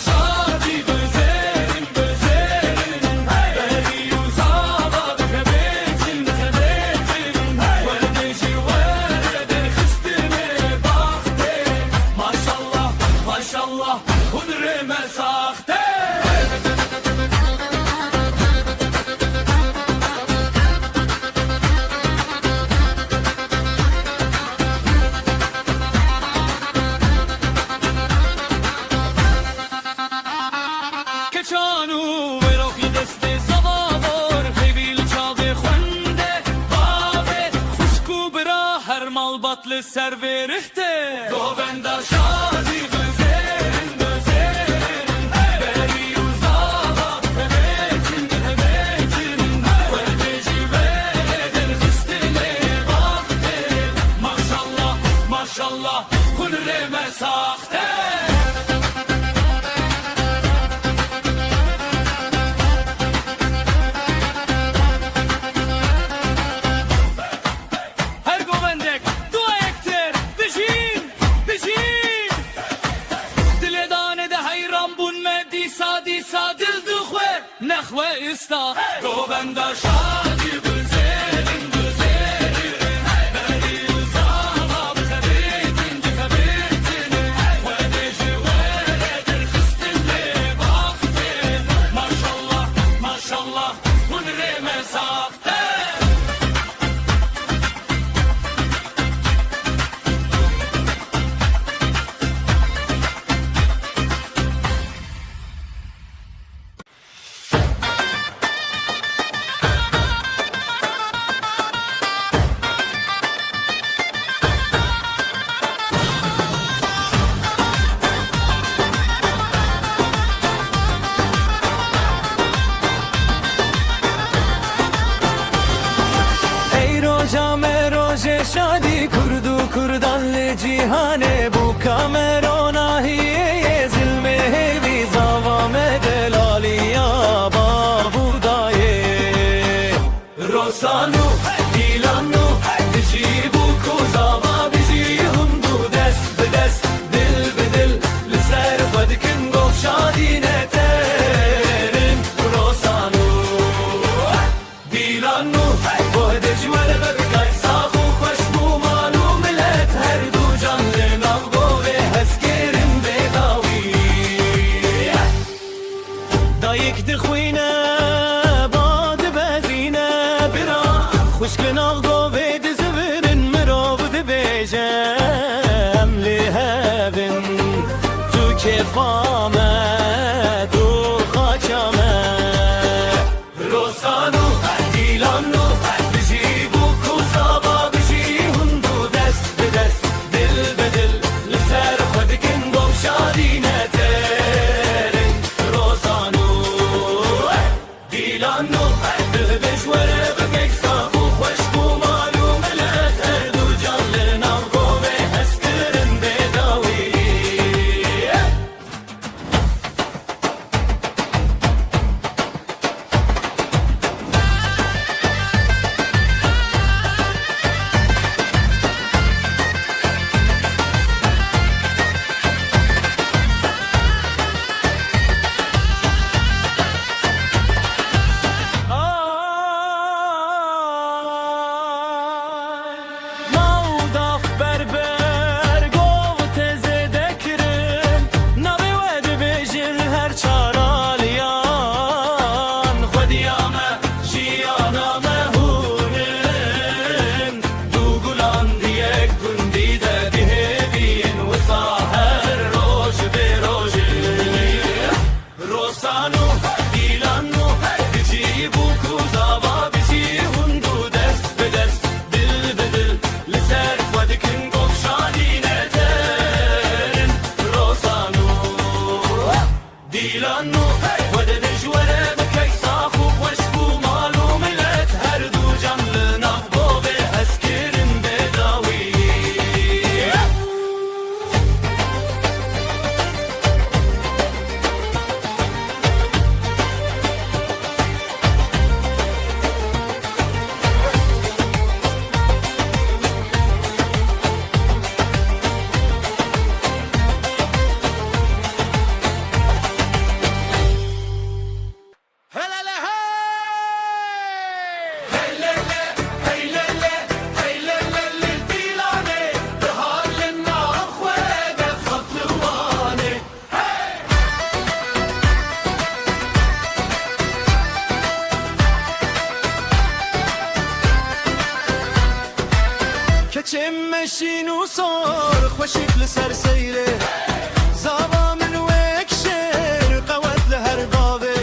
شادی بزرین بری و زابا بخبیتین وردشی ورد خستنی باخته ماشالله ماشالله هنرime ساخته کچانو وروخی دست زوار خیبیل چاق خونده باوه خوشکو برا هر مال بطل سر ورخته گووندا شادی بزرین بری و زابا بخبیتین وردشی ورد خستنی باخته ماشالله ماشالله هنرime ساخته دل دخوه نخوه استا گووندا شادی بزرین بری و زابا بخبیتین وردشی ورد خستنی باخته ماشالله ماشالله هنرime ساخته شادی کردو کردان جیهانه بو کامرونا هیه زلمه هیوی زاوام دلالیا بابو دایه روسانو دیلانو دجی بو کوزاوا بجی هندو دست بدست دل بدل لسر خودکن گفت شادی نترن روسانو دیلانو بودج ورد دایک دخوینه باد بزینه برا خوشکن آقا و دزورن مرا بود بیجم لهبن تو کفامه تو خاکمه روسانو دیلانو بجی بو کوزاوا بجی هندو دست بدست دل بدل لسر خودکن گم شادی نترن روسانو دیلانو دهبش وره بکک صاف و خوش بو معلوم لت هر دو جان لنام گوه هسکرن بداوی وشك لسر سيره زابا من ويك شير قوت لهر بابه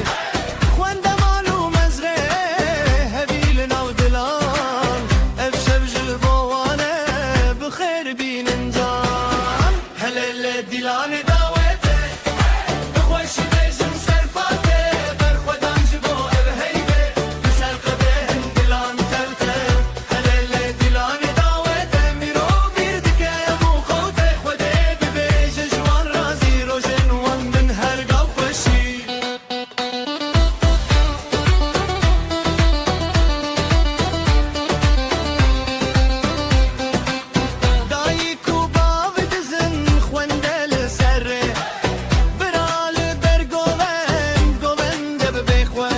خوانده مالو مزره هبيلنا ودلان افشب جلبوانه بخير بين انجان هلال دلان داوته بخوش بيجن سرفاته برخودان جبو ارهيبه لسر قده دلان تلته هلال دلان داوته ميرو بيردك مو خوته خوده ببيج جوان رازي روجن وان من هر قوفشي دايكو باو دزن خوانده لسره برال برگوون گوونده ببخوه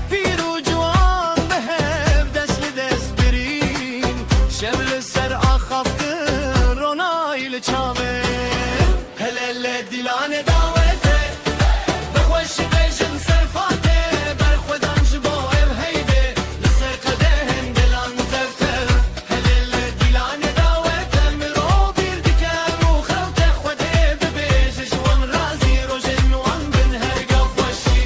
پیرو جوان بهب دست لدست برین شبل سر آخفتن رونایل چاوه هلال دیلان داوته بخوش بیجن سرفاته برخودان جبو اب هیده لسر قدهن دلان تفته هلال دیلان داوته مرو بیردکه رو خوته خوده ببیج جوان رازی روژن وان بن هر گفوشی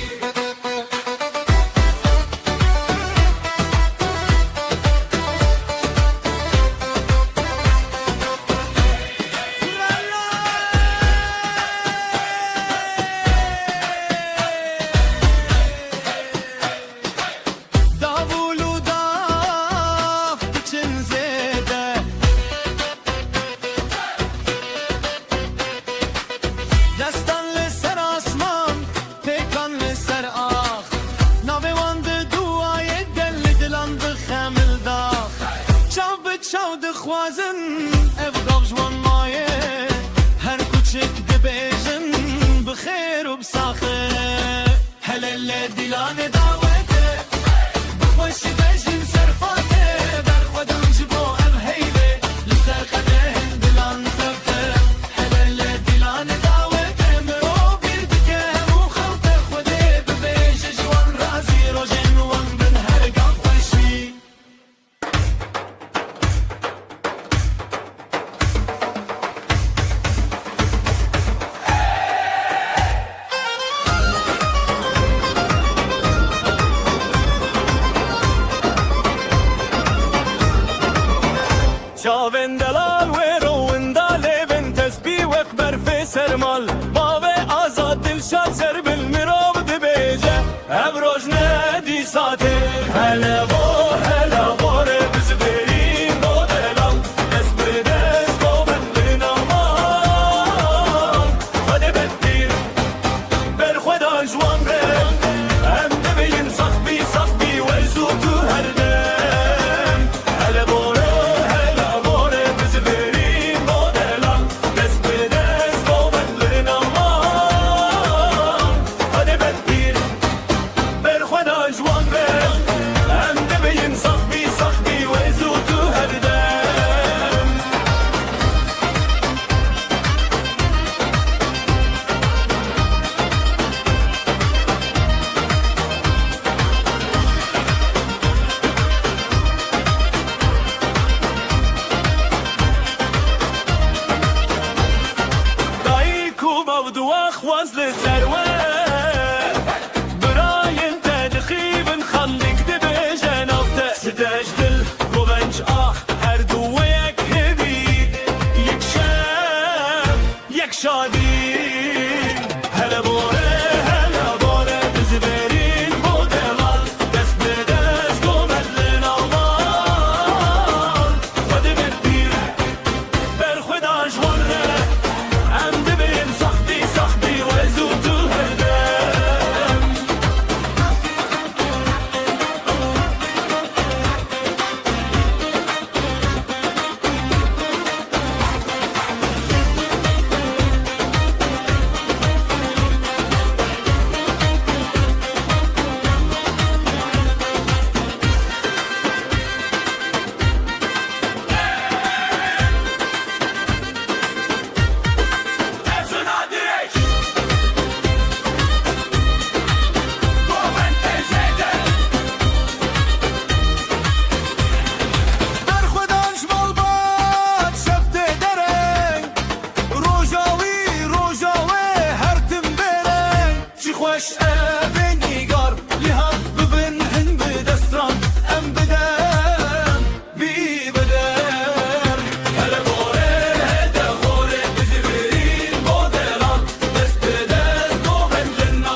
داولو داف بچن زیده دستان لسر آسمان پیکان لسر آخ ناوه وانده دوای دل دلان بخمل داخ چاو به چاو دخوازن افغاق جوان مایه هر کوچک دبیجن بخیر و بساخه هلال دیلان داوته بخوش بیجن سرفاته برخودان جبو ام هیده لسر قدهن دلان تفته هلال دیلان داوته مرو بیردکه مو خوته خوده ببیج جوان رازی روژن وان بن هر گام خوشی چاوین دلال و روین دالوین تسبی و اکبر فی سرمال باوی آزاد دلشاد سر بالمراب دبیجه ابروج ندی ساته هلا باره بزبرین دو دلال دست به دست با بندین آمان خده بدیر بر خدا جوان به هم دبین صخبی و زو تو هر دم هلا باره بزبرین دو دلال دست به دست با بندین آمان خده بدیر بر خدا جوان به هم دبین صخبی و زو تو هر دم دایکو باودو اخواز لسروه براین تدخیبن خلق دبیجه نافته سداج دل گوونج آخ هر دو یک هبی یک شب یک شادی هلا باره بزبرین بو دلال دست به دست گومدلن آمان خود بدبیر بر خدا جوانه هم دبین سختی و زود تو هر دم خوش بینی گار لها ببن هن بدستران ام بدم بی بدم هل بوره هده خوره بزبرین مدران دست بدست دوهن لنمان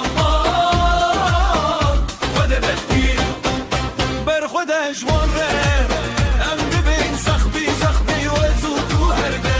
خود بدگیر بر خودش وره ام ببین سخبی سخبی و زودو هرده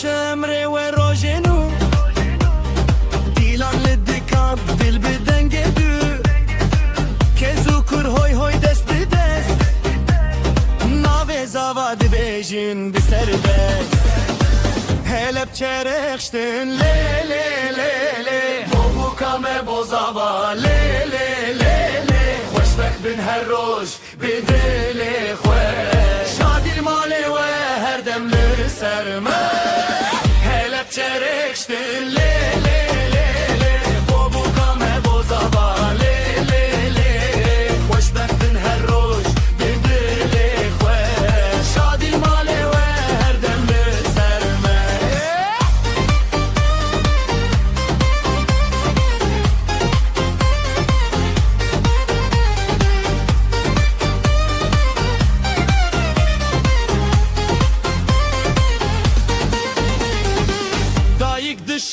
شمره و روژنو دیلان لدکاب دل بدنگ دو کزو کر هوی هوی دست بدست ناوه زاواد بیجین بسر بست هلب چرخشتن لی لی لی لی بو کامه بوزاوا لی لی لی لی خوشبخت بن هر روش بدل خوش شادی المالی و هر دم لسرمه چرخشتن لی لی لی لی بابو کامه بوزاوا لی لی لی خوشبختن هر روش بدل خوش شادی المالی و هر دم لسرمه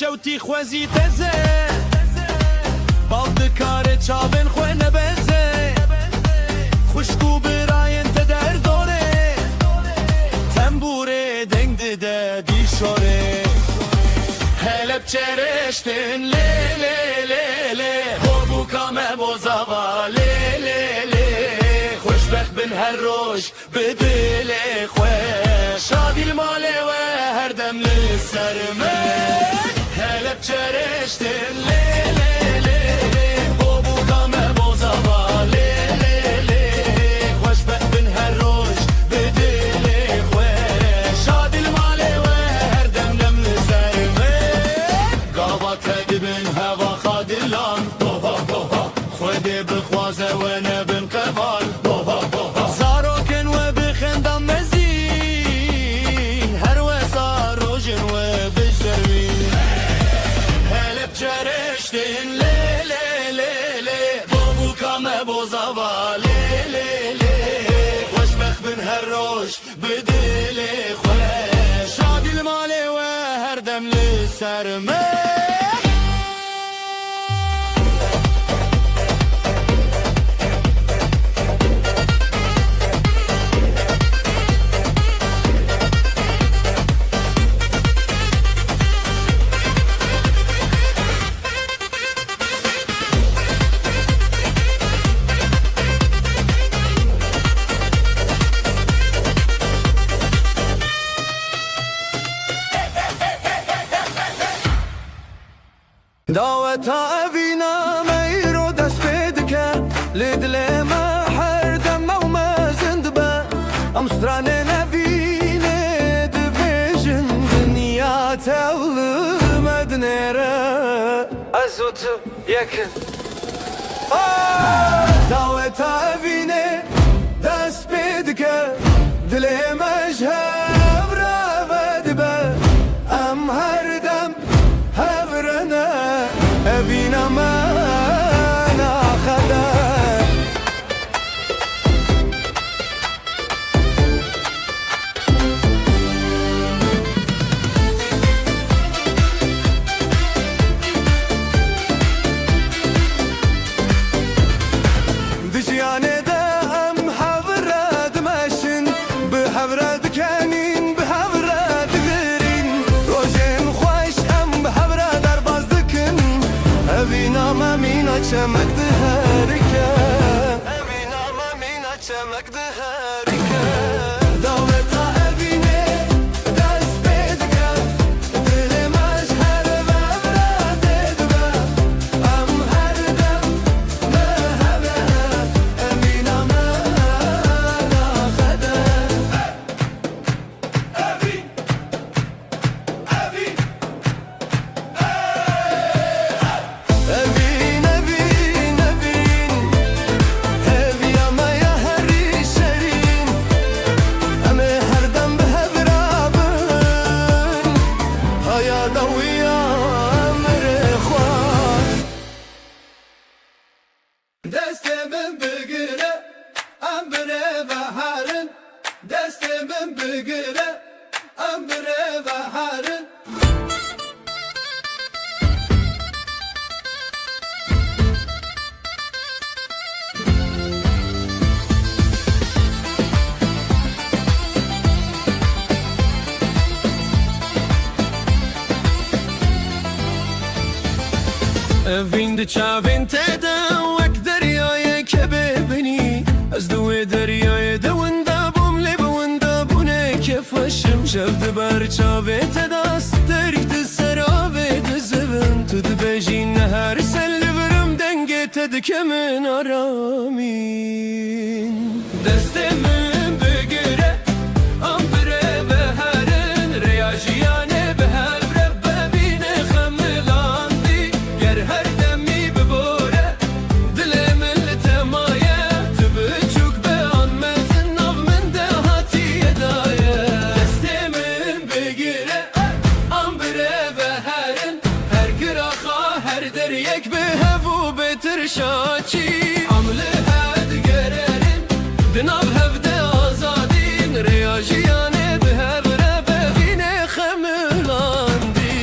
شوتی خوزی تزه بالد کار چاون خو نبزه خوشکو براین تدر دوره تنبوره دنگ ده دی شوره هلب چرشتن لی لی لی لی بابو کامه بوزاوا لی لی لی خوشبخت بن هر روش بدل خوش شادی المالی و هر دم لسرمه هلب چرشتن لی لی لی بابو کامه بوزاوا لی لی لی خوشبخت بن هر روش بدل خوش شادی المالی و هر دم دم لسرمه قابت دبن هوا خادلان بوها بوها خودی بخوازه و نبن قبال بوها بوها زاروکن و بخندم مزین هر وسا روژن و بجرمین چرشتن لی لی لی لی بابو کامه بوزاوا لی لی لی خوشبخت بن هر روش بدل خوش شادی المالی و هر دم لسرمه دعوت أبينا ميرو دست بدك لدل ما هر دم وما زندبا أمستران نبيني دبيجن دنيا تولي مدنيرة أزوت يكن دعوت أبينا دست بدك دل مجهب رافدبا أم هر دم هبرنا أبينا ما ناخذه دجياني دا أم حضرة دمشن بحضرة كاني çemek de harika. Evin ama mina çemek de harika. Daveta evine dest bedga. Dilim az her vevra dedga. Am her dem mehve. Evin ama na khada. Evin Evin Evin, evin, evin. Evi ama ya heri şerin. Eme her dem behevrabın. Aya da uyamre khwan. Destemin bigire, ambre baharın. Destemin bigire, ambre baharın. Evin de çavin teda wek deryaya kebebni. Ez de deryaya de wenda bum lebe wenda bune kefashim. Şevde ber çave teda sterik de serave de zevin. Tud bejin her selverim denge ted kemen aramin. Destemin begire ambre ve herin reyajiyane behevre bevine xemlandi. Ger her demi bibore dilimin litemaye tübüçük beyan mezin av min de hatiye daye. Destemin begire ambre ve herin her giraha her deryek behevu betir şaçi. Amli had gererin dinav hevde azadin reyajiyane behevre bevine xemlandi.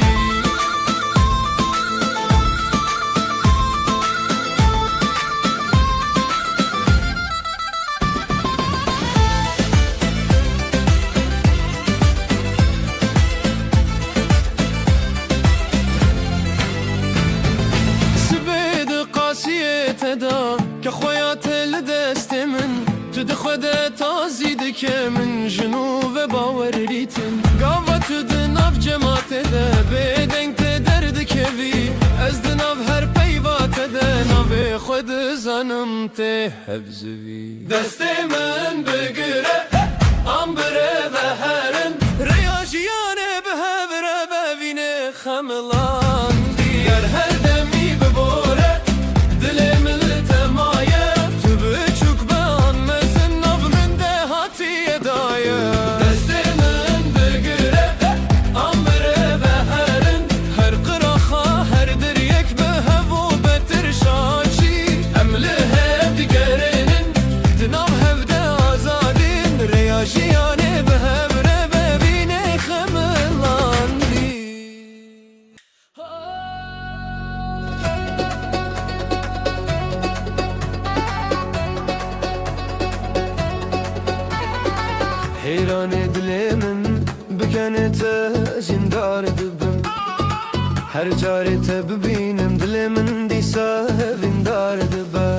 سبيد قاسية دا كخويات الدست من تدخد تازيدك من جنوب باوريتن قاوة تدناف جماعت دا بيدنك تدردك بي از دناف هر بيوات دا ناف خود زنم تهفزوي دستي من بقرة امبرة بهرن رياجياني بهبرة ببيني خملان گر هر دمی بباره دلم التمایه تبچوک بان مزن ناف من ده هاتیه دایه دستمن بگیره امره بهرن هر قراخا هر دریک به هوا بتر شاچی امله هف دیگرنن دناو هفده آزادین ریاجیانه به هفره ببینه خملاندی. حیران دلمن بکنت جندار دبم هر جارت ببینم دلمن دیسا ویندار دبا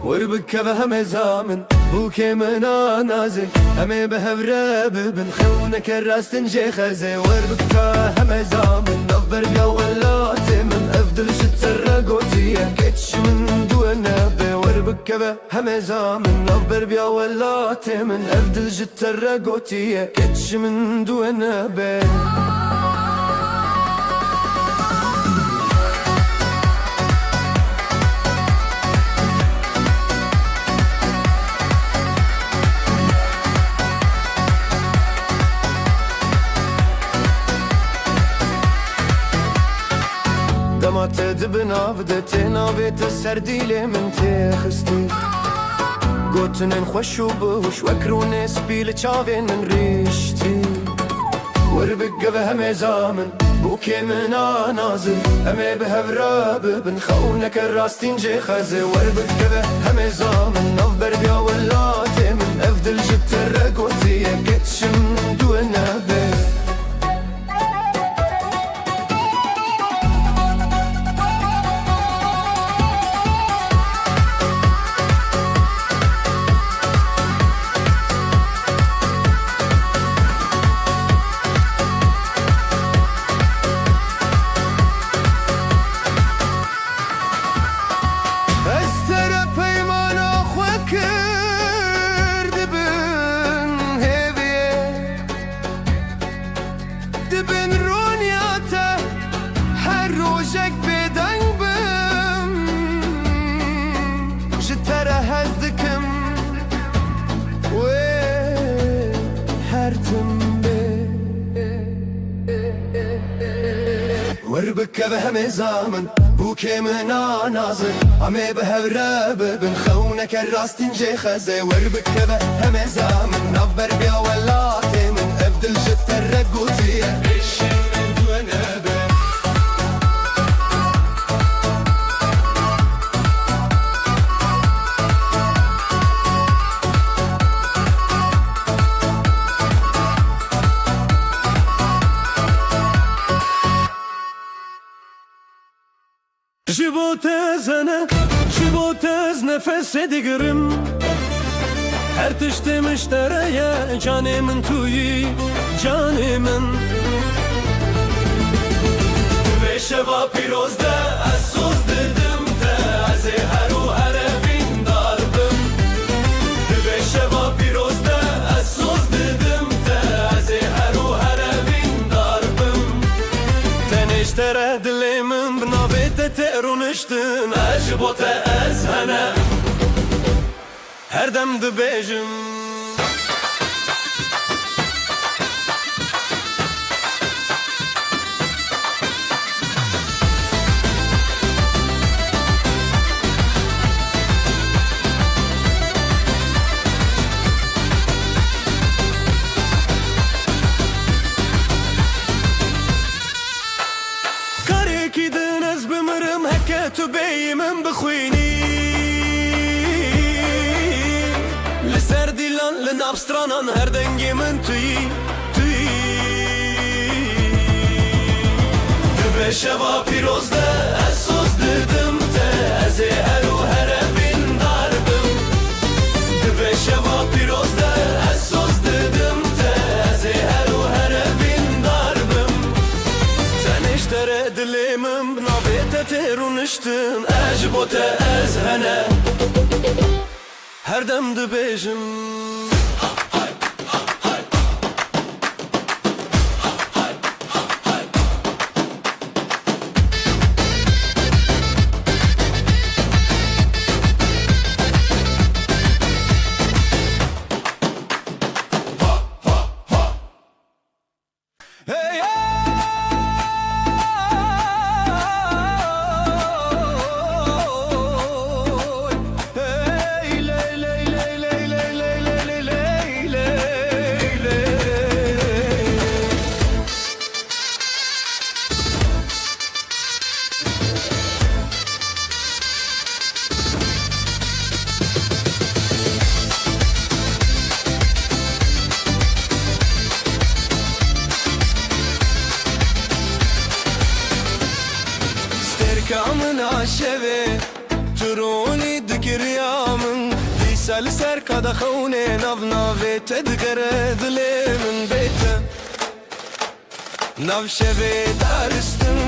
وربك بهم زامن بوك منا نازك همي بهبرة ببن خونك الراستن جي خزي وربك هم زامن نفبر قولات من افضل شتر قوتية كتش من دون بي وربك بهم زامن نفبر قولات من افضل شتر قوتية كتش من دون بي دمات دبناف دتنابت السرديلة من تخستي قوتن خوشو بوش وكرون سبيل تشافين من ريشتي وربك بهم زامن بوكي منا نازل امي بهبرا ببن خونك الراستين جي خزي وربك بهم زامن نوف بربيا ولاتي من افضل جبت الرقوتي كتشم دون بي dibin rûniyate her rojek bêdeng bim ji te re hez dikim wê her tim bê werbikeve hemê zaman bûkê min a nazin amê bi hev re bibin xewneke rastin jê xeze werbikeve hemê zaman nav ber biya welatê min ev dil ji te re gotiye êşê min duene be Ji bo te zene, ji bo tez nefese digirim her tiştê miştereye canê min tuyî, canê min Vê şeva pîroz de ez soz didim te ez ê her û her evîn dar bim Vê şeva pîroz de ez soz didim te ez ê her û her evîn dar bim Tenêştere dilê min bi navê te tê rûniştin ez ji bo te ez hene her dem dibêjim Karêkî din ez bimirim heke tu bêyî min bixwînî Li ser dîlan li nav stranan her dengê min tuyî, tuyî Divê şeva pîroz de ez soz didim te ez ê her û her evîn dar bim Divê şeva pîroz de ez soz didim te ez ê her û her evîn dar bim Tenêştere dilê min bi navê te tê rûniştin ez ji bo te ez hene her dem dibêjim Hey, hey, ley, ley, ley, ley, ley, ley, ley, ley, ley, ley. Sterkamın aşeve turuni dikiriya min dîsa li ser kada xewnê nav navê te digere dilê min bête Nav şevê daristim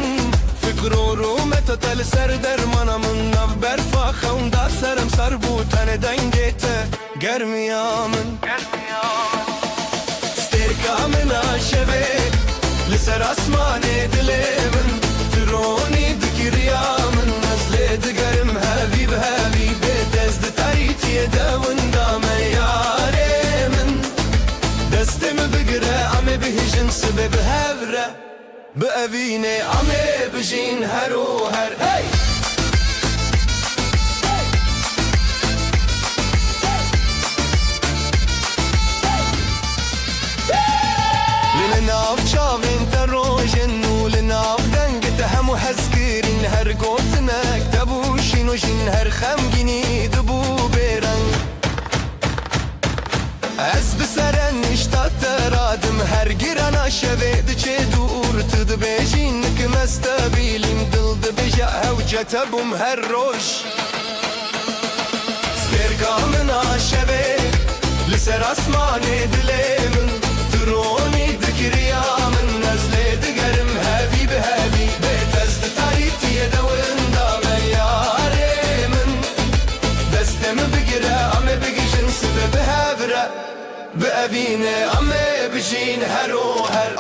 fikr û rûme te li ser dermana min nav berfa xewnda serem sar bû tenê dengê te germiya min Sterkamın aşeve li ser asmanê dilê min turuni dikiriya min ez lê digerim hevî bi hevî bê tez di tarîtiyê de winda me yarê min destê me bigire amê bihîjin sibê bi hev re bi evînê amê bijîn her û her hey Li nav çavên te rojin û li nav dengê te hemû hezkirin her gotinek te bû şîn û jîn her xemgînî dibû bêreng Ez bi serenîşta te radim her girena şevê diçê dûr tu dibêjî nikim ez te bîlîm dil dibêje hewce te bûm her roj Stêrka min a şevê li ser asmanê dilê min turûnî dikiriya min ez lê digerim hevî bi hevî bê tez di tarîtiyê de winda me yarê min destê me bigire amê bigîjin sibê bi hev re bi evînê amê bijîn her û her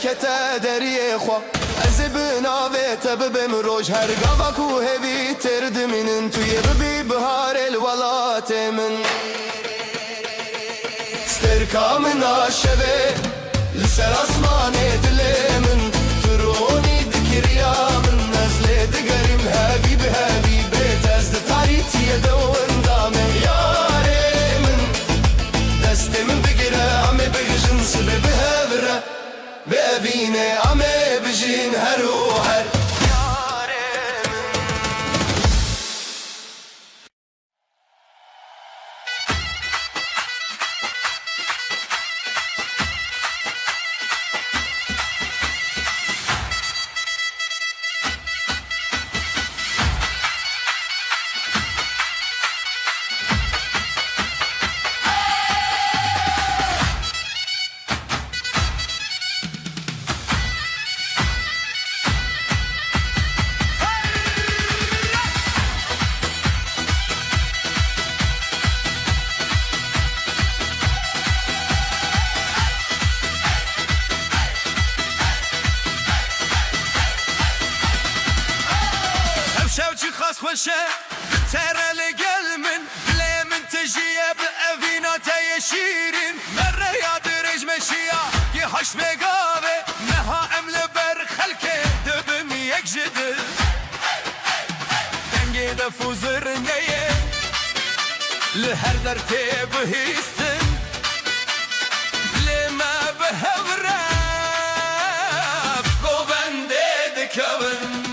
برکت دری خوا از بناوت ببم روش هر گاوا کو هوی ترد منن توی ببی بهار الولات من استرکا من عاشبه لسر اسمان دل من ترونی ذكريا من نزل دقرم هابي بهابي بيت ازد تاريتي دون دامه ياري من دست من بقرا عمي بغجن سبب هبرا بأبيني عمي بجين هرو هر شوچی خاص خوشه ترى لقل من بلا من تجيه بأفينا تيشيرين مرة يا درج مشيا يحش مقابي نها امل بر خلكي دبم يكجد دنگي دفوز رنگيه لهر در تيب هيستن لما بهورا قوبن دكبن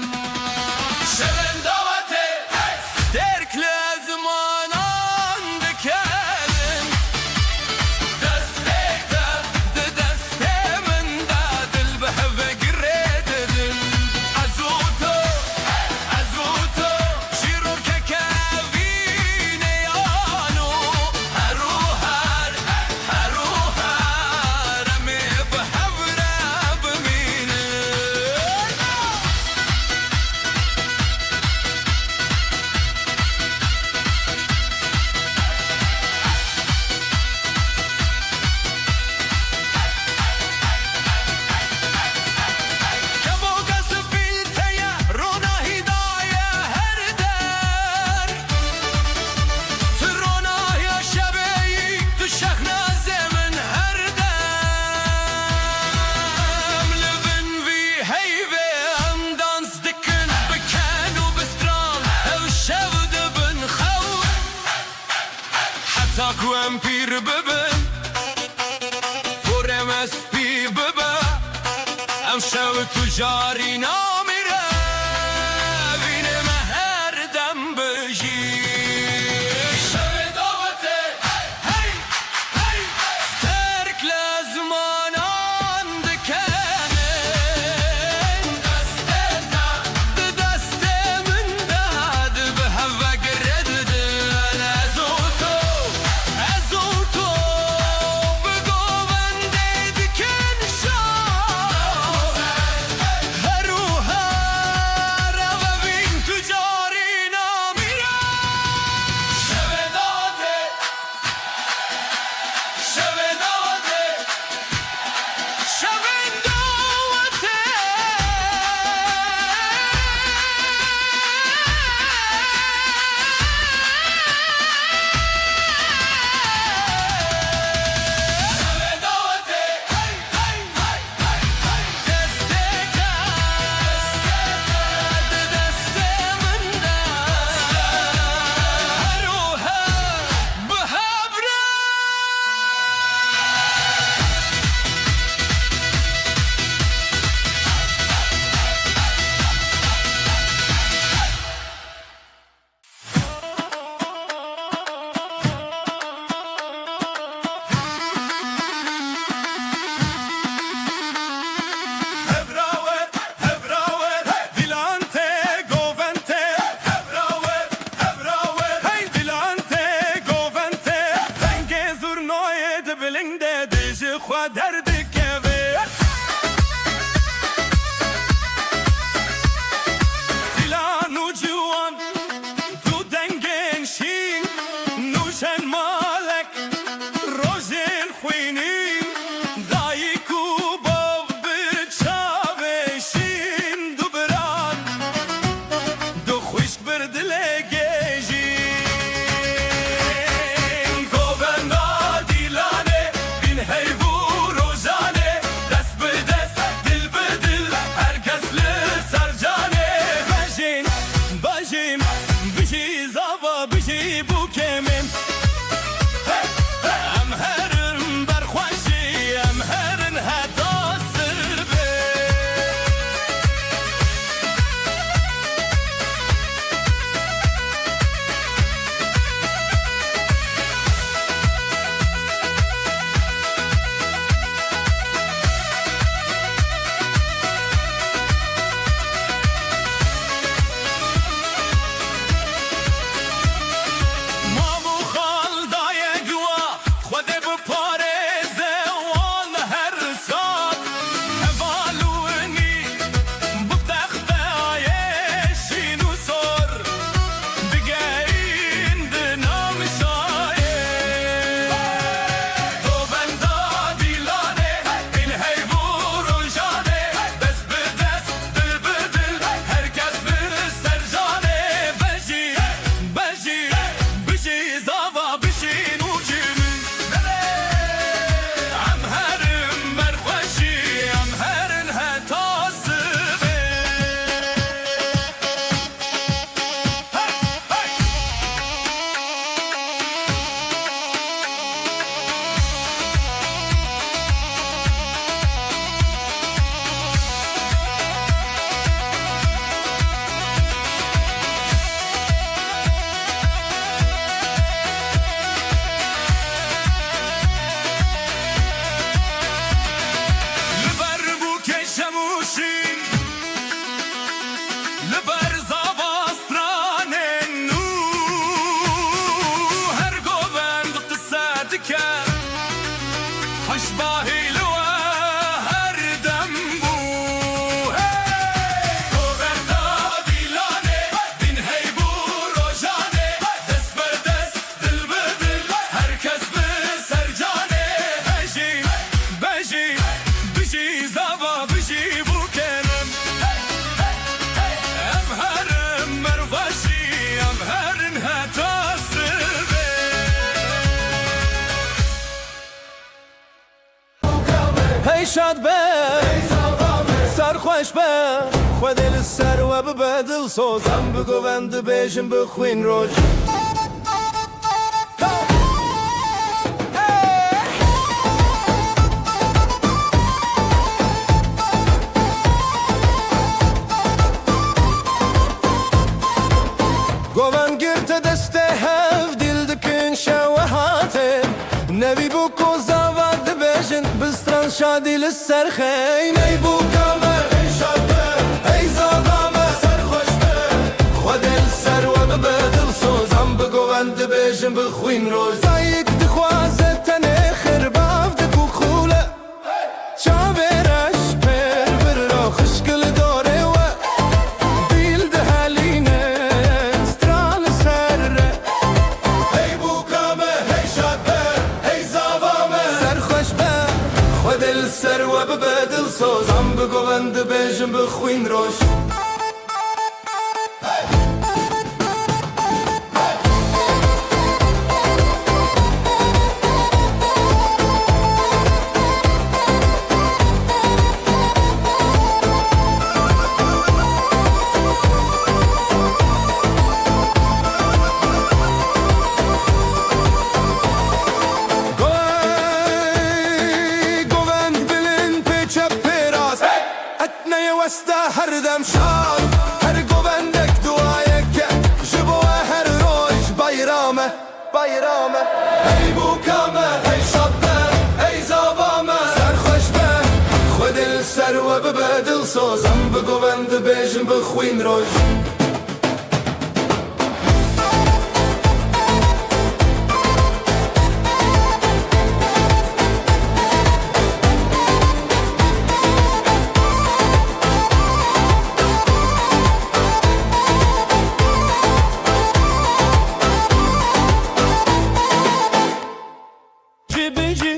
تاكو امبير ببن فورم اسبي ببا ام شو تجاري نامره بين مهر دم بجي شو دعوته هي هي سترك لازمان عندكاني دست من داد بهوا قرد حشباهي لوا هردم بو گوبردا دیلانه دین هیبو روزانه دست بر دست دل به دل هر کس به سرجانه بجی بجی بجی زوا بجی بو کنم ام هرم مرواشی ام هرن هتا سبه هی شاد به سرخوش به خود دل سر و ببدل سوزم بگو بند بیشم بخوین روش گوان گرت دست هف دیل دکن شوهاته نبی بو کوزاواد بیشن بستران شادی لسر خین ای بو کامه ای شاده ای زادامه سر خوش به خود دل سر و ببدل سوزم بگو بند بیشن بخوین روز زایک دخوازه تنه خرباف دکو خوله چاورش پر بر را خشکل داره و دیل ده حالینه استرال سر ای بو کامه ای شاده ای زادامه سر خوش به خود دل سر و ببدل سوزم بگو بند بیشن بخوین روش گوند بلند پیچه پیراز اتنه وسته هر دم شاد هر گوندک دوایه که جبوه هر روش بایرامه بایرامه ای بو کامه ای شاده ای زابامه سر خوش به خود دل سر و ببدل سوزم بگو بند بیشم بخوین روش جی بیجی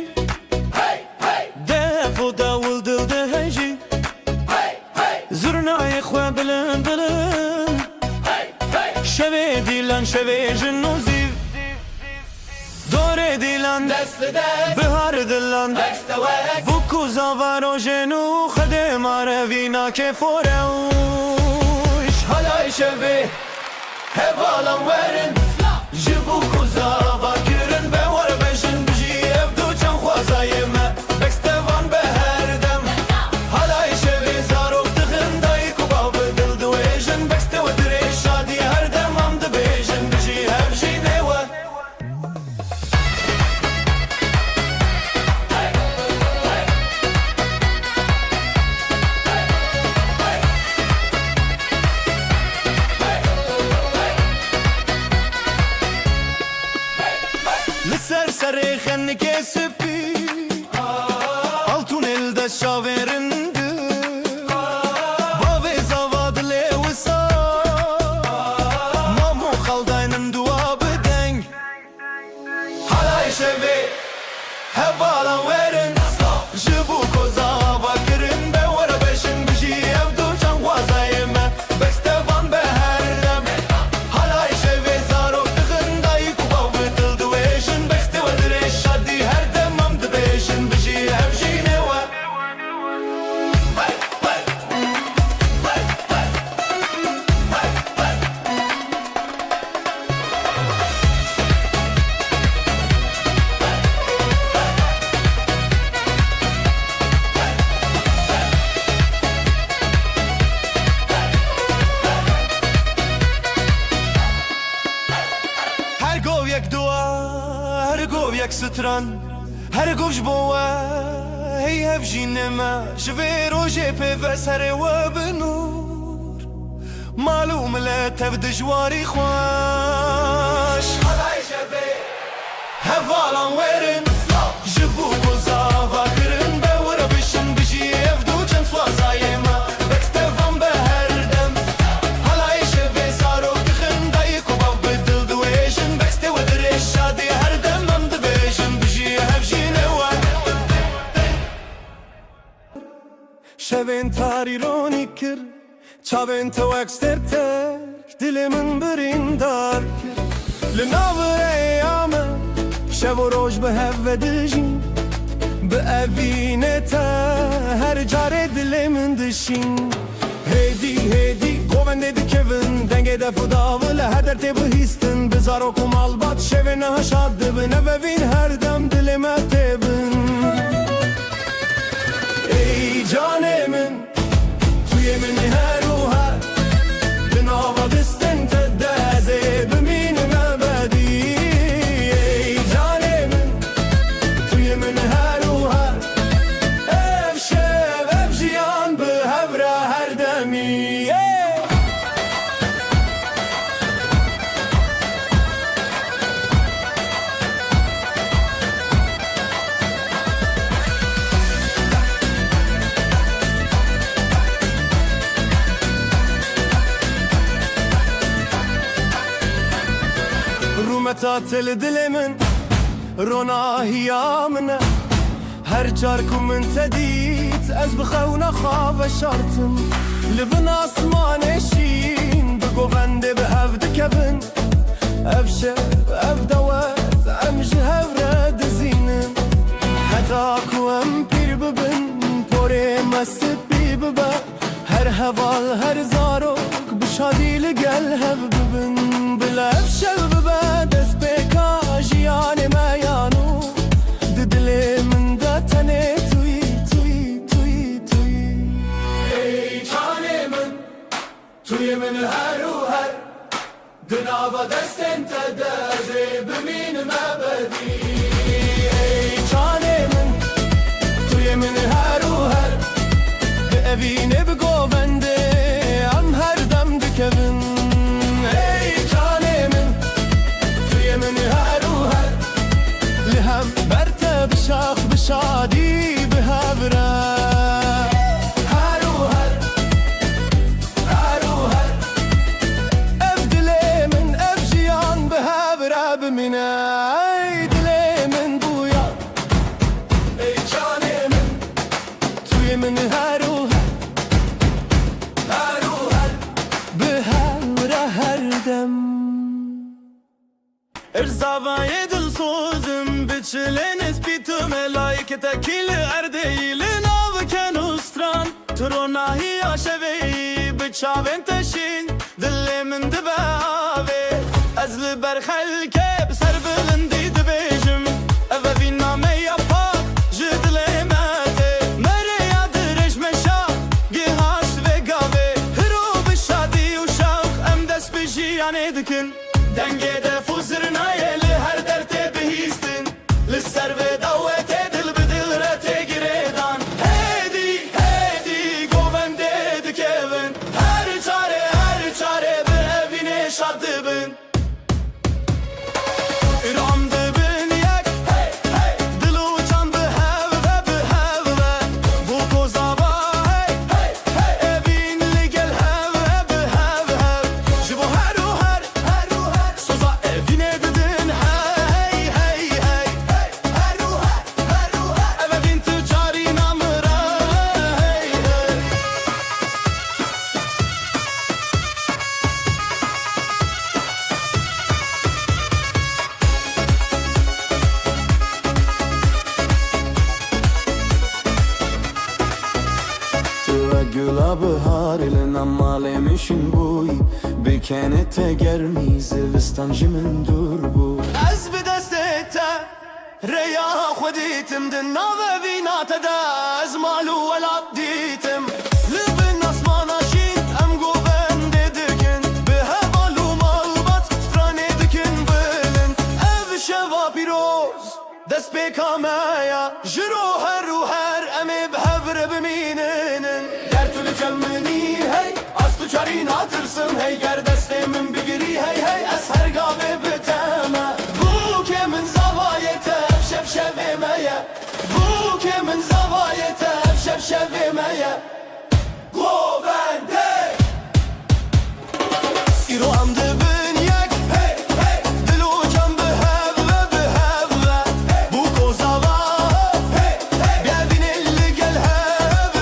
دفو داول دل دهجی زرنای خواه بلند بلند شوی دیلان شوی جنوزی دور دیلان دست دست بهار دلان بکو زاوارو جنو خدم عربینا که فوروش حالای شوی هوالان ورن جبو کو زاوا کرن به ور بشن بجی افدو چن خوازای ما بکستوان به هر دم حالای شوی زارو تخندای کو باب دل دویجن بکستو دری شادی هر دم هم دبیجن بجی هفشی نوا لسر سر خن کسبی altun elde şaverindi Bave zavad lewsa Mamu khaldaynin dua bedeng Halay şevi hevalan verin Jibu kozava kirin be wara beşin biji evdu can wazayime Bekstevan be her dem Halay şevi zarok tıkınday kubav bedil dueşin Bekstevan direş şadi her dem amdı beşin biji evşine var هر گو یک دعا هر گو یک ستران هر گوش بوا هی هفجین ما جوی روژه پی سر و بنور معلوم لا تبد جواری خوش هفالان ویرن جبو گذاب Evin tarironi kir Çavin tevek sterter Dilimin birindar Linav eyyame Şev و روج به هفه دجین به اوینته هر جاره دلمن دشین هیدی هیدی قوانده دی کون دنگه دفو داوله هدر تی بهیستن بزارو کم البات شوینه شاد دبن اوین هر دم دلمه تبن ای جان من توی من هر و هر بناوا دستن تدازه بمینم ابدی ای جان من توی من هر و هر اف شب اف جیان به هبره هر دمی تعتل دلمن رونا هيامنا هر جاركم من تديت از بخونا خاف شرطم لبن اسمان شين بقوفند بهفد كبن افشر افدوات امج هفرد زينم حتاكو ام بير ببن پوري مسبي ببا هر هوال هر زاروك بشادي لقل هف ببن بلا افشل ببا دست بكا جياني ما يانو ددلي من داتني توي توي توي توي اي جاني من توي من هر و هر دنابا دست انت دازي بمين ما بدي اي جاني من توي من هر و هر بأبيني بقوفندي ام هر دم دكبن اي جاني من توي من هر و هر لهم برته بشاخ بشادي بهبره هر و هر هر و هر اف دلي من اف جيان بهبره بمنه اي دلي من بويا اي جاني من توي من هر و هر و هر بهبره هر دم ارزاوای دل سوزم بچلن اسپیتو ملائکت کل اردیل ناو کنوستران تروناهی آشوی بچاوین تشین دل من دباوی از لبر خلکه بسر بلندی دبیجم اوه بین نامه یا پاک جدل ماته مره یادرش مشا گهاشت و گاوی هرو بشادی و شوق ام دست بجیانه دکن دنگه دفو زرنایه لهر درته بهیستن لسر و دوته دل بدل رته گریدان هیدی هیدی گوونده دکون هر چاره به اوینه شاد بن ایرام دبن یک دلو چان به هوه بو کوزاوا اوین لگل هوه به هوه جبو هر و هر سوزا اوینه ددن هی هر و هر اوین تجاری نامرا Güla bahar ile namalemişin buy Bikenete germize vistancimin dur bu Az bir destete Reya khoditim din nave vinate da Az malu velat ditim Libin asmana şin em govende dikin Behevalu malbat strane dikin bilin Ev şeva piroz Dest bekamaya Jiro her emi behevre biminin Cemmeni hey Aslı çarin hatırsın hey Ger destemin bigiri hey Es her gabe biteme Bu kimin zavayete şevşevimeye Bu kimin zavayete şevşevimeye Govende İro hamdı bünyak Dil uçan behevve Bu kozava Biyevin illi gel hev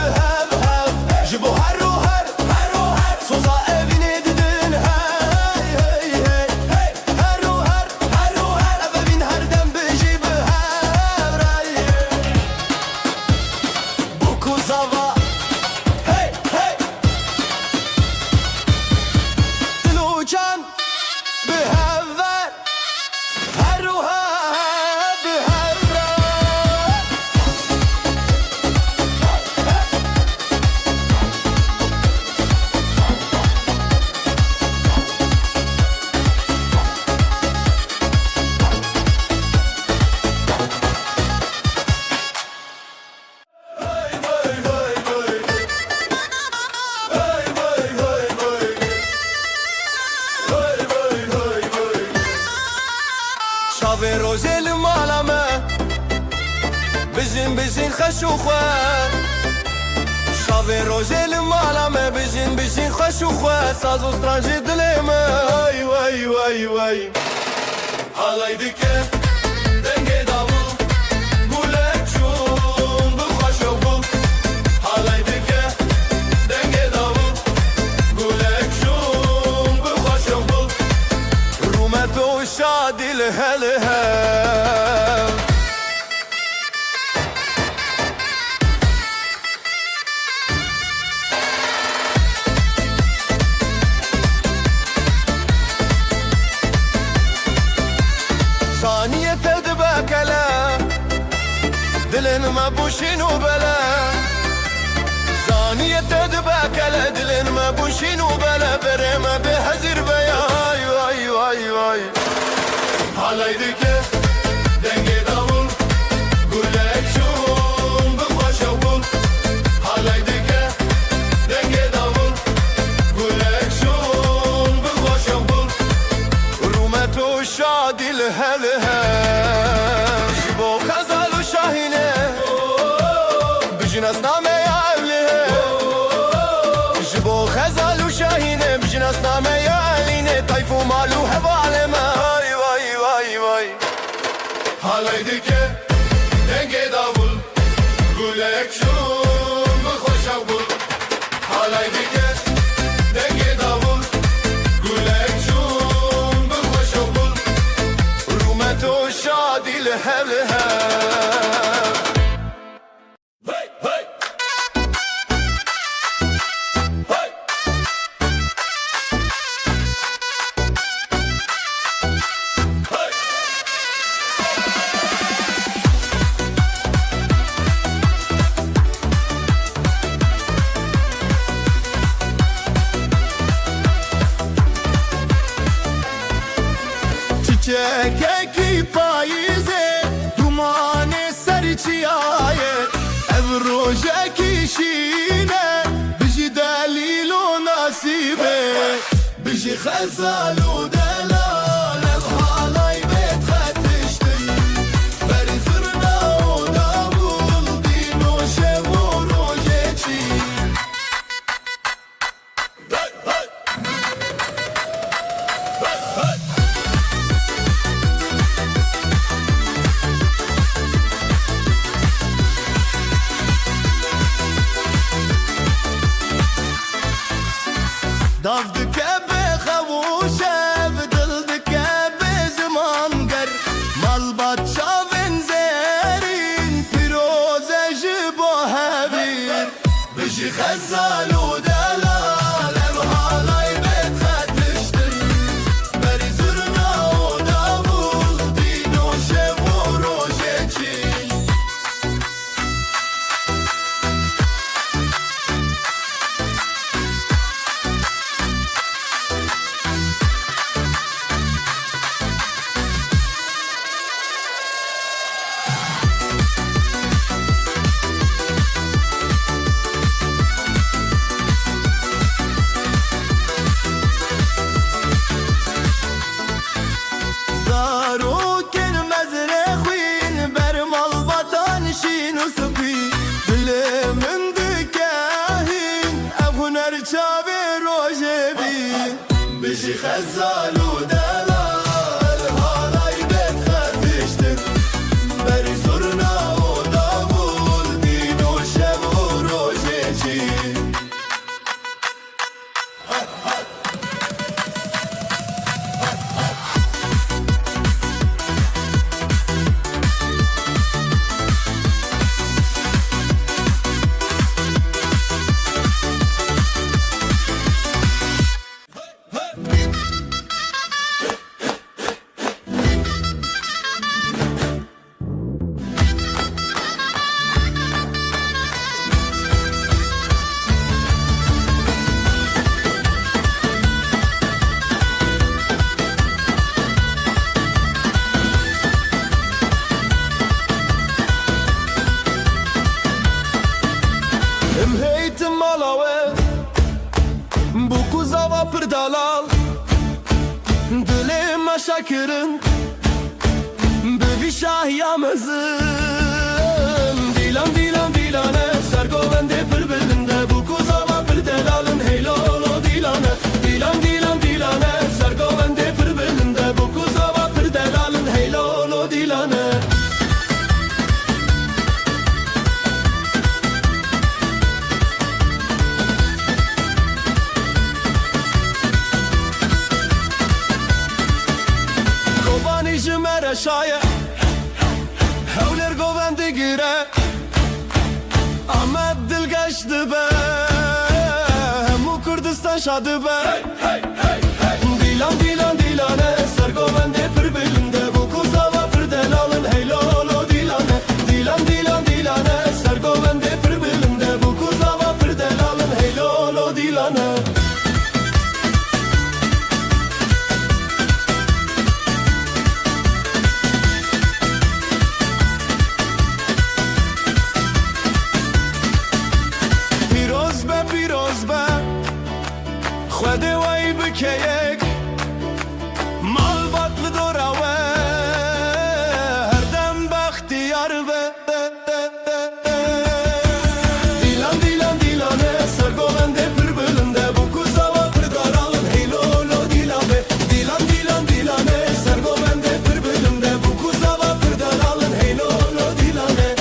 بجن بجن خشوخه شاوی روزه لمالا ما بجن بجن خشوخه ساز و سترانجی دلی ما وای وای وای وای حالای دکه دنگه داو گولک چون بخوشو بو حالای دکه دنگه داو گولک چون بخوشو بو رومت و شادی لهله ثانية تدبكلا دلن ما بوشين وبلا ثانية تدبكلا دلن ما بوشين وبلا بريما بحزر بياي واي واي واي حالي دكه دنگي داول قولك شون بخوش اول حالي دكه دنگي داول قولك شون بخوش اول رومت و شادي لهلها جبو خزال و شاهينه بجناس نامه يا اهلها جبو خزال و شاهينه بجناس نامه يا اهلينه طيف و مالو هفالما واي واي واي واي حالي دكه دنگي داول قولك شون بخوش اول حالي دكه دنگي داول قولك شون بخوش اول رومت و شادي لهلها çiçek payizê dumanê ser çiyaye ev rojekî şîne bijî delîl û nasîbê bijî xezal û delal ev halay bêt xetiştin berî zirna û davul dîn û şev û rojê çî Dav dike be xewuşev dil dike be zimanger malbat çavên zerîn pîroze ji bo hevîr bijî xezal û delal ev halay bêt xetiştin berî zirna û davul dîn û şev û rojê çî zarokên mezre xwîn ber malbatan şîn û spî dilê min dike hîn ev huner çavê rojê bîn bijî xezal û delal halay bêt xetiştin berî zurna û davul dîn û şev û rojê çî dalal Dilê me şekirin Bi vî şahiya mezin بگیره آمد دلگشت به همو کردستان شاد به دیلان دیلان دیلانه سرگوونده پر بلنده بو کوزا و پر دلالن هیلولو دیلانه دیلان دیلان دیلانه سرگوونده پر بلنده بو کوزا و پر دلالن هیلولو دیلانه پیروز به خود وای بکیک مال باطل دوراوه هر دم بختیار به دیلان دیلان دیلانه سرگوونده پر بلنده بو کوزا و پر دارالن هیلولو دیلانه دیلان دیلان دیلانه سرگوونده پر بلنده بو کوزا و پر دارالن هیلولو دیلانه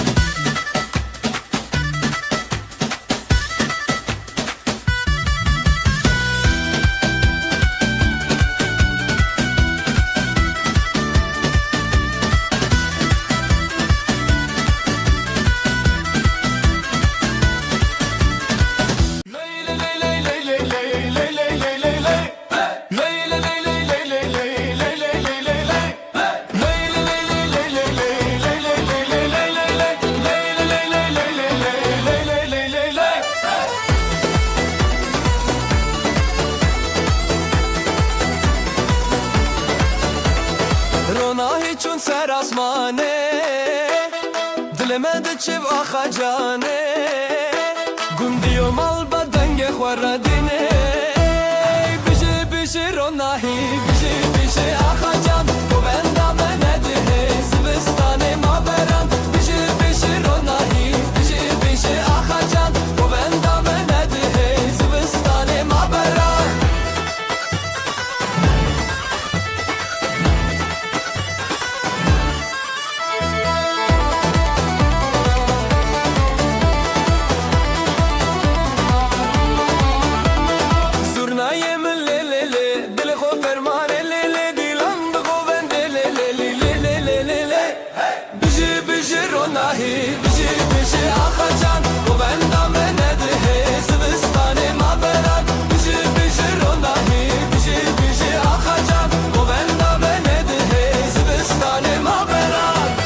روناهی چون سر آسمانه دلمه ده چه آخا جانه گندی و مال بدنگ خوردینه بیشه بیشه روناهی بیشه بیشه آخا جان تو بندامه نده زبستانه ما برم بیشه بیشه روناهی بیشه بیشه آخا جان تو بندامه نده زبستانه ما برم بیشه بیشه آخا جان و بندامه نده زبستانه ما برم بیشه بیشه روناهی بیشه بیشه آخا جان و بندامه نده زبستانه ما برم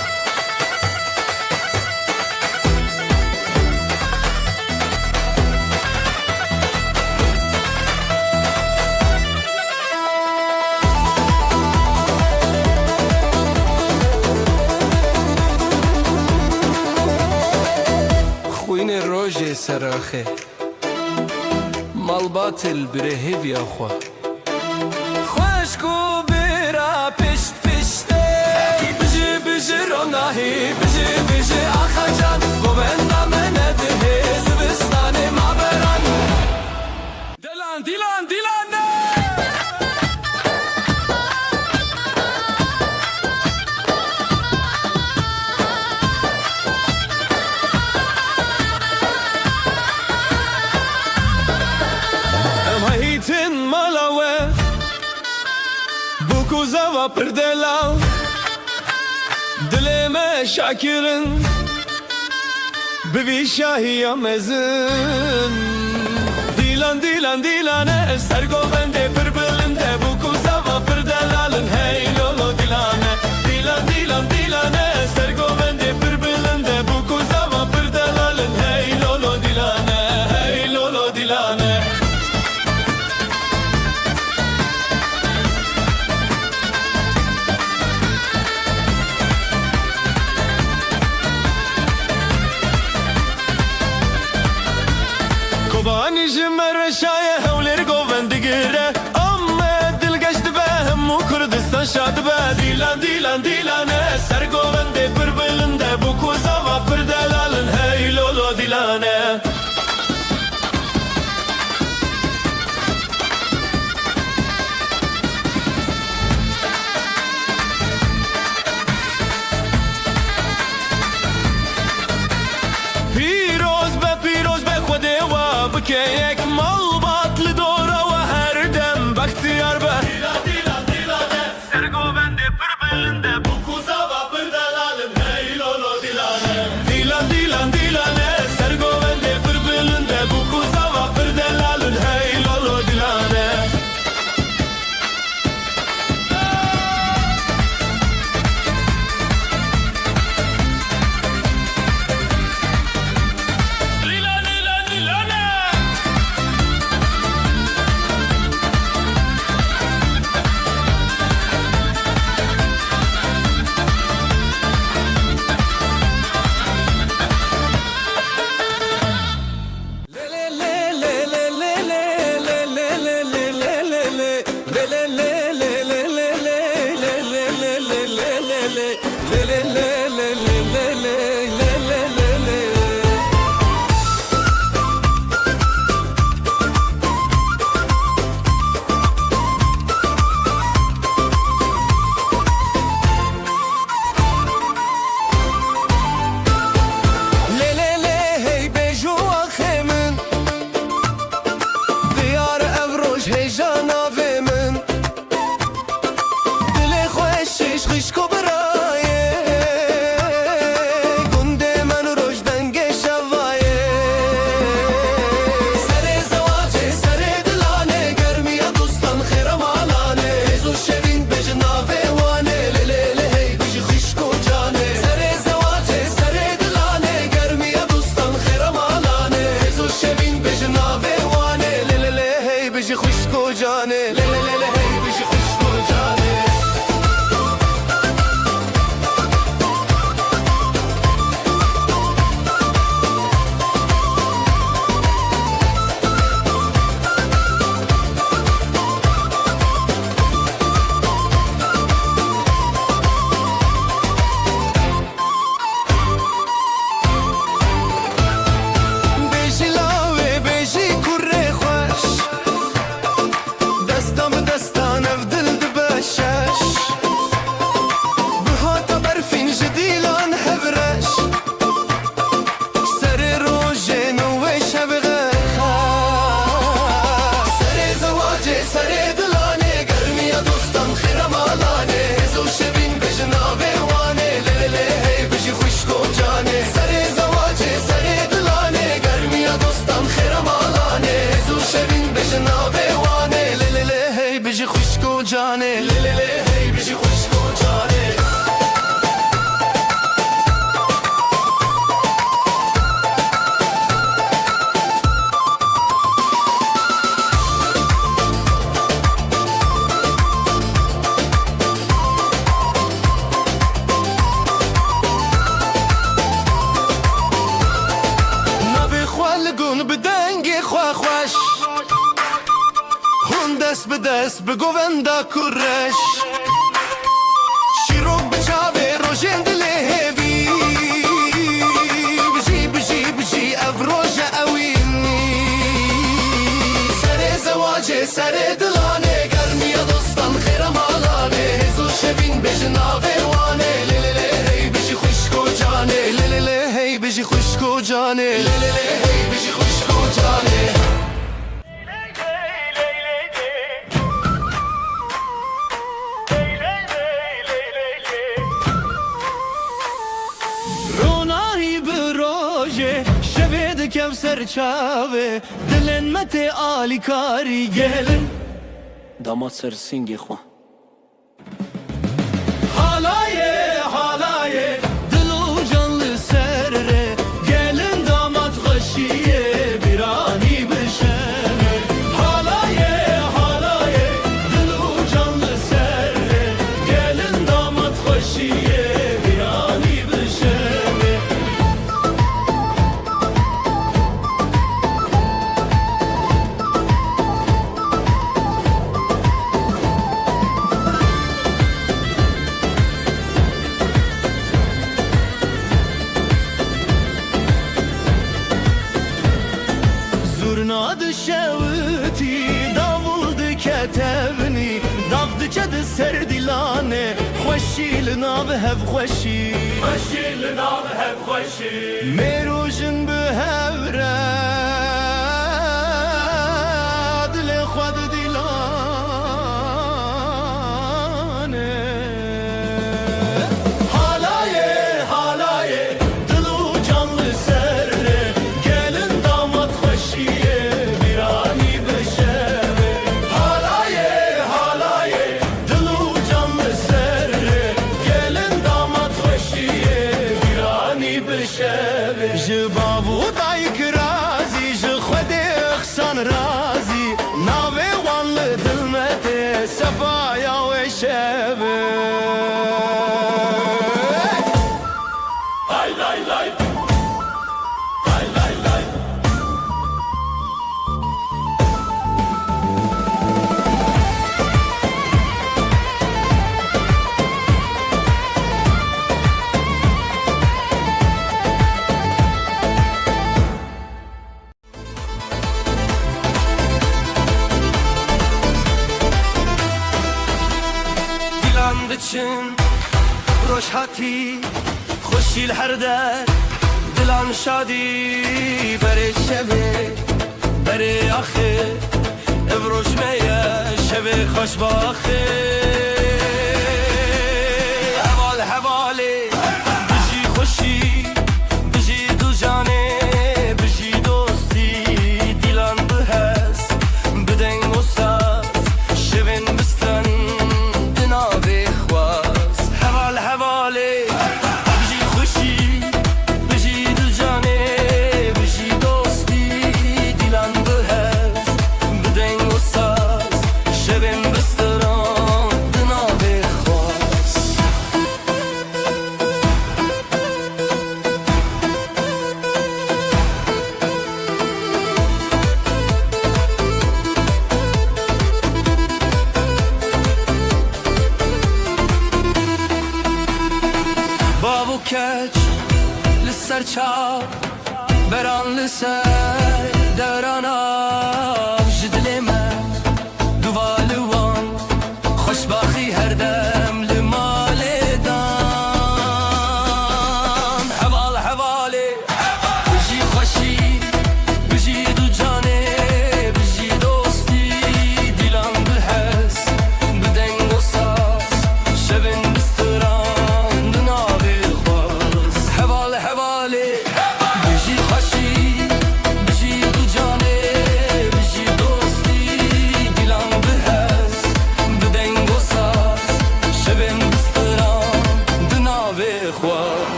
خوین روژ سراخه مال باطل بره هیوی آخوا خوشکو برا پشت پشته بجی بجی روناهی بجی بجی آخا جان و بندامه نده زبستانه ما برن دیلان دیلان دیلان هیتن مالاوه بوکوزا و پردلا دلم شاکرن بوی شاهی مزن دیلان دیلان دیلانه سرگوونده پر بلنده بوکوزا و پردلالن هیلولو دیلانه دیلان دیلان دیلانه سرگوونده پر بلنده بوکوزا و پردلالن هیلولو دیلانه هیلولو دیلانه بانی جمر شایه هولر گووند گیره اما دل گشت به همو کردستان شاد به دیلان دیلان دیلانه سر گوونده پر بلنده بو کوزا و پر دلالن هیلولو دیلانه پیروز به خود و بکه یک مال باطل دوره و هر دم بختیار به دیلان دیلان دیلانه سرگوونده پر بلنده بو کوزا و پر دلالن هیلولو دیلانه خوا خوش هون دست به دست به گووندا کرش شیرو بچاوه روشن دل هیوی بجی بجی بجی افروج اوینی سر زواج سر دلانه گرمی دوستان خیر مالانه هزو شبین بجناوه وانه لیلی هی بجی خوشکو جانه لیلی هی بجی خوشکو جانه لیلی هی بجی خوشکو جانه کفسر چاوه دلن مت آلی کاری گلن داماد سر سینگی خواه حالایه دل و canlı سره gelin damat خوشیه birani بشنه حالایه دل و canlı سره gelin damat خوشیه birani بشنه Zurnadı şevti, davuldu ketevni Davdı çadı serdilane Xoşil nav hev xoşi Xoşil nav hev xoşi Merujin bu hevre Dile xwad dilane Halaye Dil u canlı serre Gelin damat xoşiye birani beşeve Halaye Dil u canlı serre Gelin damat xoşiye birani beşeve Ji babu dayık razi Ji xwedê xsan razi Navê wan li dil me tê Sefaya wê şeve Lay lay lay Lay lay lay Dilan diçin روشهاتی خوشیل هر در دلان شادی بره شبه بره آخه افروش میه شبه خوش باخه حواله بجی خوشی بجی دو جانه بجی دوستی دیلان به هست بدنگ و ساز شبن بستن دناوه خواست حواله بجی خوشی بجی دو جانه بجی دوستی دیلان به هست بدنگ و ساز شبن بستن دناوه خواست بابو کچ لسر چاو بران لسر دوران آب جدل من دوالوان خوشباخی هر دم لمال دان حواله بجی خوشی بجی دو جانه بجی دوستی دیلان به هست بدنگ و ساز شبن بستران دناوی خواست حواله بجی خوشی بجی دو جانه بجی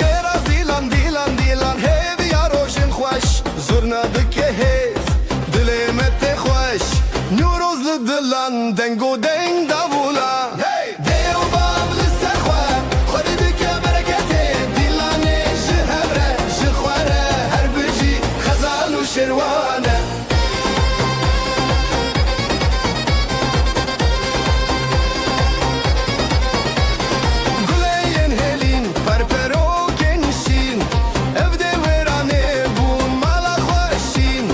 شێرە دیلان دیلان دیلان هێوی یا ڕۆژن خوۆش زۆرنە دکێ هێز دلێ me tê xweş Nûroz li dilan deng û deng davûla Dê û bav li ser xwe Xwedî dike bereketê Dîlanê ji hev re ji xwe re her bijî xezan û şêrwan e Guleyên hêlîn perperokên şîn Ev dê wêranê bûn mala xweşîn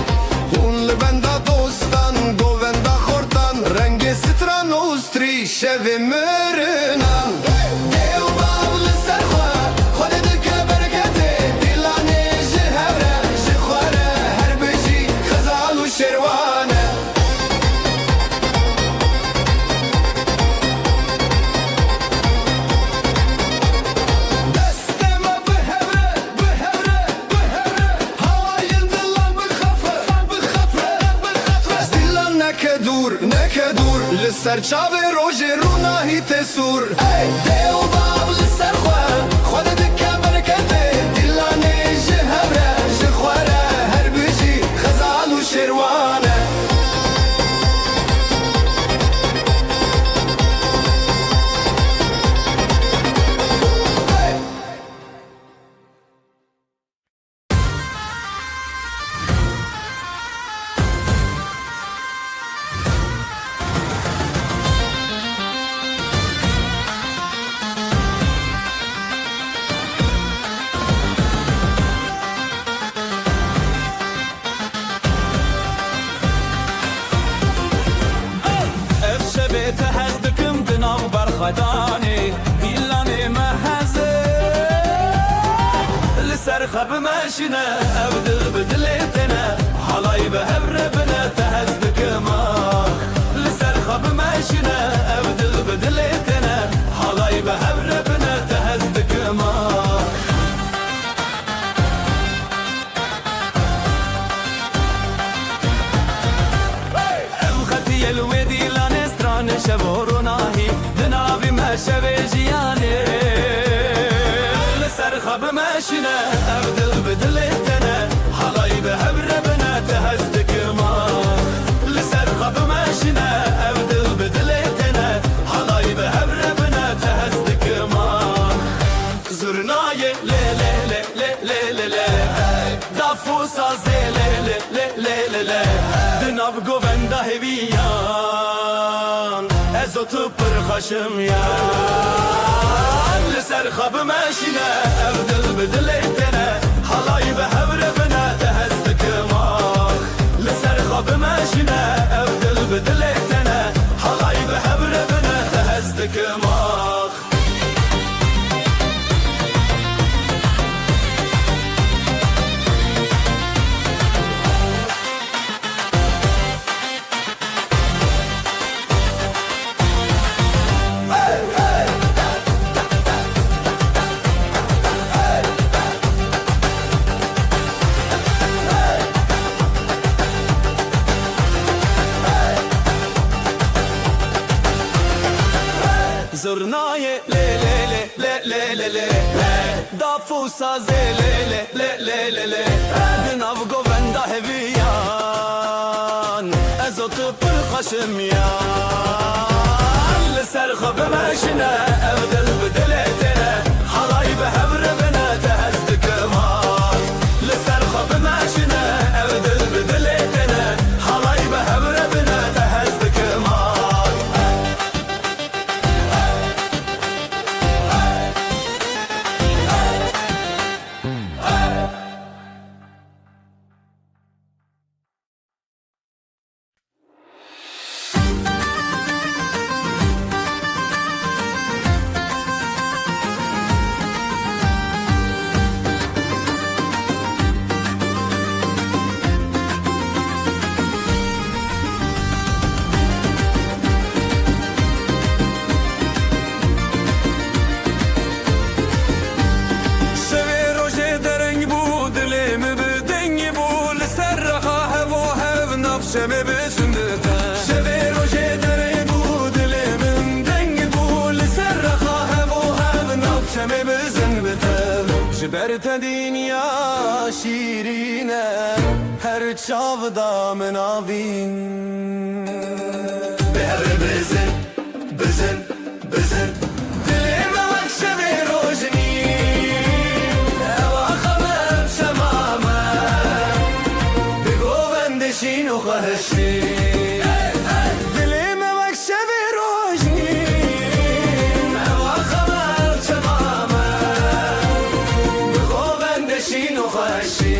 Hûn li benda dostan govenda xortan Rengê stran û strî şevê mirinan Dê û bav li ser xwe Xwedî dike bereketê Dîlanê ji hev re ji xwe re her bijî xezan û şêrwan e Destê me bihevre bihevre bihevre Hawayên dilan bixefe bixefe bixefe Dilan neke dûr li ser çavê rojê rûnahî tê sûr Dê û bav li ser xwe Xwedî dike bereketê Dîlanê ji hev re ji xwe re her bijî xezan û şêrwan e Ev şevê te hez dikim di nav berxwedanê Dîlanê me heze Li ser xwe bimeşîne ev dil bi dilê têne Halayî bi hev re bine te hez dikim ah Li ser xwe bimeşîne ev dil bi dilê têne Halayî bi hev re bine te hez dikim ah Ev xetiyê li wê dîlanê stranê şevorûnahî Di navî me şevê jiyanê Li ser xwe bimeşîne ev dil bi dilê têne Halayî bi hev re bine te hez dikim ah Li ser xwe bimeşîne ev dil bi dilê têne Halayî bi hev re bine te hez dikim ah Zurnayê lê lê lê lê lê lê lê Dafû sazê lê lê lê lê lê lê Di nav govenda hêviyan Ez û tu pir xweşim yan Li ser xwe bimeşîne ev dil bi dilê têne Halayî bi hev re bine te hez dikim ah Li ser xwe bimeşîne ev dil bi dilê têne Halayî bi hev re bine te hez dikim ah Zurnayê lê lê lê lê lê lê lê Dafû sazê lê lê lê lê lê lê Di nav govenda hêviyan Ez û tu pir xweşim yan Li ser xwe bimeşîne ev dil bi dilê têne Halayî bi hev re bine te hez dikim ah Li ser xwe bimeşîne ev dil bi dilê têne Halayî bi hev re bine te hez dikim ah شمه بسندتا شبه روشه دره بو دل من دنگ بو لسر رخاه و هب ناب شمه بزن بتا جبرت دنیا شیرینه هر چاودا مناوین بهر بزن بزن بزن دلیم وکشم روشنی اواخم شمامه بگو بندشین و خواهشی دلیم وکشم روشنی اواخم شمامه بگو بندشین و خواهشی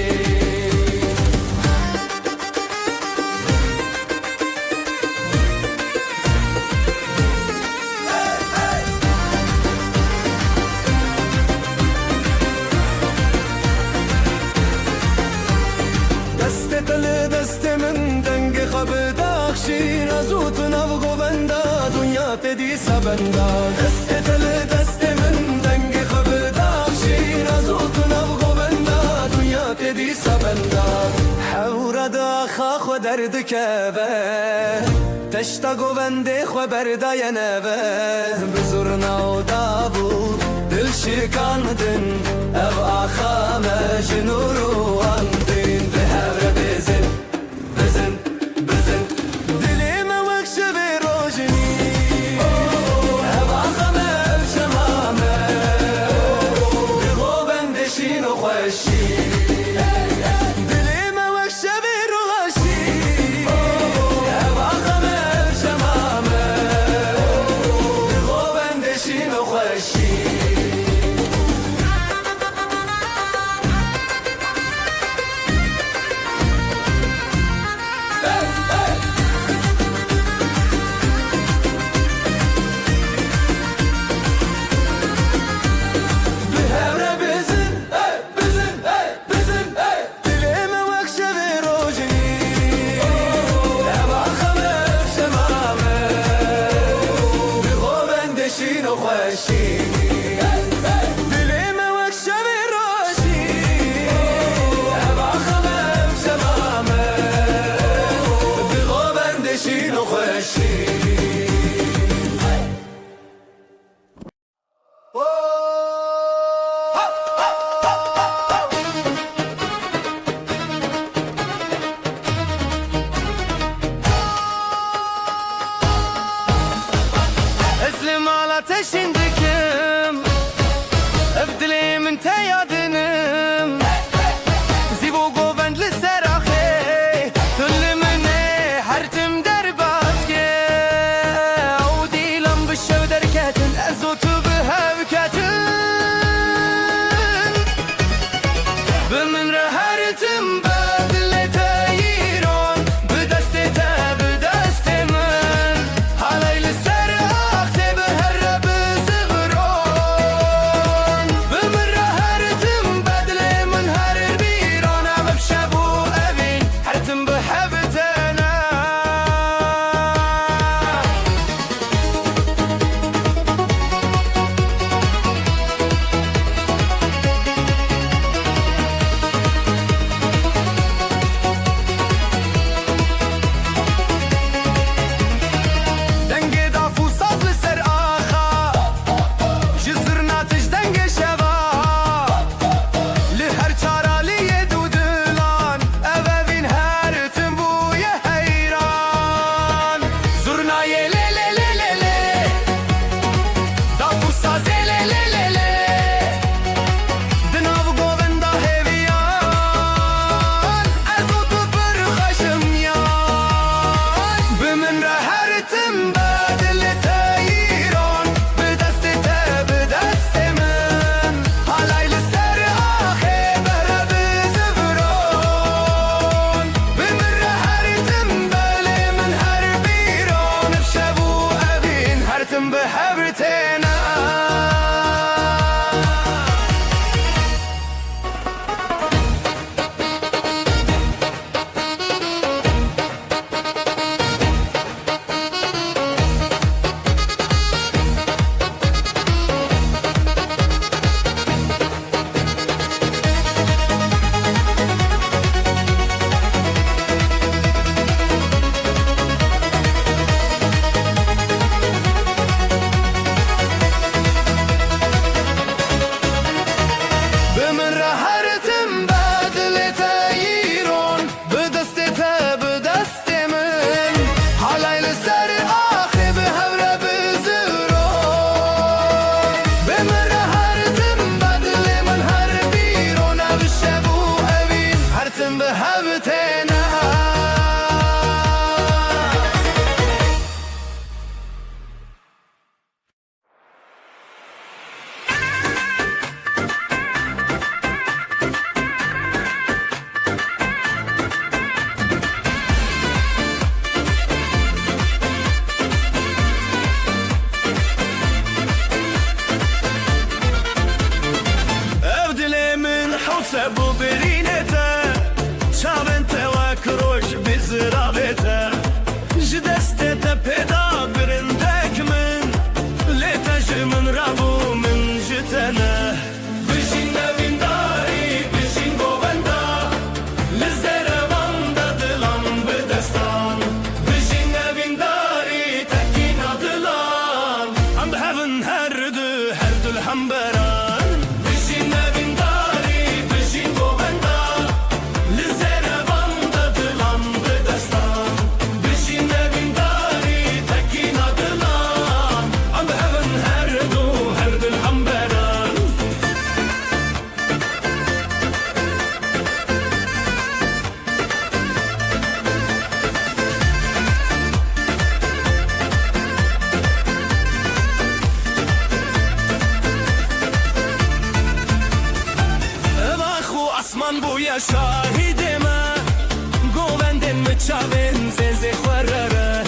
دست من دنگ خب داخشین از اوت نو گووندا دنیا تدی سبندا دست من دنگ خب داخشین از اوت نو گووندا دنیا تدی سبندا حور داخا خو درد کبه تشتا گوونده خو بردای نبه بزرنا و دابو دل شکاندن او آخا مجنور و اندین به هر بزن بزن بزن دلیم وکش به روشنی او آخا مجمامه بگو بندشین و خوشی دلیم وکش به روشنی او آخا مجمامه بگو بندشین و خوشی هبتنا سبو برینته چاونته و کروش بزرابته جدسته تا پیدا برندک من لیتش من رابو من جتنه بشین نوینداری بشین گووندا لزرواندا دلان بدستان بشین نوینداری تکینا دلان ام بهون هر دو الحنبران بشین نوینداری اسمان بویا شاهد ما گووندن مچاون زنزه خورره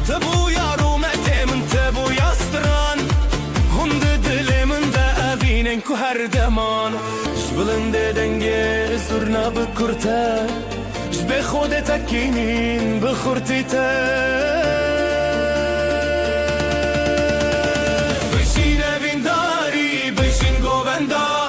تبویا رومت من تبویا ستران هند دل من دا اوینن که هر دمان جبلنده دنگه زورنا بکرته جب خودت تکینین بخورتی تا بشین اوینداری بشین گووندا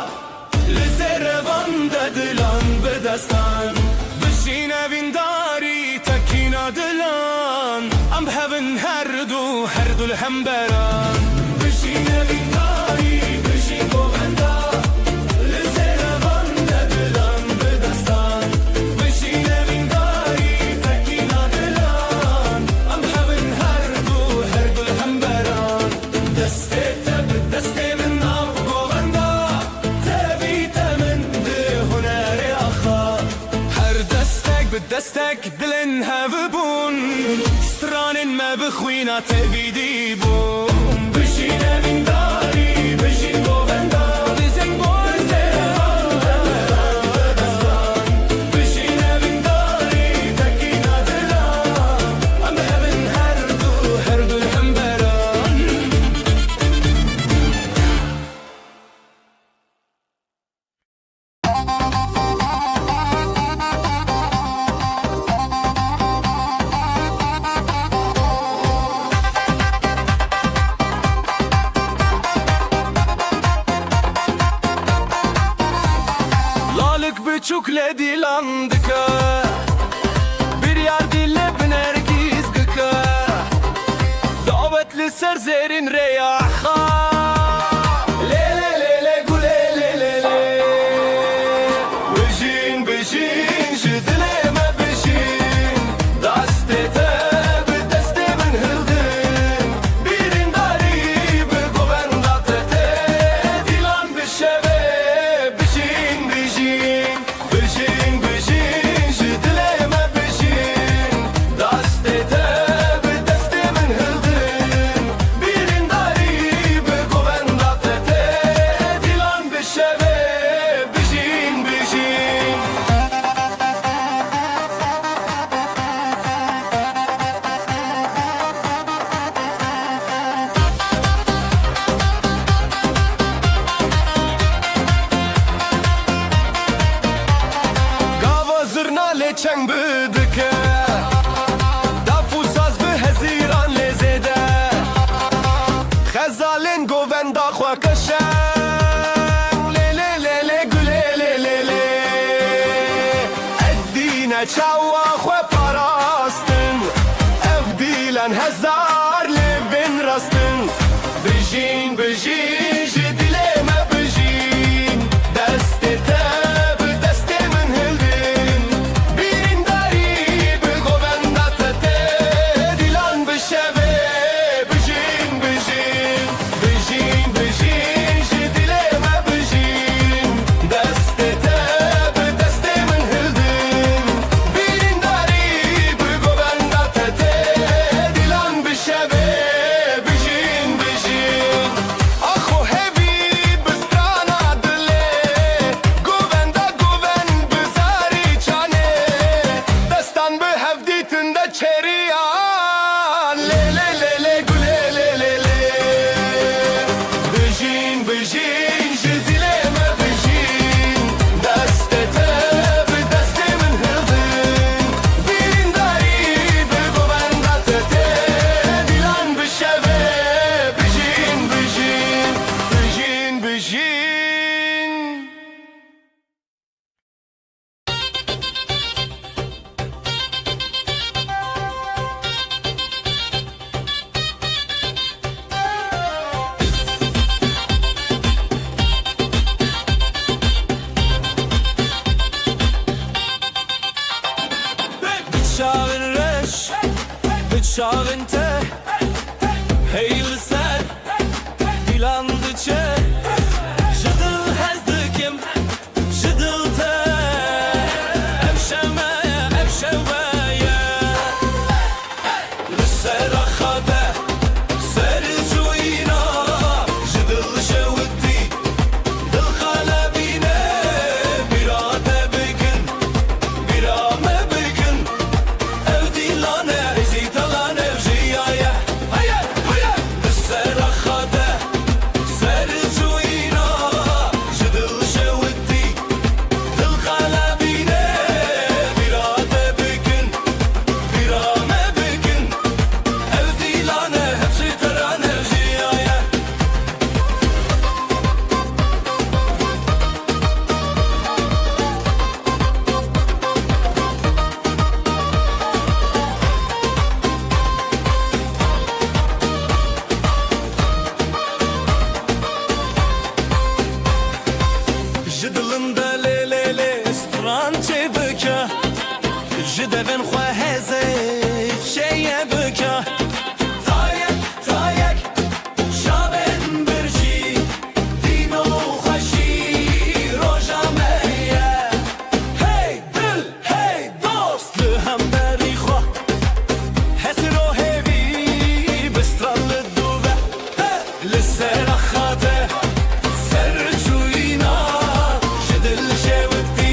دلان بدستان بشین اوینداری تکینا دلان ام بهون هر دو الحنبران بشین اوینداری بشین گووندا لزروان دلان بدستان بشین اوینداری تکینا دلان ام بهون هر دو الحنبران دسته تب دسته من آف گووندا بدستك دلن هفبون ستران ما بخوينا تبيدي بون بشين اوینداری بشين گووندا لزن بون زران بدستان بشين اوینداری تکینا دلان ام بهون هر دو الحنبران Çok ledilandık bir yer dille binergiz gıka davetli serzerin reyaha lele lele gule lele le bejin bejin jidleme bejin dastete bedeste ben hıldın birin dari be govenda tete dilan beşeve bejin bejin بشین بشین جدلمه بشین دستته به دست من هلدن بیرین داری به گوندته دیلان بشوه بشین بشین چنگ بدکه دفو ساز به هزیران لزده خزالین گووندا خواه کشن لیلی لیلی گلی لیلی لی ادینه چاوا خواه پاراستن افدیلن هزار لیوین راستن بجین بجین جدیلمه بجین دسته evin xwe heze şeye bike Tayek, tayek şaben birjî Dîno xweşî roja me ye Hey dil, hey dost li hemberî xwe Hesro hêvî bi stran li dûve Li ser xate serçûyîna ji dil şewitî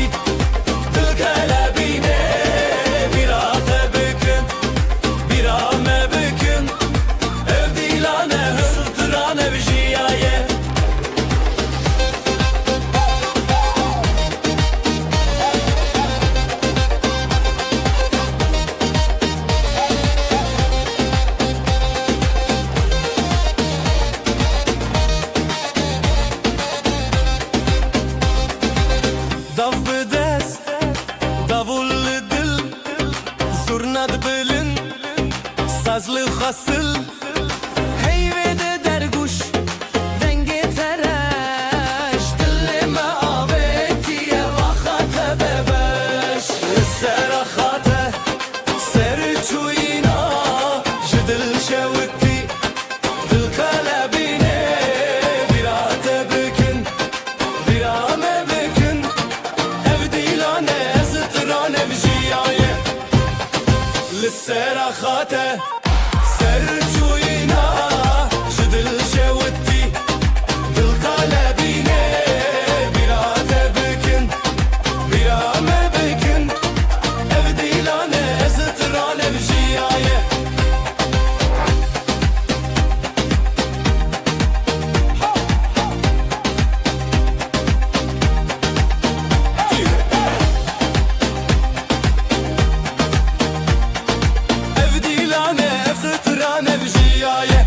Dil kelebîne bîra te bikin Bîra me bikin Ev dîlane hıltıran ev jiyaye Dav bi dest, davul li dil Zurna dibilin, saz li xasil Heyvê de derguş, dengê tereş Dilê me avêtiye vaxate bebeş Li ser xate serçûyîna ji dil şewitî Dil kelebîne bîra te bikin Bîra me bikin Ev dîlane zitran ev jiyaye Li ser xate serçûyîna ji dil şewitî Dil kelebîne bîra te bikin Bîra me bikin Ev dîlane zitran ev jiyaye Ev dîlane ev zitran ev jiyaye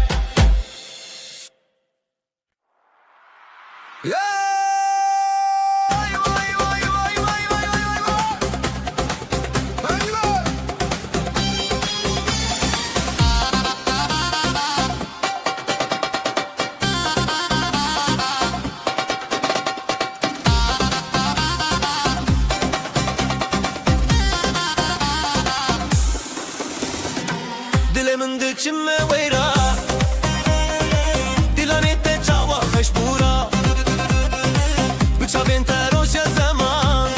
Dilimin diçime weyra Dilanê te çawa xweş bûra Bi çavên te roja zeman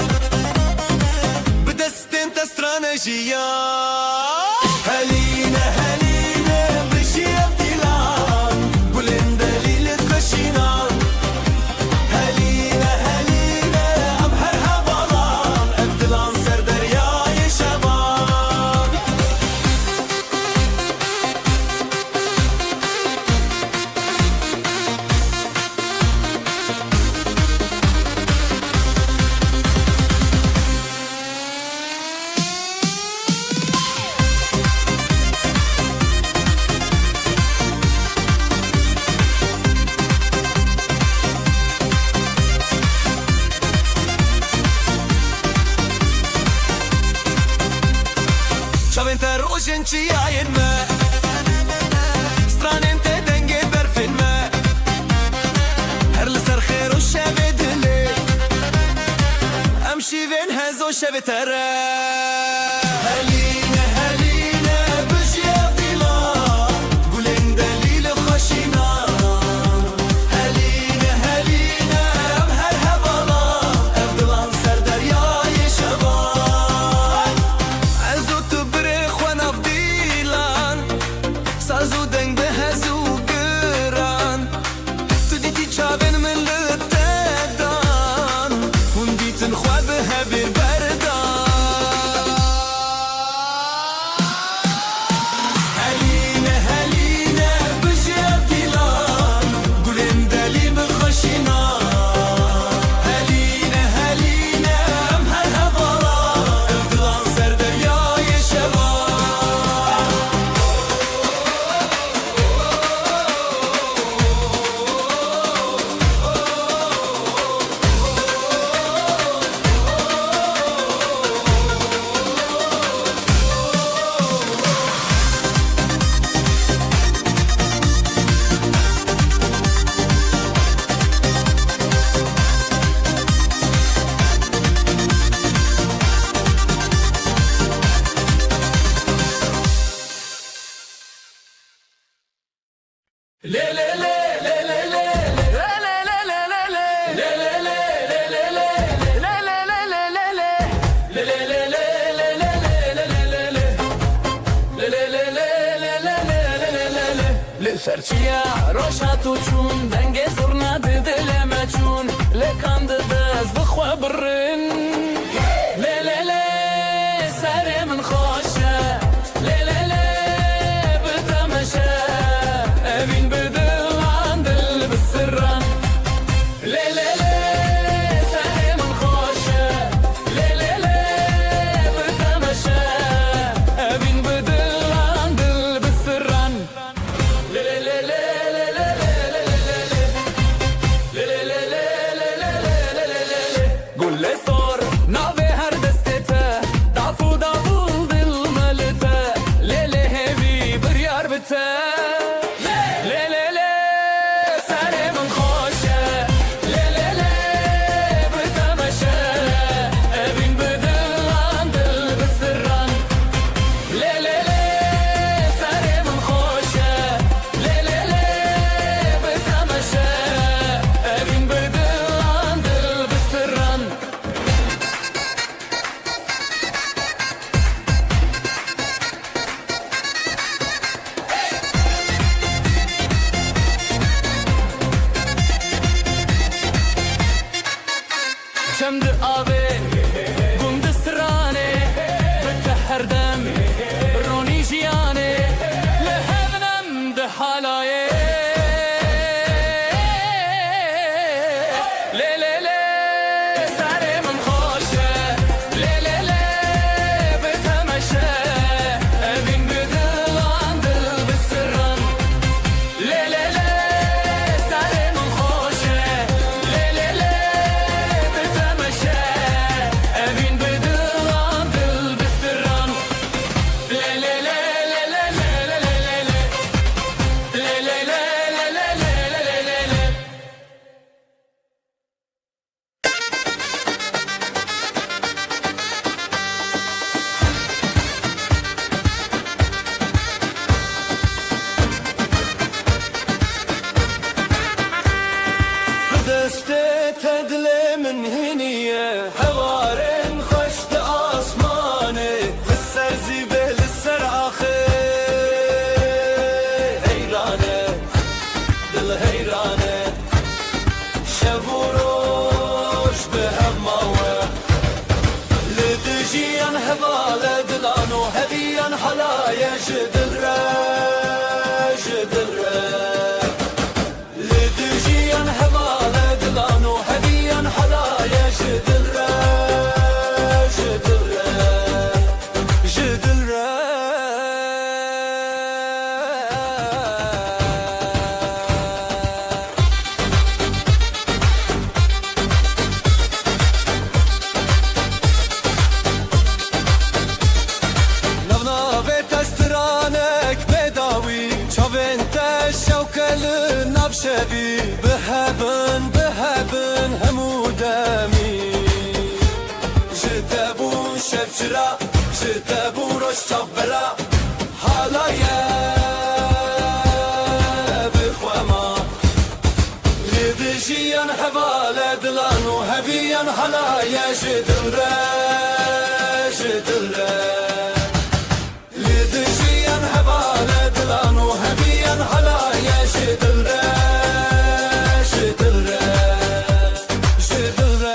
Bi destên te strane jiyan Helîne, helîne bijî ev dîlan Gulên delîlê xweşînan Helîne, helîne em her hevalan Ev dilan ser deryayê şevan Çavên te rojên çiyayên me Stranên te dengê berfên me Her li ser xêr û şevê dilê Em şîvên hez û şevê te re Helîne, helîne bijî ev dîlan Gulên delîlê xweşînan Helîne, helîne em her hevalan Ev dilan ser deryayê şevan Ez û tu birê xwe nav dîlan Saz û deng bi hez û giran Tu dîtî çavên min li te dan Hûn dîtin xwe bi hevêr berdan سرچیا روشاتو چون دنگ زرنا دل ما چون لکان دز بخوا برن لی لی لی سر من خوشه لی لی لی بتمشه امین بدل عن دل بالسران لی لی لی سر من خوشه لی لی لی بتمشه امین بدل عن دل بالسران قول لي صار ناوي هر دستته دافو دافو دل ملته ليلي هبي بريار بته ليلي لي ساري من خوشه ليلي لي بتمشى ابين بدل عن دل بالسران ليلي لي ساري من خوشه ليلي لي بتمشى ابين بدل عن دل بالسران شمد آبی گند سرانه بتحر دم رونی جیانه لهبنم ده حالایه لی لی لی سری من خوشه لی لی لی بتمشه ابین بدل عن دل بالسران لی لی لی سری من خوشه لی لی لی بتمشه ابین بدل عن دل بالسران لی لی لی لی لی لی لی لی لی دسته تدل من هنیه هوارن خشت آسمانه لسر زیبه لسر آخه حیرانه دل حیرانه شب و روش به هماوه لدجیان هواله دلانو هبیان حلایه جدل را جدل را لدجيان هواله دلانو هديان حلايا جدل را جدل را جدل را نبنا تسترانك بداوي شوفنت الشوكة للنبشبي بهبن بهبن همو دامي جدبو شبشرا جدبو روش شبرا حالايا بخواما لدجيان هوالا دلانو هبيان حلايا جدل را جدل را لدجيان هوالا دلانو هبيان حلايا جدل را جدل را جدل را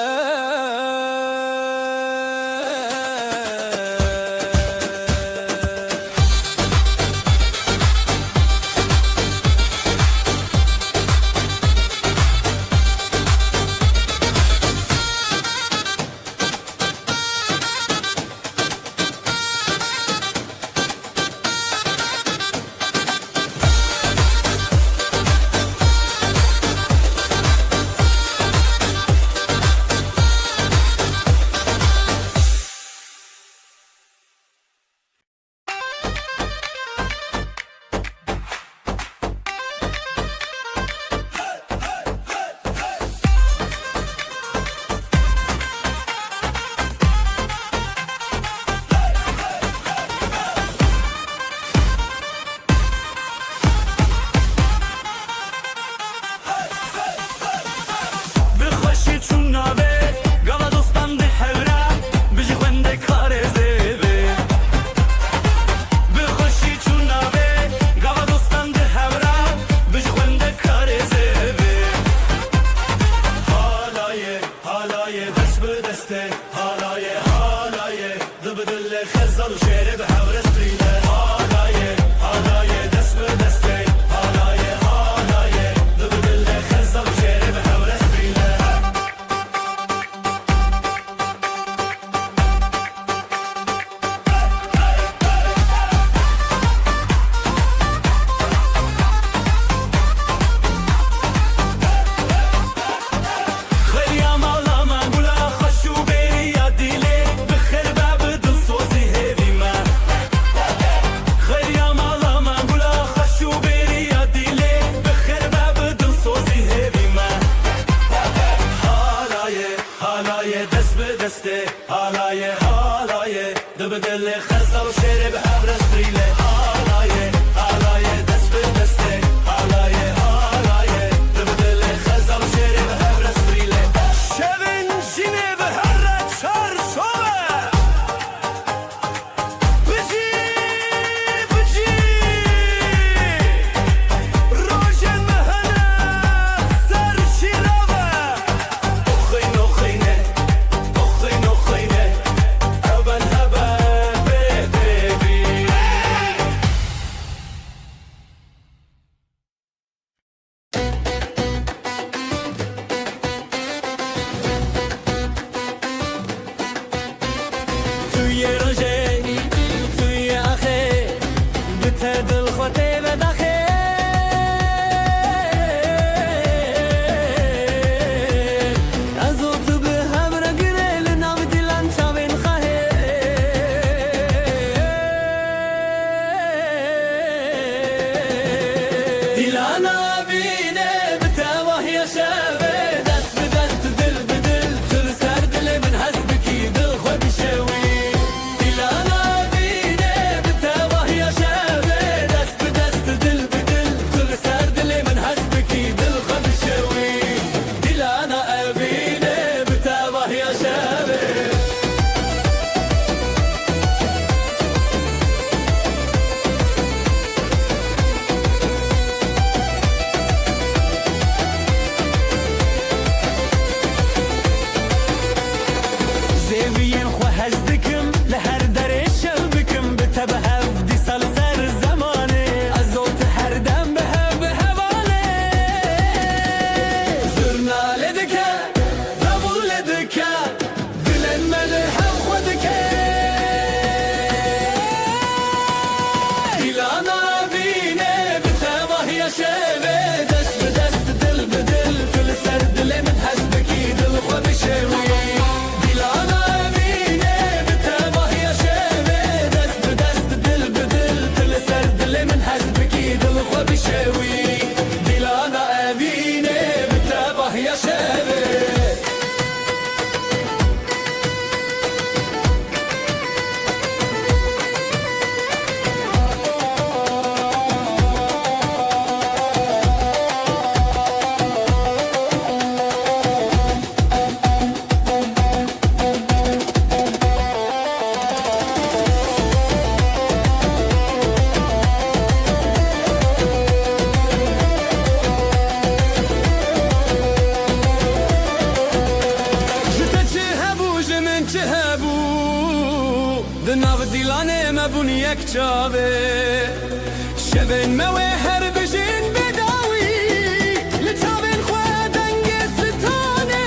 دسته حالایه حالایه دبدل خزر و شعر به حور استریله حالایه حالایه دست به دسته حالایه حالایه دبدل خزر و شعر به حور استریله حالایه حالایه دبدل خزر و شعر به حور استریله حالایه حالایه دست به دسته حالایه حالایه دبدل خزر و شعر به حور استریله شبن جینه به هر چار شوه بجی بجی روشن مهنه سر شیراوه اخین اخینه شبن موي هر بجين بداوي لتابن خوادن قستانه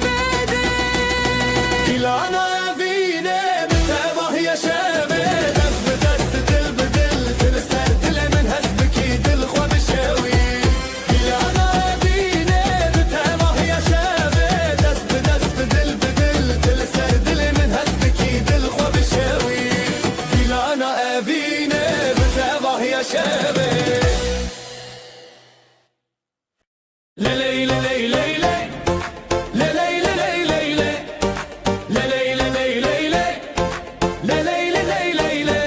بدي كلانا فيني بتابه يا شبه دس بدس دل بدل تلسر دل من هسبكي دل خوا بشاوي كلانا فيني بتابه يا شبه دس بدس دل بدل تلسر دل من هسبكي دل خوا بشاوي كلانا أفيني بتابه يا شبه للي للي للي للي للي للي للي للي للي للي للي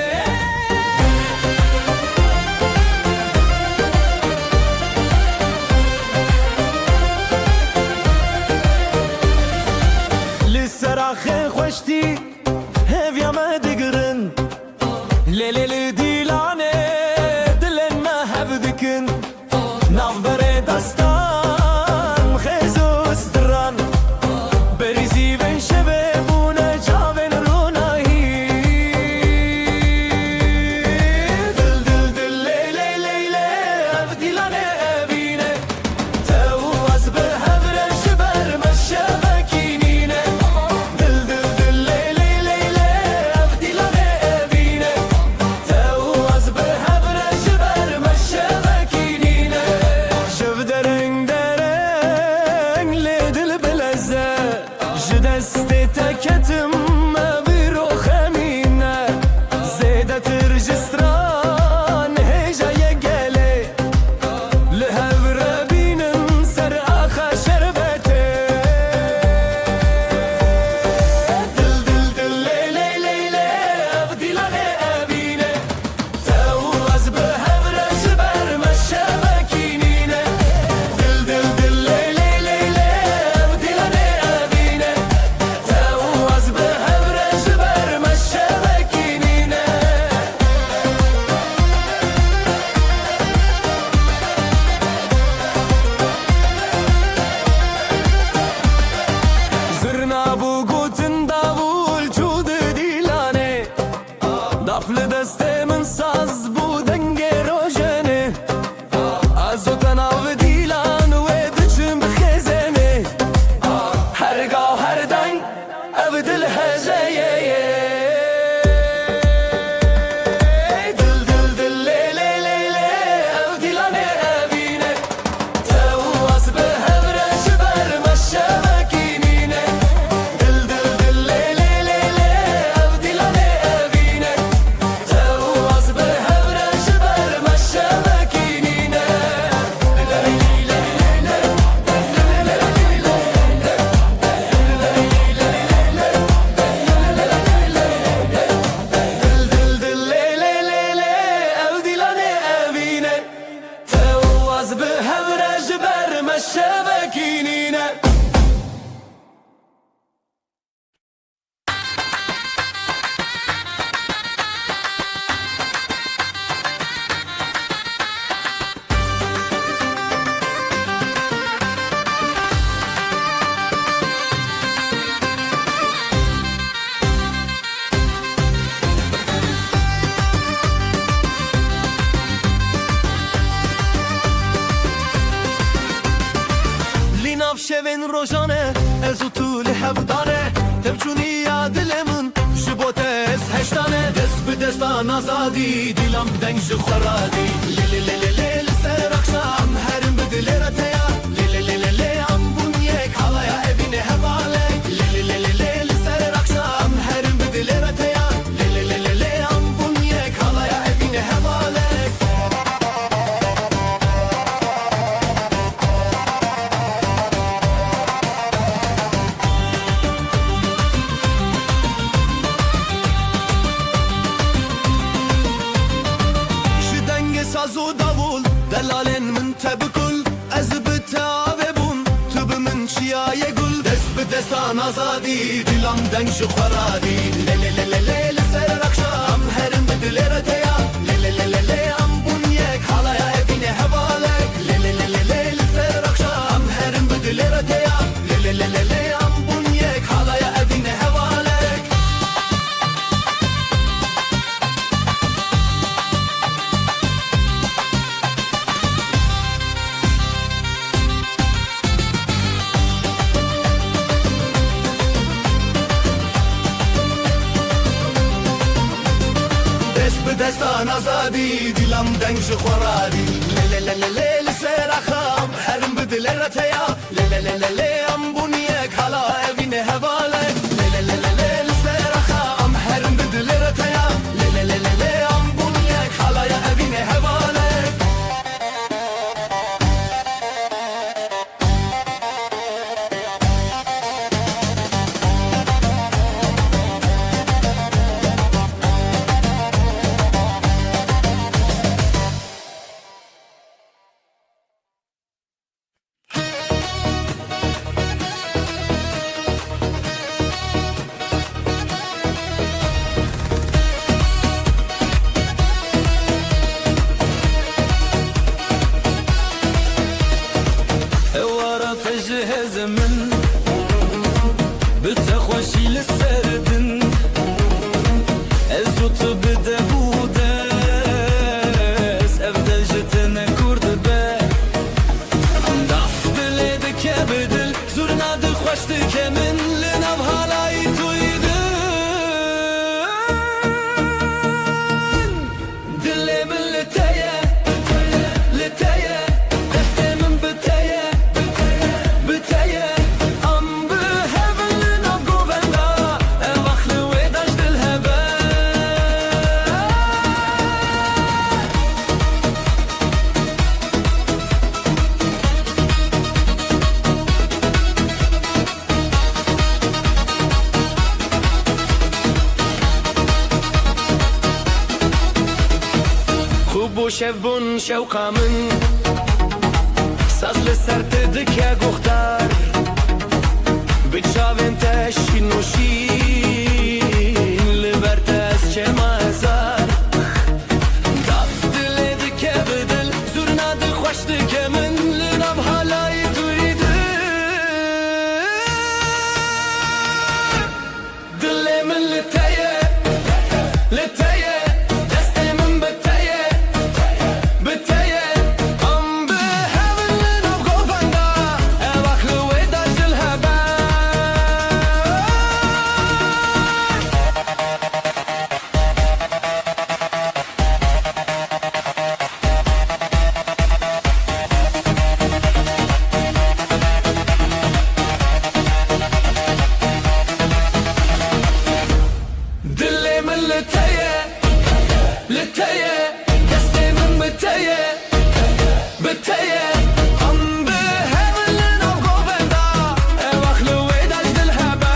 للصراخ خوشتي هفيا ما دقرن للي ديلاني دلن ما هبذكن نافبر دستان خيزو استران بريزي من شبه جاون رونایی دل دل دل لیلی لیلی اف دیلانه اوینه تو از به هفرش بر مشبکینینه دل دل دل لیلی لیلی اف دیلانه اوینه تو از به هفرش بر مشبکینینه شب درنگ درنگ لی دل بلزه جدست تکتم بیرو خمینه زیده ترجستران هجای گله لهور بینم سر آخا شربته دل دل دل لیلی لیلی اف دیلانه اوینه تو از به هورش بر مشبکینینه دل دل دل لیلی لیلی اف دیلانه اوینه تو از به هورش بر مشبکینینه زرنا بو گوتن داول چود دیلانه دفل دست من ساز بو دنگ روشنه از او تناو دیلان و دچم بخزنه هرگاه هر دنگ او دل هجایه دل دل دل لیلی لیلی او دیلانه اوینه تو از به هورش بر مشبکینینه دل دل دل لیلی لیلی او دیلانه اوینه تو از به هورش بر مشبکینینه دل دل دل لیلی لیلی او دیلانه اوینه تو از به هورش بر مشبکینینه لیناف شوین روشانه از او طول هفدانه تبچونی یا دلمون جبوتس هشتانه دست به دستان آزادی دیلم دنگ جخورادی لیلی لیلی لیلی سر اخشام هرم به دل رتیا لیلی لیلی لیلی ام بون یک حالaya evine hevale لیلی لیلی لیلی سر اخشام هرم به دل رتیا لیلی لیلی لیلی ام بون یک حالaya evine hevale شدنگ ساز و داول دلالن من تبکل از بتاوه بون تو به من چیای گل دست به دستان آزادی دیلم دنگ شخورادی لیلی لیلی لیلی سر اخشام هرم به دل رتیا لیلی لیلی لیلی ام بون یک حالaya evine hevale لیلی لیلی لیلی سر اخشام هرم به دل رتیا لیلی لیلی لیلی ام بون یک حالaya evine hevale دست به دستان آزادی دیلم دنگ جخورادی لیلی لیلی لیلی سر اخام هرم به دل رتیا لیلی لیلی لیلی ام بون یک حالا evine hevale لیلی لیلی لیلی سر اخام هرم به دل رتیا لیلی لیلی لیلی ام بون یک حالaya evine hevale خوشی لسردن از تو بده بودس افدل جتن کرد به دفت لیده که بدل زور نده خوشتی که من لنو حالای تویدن دلی من لتیه لتیه دسته من بتیه بتیه ام به هفل لنو گووندا وقت ویداش دل هبه خوب و شب بون شوقا من ساز لسر تدکه گختار بچاوین تشین و شین لبرت از چه مازار دفت لیدکه بدل زور نده خوشت که من لنم حالای تویده دلی من لتیه لتیه دسته من بتیه بتیه ام به هفل لنو گووندا وقت ویداش دل هبه دلی من لتیه لتیه دسته من بتیه بتیه ام به هفل لنو گووندا وقت ویداش دل هبه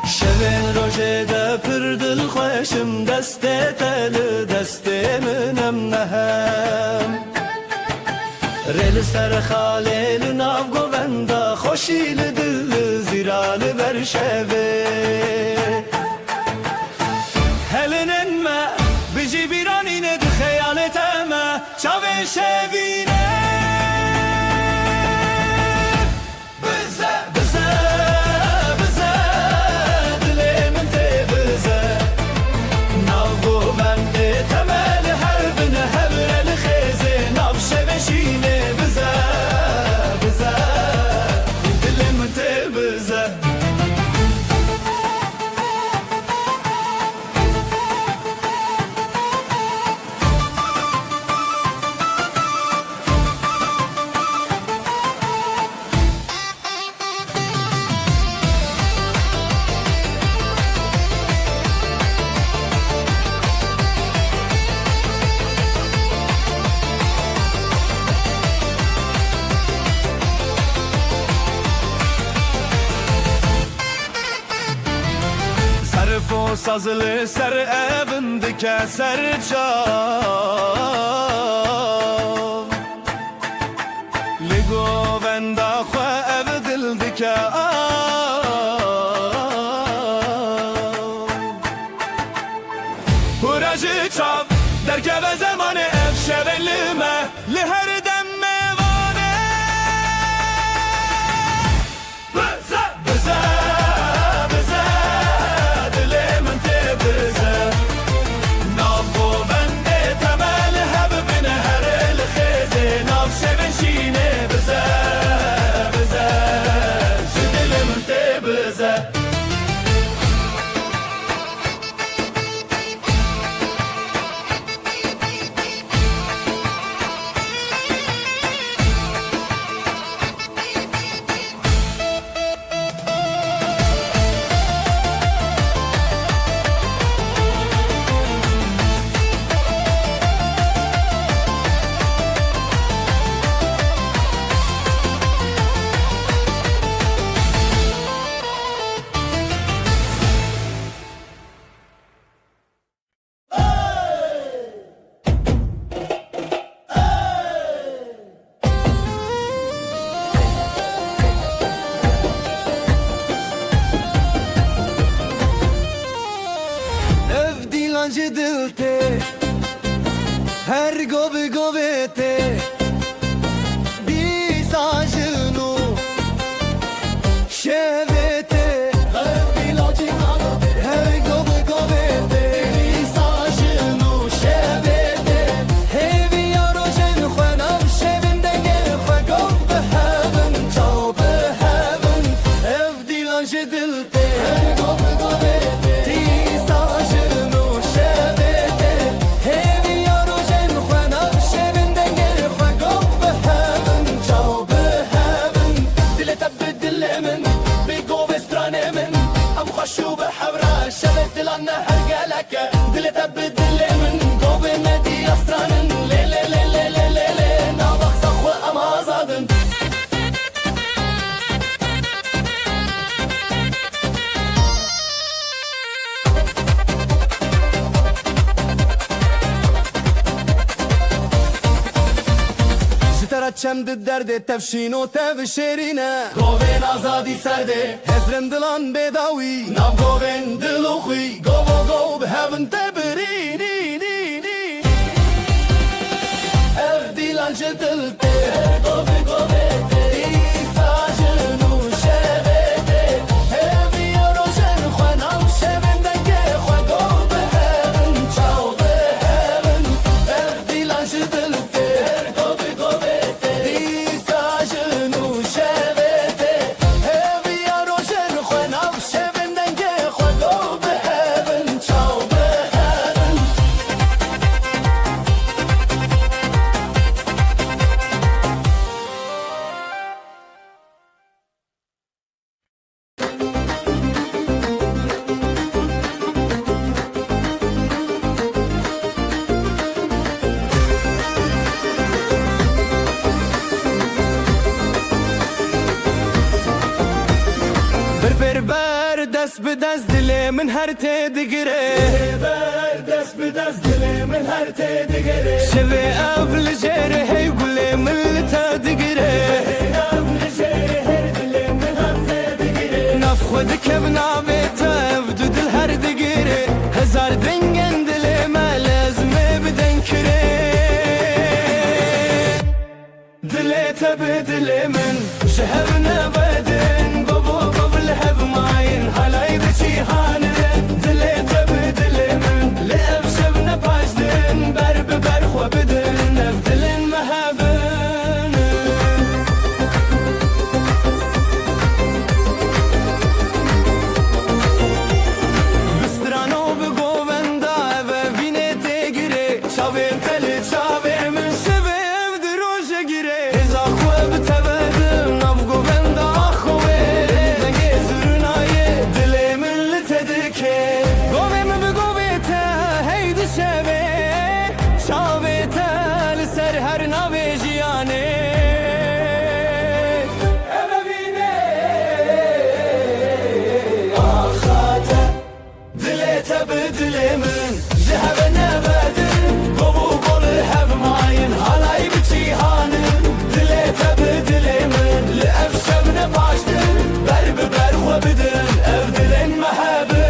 شبین روژه ده پر دل خوشم دسته تل دسته منم نهم ریل سر خالیل ناو گووندا خوشیل دل زیرال بر شبه هلنن ما بجی بیرانینه ده خیالت اما چاوه شوینه بزه بزه بزه دلی من تی بزه ناو گوونده تمل هر بنه هبرل خیزه ناو شوشینه بزه بزه دلی من تی بزه و سازل سر evin dike ser çav Ligo venda xwe ev dil dike Hurajı çav derkeve zamanı ev şevelime li her dem mevane Bize bize bize dilimin te bize Navgo bende temel hebibine her el khizi Nav şeveşine bize bize dilimin te bize هر گوه گوه ته دیساجنو شوته هر گوه گوه ته دیساجنو شوته هیوی یارو جن خوانم شوین دنگه خواه به هون چاو به هون اف دیلان جدلته هر گوه گوه ته دیساجنو شوته هیوی یارو جن خوانم شوین دنگه خواه به هون چاو به هون دلت بدل من بيقو بستراني من ام خشو بحورا شبت دلنا هرقلك دلت بدل من قو بمدي استران لي لي لي لي لي لي لي نابخ صخوة اما زادن چند درد تفشین و تفشیرینه گوین آزادی سرده هزرن دلان بداوی ناو گوین دلو خوی گو به هون تبرینی اف دیلان جدلته گوه دیسا جنو شوته همی یارو جن خوانم شوین دنگه خواه گو به هون چاو به هون اف دیلان جدلته بر دست به دست دل من هر تدگره بر دست به دست دل من هر تدگره شوی اول جره هی گل من تدگره اول جره هر دل من هر تدگره نف خود کب ناوی تفدو دل هر دگره هزار دنگن دل ما لازمه بدن کره دل تب دل من شهر نبدن بابا قبل هب ماين هلاي بشي هانه دلي تبدل من لأف شبنا باشدن برب برخوا بدن نفدلن مهبن بسترانو بگوون دا و وینه تگیره شاوین تلی شاوین من شبه اف دروشه گیره هزا خواه بتبدم نف گوون دا خواه دنگه زرنایه دلی من لتدکه گوه من بگوه تا هیدی شبه شاوه تا لسر هر ناوه جیانه بدل من ذهب نبدن قبو قول هب ماين هلاي بشي هانن دلي تبدل من لأف شبنا باشدن برب برخوا بدن افدلن مهبن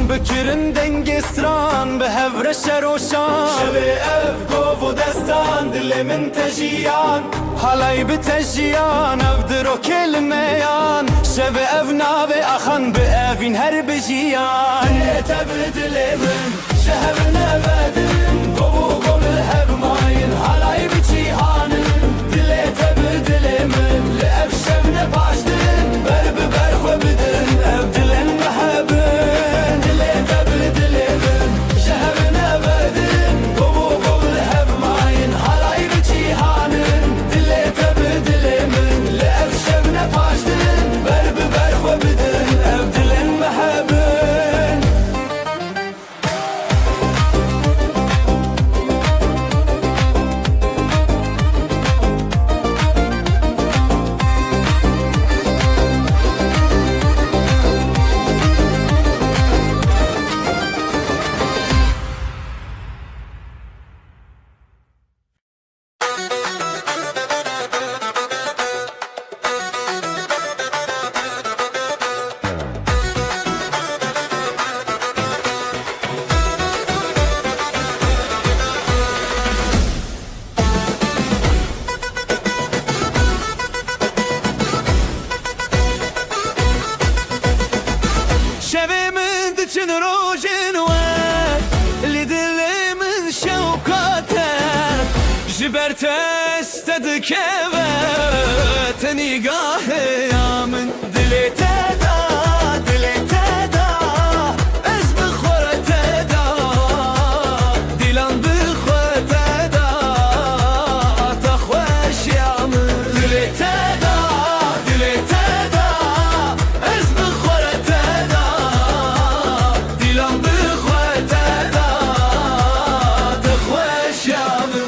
بکرن دنگ استران به هفر شروشان شبه اف گوف و دستان دل من تجیان حالای بتجیان اف درو کلمیان شبه اف ناو اخان به افین هر بجیان تبدل من شهر نبدن گوف و گل هف ماین حالای بجیهانن دل تبدل من لأف شبن باشدن برب برخوا بدن اف دلن محبن جبر تستدك تنيقاه يا من دلي تدا دلي تدا از بخور تدا دلان بخور تدا تخوش يا من دلي تدا دلي تدا از بخور تدا دلان بخور تدا تخوش يا من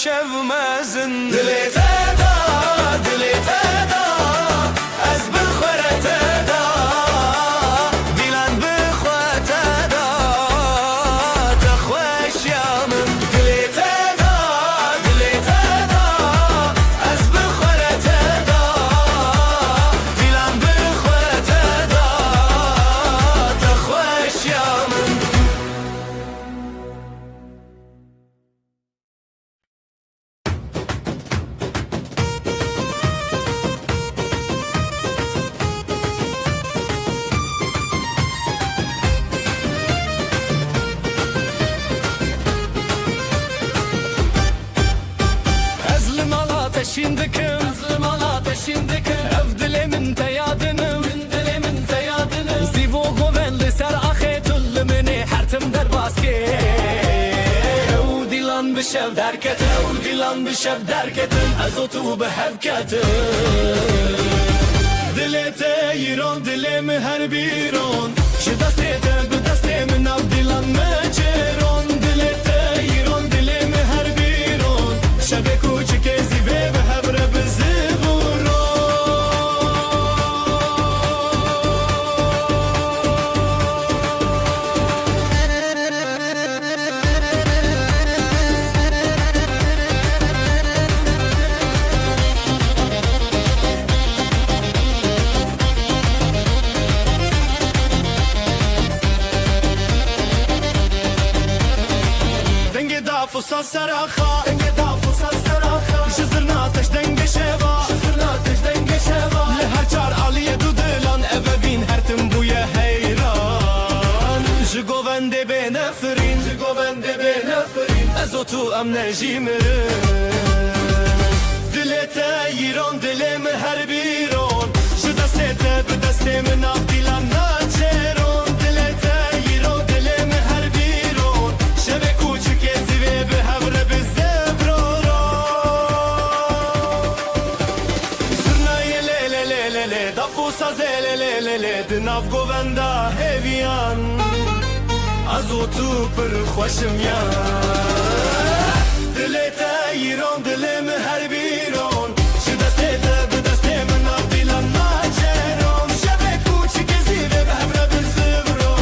شفمازن دلي تدا دلي تدا از بخوره تدا دلان بخوره تدا تخوش يا من دلي تدا دلي تدا از بخوره تدا دلان بخوره تدا تخوش يا من Şimdikim, zırmalata şimdikim Evdile min teyadınım, dile min teyadınım Zivo govenli ser ahetulli mini hertim der baske Ev dilan bişev derket, ev dilan bişev derketin Ezotu behevketin Dile teyiron, dile mi her biron Şu dastete, bu dastemin av dilan meceron Dile teyiron, dile mi her biron Şebe kuçik ezive فصل سراخا انقطع فصل سراخا شزرنا تش دنگ شوا شزرنا تش دنگ شوا لهر چار علیه دو دلان اوین هرتم بوی حیران جگوونده به نفرین جگوونده به نفرین از تو ام نجیمرین دلت ایران دلم هر بیرون شو دستت به دست من اف دیلان ناچرون دلت ایران دلم هر بیرون شب کوچک زیوه به هور به زفرورو زرنای لی لی لی لی دفوسا زلی لی لی لی دناف گووندا هیویان از تو پر خوشم یا دلت ایران دلم هر بیرون شو دستت به دست من اف دیلان ناچرون شب کوچک زیوه به هور به زفرورو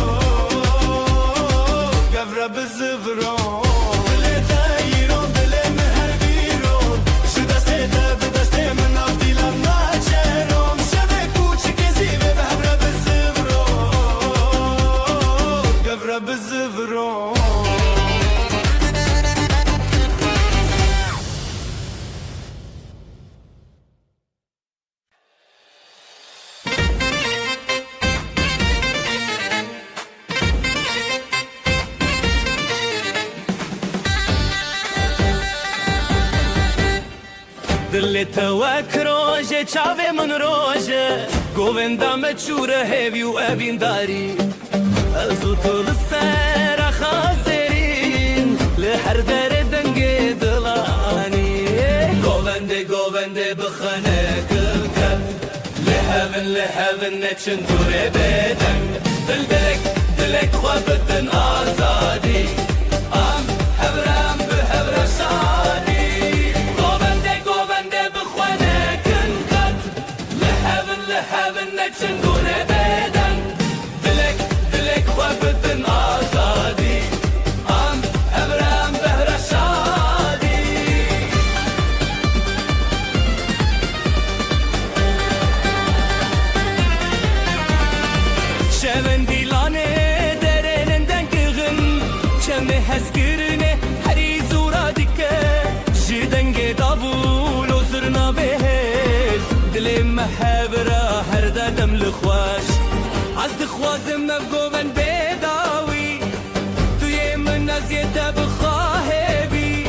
گور به زفرورو دل توک روژه چاوه من روژه گووندا مچوره هیویو اوین داری ازو طول سر خازرین لحر در دنگ دلانی گوونده بخانه کلکت لحبن نچن دوره بدن دلک خوابتن آزادی هبرم به هبر شادی گوونده بخوانه کلکت لحبن نچن دوره بدن دلک خوابتن آزادی هبرم به هبر شادی شون دیلانه درنندن کغن چمه هسکرنه هری زورا دیکه جدنگ دابول و زرنا بهز دل محبرا هر دادم لخواش از دخوازم نبگوون بداوی توی من نزیده بخواه بی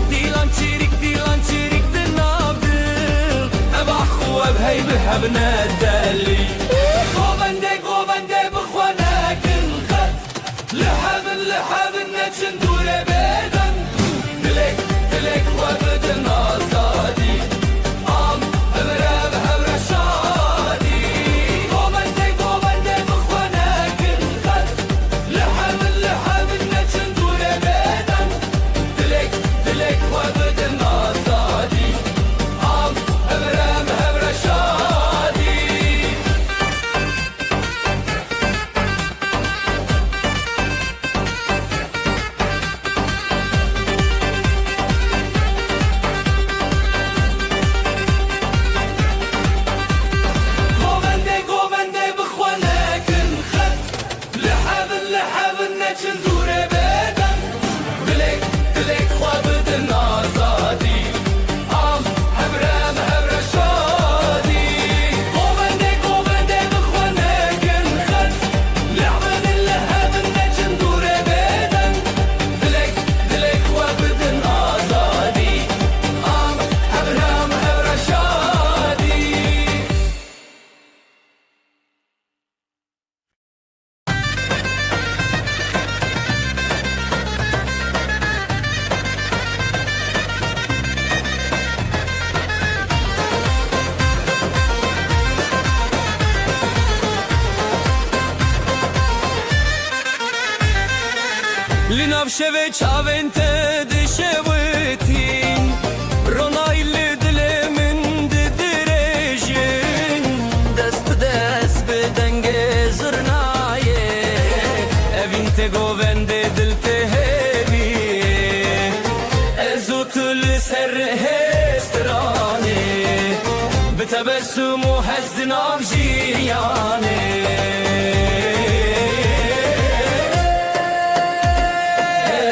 دیلان چیریک دناب دل ابا خواب هی بحب ندلی گوونده بخوانه کل خط لحبن نچن دوره بدن دلک خوابتن آزادی هبره به هبر شادی گوونده بخوانه کل خط لحبن نچن دوره بدن دلک خوابتن آزادی هبره به هبر شادی گوونده بخوانه کن خط لحبن نچن دوره بدن دلک خوابتن آزادی هبره به هبر شادی گوونده بخوانه کن خط لحبن نچن دوره بدن دلک خوابتن آزادی هبره به هبر شادی لناف شوه چاوین دشوتین رونایل دل من درجین دست بدنگ زرنایه اوین گووند دل تهوی ازوتل سر هسترانه بتبسم و هزد ناف جیانه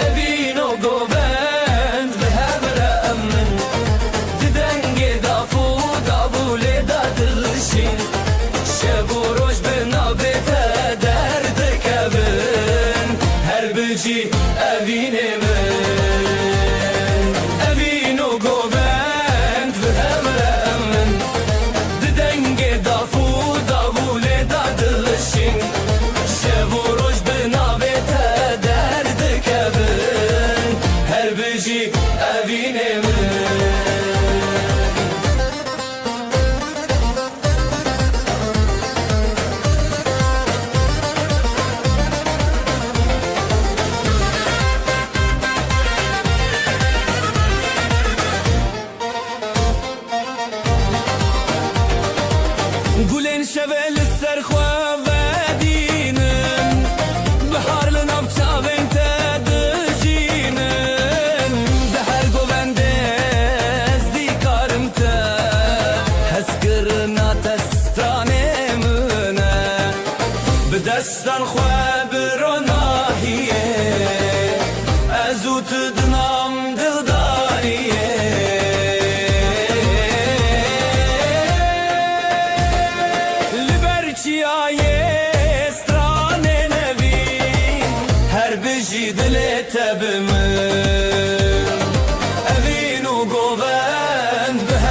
Evino govend ve emre didenge dafu davule dadılışın şevuroj benavete derde kevin her biji evine گلین شوال سرخوا و دینن بهار لناف چاوین تدجینن ده هر گوونده از دیکارم تا هسکرنا تستانه منه به دستان خوا بروناهیه ازوت دنام دلداریه دلت بمن أذين وقوبان بها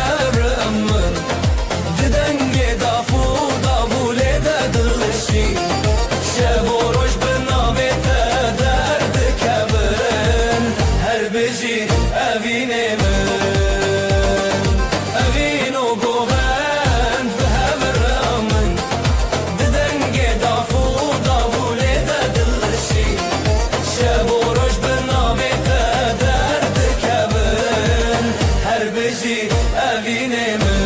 evine min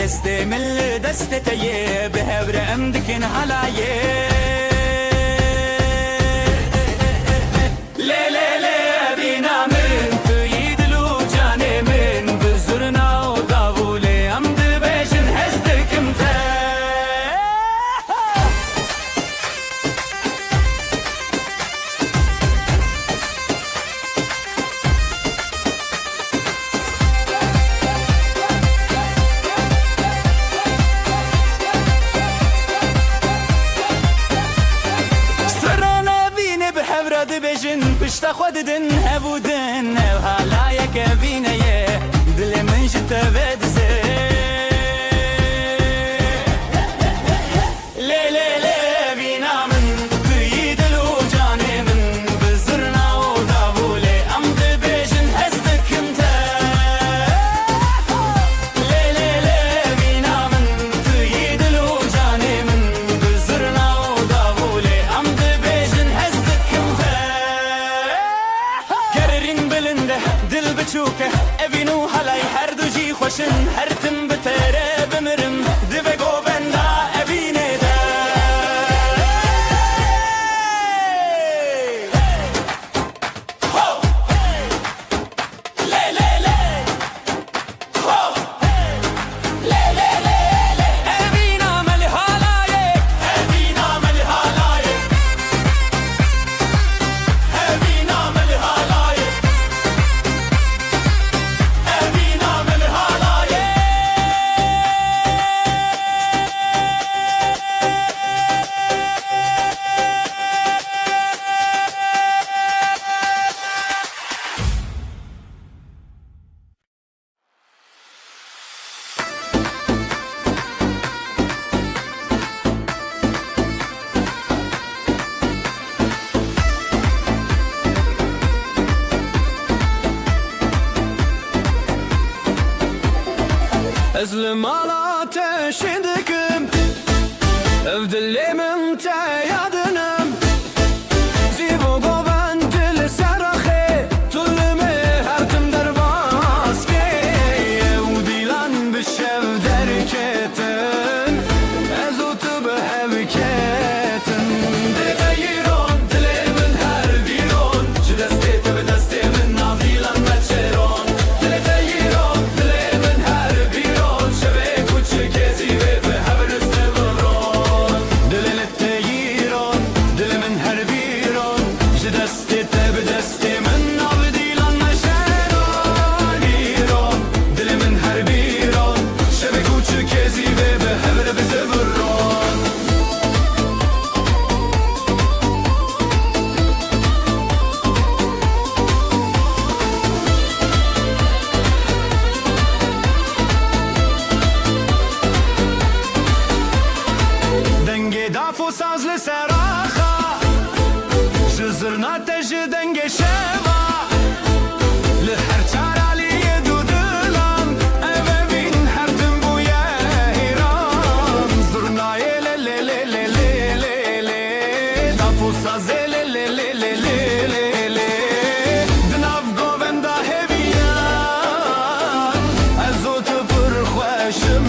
دستي من دستي تيب هبر أمدكن على پشت خود دن هبودن او حالا یک بینه دل من شت بدزه لی لی لی بینا من توی دل و جان من بزرنا و دابوله ام دبیجن هستکم تا لی لی لی بینا من توی دل و جان من بزرنا و دابوله ام دبیجن هستکم تا دل بچوکه اوینو حلای هر دو جی خوشن هر تم بتره بمرم دبه گوبندا اوینه ده لی لی لی لی لی لی اوینا ملی حالایه اوینا ملی حالایه اوینا ملی حالایه Ezlim ala ateşidikim Evdilimin te yadınım Zivu goven dil serahe Tullimi her tim dervaske Evdilan bişev derketin Ezutu behevketin Dile yiron dilimin her biron Ji destê te bi destê min navîlan meçeron Dile yiron dilimin her biron Şevê kuçikê zîvê bi hevir seviron Dile te yiron dilimin her biron Ji destê te bi destê min navîlan meçeron Yiron dilimin her biron Şevê kuçikê zîvê bi hevir seviron Denge dafo saz li seraxa Ji zirna te ji denge şeva Li her çaraliyê du dilan Ev evîn her tim bûye hêran Zurnayê lê lê lê lê lê lê lê Dafo sazê lê lê lê lê lê lê lê Di nav govenda heviyan Ez û tu pir xweşim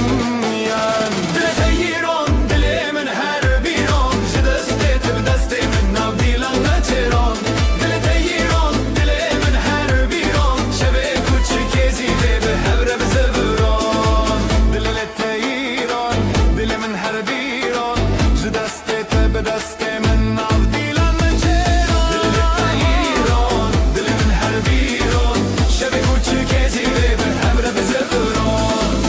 yan Dile te yiron dilê min her biron Ji destê te bi destê min navdîlan neçêron Dile te yiron dilê min her biron Şevê kuçikê zîvê bi hevre bi seviron Dile te yiron dilê min her biron Ji destê te bi destê min navdîlan neçêron Dile te yiron dilê min her biron Şevê kuçikê zîvê bi hevre bi seviron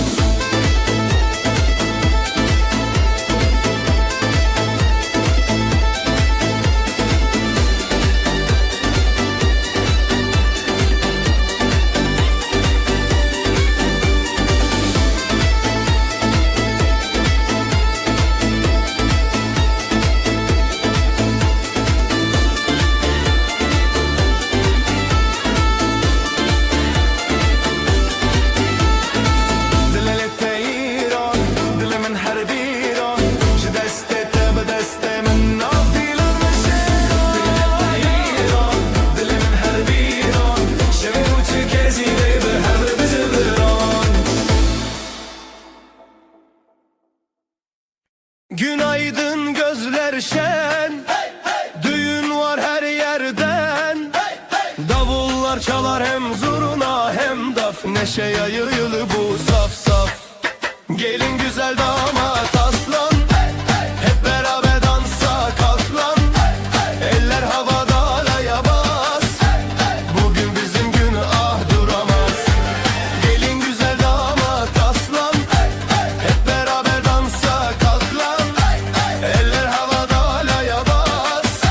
Dile te yiron dilê min her biron Ji destê te bi destê min navdîlan meçêron Dile te yiron dilê min her biron Şevê kuçikê zîvê bi hevre bi seviron Günaydın gözler şen Düğün var her yerden Davullar çalar hem zurna hem daf Neşe yayılı bu saf saf Gelin güzel damat aslan Hep beraber dansa kalk lan Eller havada alaya bas Bugün bizim gün ah duramaz Gelin güzel damat aslan Hep beraber dansa kalk lan Eller havada alaya bas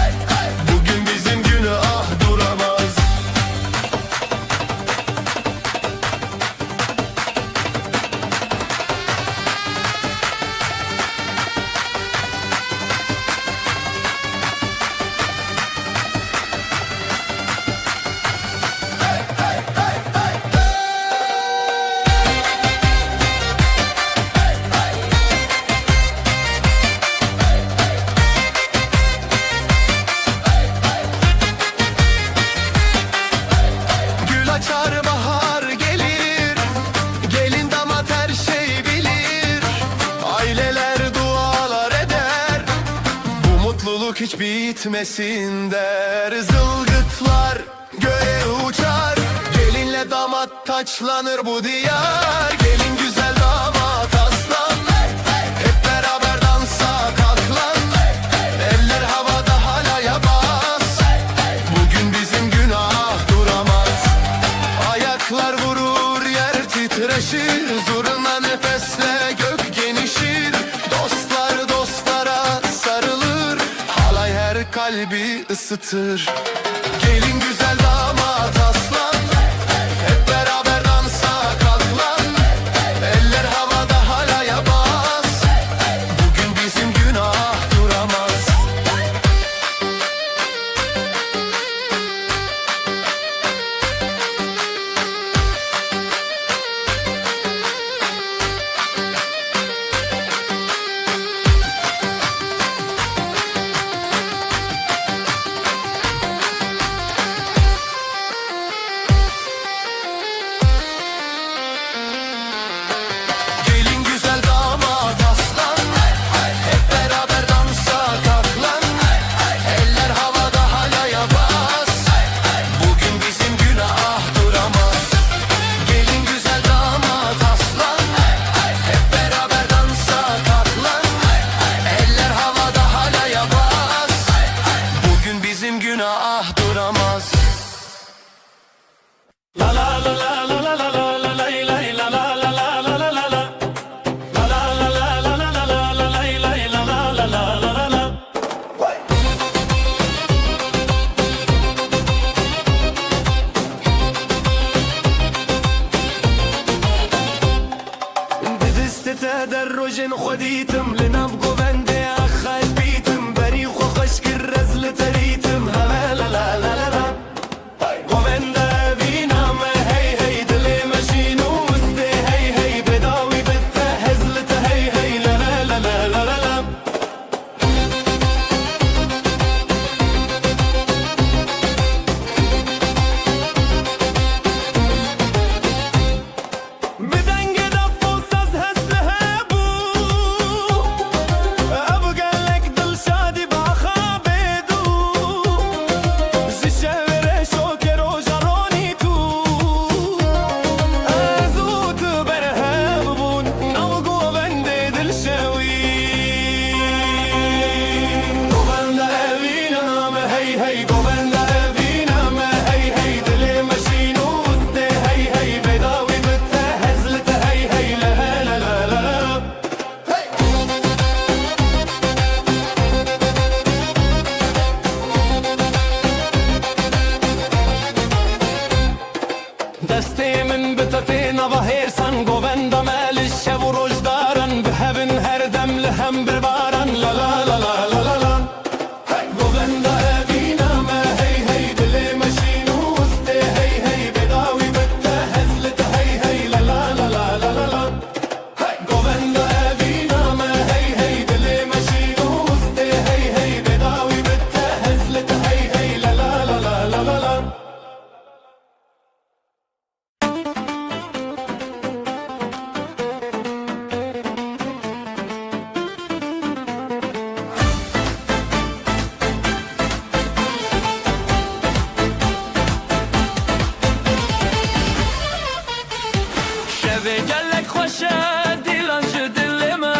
Bugün bizim gün ah duramaz Gül açar bahar gelir Gelin damat her şey bilir Aileler dualar eder Bu mutluluk hiç bitmesin der Zılgıtlar göğe uçar Gelinle damat taçlanır bu diyar Gelin güzel damat aslan Hep beraber dansa kalk lan Eller havada halaya bas Bugün bizim günah duramaz Ayaklar vurur yer titreşir Zurna nefesle gök genişir Dostlar dostlara sarılır Halay her kalbi ısıtır Gelin güzel damat aslan Hep beraber dansa kalk lan Eller havada halaya bas Bugün bizim günah duramaz تدرج خديتم لنبقو بندي أخاش بيتم بريخ وخشك الرزل تريتم لا لا لا لا لا وبندا بينا ما هي هي دلي ماشي نوستي هي هي بداوي بتهزلت هي هي لا لا لا لا لا لا بدنگ دف و ساز هزله دستی من بتتینا و هیرسان گووندا مال شب و روز دارن به هبن هر دم لهم بربارن لا لا لا لا لا لا لا گووندا ابینا ما هی هی دل ماشین وسط هی هی بداوی بتهزلت هی هی لا لا لا لا لا لا گووندا ابینا ما هی هی دل ماشین وسط هی هی بداوی بتهزلت هی هی لا لا لا لا لا لا شبه گلک خوشه دیلان شو دلما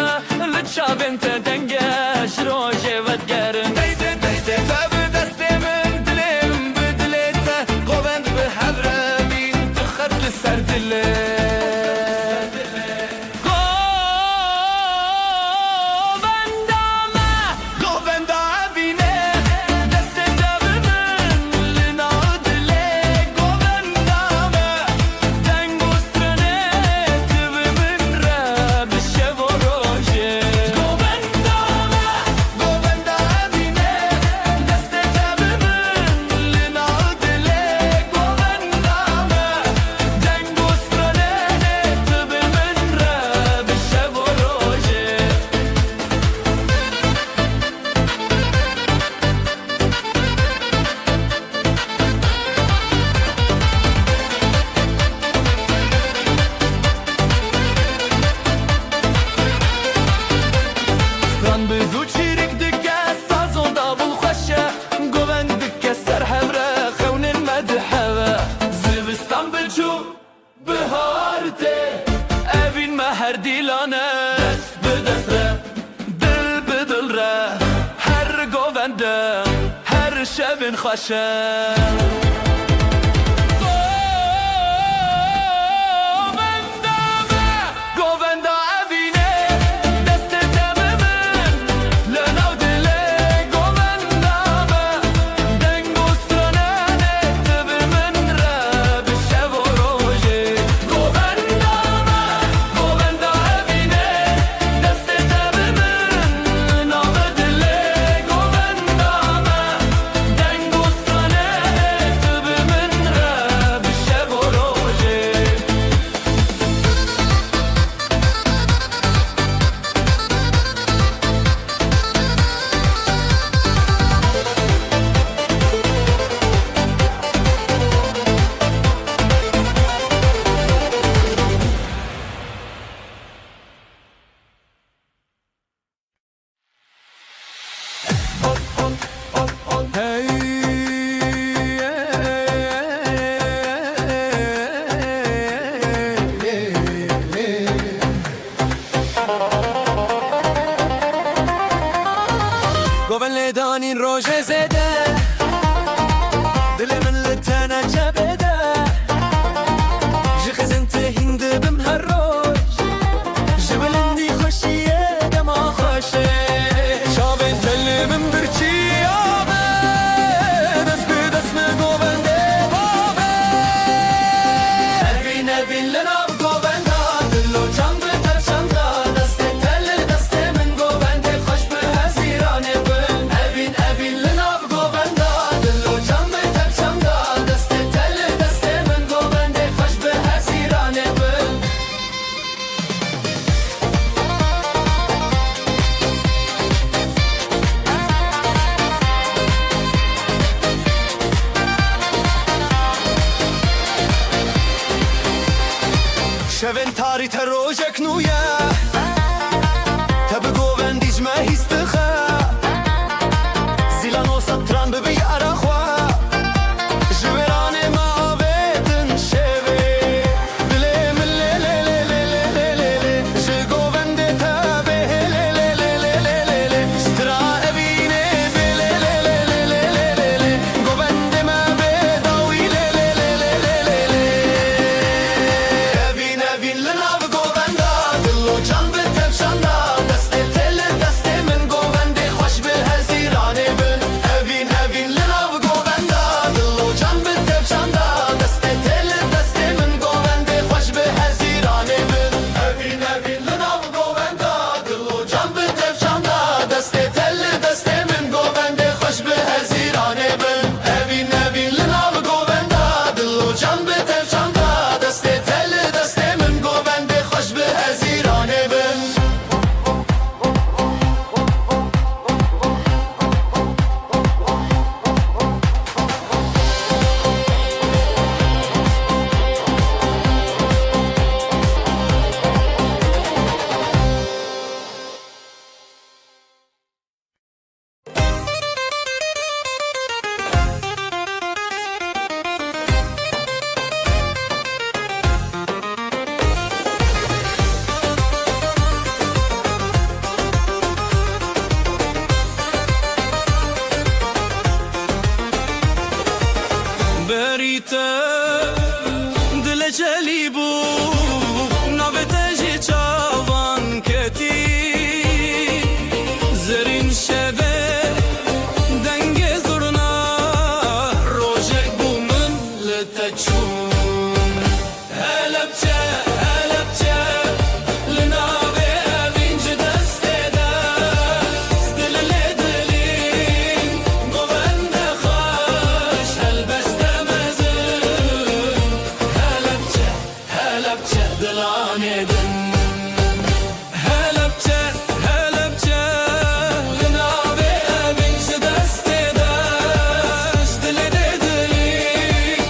لچاب انت دنگش روژه ودگرن دیده دیده تب دست من دلم بدلیته قوند به حبره بین تخت سر دله هر دیلانه دست به دست ره دل به دل ره هر گوونده هر شبین خوشه evin lena govenda dillo can be tavşanda deste telle deste min govende hoş be hazirane bin evin lena govenda dillo can be tavşanda deste telle deste min govende hoş be hazirane bin شون تاری تروجك نويا تبقو بنديج ما هيستخا زيلانو سطران ببي أراخوا جويراني ما بيتن شبي دلي من لي لي لي لي لي لي لي جيقو بندي تابي لي لي لي لي لي لي لي سترا أبيني بي لي لي لي لي لي لي لي لي قو بندي ما بيضاوي لي لي لي لي لي لي لي evin lena govenda dillo can be tavşanda deste telle deste min govende hoş be hazirane bin evin lena govenda dillo can be tavşanda deste telle deste min govende hoş be hazirane bin evin lena govenda dillo can be tavşanda deste telle deste min govende hoş be hazirane bin evin lena govenda dillo can be tavşanda deste telle deste min govende hoş be hazirane bin Berite dile celibu navete ji çavan keti zerin şeve denge zurna rojek bumun leteçun helepçe helepçe linave evinci destede stilile dilin govende hoş helbeste helepçe helepçe dilan edin helepçe helepçe linave evinci destede stilile dilin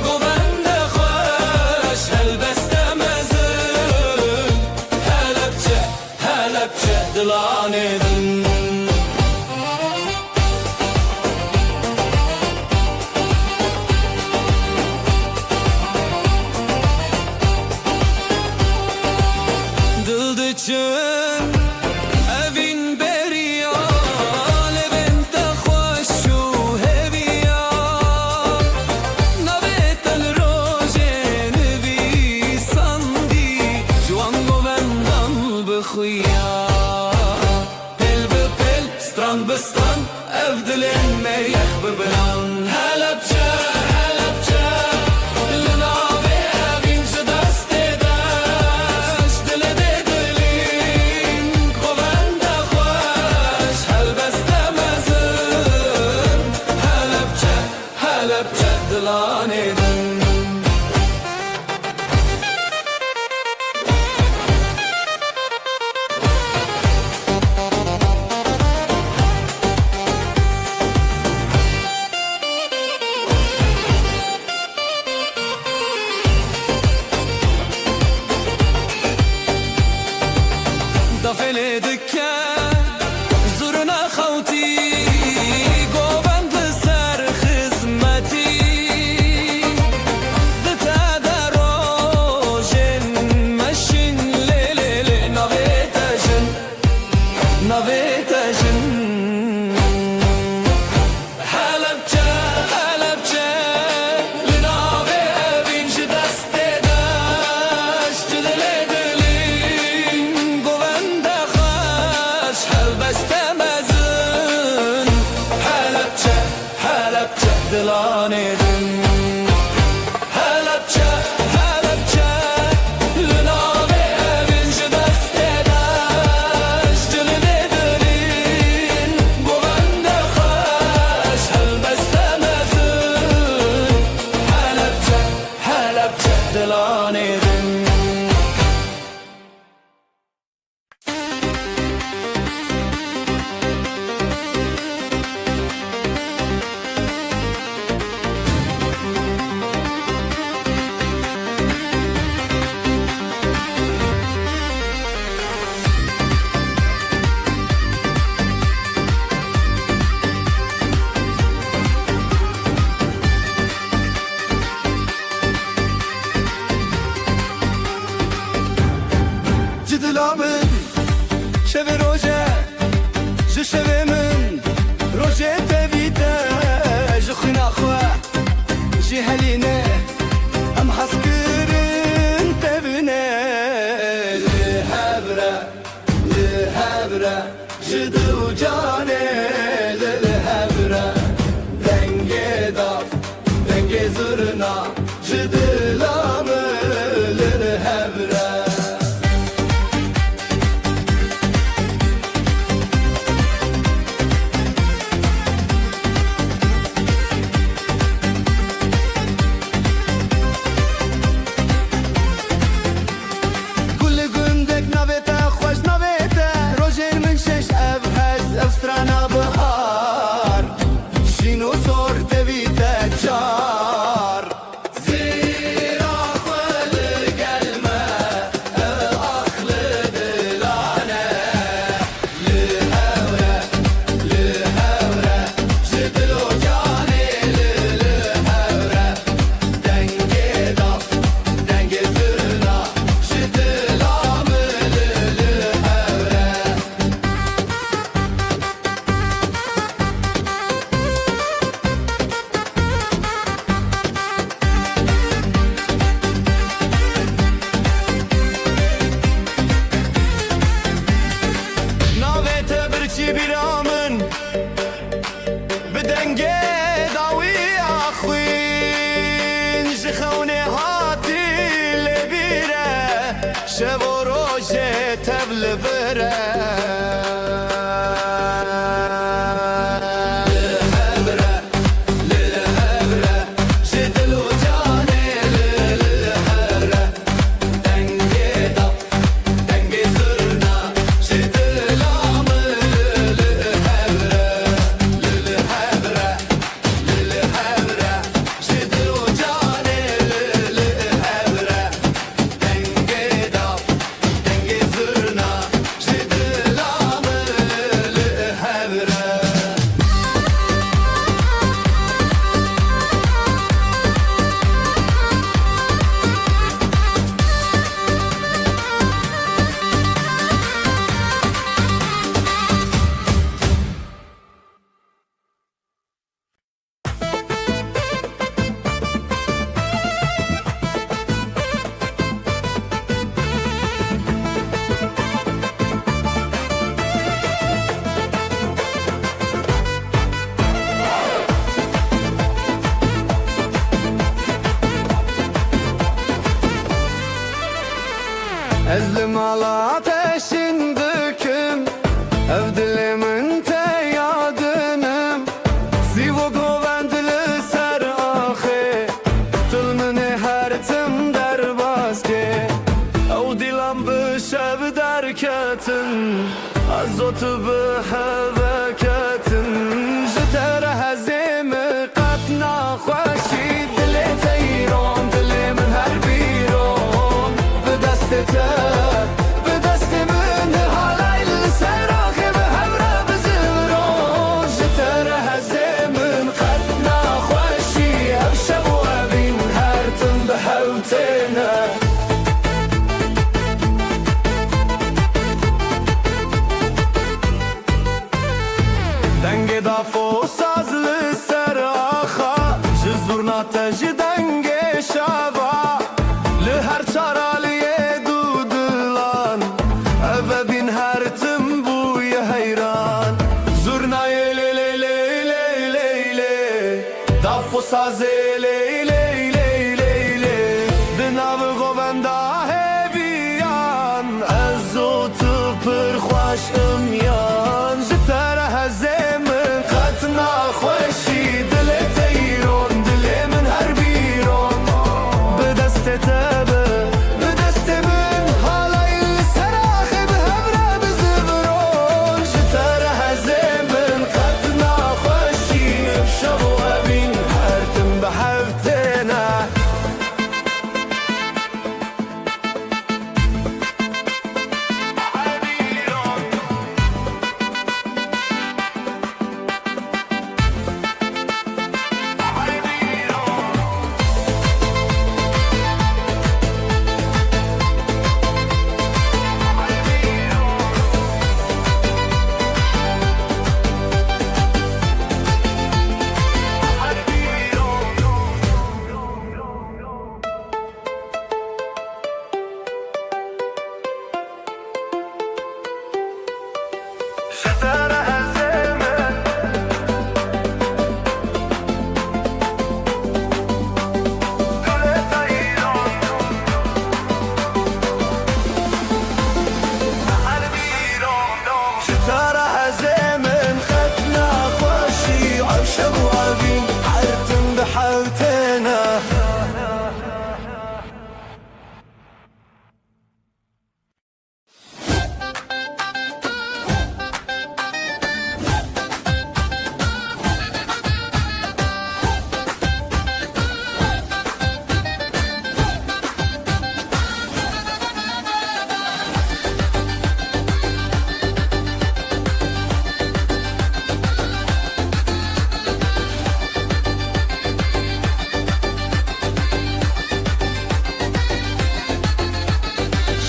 govende hoş helbeste helepçe helepçe dilan edin دلاني دن دلامن شب روزه ج شب من روزه تبیده ج خنا خوا جی هلینه ام حسکرین تبینه لهبره جدو جانه لهبره دنگه داف دنگه زرنا جدلامه لهبره Strana bahar Şino sor tevite çar Zira khweli gelme Aklı dilane Lihevre Jidil o cani lihevre Denge daf Denge zırna Jidil ameli lihevre biramın بدنگه داوی آخوین جخونه هاتی لبیره شب و روژه تبل بره لهبره جدل و جانه لهبره دنگه دف دنگه زرنا جدل Ezlim ala ateşin döküm Ev dilimin teyadınım Sivo govendili ser ahi Tılmini her tim der baske Ev dilam bişev derketin Azotu biheveketin Jitere hezimi katna khoşi Dili teyron dilimin her biron Bedestete دافو سازlı seraha Jizurna denge şava Li her çaraliye dudulan Eve bin her tim bu heyran Zurna le le le le le le Dafo sazı le le le le Dinav govenda heviyan Ezotu pır khoş umyan Jitara hazem خوشی دل تیرون دل من هر بیرون به دستت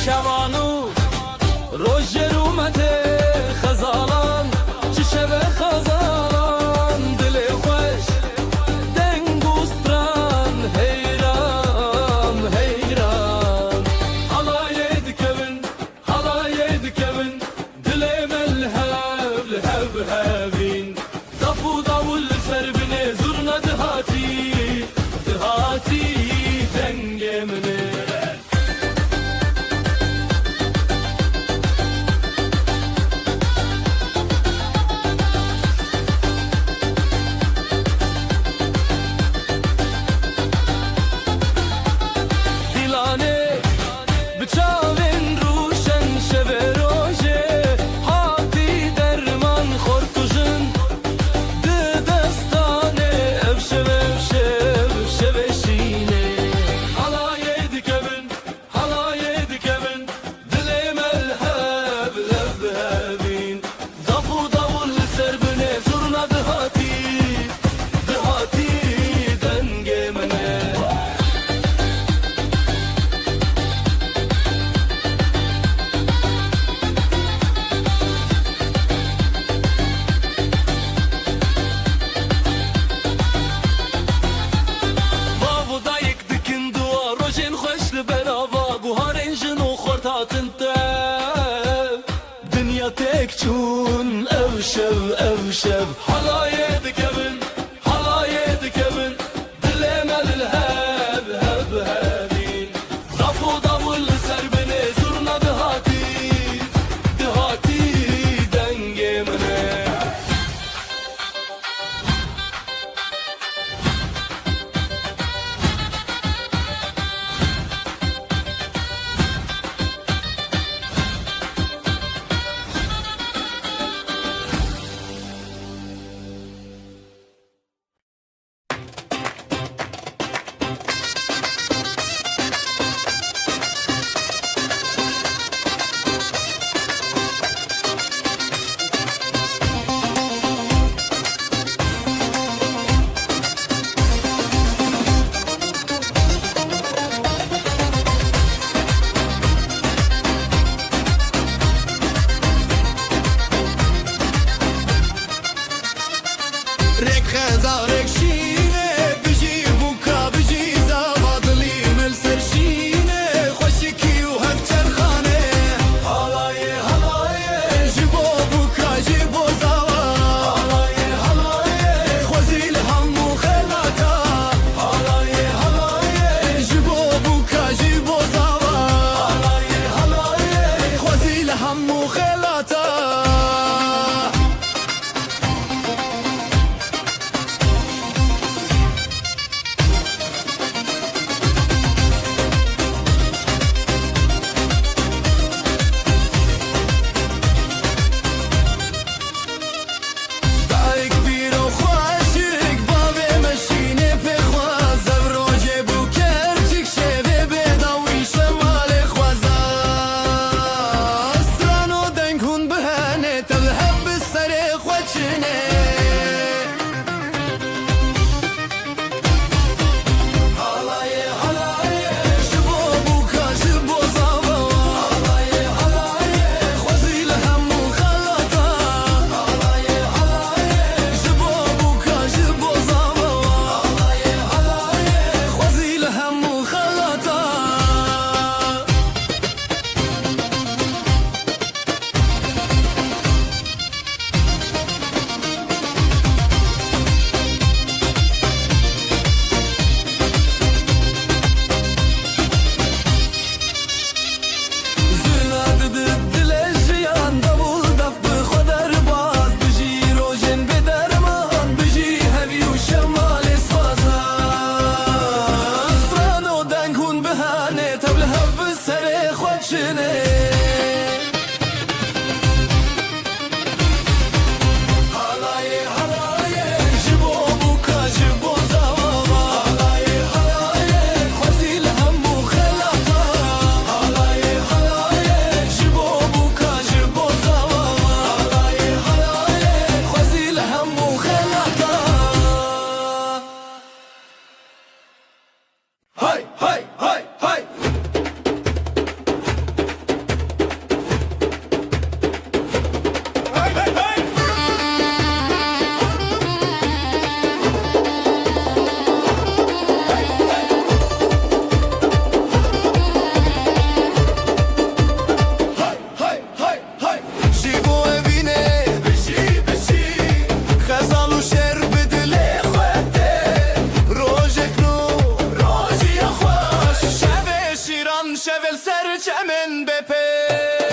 شوانو روژ رومته خزالان چه شب خزالان دل خوش دنگوستران حیران حیران حلای دکبن دل ملهب لهب هبین دفو داول سر بنه زرنا دهاتی دنگ منه تكتون أوشب حلايا دكبن دلي مال الهاب هب هابين ضفو ضول سربني زرنا دهاتي دنجي مني شول سرچمن بپی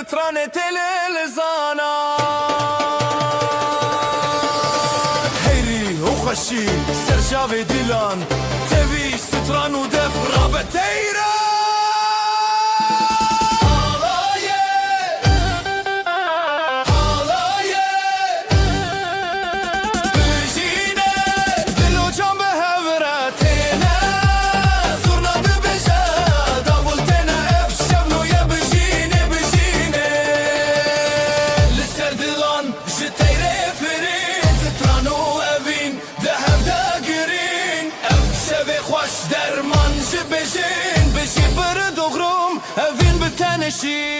سترانة الالزانات هيري وخشي سرجافي ديلان تبي ستران ودف رابطيرا درمان بشین بشی بر دوغروم اوین بتنشی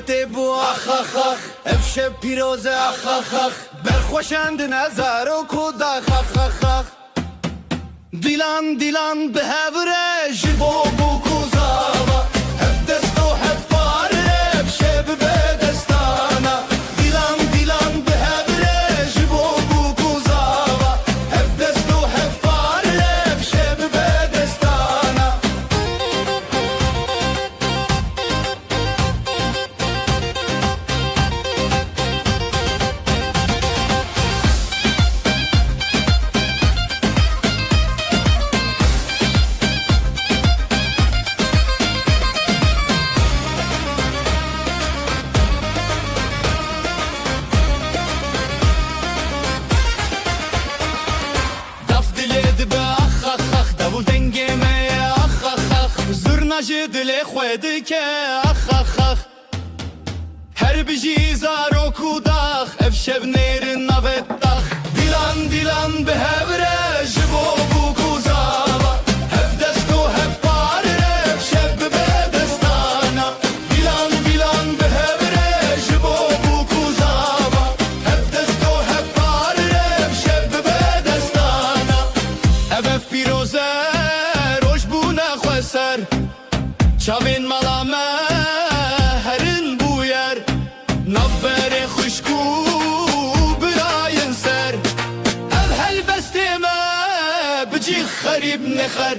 تبو اخ اخ اخ افشب پیروزه اخ اخ اخ برخوشند نظر و کود اخ اخ اخ اخ دیلان دیلان به هوره جبو بو کوزاوا هف دست و هف پاره افشب به دستانا دیلان دیلان به هوره جبو بو کوزاوا هف دست و هف پاره افشب به دستانا دل خود که اخ اخ اخ هر بجی زارو کوداخ افشب نیر نوتاخ دیلان دیلان به هوره جبو بو کوزاوا هف دستو هف پاره افشب به دستانا دیلان دیلان به هوره جبو بو کوزاوا هف دستو هف پاره افشب به دستانا اف پیروزه روش بو نخوسر چاوین مالامه هرن بویر نبر خوشکو براین سر ال هل بستمه بجی خریب نخر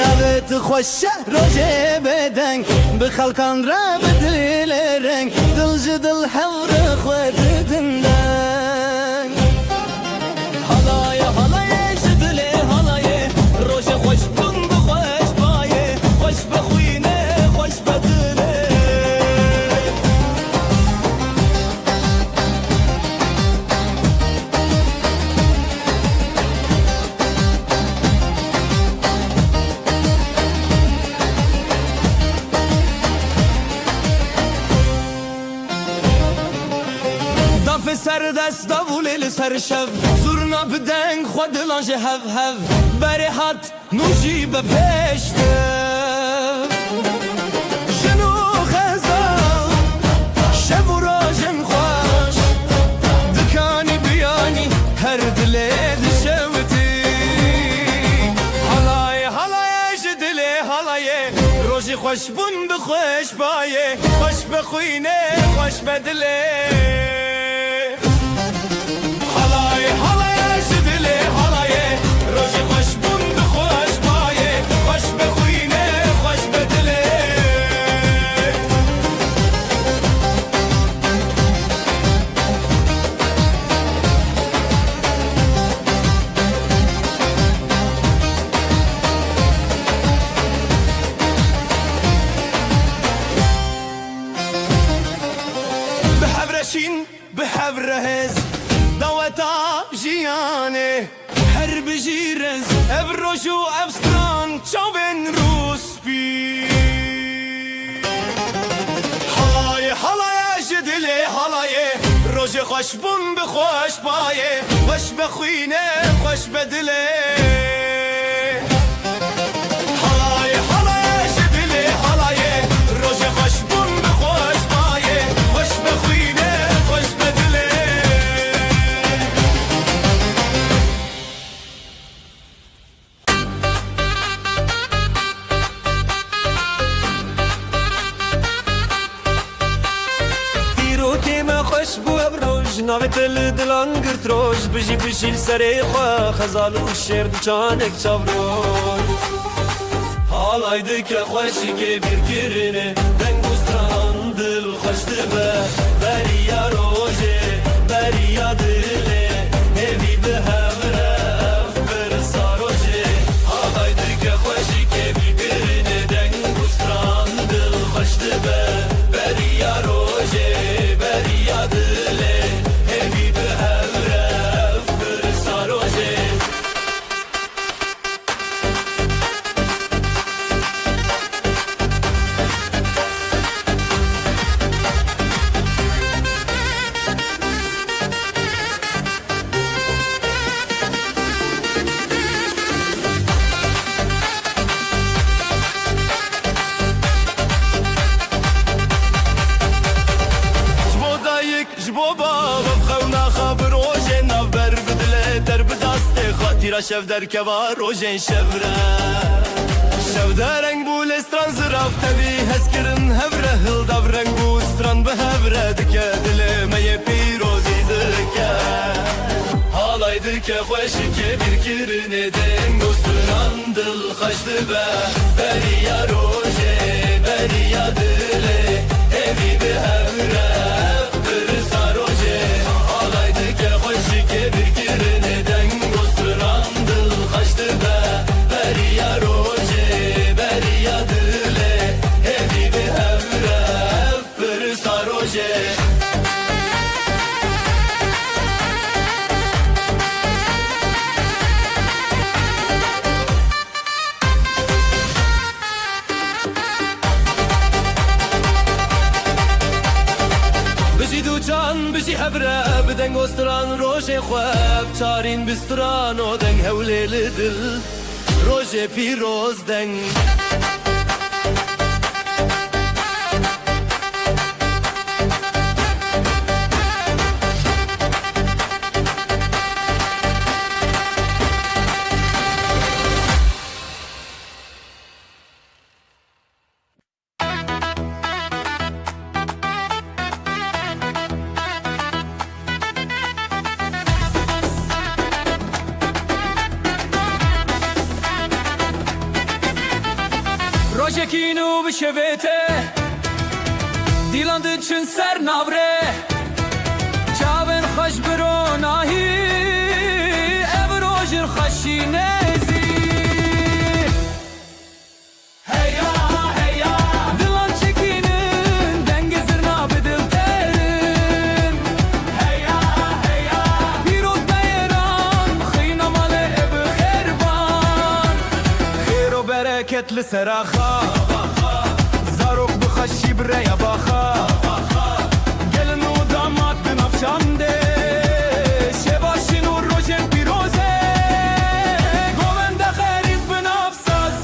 نابت خوش روجه بدن بخلقان را بدلرنگ دل جدل حور خود دندن halaya halaya جدله halaya روجه خوش بن بخوش بايه خوش بخوینه خوش بدله دف سر دست داولی سر شب زورنا بدنگ خود لانج هف هف بری هات نوشی به پشته شنو خزال شب و راجم خوش دکانی بیانی هر دلی دشوتی حلای حلای جدلی حلای روزی خوش بون بخوش بایه خوش بخوینه خوش بدله بحبرهز دوتا جياني حرب جيرز افروشو افستران تشوبن روسبي حلاي حلاي جدلي حلاي روجي خوش بون بخوش بايه خوش بخوينه خوش بدلي حلاي حلاي جدلي حلاي روجي خوش بون بخوش بايه خوش بخوينه ناوت دلان گرت روش بجی بشیل سری خواه خزال و شیر دچانک چاوروش حالایdı که خوشی که bir کرنه دنگ بستران دل خوش دبه بریا روژه بریا دله hevi به همره افبر ساروژه حالایdı که خوشی که bir کرنه دنگ بستران دل خوش دبه بریا روژه بریا دله تیرا شف در کوار روژن شفره شف در رنگ بو لستران زراف تبی هز کرن هفره هل داف رنگ بو استران به هفره دکه دل می پیروزی دکه حالایdı که خوشی که bir کرنه دنگ استران دل خشت به بریا روژه بریا دله hevi به هفره افبر ساروژه حالایdı که خوشی که bir کرنه دنگ خشت به بریا روژه بریا دله hevi به هفره افبر ساروژه بشی هفره بدنگ استران روژه خواب چارین بستران و دنگ هوله لدل روژه پیروز دنگ çekin u bişevete Dilan dıçın ser navre Çaven xaş biro nahi Ev rojir xaşi nezi Heya heya Dilan çekinin denge zırna bedil terin Heya heya Piroz beyran Khıyna male ev kherban Khir o bereketli seraha Zarok bixaşi breya baxa Gelin o damat binafşande Şebaşin o rojen piroze Govende xerit binafsaz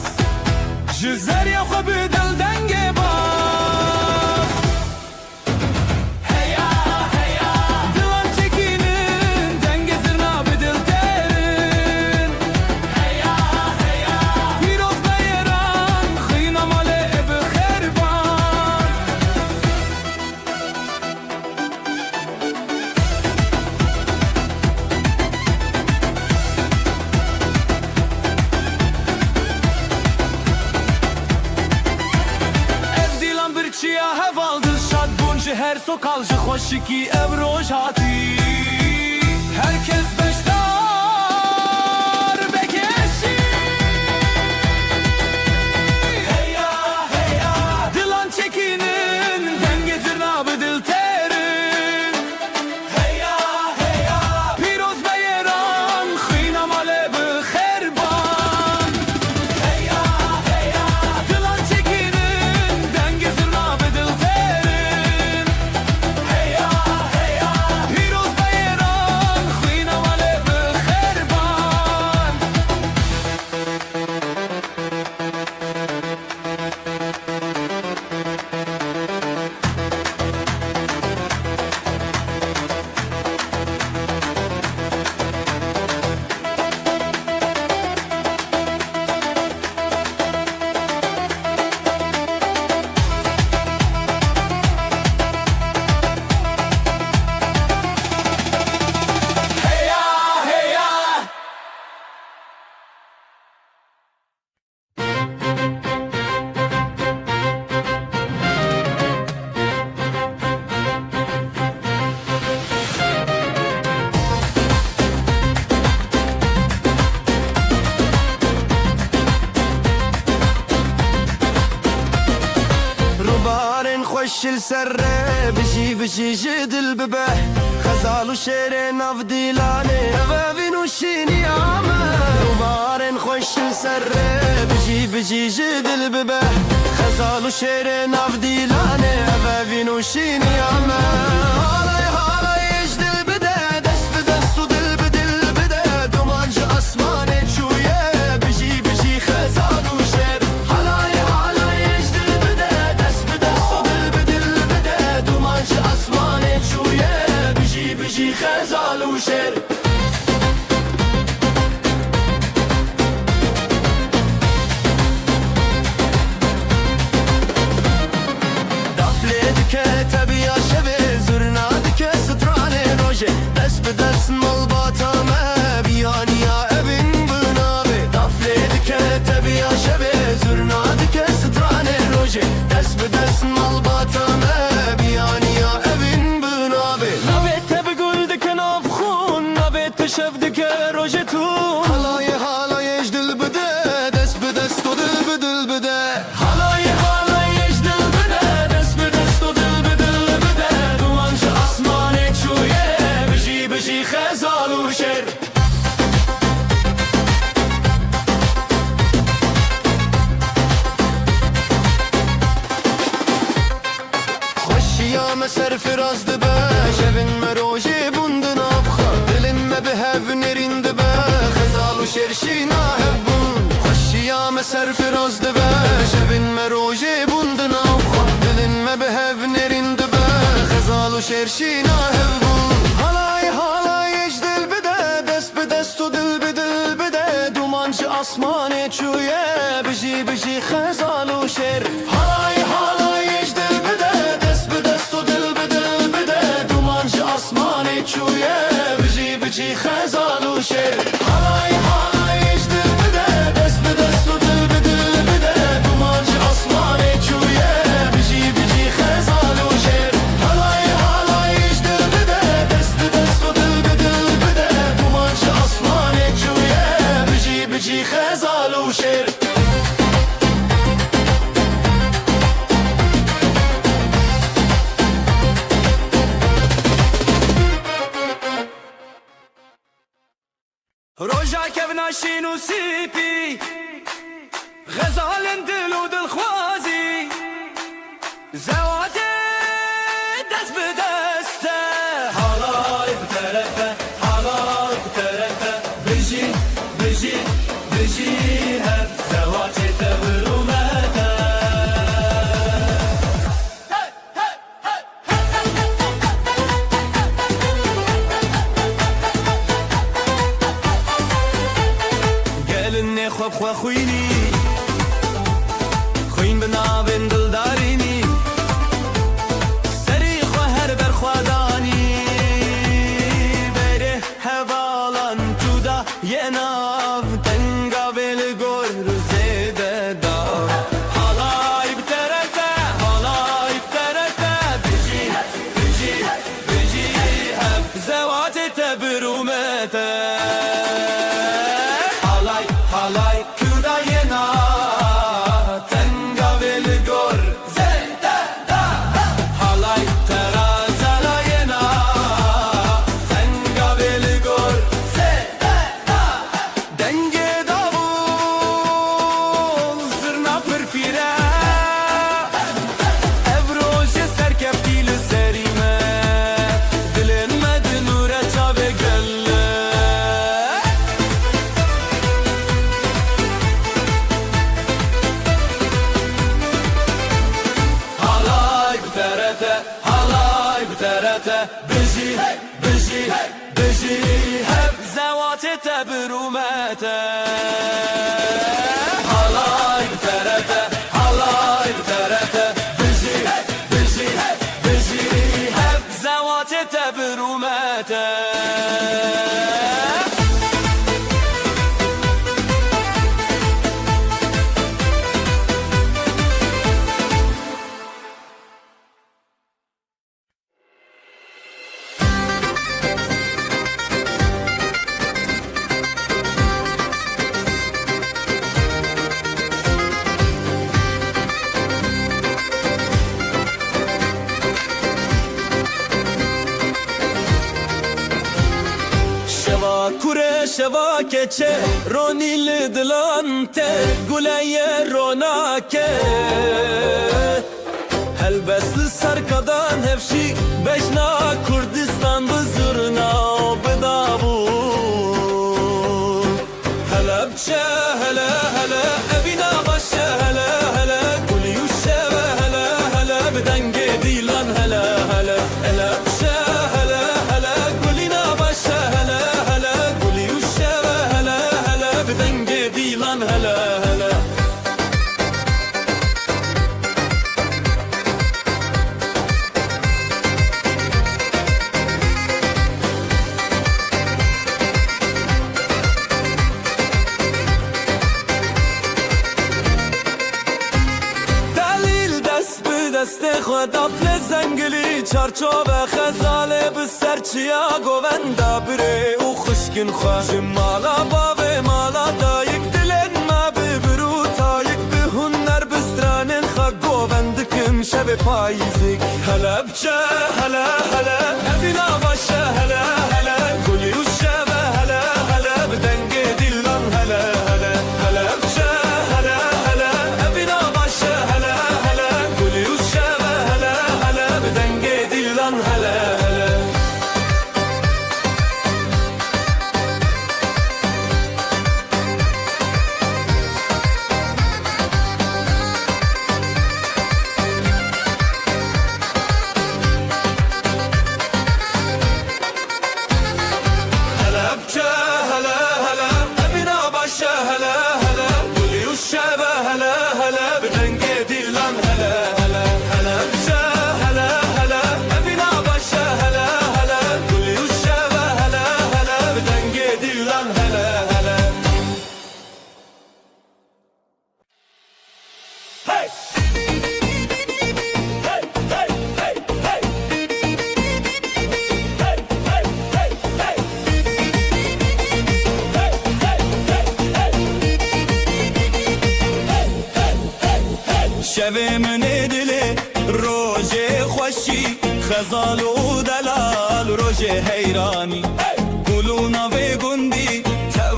Jizer ya xwe bidil denge baz Heya heya Dilan çekinin denge zırna bedil terin Heya heya Piroz beyran Khıyna male ev kherban Ev dilan bir çiya hevaldı Şad buncu her sokalcı Xoşiki ev roj hati Herkes beştar bekeşi Heya heya Dilan çekinin denge zırna bedil terin Heya heya Piroz beyran Khıyna male bi kherban Heya heya Dilan çekinin denge zırna bedil terin Heya heya Piroz beyran Khıyna male bi kherban Heya heya روبارن خوش السره بشي بشي جدل ببه خزال وشير ناف ديلاني أبابين وشيني عامة روبارن خوش السره بشي بشي جدل ببه خزال وشير ناف ديلاني أبابين وشيني عامة هالاي هالاي يجدل بده دست بدست ودل بدل بده دومانج أسماني شوية بشي بشي خزال وشير هالاي هالاي يجدل بده دست بدست ودل بدل بده دومانج أسماني شوية بشي بشي خزال وشير دفلت كتب يا شبه زرنا دك ستراني روجه دس بدس ملباتا ما بياني يا ابن بنابي دفلت كتب يا شبه زرنا دك ستراني روجه دس بدس ملباتا ما بياني يا ابن بنابي Navet بقول دك نافخون Navet شفدك روجتون هلاي هلاي اجدل بده دس بدس تدل بدل بده Halay halay ecdil bide Des bidest o dil bidil bide Dumanç asmane çuye Bişi bişi xezal u şer خوشی یا مسر فراز دبه شبن مروجی بوندن افخا دلن ما بهف نرین دبه خزال و شرشی ناهبون خوشی یا مسر فراز دبه شبن مروجی بوندن افخا دلن ما بهف نرین دبه خزال و شرشی ناهبون halay halay ejdel bide dest بدست و دل بدل بده دومانج asmane çuye بجی بجی خزال و شر halay halay ejdel bide dest بدست و دل بدل بده دومانج asmane çuye بجی بجی خزال و شر halay halay ejdel bide dest بدست و دل بدل بده دومانج asmane روجا كبنا شينو سيبي غزال دل ودل خوازي زواتي دست بدسته حالاي بترفه حالاي بترفه بجي بجي بجي هب زواتي تبرومته قالني خوب خوا خويني خوين بنابن دلداريني سري خوا هر بر خواداني بره هوالان تودا يناف تنگا بل گور زيده دا حالاي بترته حالاي بترته بجي بجي بجي هب زوات تبرومته حالاي كودا ينا تنگا بل گور زيده دا حالاي ترازالا ينا تنگا بل گور زيده دا دنگه davul zırna pırfire evroje serkeptiyle serime dilenmedi nure çave gölle halay bterete biji biji biji hep zevati tebrumete halay bterete biji biji biji hep zevati tebrumete kure şeva keçe ronil dilante guleye ronake helbesli sarkadan hevşi beşna Kurdistan bızırna bedavu helepçe hele hele evina başe hele hele guliyuşe ve hele hele bedenge dilan hele hele helepçe hele hele gulina başe hele بدنگه دیلان هلا هلا دلیل دست به دست خود افل زنگلی چارچوب خزاله به سرچیا گووندا بره او خشکن خواه جمالا باوه مالا دایک dilenme به برو تایک به هنر بسترانن خواه گووندکم شب پاییزک هلبچه هلا هلا افینا باشه هلا هلا گلی و شب هلا هلا بدنگه دیلان هلا هلا هلبچه هلا هلا افینا باشه هلا هلا گلی و شب هلا هلا بدنگه دیلان هلا هلا شوه من دل روژه خوشی خزال و دلال روژه حیرانی گلونا و گندی تو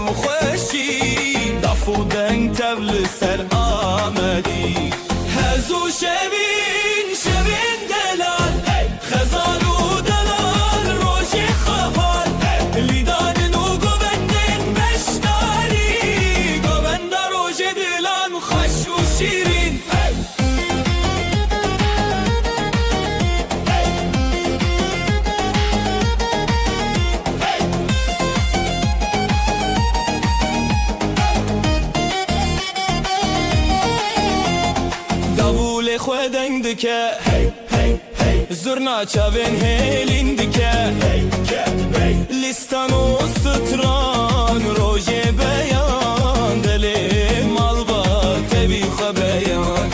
ندی هزو شبین شبین دلال خزان و دلال روش خفال لیدان و گوبندن بشتاری گوبند روش دلان خوش و شیرین داوول خودنگ دکه زرنا چاوین هیلین دکه لیستان و ستران روژ بیان دل مال با تبی خبیان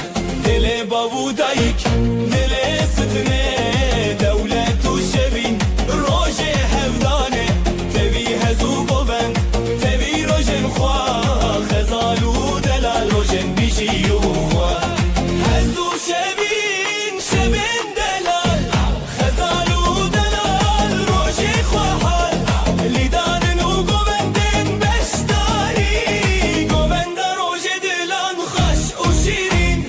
دل بابو دایک دل ستنه دولت و شبین روژ هفدانه تبی هزو بوبند تبی روژن خواه خزال و دلال روژن بیشی و خواه هزو شبین شبین دلال خزال و دلال روژ خواه لیدان و گوبندن بشتاری گوبند روژ دلان خوش و شیرین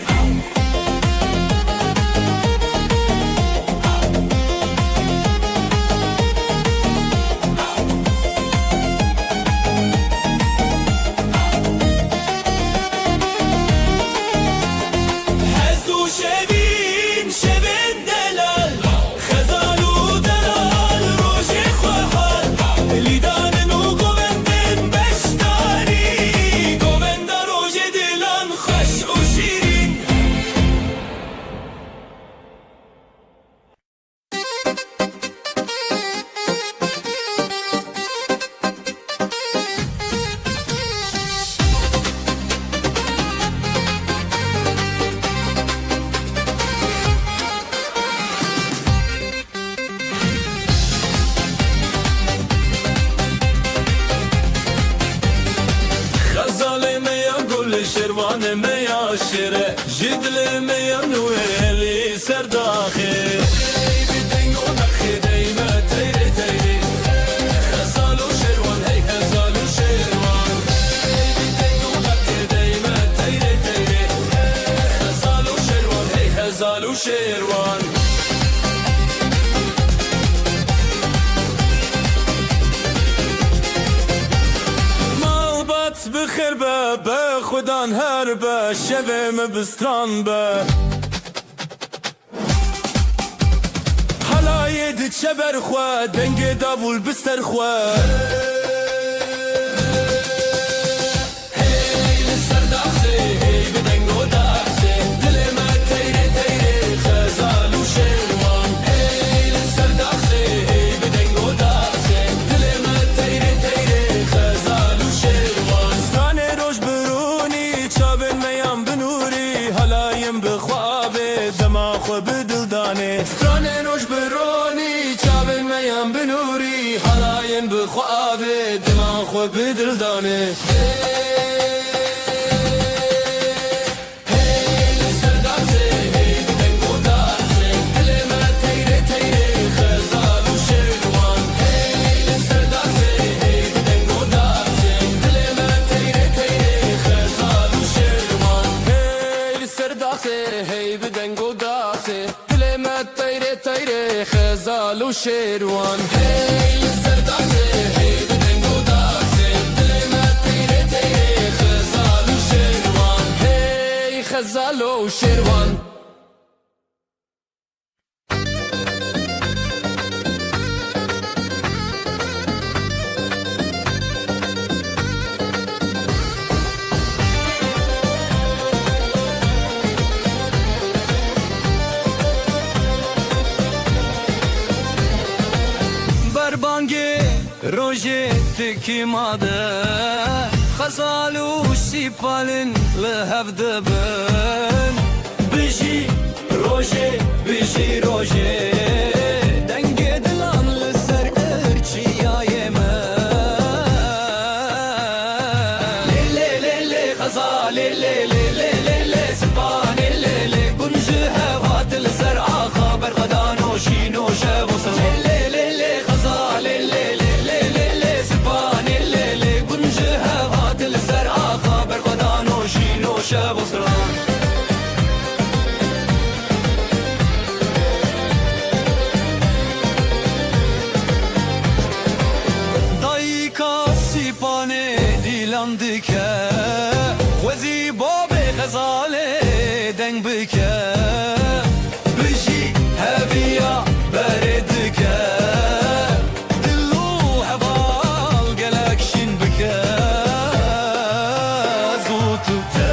هزو شبین شبین دلال خزال و دلال روژ خواه لیدان و گوبندن بشتاری گوبند روژ دلان خوش و شیرین غزال میا گل شروان میا شیره جدل میا نویلی سرداخی بیدنگ و نخی دیمه تیری تیری غزال و شروان هی غزال و شروان بیدنگ و نخی دیمه تیری تیری غزال و شروان هی غزال و شروان مالبات بخیر به خودان هر به شبم بستران به حلای دید شبر خواه دنگ داوول بستر خواه هی لسر داخسه هی بدنگ و داخسه دل ما تیره تیره خزال و شروان هی لسر داخسه هی بدنگ و داخسه دل ما تیره تیره خزال و شروان ستانه روش برونی چابن میام بنوری حلایم بخوابه دما خو بدلدانه ستانه روش برونی چابن میام بنوری حلایم بخوابه دما خو بدلدانه هی بدنگ و داخسه دل ما تیره تیره خزال و شروان هی سر داخسه هی بدنگ و داخسه دل ما تیره تیره خزال و شروان هی خزال و شروان بربانگی روژه تکی ماده خزال و سیپالین لحف دبن بجی روژه بجی روژه دنگ دلان لسر ارچیای من لیلی لیلی خزال لیلی لیلی لیلی سپان لیلی گنج هوات لسر آخا برغدان و شین و شب و سر شب و سران سیپانه دیلان دکه وزی باب غزاله دنگ بکه بجی هبیا بردکه دلو هوال گلکشین بکه زوتو تو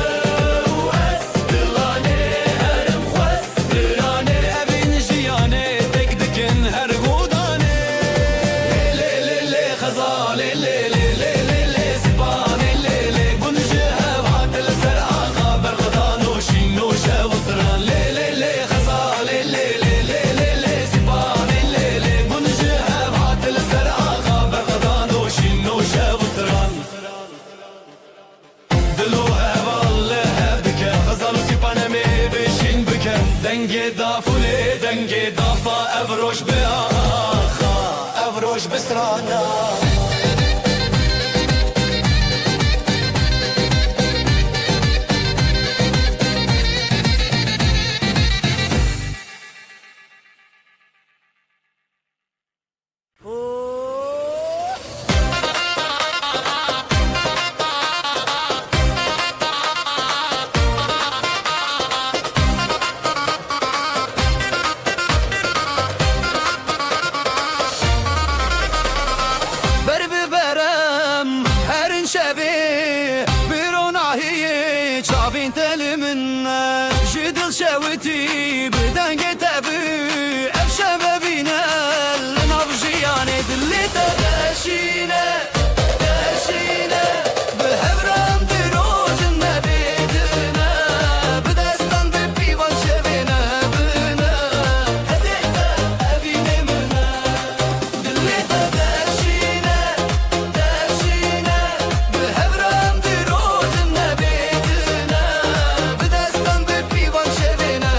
از دلانه هرم خواست درانه اوین جیانه دک دکن هر گودانه لی لی خزاله لی دنگی دافوله دنگی دافا افروش به آخا افروش بسرانا شوتي بدنك تبي أفشى بينا لنفجياني دلي تداشينا داشينا بهبرام دروج النبيدنا بدستان ببيوان شبينا بنا هديتا أبينا منا دلي تداشينا داشينا بهبرام دروج النبيدنا بدستان ببيوان شبينا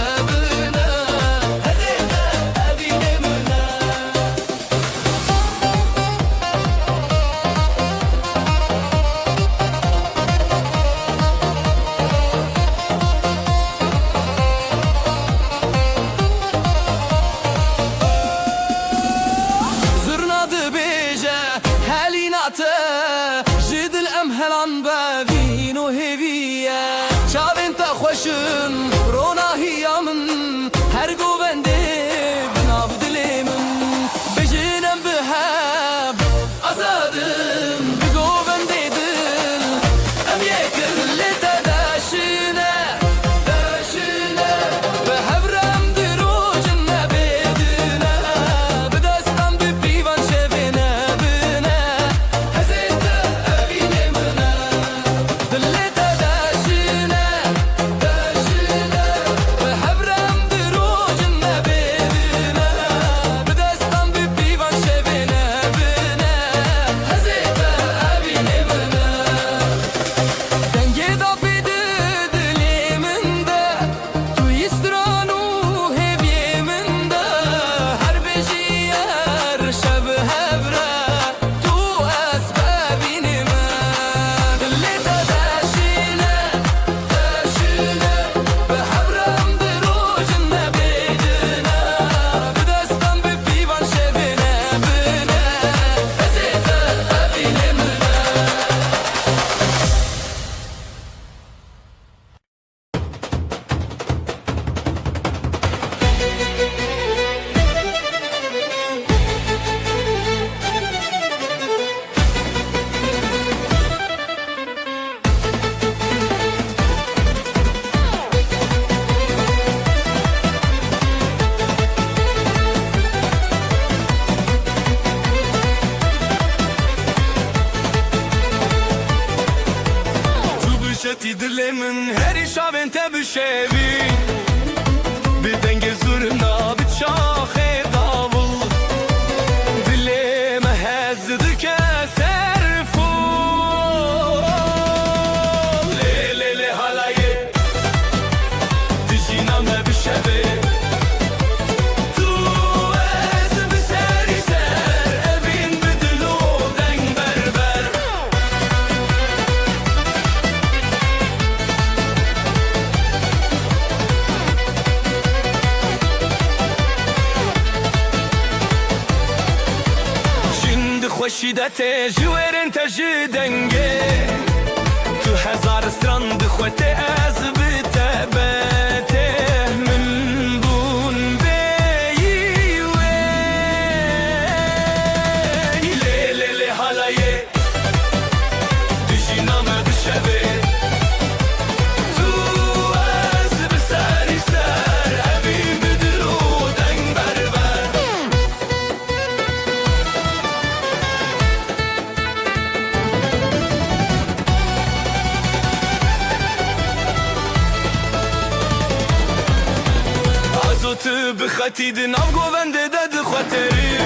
جد الأمهل عن بابين وهبية شعب انت خوشن رونا هي من هرقو بندي بنافد ليمن بجينا بهاب أزادم بقو بندي دل أم يكل اللي تداشينا داشينا بهبرام دروج النبيدنا بدستان ببيوان شبينا من هری شب انت بشوی بدنگ زورنا بتشاخه داول دلی مهزد که سرفو لیلی حالایه دجینا ما بشوی خوشیدت جویر انت جی دنگه تو هزار ستران دخوته از بتبته من بون بیوی لیلی لی حالایه دشی نامه بشبه تو از بسری سر اوی بدرو دنگ بربر تو بخطید ناو گوونده دد خاطری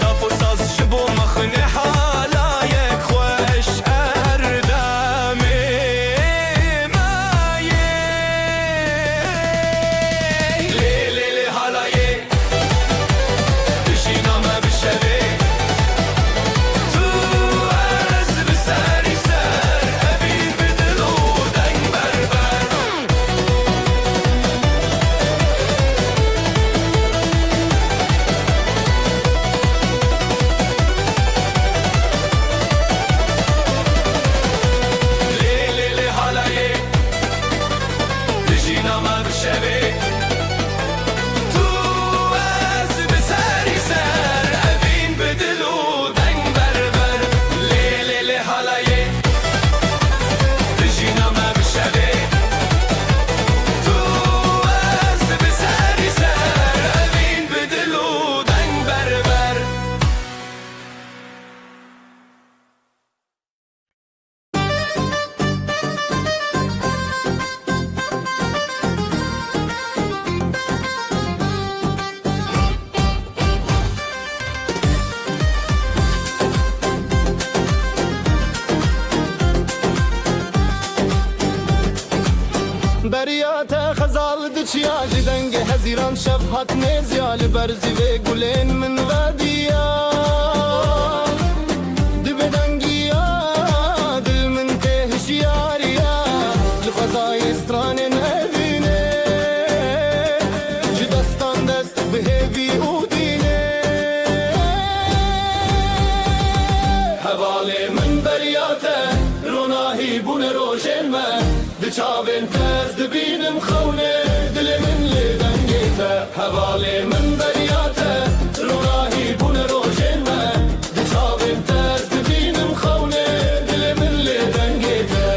دافو ساز شبو مخنه حالا یک خوش اردامه مایه لیلی لی حالایه دشی نامه بشوه تو از بسری سر اوی بدلو دنگ بربر بریات خزال دچیا جدنگ هزیران شفحت نزیال برزی و گلین من ودیا دبدنگیا دل من تهشیاریا لخزای استران نبینه جدستان دست بهوی او دینه حواله من بریاته روناهی بون روشن من دچاوین تز دبینم خونه دل من لدنگیته حواله من بریاته روناهی بون روشن من دچاوین تز دبینم خونه دل من لدنگیته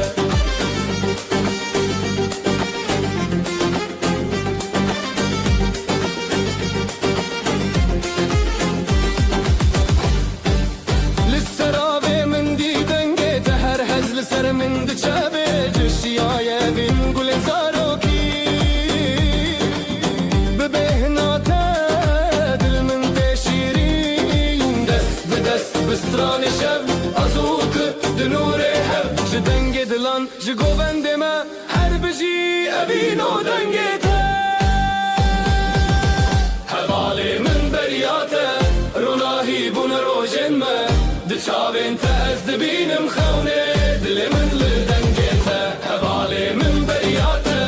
لسراوی من دیدنگیته هر هزل سر من دچاوی جشیای بین گل زاروکی ببهناته دل من تشیرین دست به دست بستران شب ازوت دنور هب جدنگ دلان جگووند ما هر بجی ابینو دنگیته حواله من بریاته روناهی بون روشن ما دچاوین تز دبینم خونه دل من لدنگیته حواله من بریاته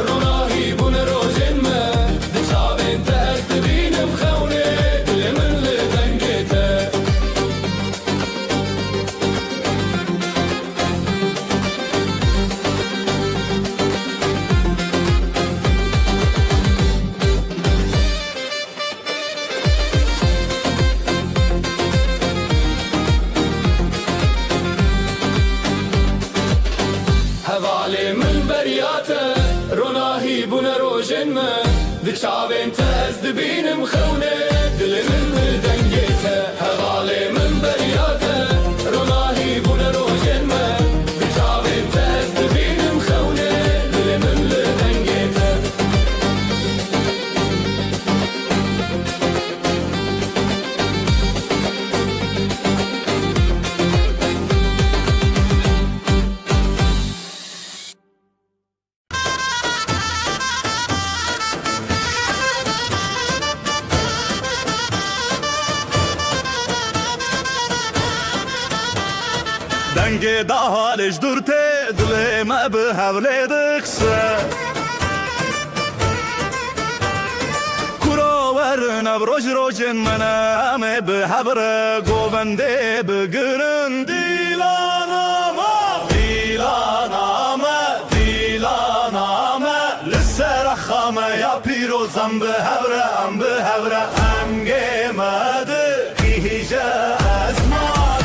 روناهی بون روشن ما دچاوین تز دبینم خونه دل من لدنگیته حواله من بریاته روناهی بون روشن ما دچاوین تز دبینم خونه دل من لدنگیته حواله من بریاته روناهی بون روشن ما دچاوین تز دبینم خونه دل من لدنگیته دنگ دا حالش دورته دل ما به حوله دخسه کرا و برن ابروج روجن منام بهبر گوونده بگرن دیلانامه لسر خامه یا پیروزم بهبرم هم گمده هیجه ازمان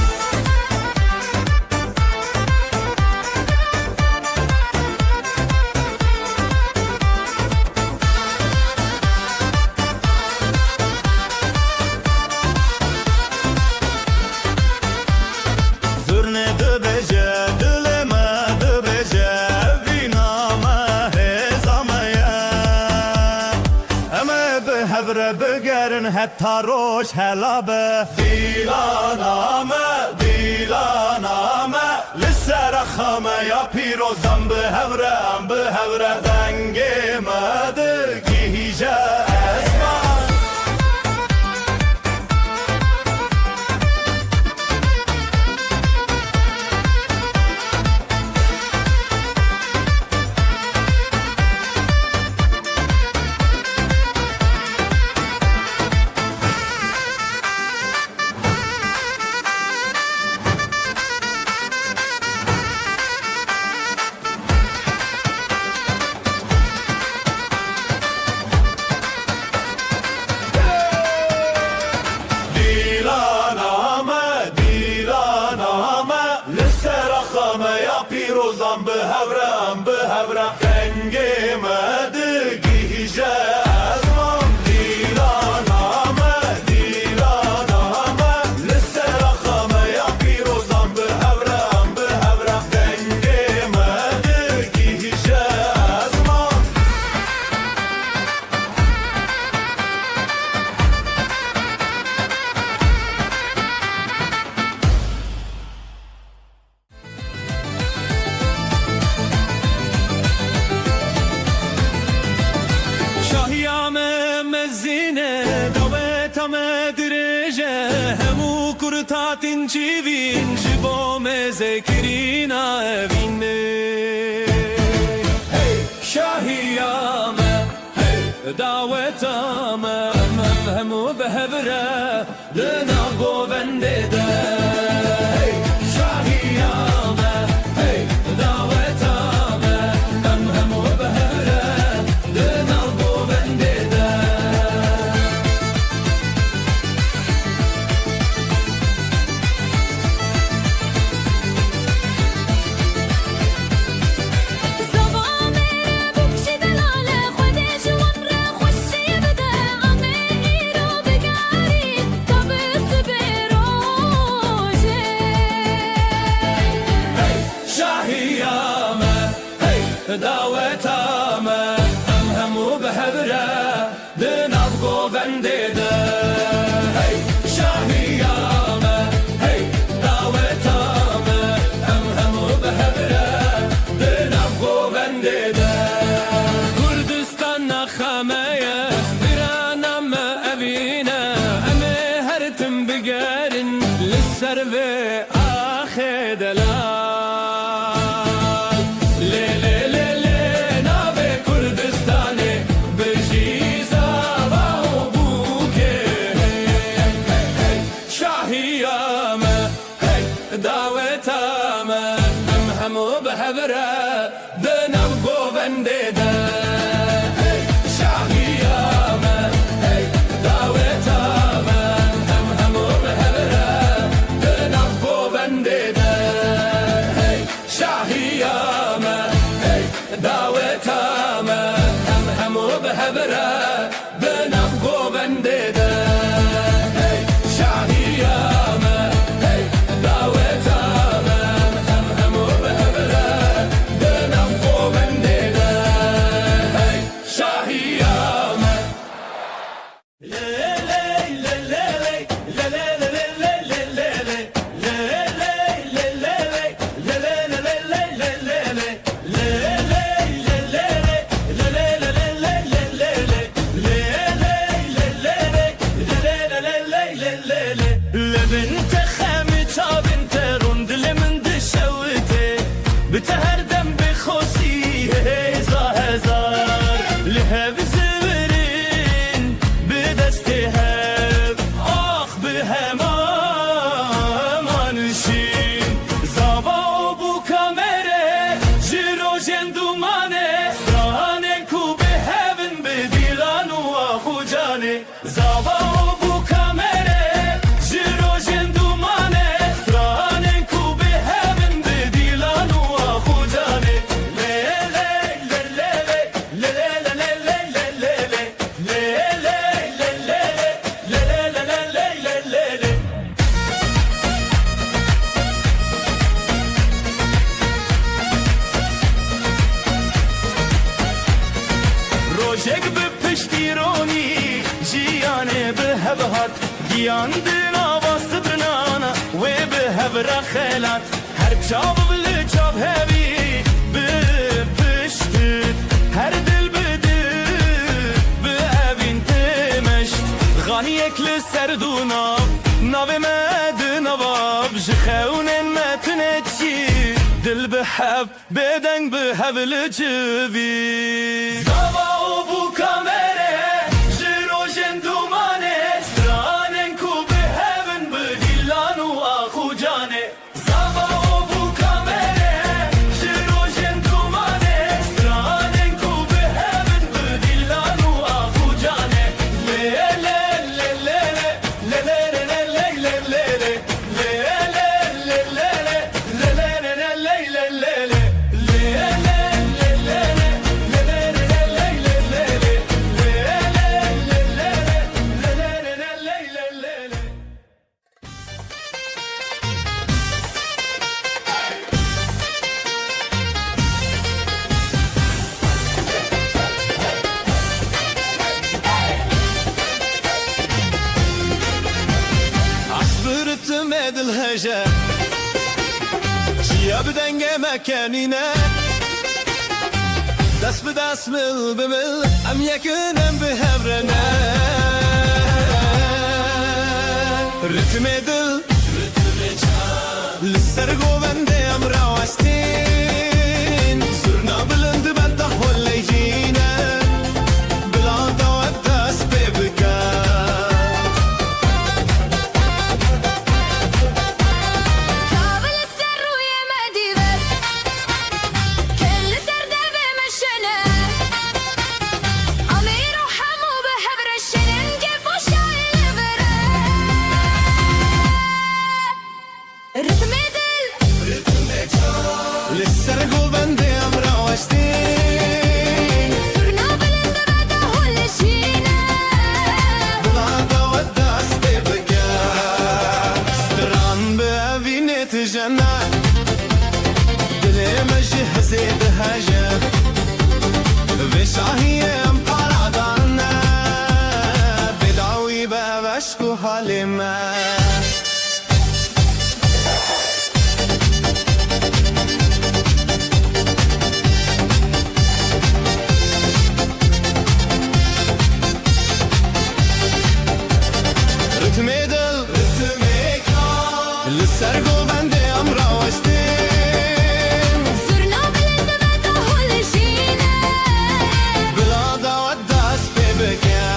بگرن حتی روش حلابه دیلانامه لسر خامه یا پیروزم بهوره دنگ مده گیجه اسمان پیروزم بهوره دنگ مده گیجه ازمان دیلانامه لسر خامه یا پیروزم بهوره دنگ مده گیجه ازمان همو kurtatin çivin jibome zekirina evine hey şahiyame hey davetame hemu behevre lena govendede hey şahiyame hey davetame hemu behevre lena govendede دعوتامه همو بهبره دناف گوونده hey شاهیامه hey دعوتامه همو بهبره دناف گوونده کردستان نخمه استرانم اوینه امه هرتم بگرن لسر و آخه دلال دعوتامه همو بهوره دنم گوونده hey شاهیامه hey دعوتامه همو بهوره دنم گوونده hey شاهیامه hey دعوتامه همو بهوره دنم گوونده hey شاهیامه هات گیاندن آواست برنانا و به هفره خیلات هر چاو بلی چاو هوی به پشتت هر دل بده به اوین تمشت غانی اکل سردونا ناو مد نواب جخونن متنه چی دل به حب بدنگ به هبل جوی زوا و بو کامره جرو جندومانه سترانن کو به هبن به دیلان و آخو جانه زوا و بو کامره جرو جندومانه سترانن کو به هبن به دیلان و آخو جانه لیله لیله لیله لیله عصبرت الهجا شيا بدنگ مكاننا دست بدست مل بمل ام يكنم بهبرنا رتم دل للسرقو بندي ام راوستين صرنا بلند بده ولا يجينا بلا دوا دست ببكا للسرقو بندي ام راوستين صرنا بلند بده ولا جينا بلا دوا دست ببكا ستران بأبيني تجنى دلي مجه زيد هجا بشاهية مقارعدانا بدعوي بابشكو حالما رتميدل للسرقو بندي ام راوستين صرنا بلند بده ولا جينا بلا دوا دست ببكا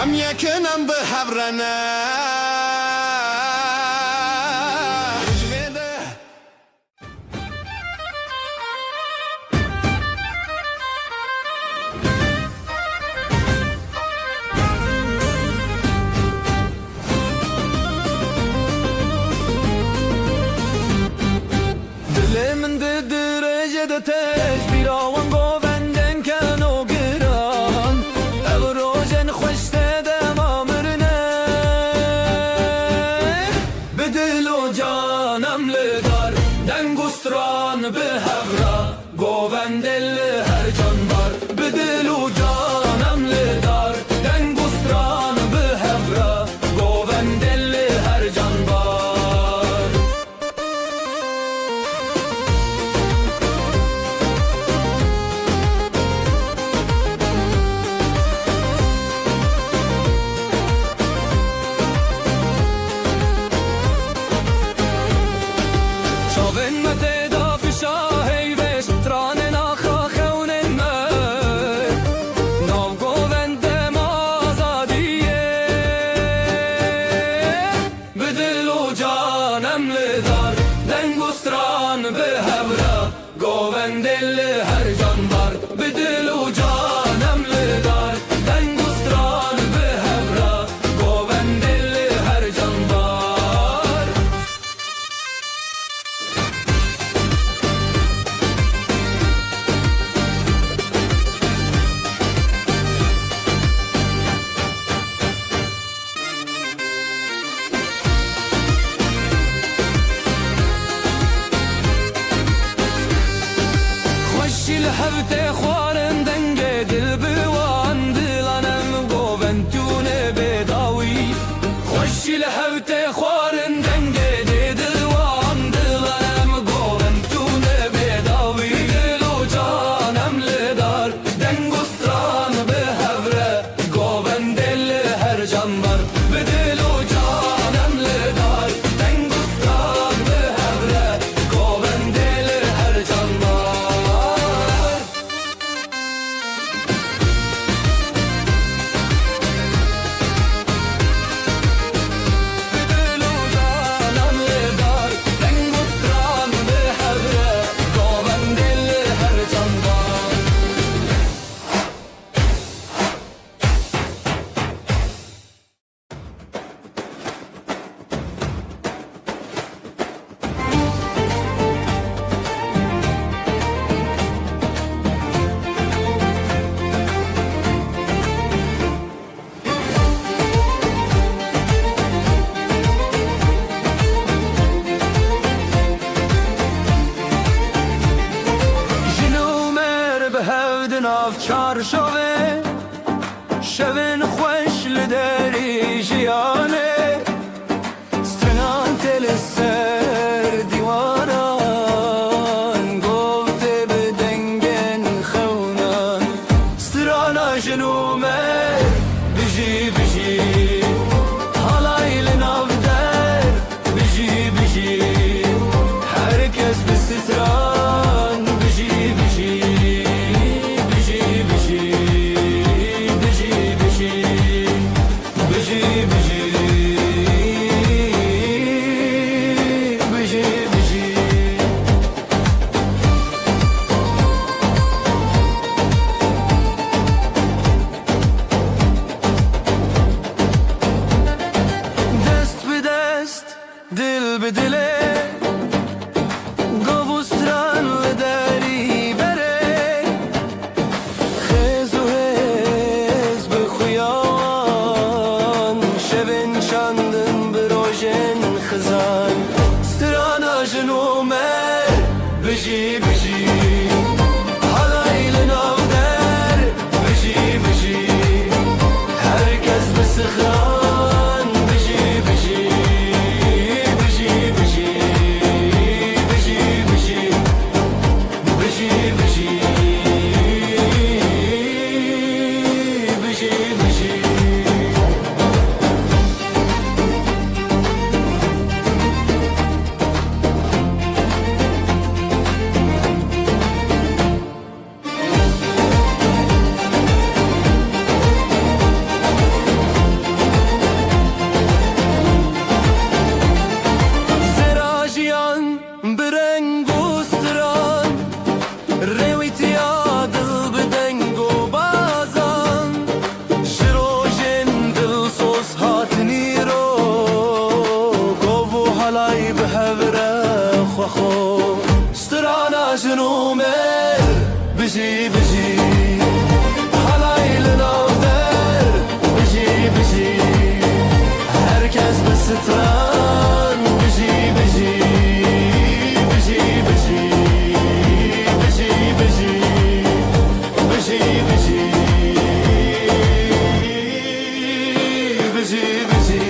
ام يكنم بحبرنا من درجة تاج بلا وانقو بندن كانوا قران الروجن خوشت دمامرنا بدلو جانم لدار دنگوستران بهبرا قوبند هر جانبار بدلو جانم لدار دنگوستران بهبرا قوبند هر جانبار دل هر جانبار بدلو جانم لدار دنگوستران به هبرا گوبند دل هر جانبار خوش evte xwarin denge de dilwan dilanem govem tu ne bedavi dilo canem ledar dengustran be hevre govem del her canbar be dilo canem ledar dengustran be hevre govem del her canbar چارشوه شوین خوش لدری جیانه سترنان تل سر دیوانان گفته بدنگن خونان سترانا جنومه بجی بجی حالای لناف در بجی بجی herkes bir stran biji biji biji biji biji biji biji biji biji biji dest be dest dil be dile گوستران لداری بره خیز و هز بخویان شبن چندن بروژن خزان سترانا جنومر بجی بجی حالای لناو در بجی بجی herkes بسخران بجی بجی بجی بجی بجی بجی حالای لناو در بجی بجی herkes به ستران بجی بجی بجی بجی بجی بجی بجی بجی بجی بجی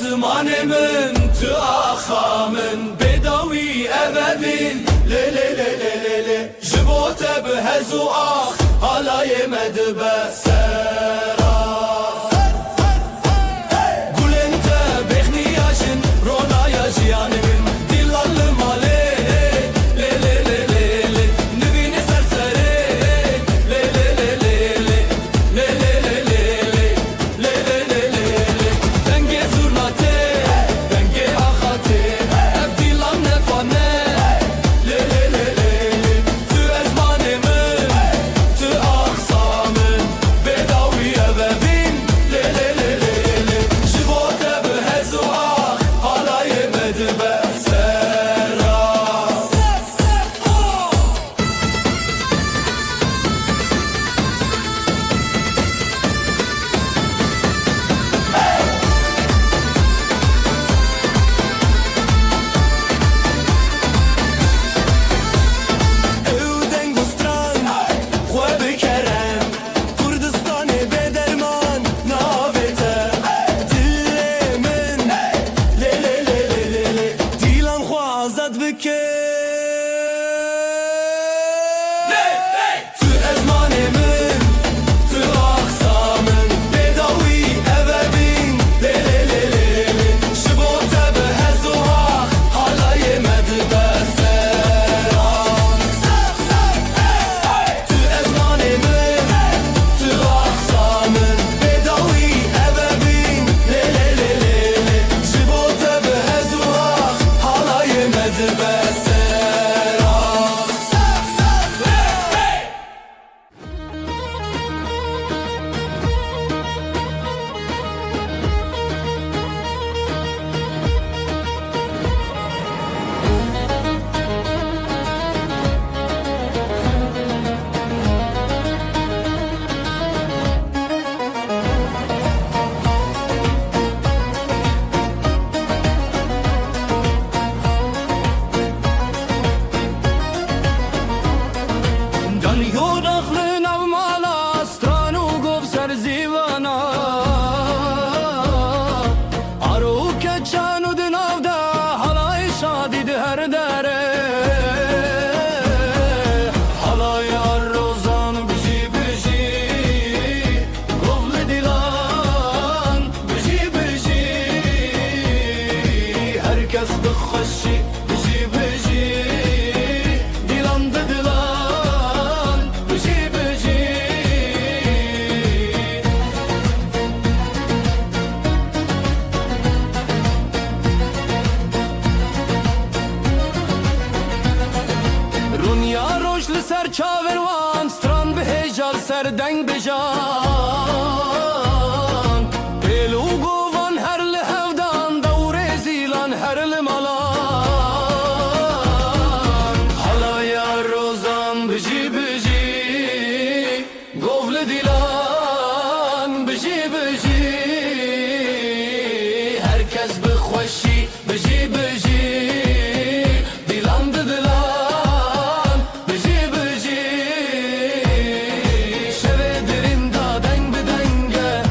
زمانمن تو آخامن بدوی ابدین لی لی لی لی لی لی جبوت به هزو آخ حالای مدبه سرا گلنت بخنیاشن رونایا جیانمن دیلال ماله لی لی لی لی لی نبین سرسره لی لی لی لی لی لی لی لی لی لی لی لی لی دنگ زورناته دنگ آخاته اف دیلام نفانه لی لی لی لی تو ازمانمن تو آخسامن بداوی هریو داخل نو مالا استران و گفت سر زیوانا آرو که چانو دناو ده حالای شادی ده هر داره حالای روزان بجی بجی گفل دیلان بجی بجی herkes بخشی بجی بجی دیلان ده دیلان بجی بجی رونیا روش لسر چاوروان ستران به هجال سر دنگ بجان پیلو گوان هر لحودان دور زیلان هر لمالان حالا روزان بجی بجی گفل دیلان بجی بجی herkes بخوشی بجی بجی دیلان ده دیلان بجی بجی شوه درین دا دنگ به دنگه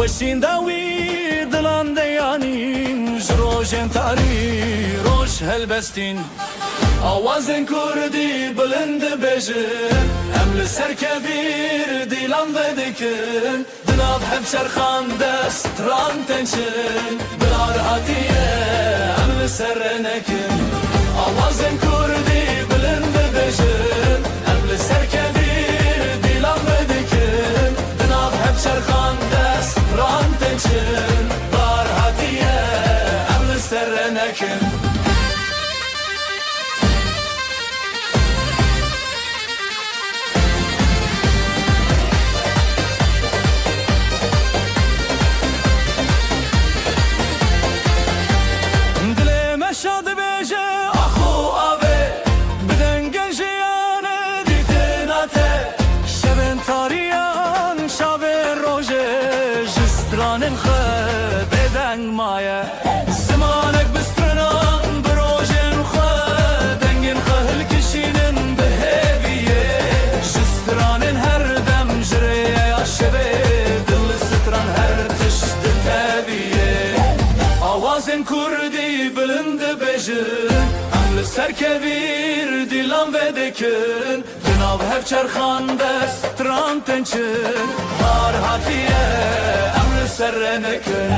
وشین داوی دلان دیانین جروجن تاری روش هلبستین آوازن کردی بلند بجن هم لسر کبیر دیلان بدکن دناب هم شرخان دستران تنشن بلار هاتیه هم لسر نکن آوازن کردی بلند بجن هم لسر کبیر دیلان بدکن دناب هم شرخان دستران تنشن بلار هاتیه هم لسر نکن شاد بیجه آخو آوه بدن گنجیانه دیتناته شبن تاریان شب روژه جستران خود بدن مایه زمانک بسترنان بروژن خود دنگن خهل کشینن به هیویه جستران هر دم جریه یا شبه دل ستران هر تشت تبیه آوازن کردی بلند بجن هم لسر کبیر دیلان ودکن جناب هف چرخان دستران تنچن هار هاتیه هم لسر نکن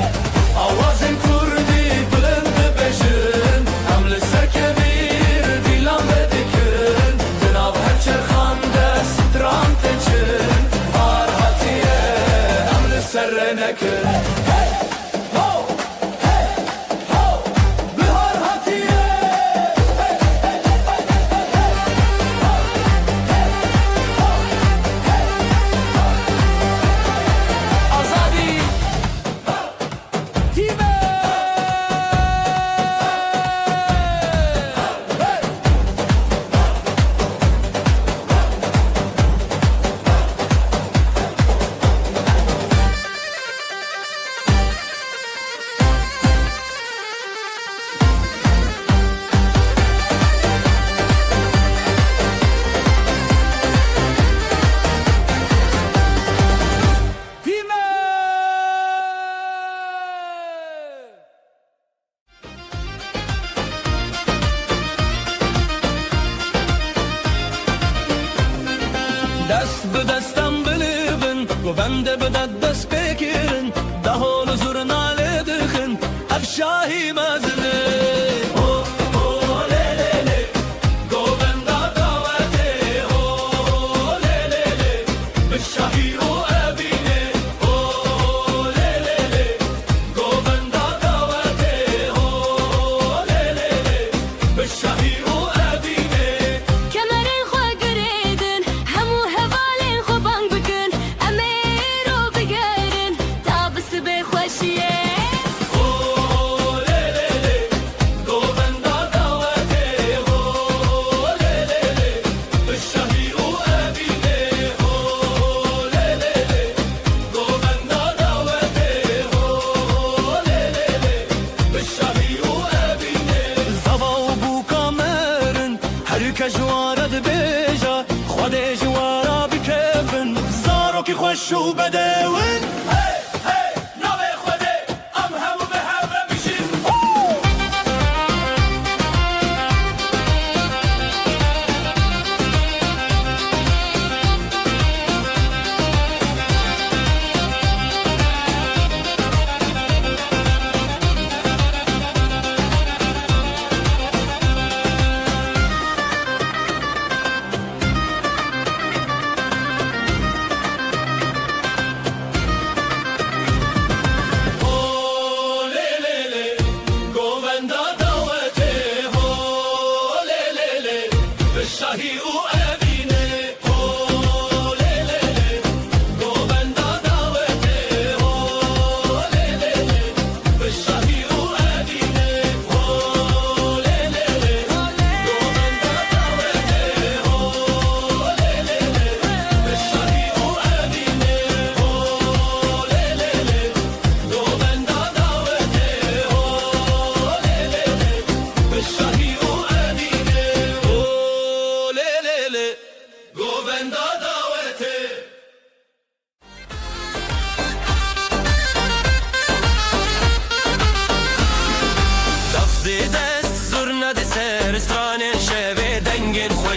آوازن کردی بلند بجن هم لسر کبیر دیلان ودکن جناب هف چرخان دستران تنچن هار هاتیه هم لسر نکن دست به دستم بلیبن گوونده به دست بگیرن ده حال زرناله دخن افشاهی مزنه کجواره دبیجا خود جوارا بکفن زارو کی خوش و بدون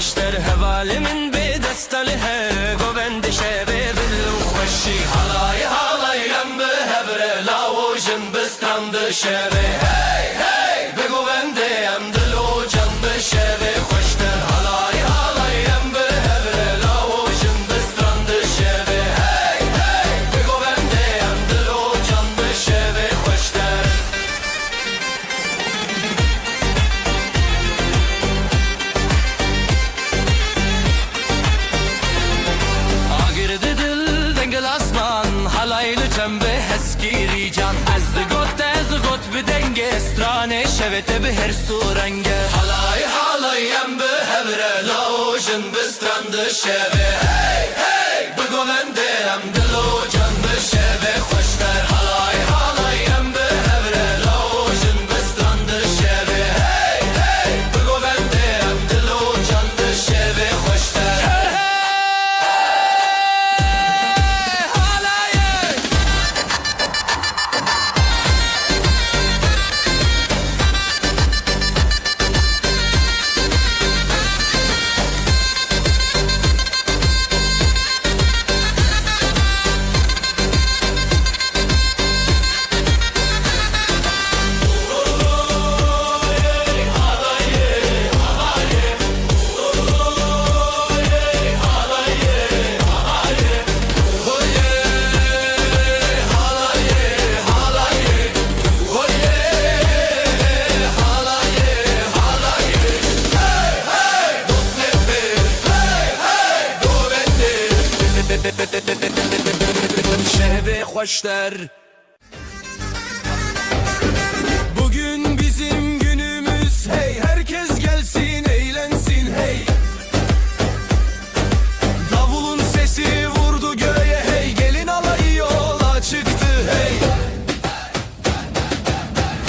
خوشتر هوالی من به دستاله گوبند شبه دلو خوشی حالای حالای ام به هبره لاوجن بسترند شبه هی هی به گوبنده ام دلو جن به شبه خوشتر حالای حالای ام به هبره لاوجن بسترند شبه هی هی به گوبنده ام دلو جن به شبه خوشتر آگرد دل دنگل اسمان حالایل چنبه هسگیری جان از گوت به دنگ استرانه شوت به هر سورنگه حالای حالایم به هبره لاوجن بسترند شبه هی هی بگوونده ام دلو جان به شبه خوشتر حالای حالایم به هبره لاوجن بسترند شبه هی هی بگوونده ام دلو جان به شبه خوشتر şehbe hoşlar. Bugün bizim günümüz hey, herkes gelsin eğlensin hey. Davulun sesi vurdu göğe hey, gelin alayı yola çıktı hey.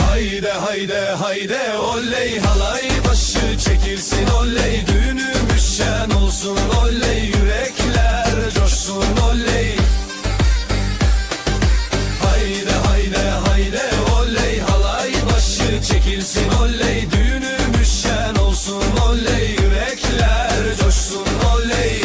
Hayde hayde hayde oley, halay başı çekilsin oley, düğünümüz şen olsun oley, yürekler coşsun oley. Hayde hayde hayde oley, halay başı çekilsin oley, düğünümüz şen olsun oley, yürekler coşsun oley.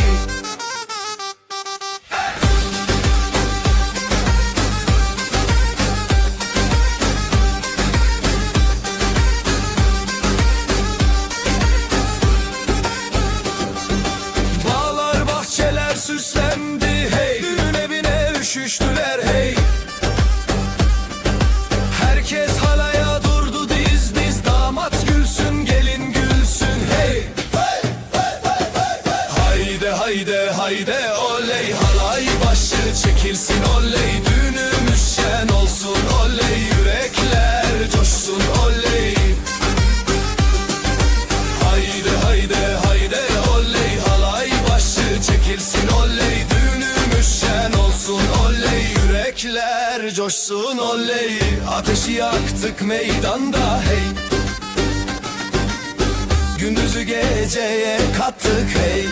Bağlar bahçeler süslendi hey, düğün evine üşüştüler hey. Herkes halaya durdu diz diz, damat gülsün gelin gülsün hey. Hayde hayde hayde oley, halay başı çekilsin oley, düğünümüz şen olsun oley, yürekler coşsun oley. Hayde hayde hayde oley, halay başı çekilsin oley, düğünümüz şen olsun oley, yürekler coşsun oley. Ateşi yaktık meydanda hey, gündüzü geceye kattık hey.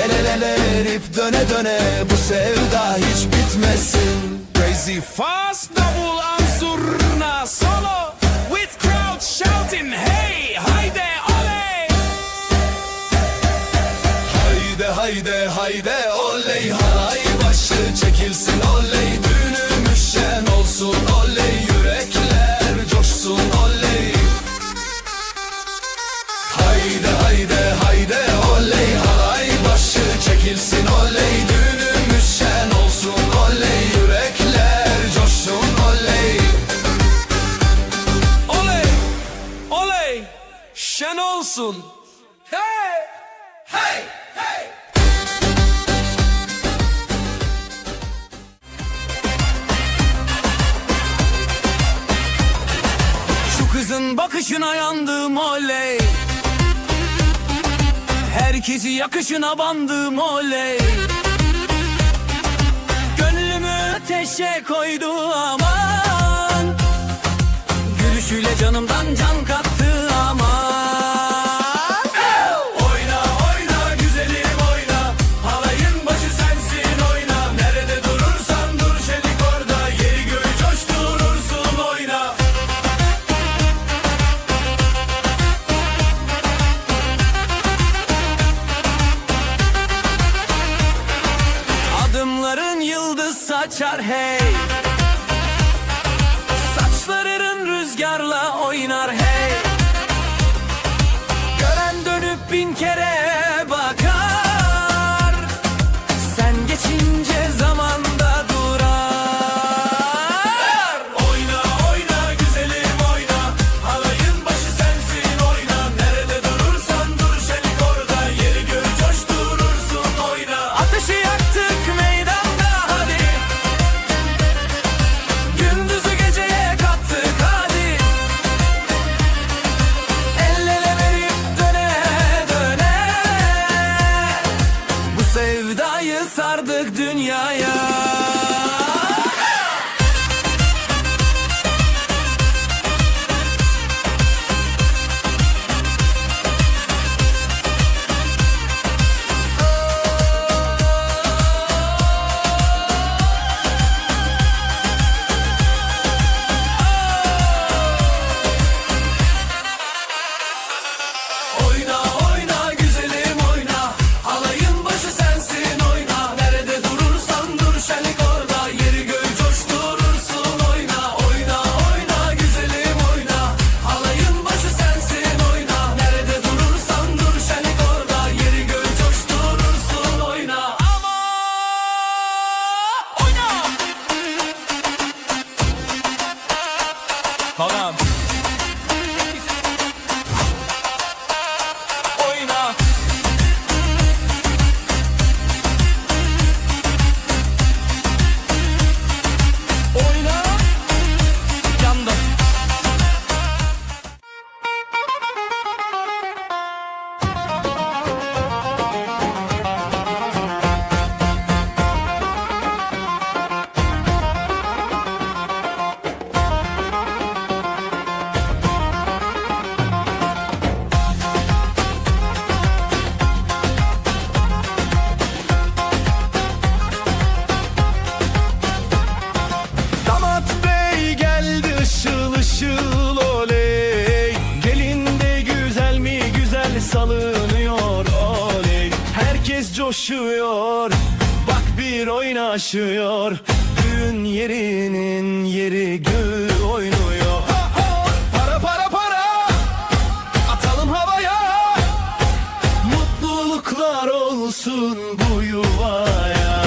El ele ele erip döne döne, bu sevda hiç bitmesin. Crazy fast double ansurna solo with crowd shouting hey hayde oley. Hayde hayde hayde oley, halay başı çekilsin oley, düğünümüz şen olsun oley, yürekler coşsun oley. Hayde hayde hayde oley, halay başı çekilsin oley, düğünümüz şen olsun oley, yürekler coşsun oley. Oley oley şen olsun hey hey hey. Şu kızın bakışına yandım oley, herkesi yakışına bandım oley. Gönlümü ateşe koydu aman, gülüşüyle canımdan can kattı aman. Oyna oyna güzelim oyna, halayın başı sensin oyna. Nerede durursan dur şedik orada, yeri göğü coşturursun oyna. Adımların yıldız saçar hey. Saçların rüzgarla oynar hey. Gören dönüp bin kere bakar. Sen geçince zamanda durar. Oyna oyna güzelim oyna. Halayın başı sensin oyna. Nerede durursan dur şelik orada. Yeri gör coşturursun oyna. Ateşi yaktık meydanda hadi. Gündüzü geceye kattık hadi. El ele verip döne döne. Bu sevdayı sardık dünyaya. Oyna oyna güzelim oyna. Halayın başı sensin oyna. Nerede durursan dur şenlik orada. Yeri göğü coşturursun oyna. Oyna oyna güzelim oyna. Halayın başı sensin oyna. Nerede durursan dur şenlik orada. Yeri göğü coşturursun oyna. Ama oyna. Tamam. Oyna. Oyna. Yanda. Damat bey geldi ışıl ışıl oley. Gelin de güzel mi güzel salınıyor oley. Herkes coşuyor bak bir oynaşıyor. Düğün yerinin yeri göğü oynuyor. Para para para atalım havaya. Mutluluklar olsun bu yuvaya.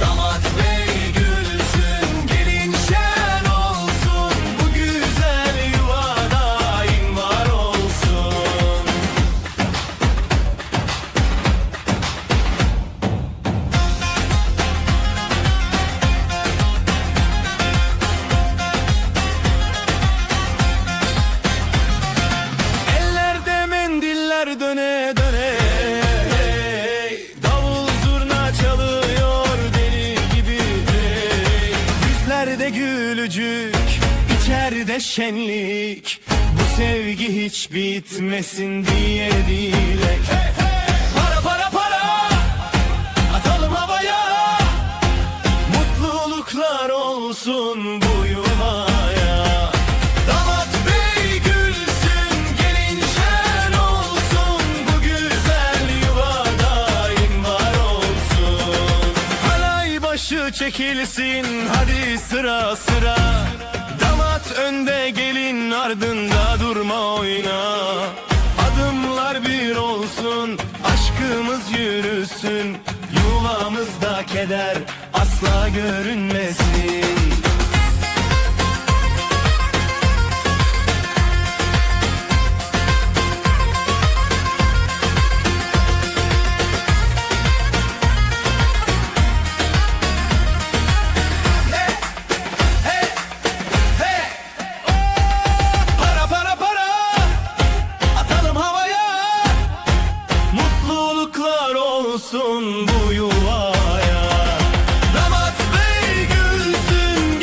Damat bey gülsün, gelin şen olsun. Bu güzel yuva daim var olsun. Ellerde mendiller döne döne. Davul zurna çalıyor deli gibi. Yüzlerde gülücük, içeride şenlik. Bu sevgi hiç bitmesin diye dilek. Para para para atalım havaya. Mutluluklar olsun bu yuvaya. Damat bey gülsün, gelin şen olsun. Bu güzel yuva daim var olsun. Halay başı çekilsin hadi sıra sıra. Damat önde gelin ardında durma oyna. Adımlar bir olsun, aşkımız yürüsün. Yuvamızda keder asla görünmesin. Para para para atalım havaya. Mutluluklar olsun bu yuvaya. Damat bey gülsün,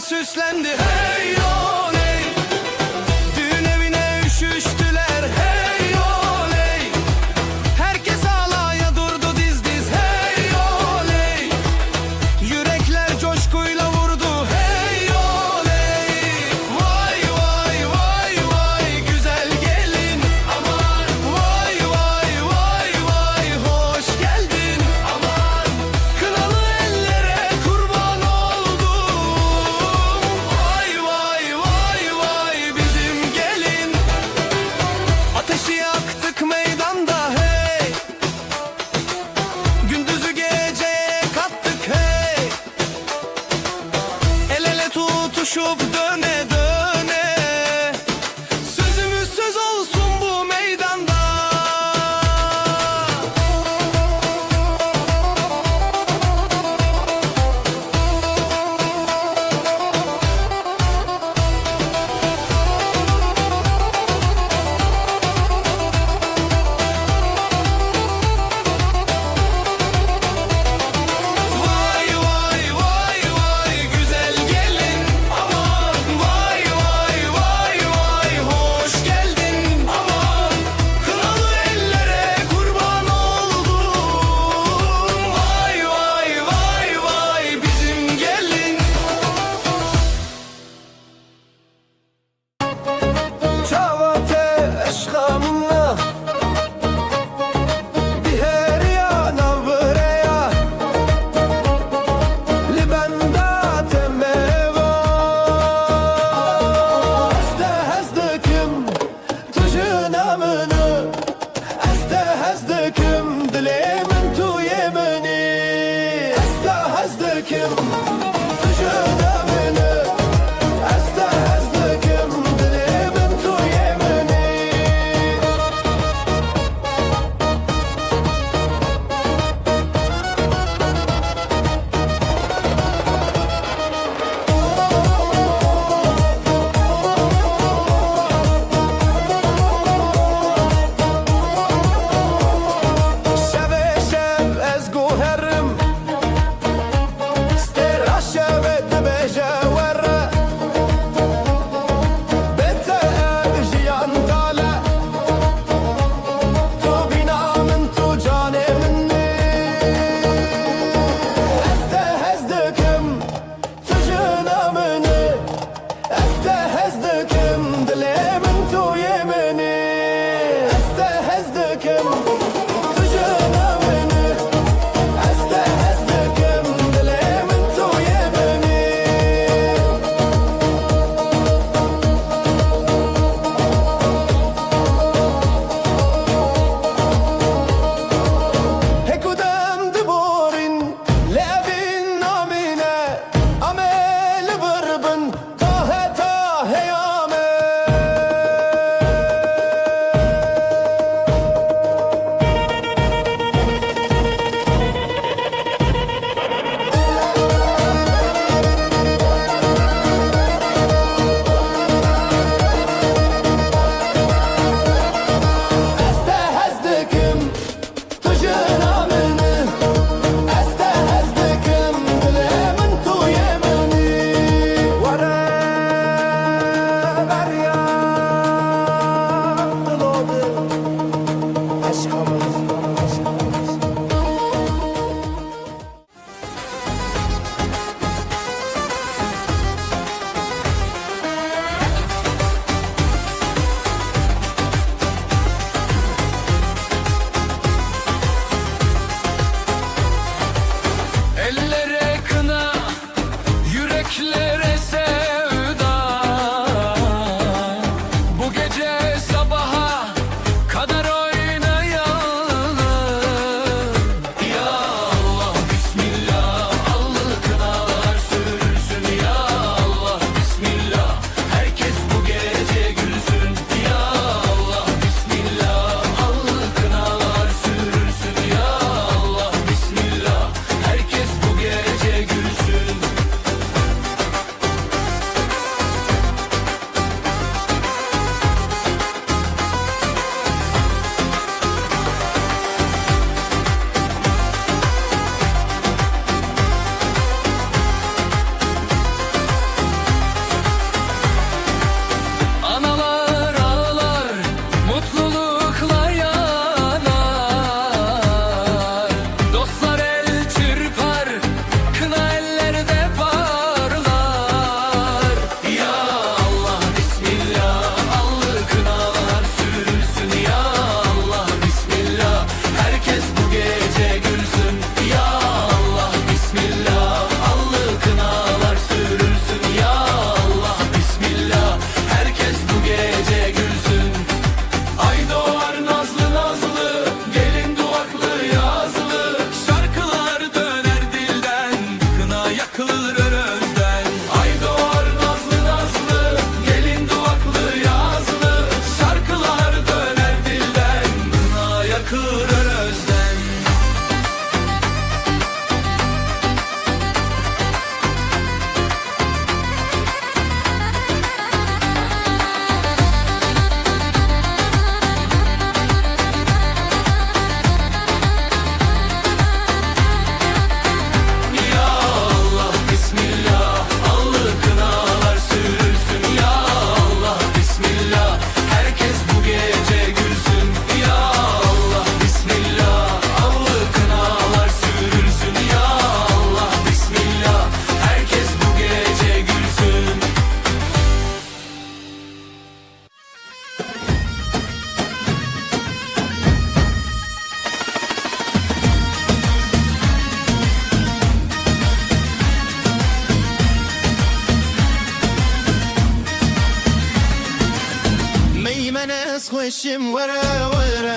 süslendi hey oley. Düğün evine üşüştüler hey oley. Herkes alaya durdu diz diz hey oley. Yürekler coşkuyla vurdu hey oley. Vay vay vay vay güzel gelin aman. Vay vay vay vay hoş geldin aman. Kınalı ellere kurban oldum. Vay vay vay vay bizim gelin. Ateşi yaktık meydanda hey. Gündüzü geceye kattık hey. El ele tutuşup döne döne. Sözümüz söz olsun bu meydanda. Vay vay vay vay güzel gelin aman. Vay vay vay vay hoş geldin aman. Kınalı ellere kurban oldum. Vay vay vay vay bizim gelin. شعوته عشقا منا بهريا نظريا لبندات ميوا استهزدكم تجنا منو استهزدكم دلي من تو يمني استهزدكم تجنا منو استهزدكم دلي من تو يمني شب شب از گوهرم استرا شب دبجه kılır önözden. Ay doğar nazlı nazlı, gelin duvaklı yazlı, şarkılar döner dilden, kına yakır önözden. Ya Allah bismillah, allı kınalar sürülsün. Ya Allah bismillah, herkes bu gece gülsün. Ya Allah bismillah, allı kınalar sürülsün. Ya Allah bismillah, herkes bu gece gülsün. ميمنة خوشم ورا ورا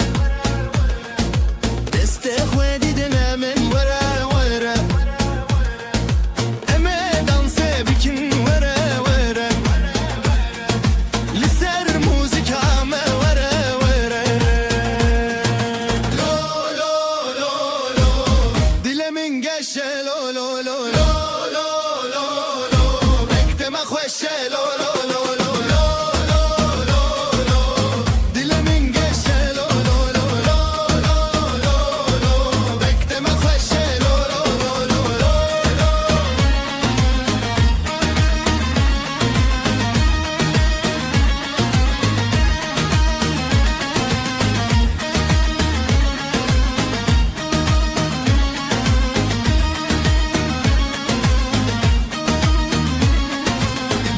دست خوادي دنا من ورا ورا أما دانس بكن ورا ورا لسر موزيكا ما ورا ورا لو لو لو لو دل من قشة لو لو لو لو لو لو لو بكتم خوشة لو لو لو لو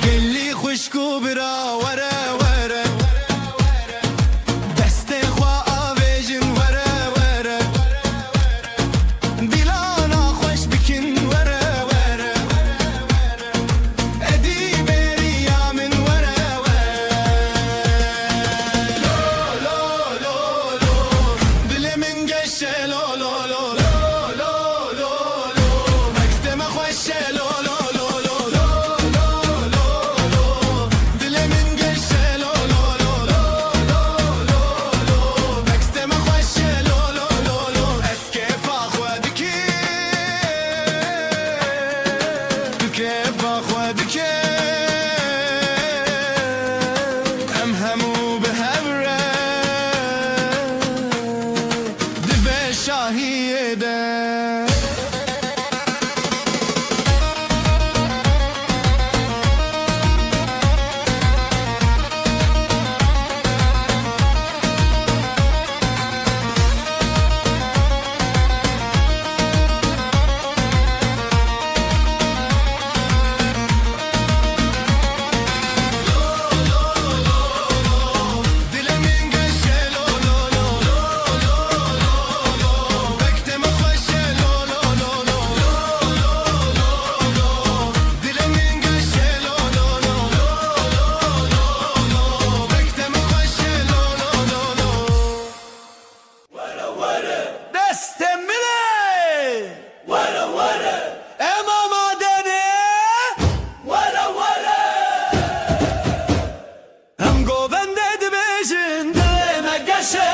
قلي خشكو برا ورا ورا دستي خوا آویجن ورا ورا دلانا خوش بكن ورا ورا ادي بريا من ورا ورا لو لو لو لو دل من قشة لو لو لو لو لو لو مكتم خوش لو لو لو لو دل من قشة لو لو لو لو مكتم خوش لو لو لو اسكيف اخوادك كيف اخوادك ام همو بهبره دبي شاهيده دل من قشة لو لو لو بكتم خوشة لو لو لو دل من قشة لو لو لو بكتم خوشة لو لو لو Destem bile Vara vara Ema madeni Vara vara Hem govende dibejin Dileme geşe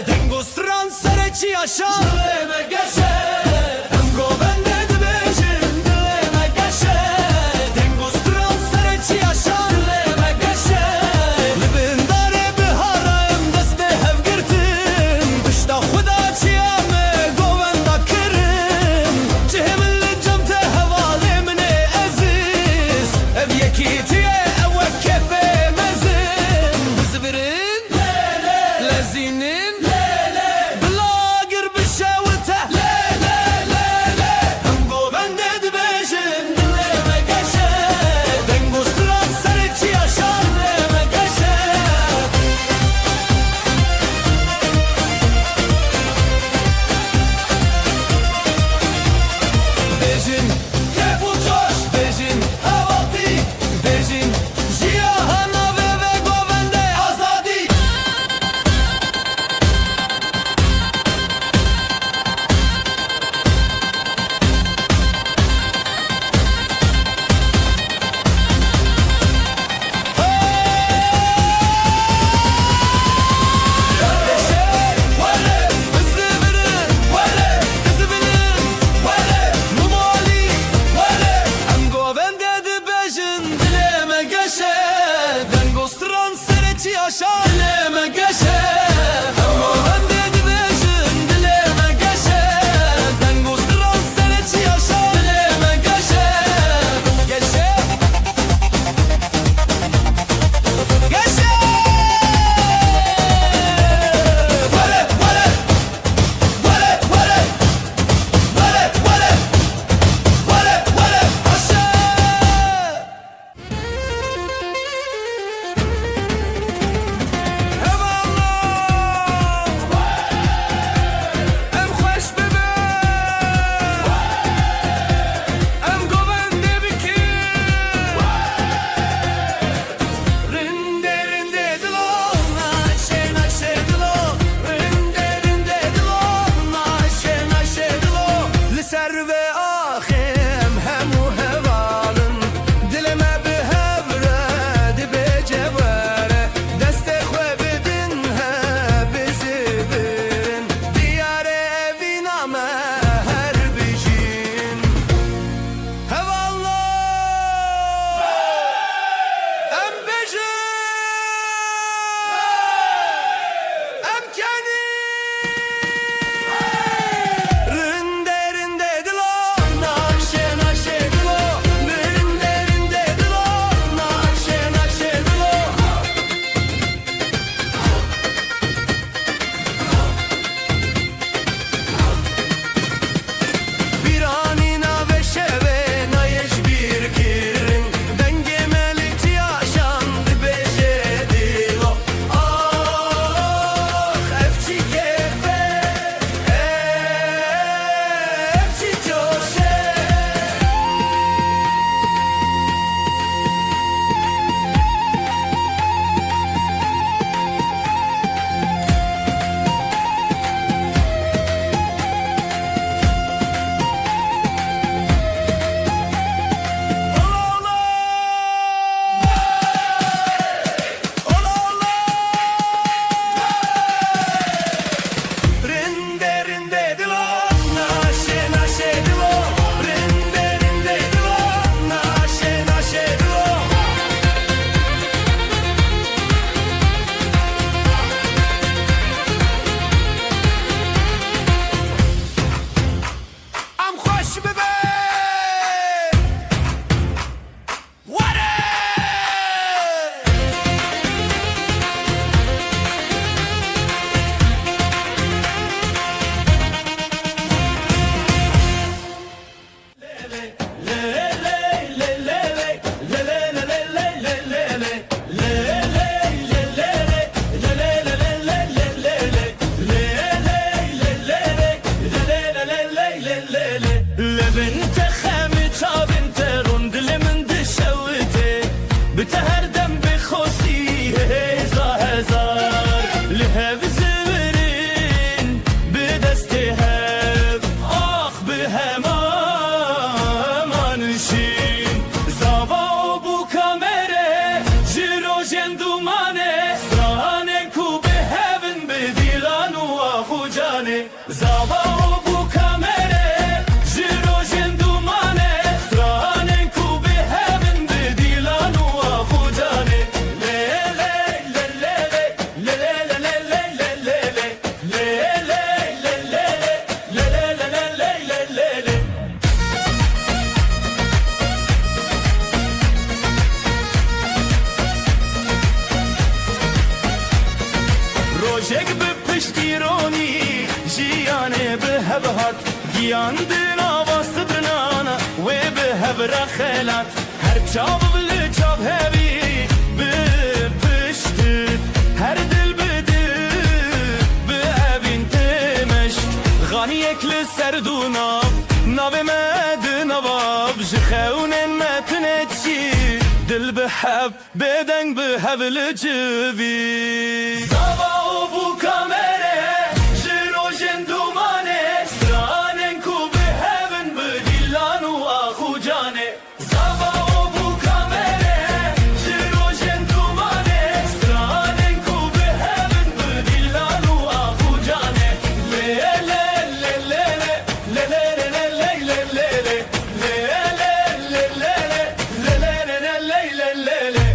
Dengo stran sereci yaşa Dileme geşe Hem govende dibejin Dileme geşe Dengo stran sereci yaşa Dileme geşe Libin dare biharayım Deste hev girtin Dışta xuda çiyame Govenda kirin Cihimin licam te hevale mine aziz Ev yekitiye ev kefe mezin Bizbirin Lezinin Bila gir bişe Yandına bastırnana ve be hevra xelat Her çav bili çav hevi be pişti Her dil bidi be evin temeşt Gani ekli serduna Nave medina bab Jixeunen metinetçi Dil be hev beden be hevli civi Zava o bu kamere Jirojen dumane Stranen ku be heaven be dillanu ahu cane Zava o bu kamere Jirojen dumane Stranen ku be heaven be dillanu ahu cane Le le le le le le le le le le le le le le le le le le le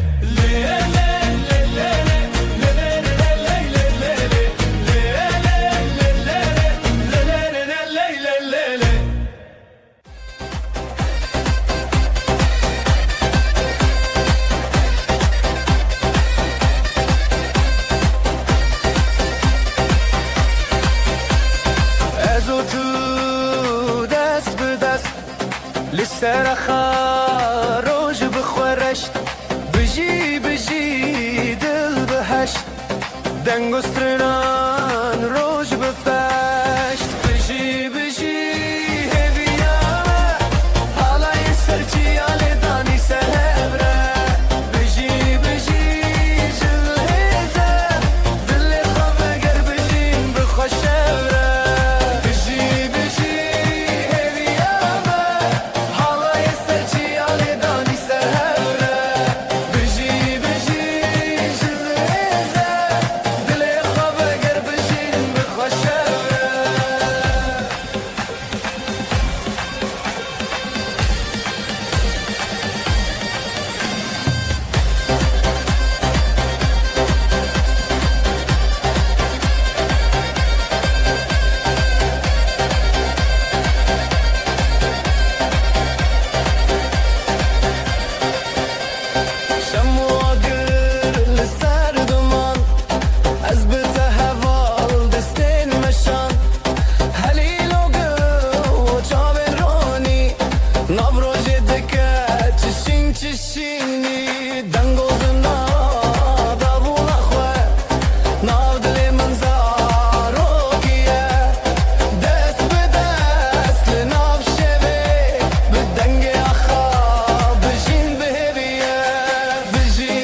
لسه خاروج بخورشت بجي بجي دل بهشت دنگسترنان روج بفشت بجي بجي هبيامه حالا يسرچي آله داني سهبره بجي بجي جلهزه دل خواه گر بجين بخوشبره بجي بجي هبيامه حالا يسرچي آله داني سهبره بجي بجي جلهزه دل خواه گر بجين بخوشبره شمواگر لسر دمان از بته هوال دستین مشان هلیل و گو چاو رانی ناوروژ دکه چشینی دنگوزنا داولا خواه ناو دل منزارو کیه دست به دست لناو شوه به دنگ آخا بجین بهویه بجی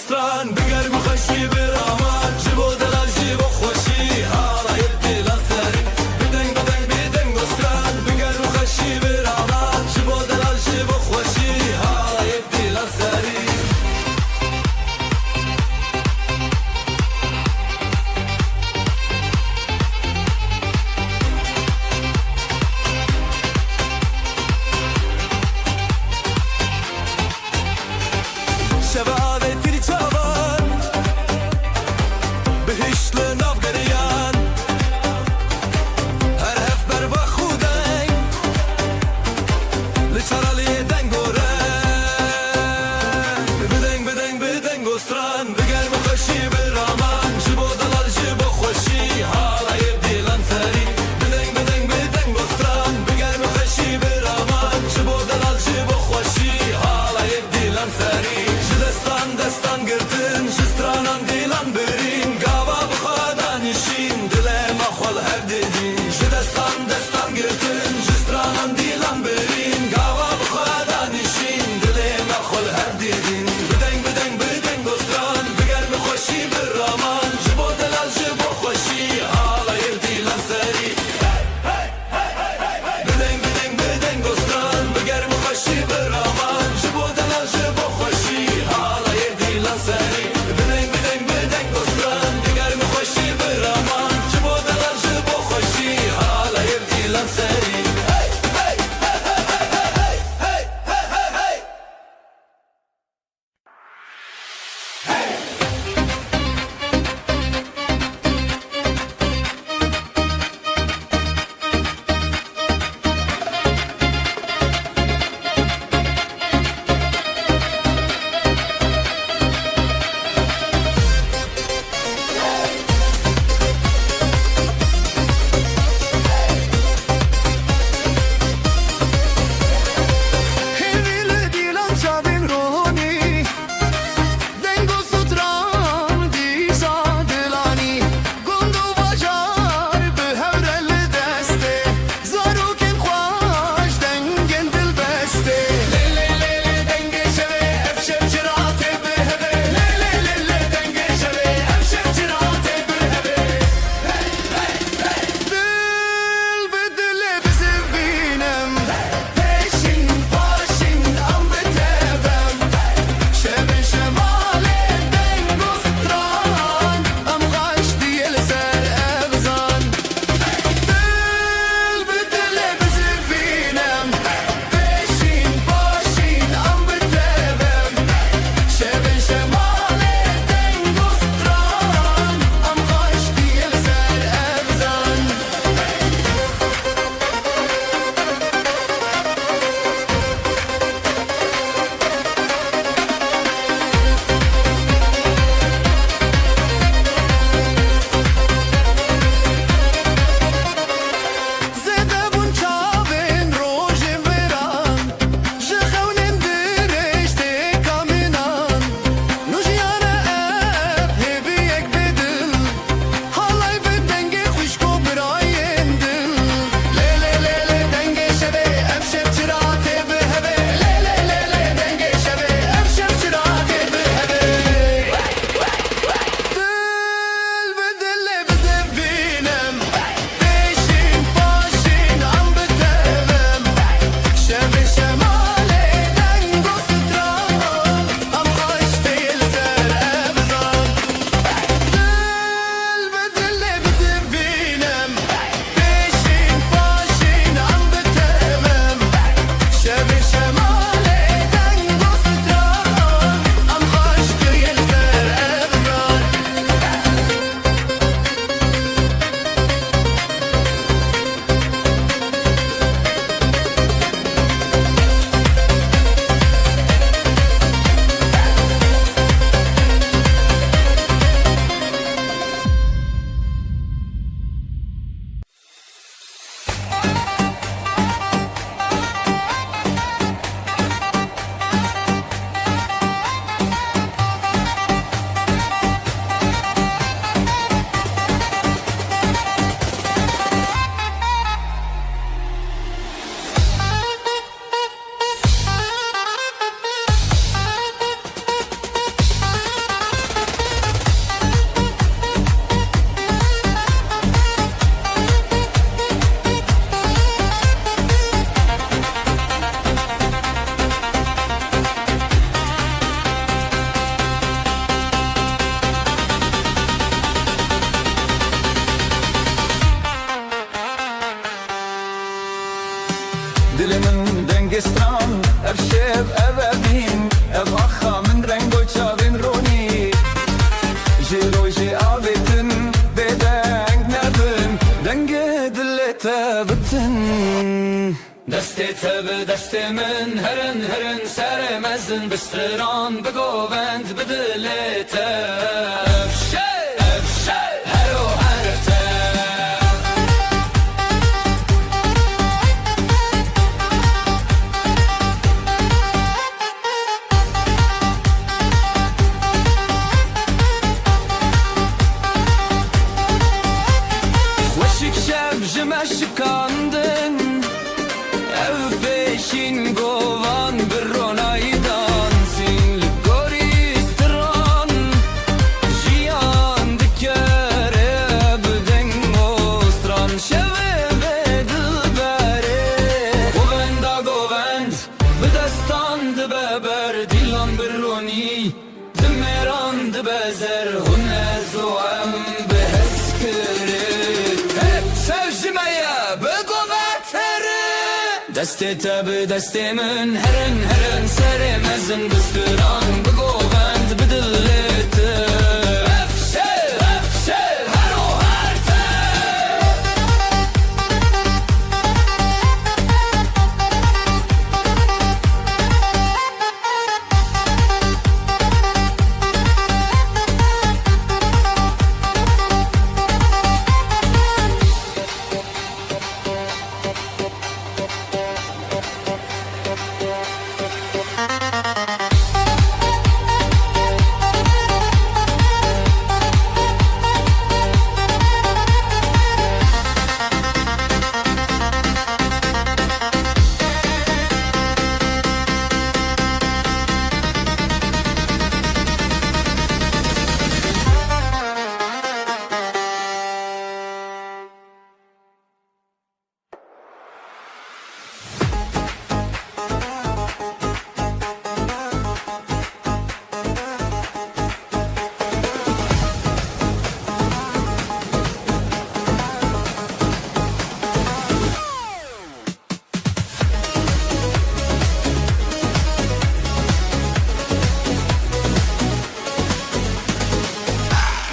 استران بگر بخشی برامان جبو دلال جبو خوشی حالای دلال سری بدنگ بدنگ بدنگ استران بگر بخشی برامان جبو دلال جبو خوشی حالای دلال سری شباب تری چاوان بهشت لناف گریان هر هف بر با خودنگ لچرالی دنگ و رنگ بدنگ بدنگ بدنگ استران بگر بخشی برامان جبو دلال جبو خوشی حالای دیلان سری بدنگ بدنگ بدنگ استران بگر بخشی برامان جبو دلال جبو خوشی حالای دیلان سری دستان دستان گرتن شسترانان دیلان برین گاوا بخوادا نشین دلم اخوال هر دیدین دستان دستان گرتن شسترانان دیلان برین گاوا بخوادا نشین دلم اخوال هر دیدین بدنگ بدنگ بدنگ استران تب دست من هرن هرن سر مزن بستران بگووند بدلت افشه هرو هرته وشک شب جمشکاندن ev peşin govan bir ronaydan sin goristan jiyan dikere bden ostran şeve ve dilbere govend bedestan de beber dilan bir roni demeran de bezer hunez o em beheskere hep sevjimeye دسته تب دسته من هرن هرن سر مزن بستران بگووند بدلت افشه هرو هرته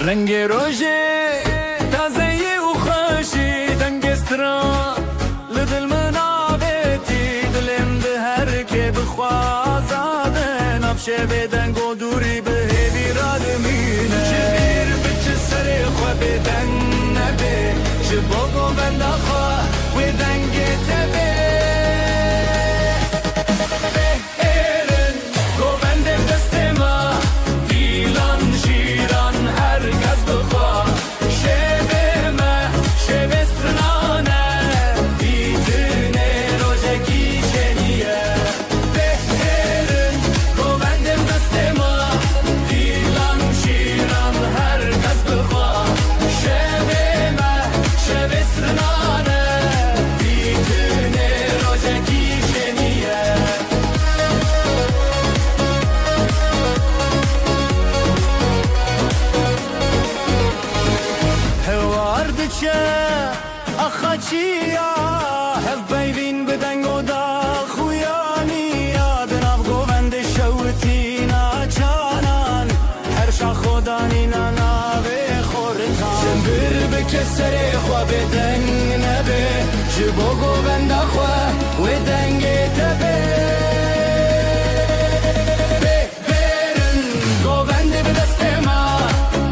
رنگ روژه تازه و خوشی دنگسترا لدل منابتی دلم به هر که بخوازاده نفشه بدن گو دوری به بیراد مینه شبیر بچه سر خواه بدن نبه شباگو بنده خواه و دنگ تبه بهرن گو بنده دست ما دیلان شیران herkes bıkwa şeveme şevestrane ditine rojeki şeniye behrin govendim destema dilan şiran herkes bıkwa şeveme şevestrane ditine rojeki şeniye هواردچه اخچیا هف بیوین بدن گودا خویانی یادناف گووند شوتینا چانان هر شا خودانی ناوی خورتان جنبر بکسر خواه بدن نبه جبو گووند خواه و دنگ تبه بهرن گووند بدست ما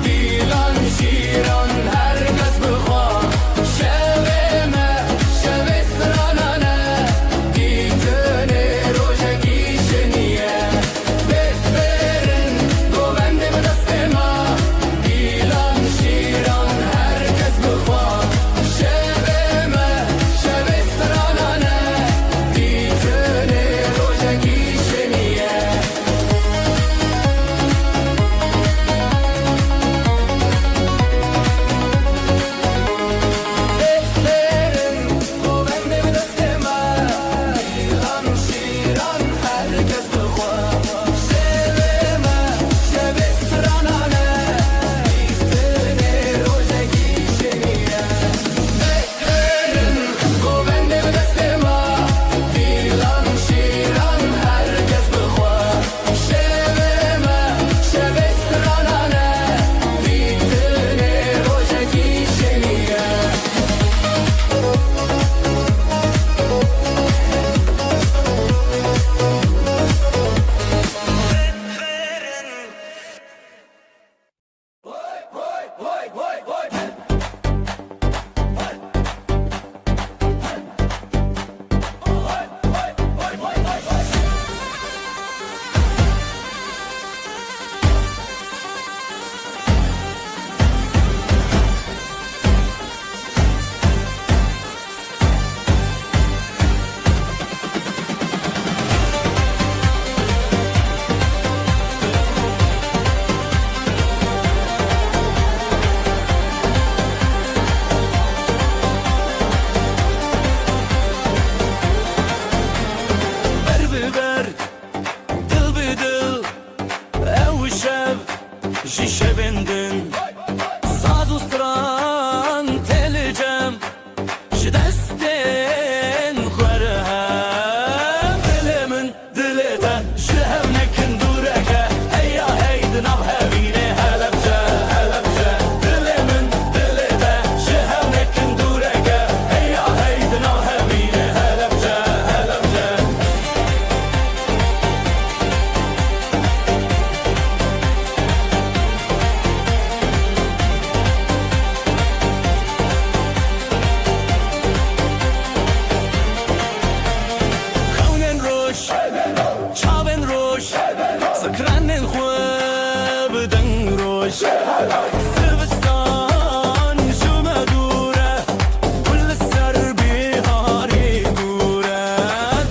دیلان شیران herkes bıkwa şeveme şevestranane ditine rojeki şeniye besberin govendim destema dilan şiran herkes bıkwa şeveme şevestranane ditine rojeki şişe bindin Saz ustran telicem Ji destên xwe re hem Dilê min dilê te ji hevnekin dûreke Heya hey di nav hevînê Helepçe, Helepçe Dilê min dilê te ji hevnekin dûreke Heya hey di nav hevînê Helepçe, Helepçe Xewnên roj, çavên roj Zikranên xwe bidin roj Zivistan ji me dûr e Gul li ser bîharê dûr e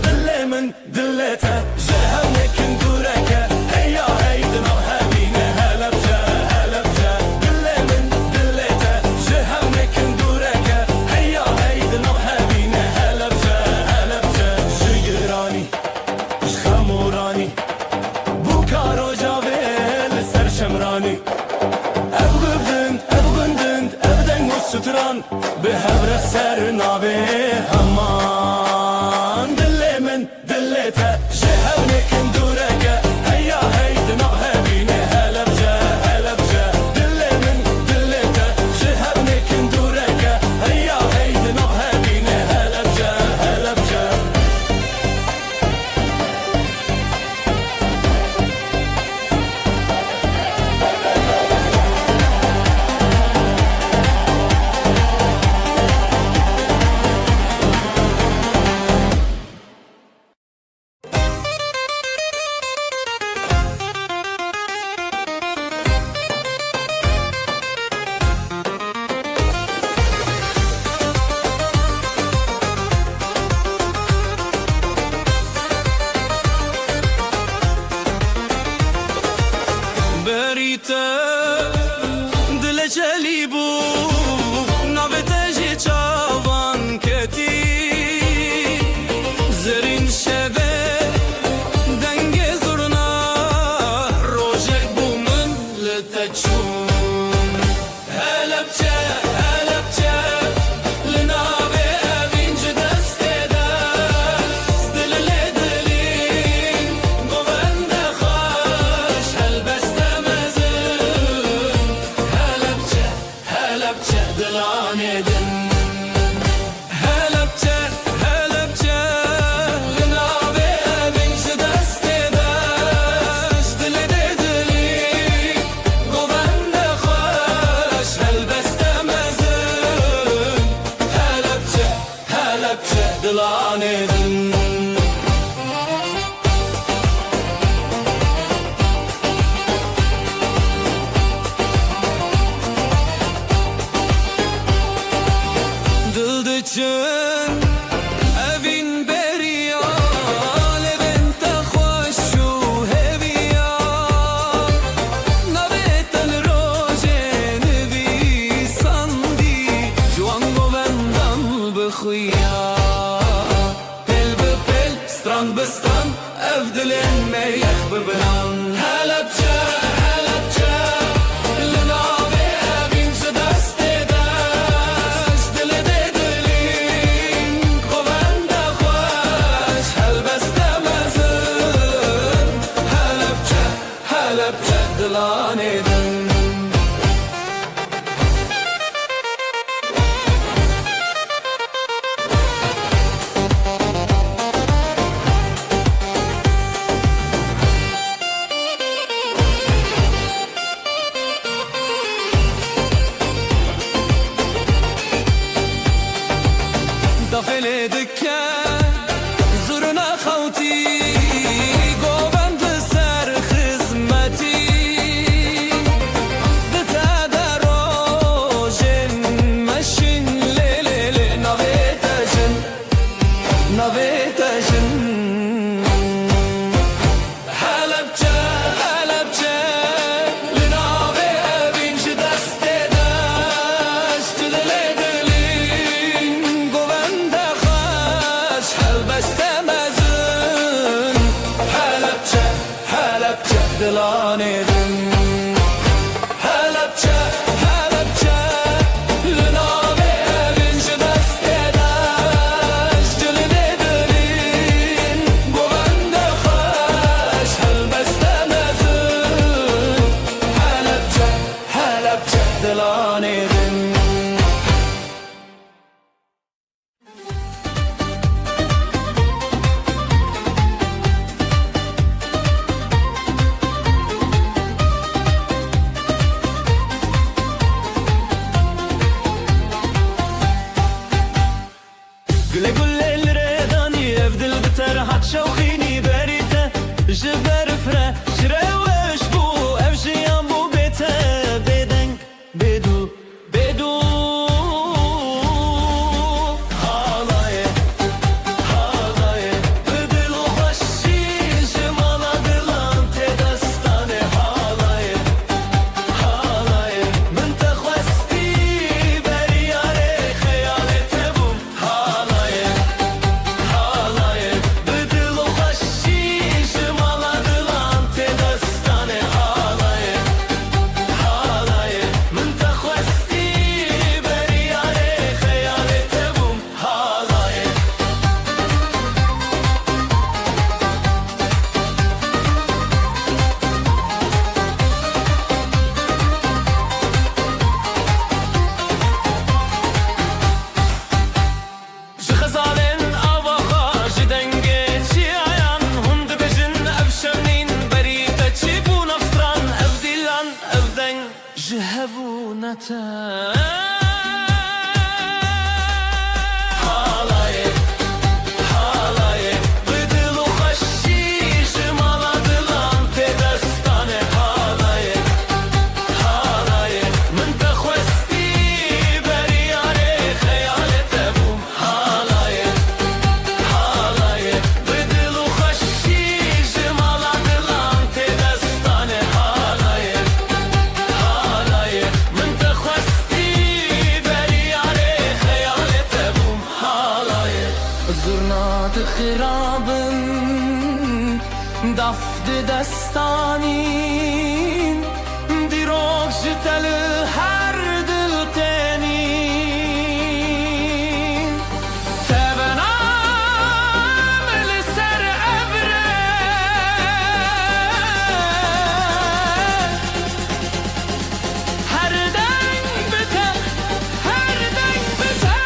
Dilê min dilê te ji hevnekin dûreke Heya hey di nav hevînê Helepçe, Helepçe Dilê min dilê te ji hevnekin dûreke Heya hey di nav hevînê Helepçe, Helepçe Ji giranî ji xemoranî Bu karo cavê li ser şemranî Ev gundin, ev gundin, ev deng û stran Bi hevre ser navê heman Dilê min dilê te ji hevnekin dûreke Heya hey di nav hevînê Helepçe, Helepçe Dilê min dilê te ji hevnekin dûreke Heya hey di nav hevînê Helepçe, Helepçe Berite dile çeli bu Navete ji çavan keti Zerin şeve denge zurna Rojek bu min li te çûn Helepçe, Helepçe Li navê evîn ji destê de Dilê lê dilîn govende xweş Helbeste mezin Helepçe, Helepçe dilanê din Helepçe, Helepçe Li navê evîn ji destê de Dilê lê dilîn govende xweş Helbeste mezin Helepçe, Helepçe dilanê din Dil diçin evîn beriya Levên te xweş û heviya Navê te li rojê nivîsandî Ji wan govendan bixuya Pêl bi pêl, stran bi stran Ev dilên me yex bibiran Helepçe, Helepçe Li navê evîn ji destê de Dilê lê dilîn govende xweş Helbeste mezin Helepçe, Helepçe dilanê din Dafele dikke zurna xewtî Govend li ser xizmetî Di te de rojên meşin Lê lê lê navê te jin Navê te jin Helepçe, Helepçe Li navê evîn ji destê de Dilê lê dilîn govende xweş Helbeste mezin Helepçe, Helepçe dilanê din جهبونتا زرنات خرابن دفت دستانین دیروک جتل هر دل تنین تبنام لسر ابره هر دنگ بته هر دنگ بته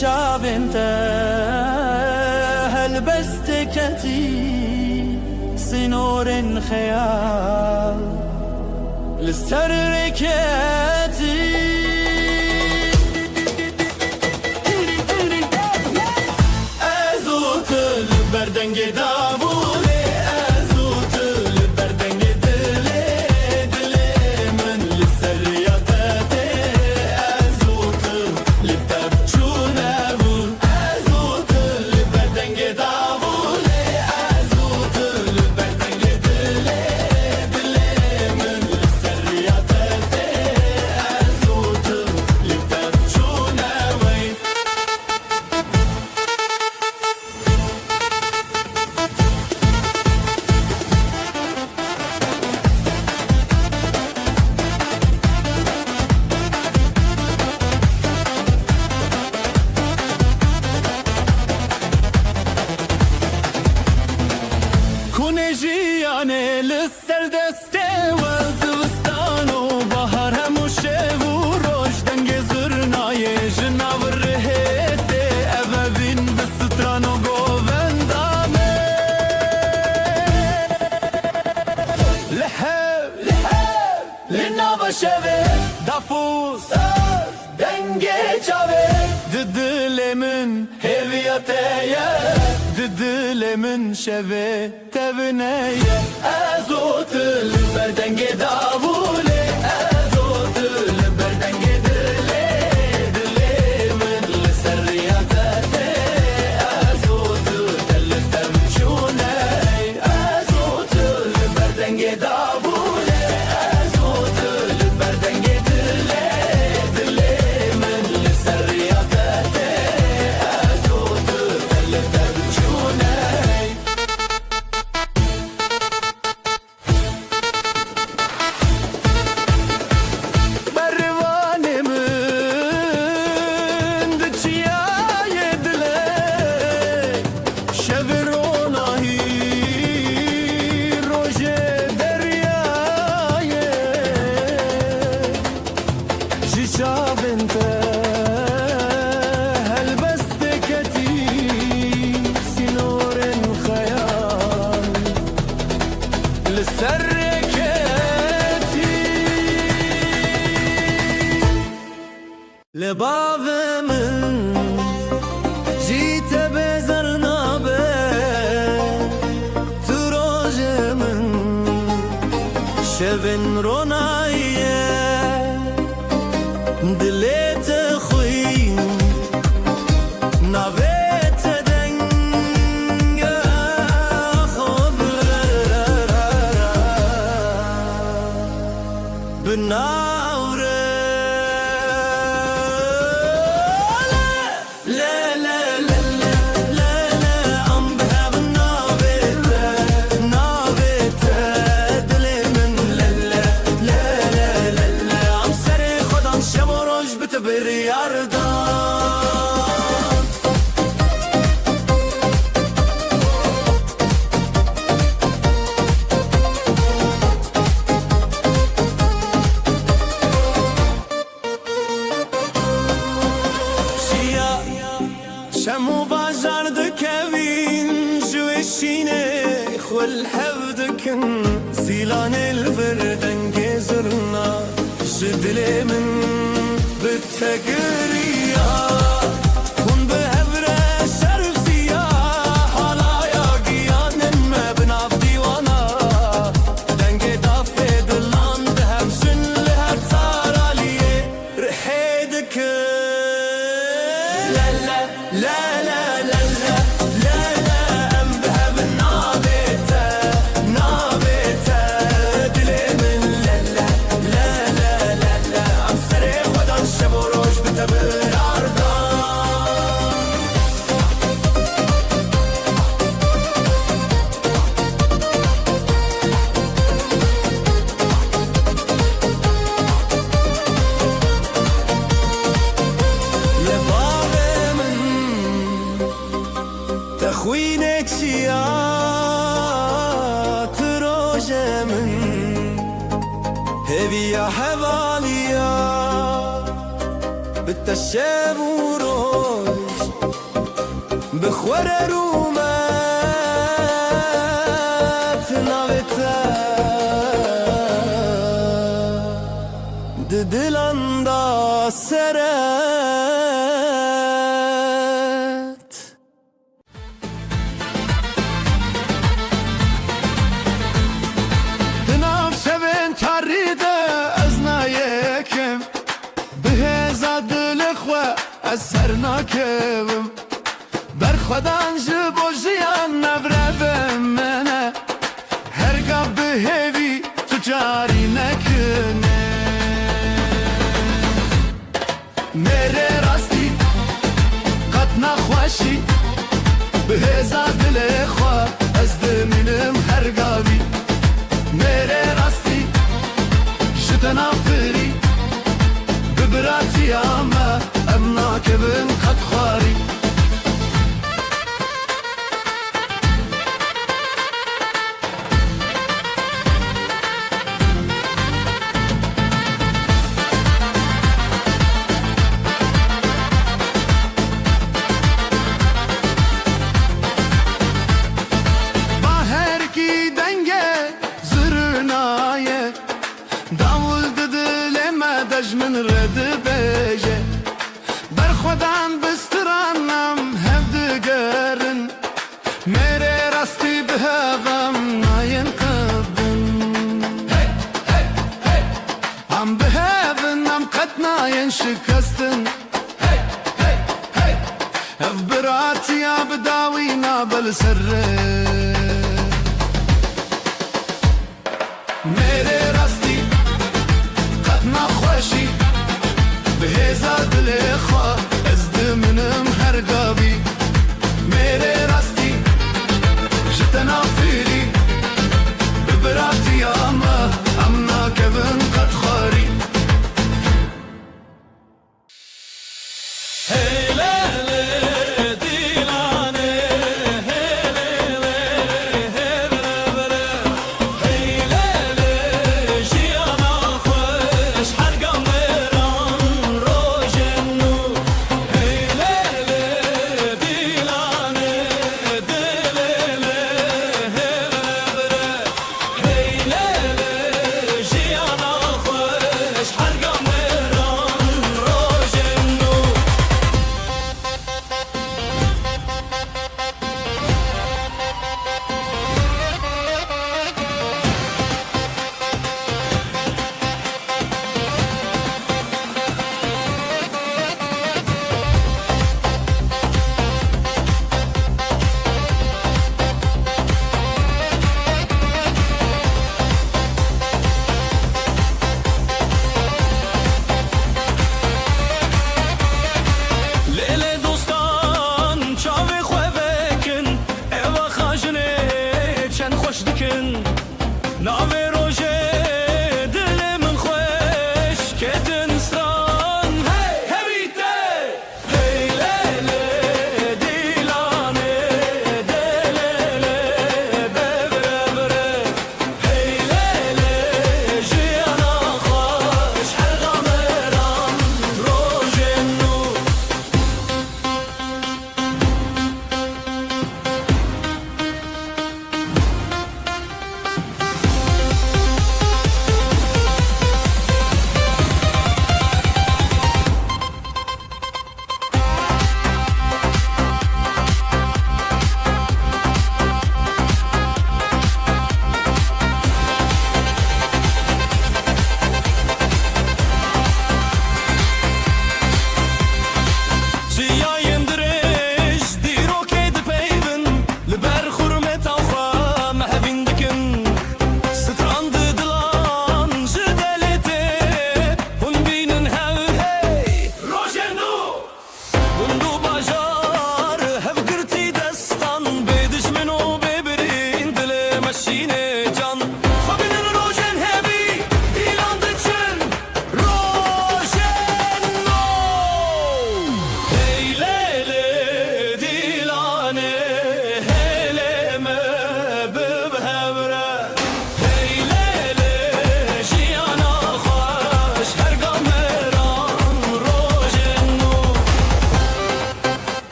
شابنت هلبستكتي سنور خيال للسركتي ازوت البردنج دابولي ازوت البردنج دلي دلي من للسرياتي ازوت للتبجونة جياني للسردستي والزوستان وبهر هموشه وروش دنگ زرناي جناو الرهيتي أبابين بالستران وقوفندامي لحب للنابا شبه دافوس دنگي چاوي ددلي من هويتي ددلي من شبه تبنية أزوت البردنج دابولي أزوت البردنج دلي دلي من السرياتي أزوت تل تمشوني أزوت البردنج دابولي أزوت البردنج دلي دلي من السرياتي أزوت تل تمشوني لباب من جيت بزرنا تروج من شبن روناية دلي دبر يردان شمو باجار دكوين جوشيني خول حفدكن زيلان الفردن جزرنا جدلي من بالتقرية كون بهبرة شرف سياح على ياقيان ما بنعف ديوانا دنجي دافي دلان دهب شن لهر صار عليه رحيدك لا لا لا لا لا لا لا لا ام بهب نابته نابته دلي من لا لا لا لا لا لا عم سريخ ودان شبوروش بتبر عردان يا بابا من تخوينك شيات روجة من هبي يا حباليا بالتشاب وروج بخور رومات نابتا ددلان دا سرات دناف شبين تاريده ازنا يكم بهزاد الاخوة اثرنا كبم برخدان جبو جيان نبربم منه هرقا بهوي تجاري نكنه میره راستی قد نخوشی به دل خواه از دمینم هر گاوی میره راستی شتنا فری ببراتی اما امنا که بن قد خواری من رد بيجي برخدان بسترانم هفدقرن ميري راستي بهغم ناين قبن عم بهغن عم قد ناين شكستن هف براتي بداوينا بالسرن ميري راستي نخوشی به هزار دل خواه از دمنم هر گاوی میره راستی جتنا فیری ببراتی اما امنا کبن قد خاری جيانا خوش حرقا مران روجنا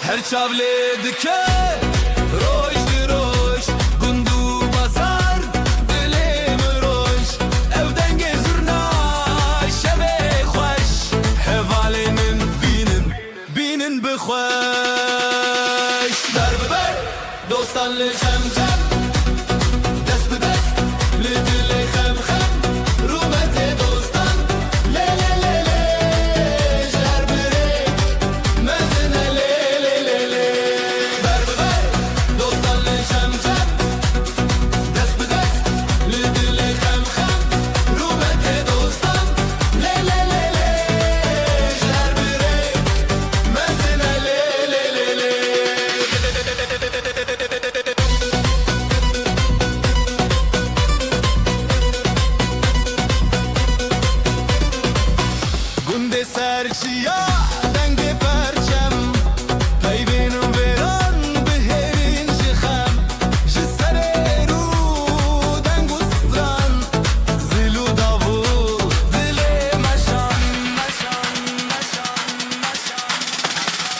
هر چاوله دکه روش دی روش گندو بازار دلیم روش او دنگ زرنا شبه خوش حوالی من بینن بخوش در ببر دوستان لجم جم دست به دست لدل خم خم رومت دوستان لی لی لی لی جهر بره مزنه لی لی لی لی بر ببر دوستان لجم جم دست به دست لدل خم خم رومت دوستان لی لی لی لی جهر بره مزنه لی لی لی لی گنده سرچیا دنگ پرچم پیوین و ویران بهرین شخم جسر رو دنگ و ستران زلو داوود دل مشان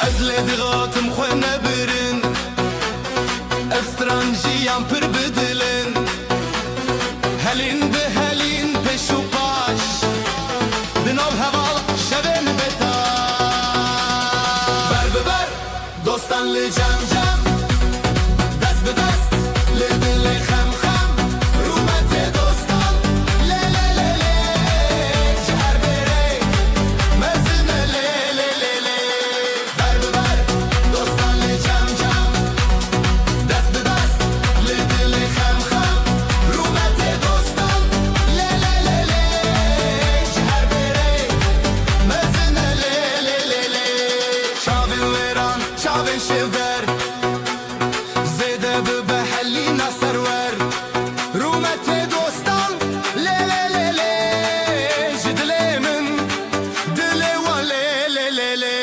از لدغاتم خواه نبرن استرانجیان پر بدلن هلین به هلین پش و پاش دناب هوال شبن بتا بر ببر دوستان لجم جم دست به دست لدل خم خم رومت دوستان لی لی لی لی جهر بره مزنه لی لی لی لی بر ببر دوستان لجم جم دست به دست لدل خم خم رومت دوستان لی لی لی لی جهر بره مزنه لی لی لی لی چاوین ویران چاوین شیودر زیده ببحلی نصرور رومت دوستان لی لی لی لی جدلی من دلی و لی لی لی لی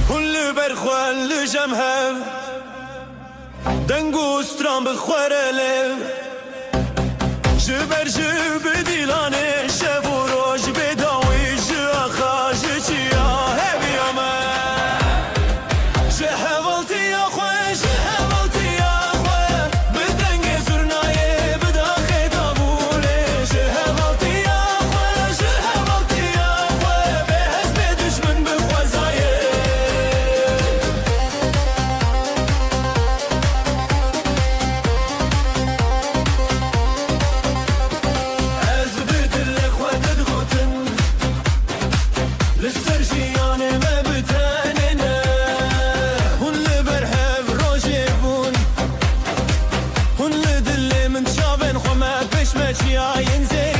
هون لبرخوان لجم هف دنگو ستران بخوره لف جبر جب دیلانه شب و روش بداوی جاخا جچیا هبی آمد جهوالتی یا خواه جهوالتی یا خواه بدنگ زرنایه بداخی دابوله جهوالتی یا خواه به حزب دشمن بخوازایه از بدل خود دغوتن لسر جیانه ما بتاننا هون لبرهف روجي بون هون لدل من شابن خما بش ما جياين زري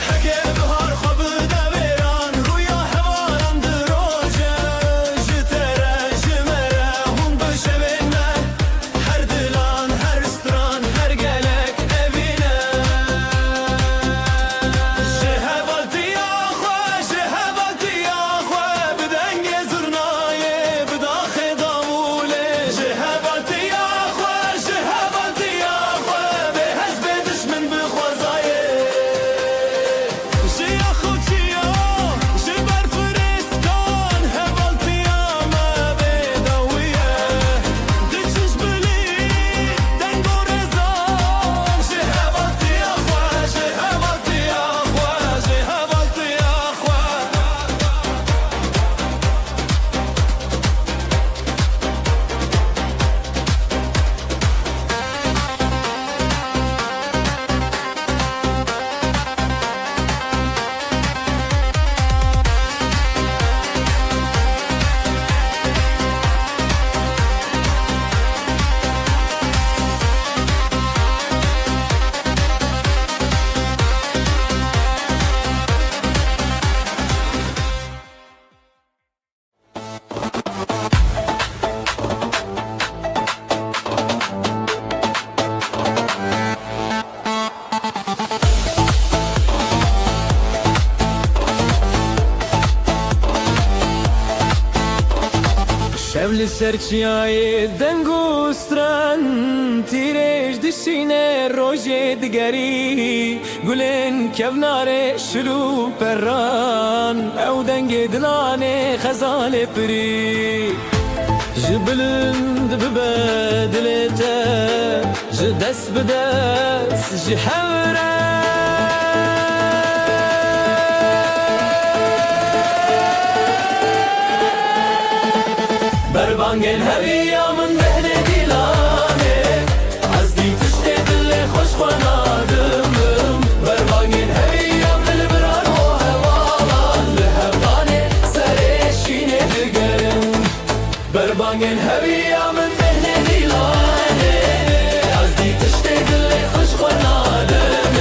حكي بهار خب دبيران رويا حواران دروجه جتره جمره هون بشبن هر دلان هر سرچیای دنگو ستران تیرش دشینه روژه دگری گلن کوناره شلو پران او دنگ دلانه خزال پری جبلند ببدلته جدس بدس جحوره بربانگن هویا من بهنه دیلانه از دی تشته دل خوش خونادم بربانگن هویا دل بران و هوالان لحبانه سرشینه دگرم بربانگن هویا من بهنه دیلانه از دی تشته دل خوش خونادم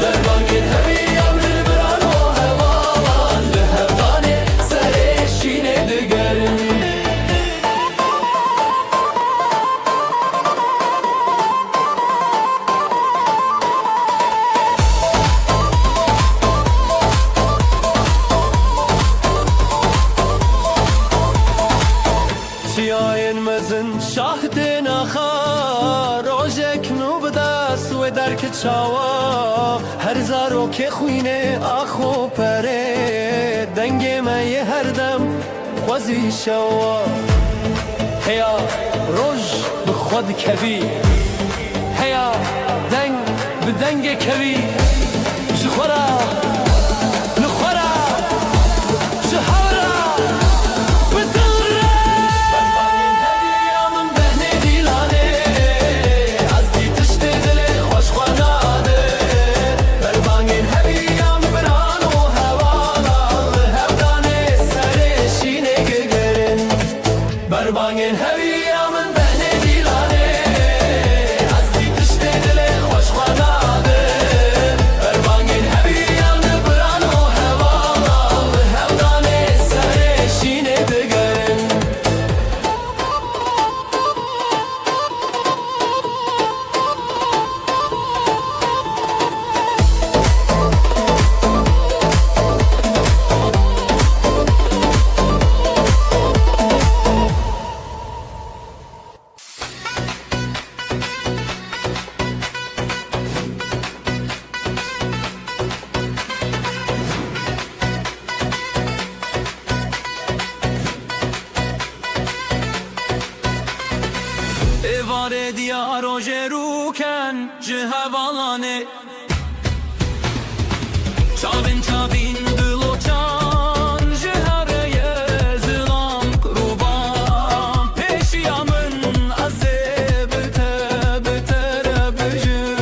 بربانگن هویا دل بران و هوالان لحبانه سرشینه دگرم چیاین مزن شاهدین آخر روزک نو بدست و درک چاوا هر زارو که خوینه آخو پره دنگ مای هر دم خوزی شوا هیا روز بخود کبی هیا دنگ بدنگ کبی جخورا نخورا جهورا بربانگن هویا من بهنه دیلانه از دی تشته دل خوش خوناده بربانگن هویا من بران و هوالا هودانه سرشینه دگرن evare diyar roje ruken cihavalane çavin çavin diloçan cihareye zilam kurban peşiyamın azze beter bejim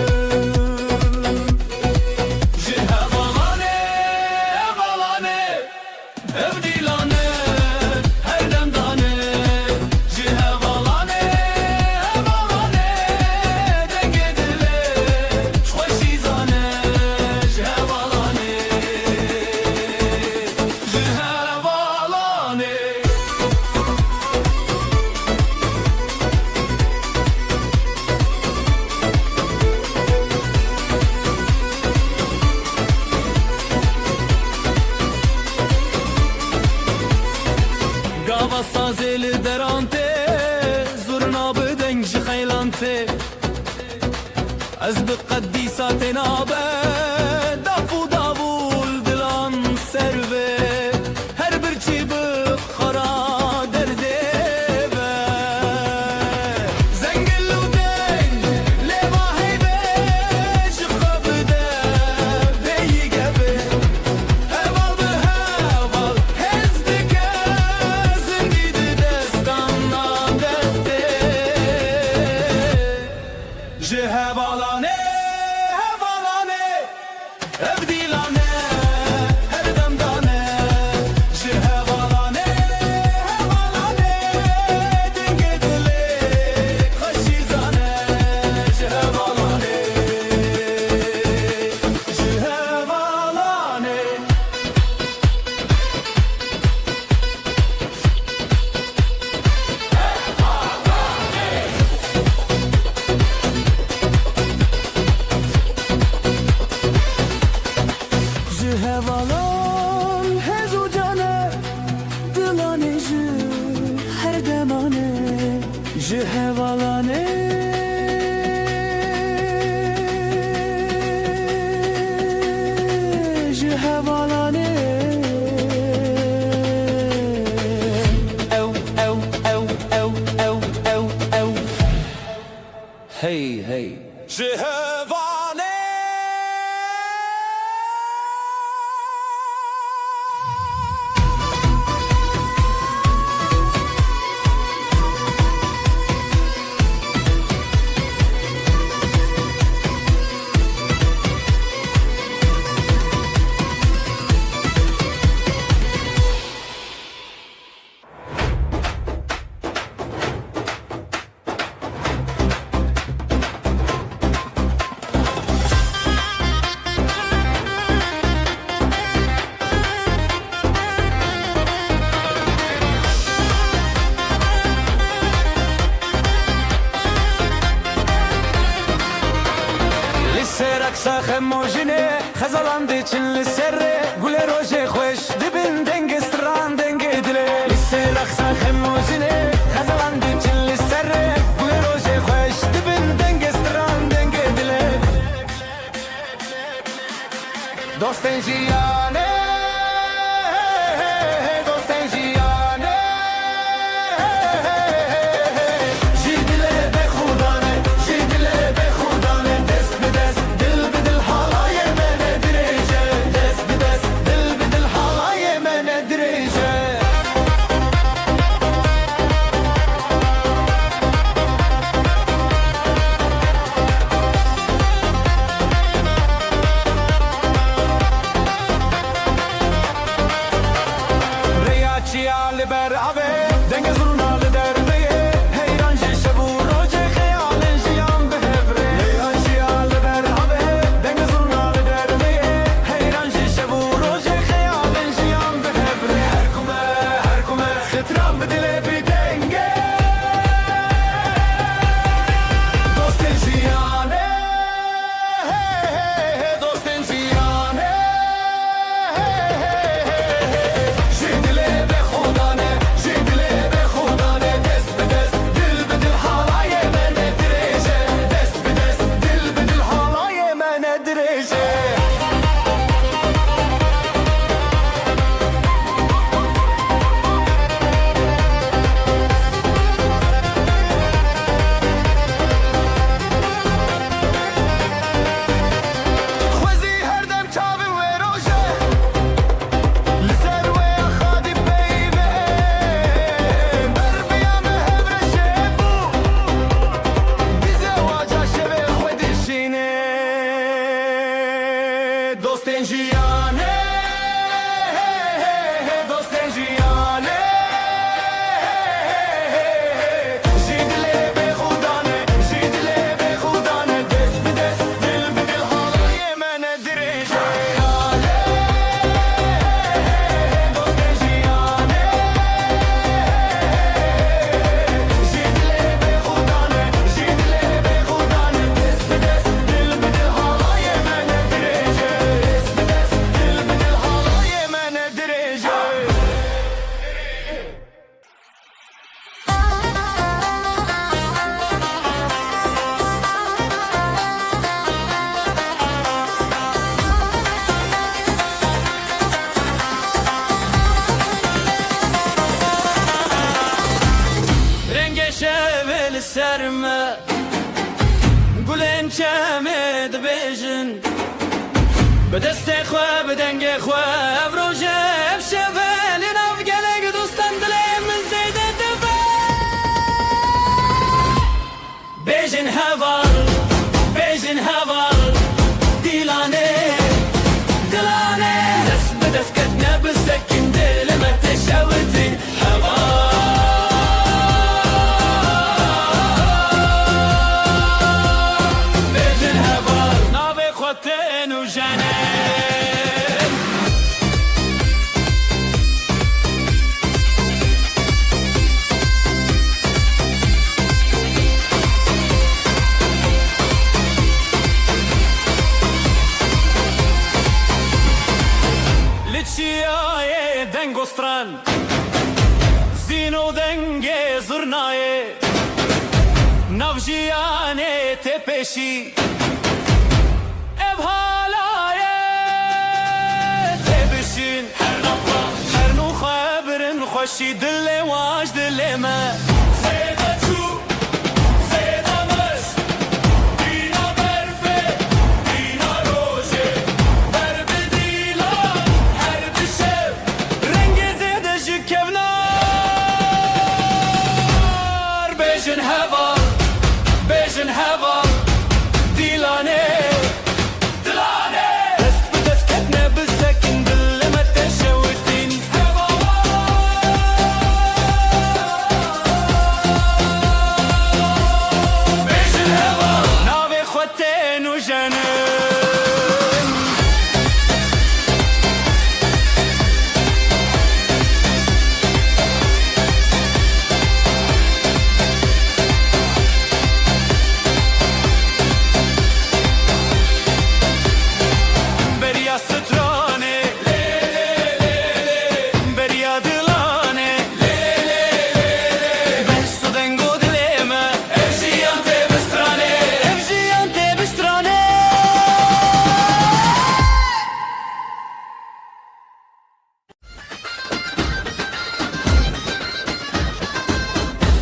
cihavalane evalane evdilane her demdane cihavalane Gava sazeli derante zurna bedeng jixaylante az biqaddisate nabe dafu davul dilan serve her bir çibik khara derde ve zengillu deng leva heybe jixabde beyi gebe heval be heval hezdike zindide destanna derde jehevalane hevalane evdilane her demdane jehevalane hevalane dengedile khaşizane jehevalane jehevalane هی جهوانه رقصا خموجنه خزالان دی چن لسره گل روزه خوش دبن دنگ استران دنگ دله لسه رقصا خموجنه خزالان دی چن لسره گل روزه خوش دبن دنگ استران دنگ دله دوستن جیانه دوستن جیانه جیدله به خودانه جیدله به خودانه دست به دست سرمه گلن چمه دبیجن به دست خواه به دنگ خواه افروجه افشفه لناف گلگ دوستان دلیم من زیده دفه بیجن هوال بیجن هوال دیلانه دلانه دست به دست کتنه بسکن دلمه تشاوتین هوال دنگستران زینو دنگ زرنای نوجیانه تپشی ابهالای تبشین هر نو خبرن خوشی دل واج دل ما زیده چو زیده مش وتين وجنن بريا ستراني بريا دلاني بس دنگو دليمه افجيانتي بستراني افجيانتي بستراني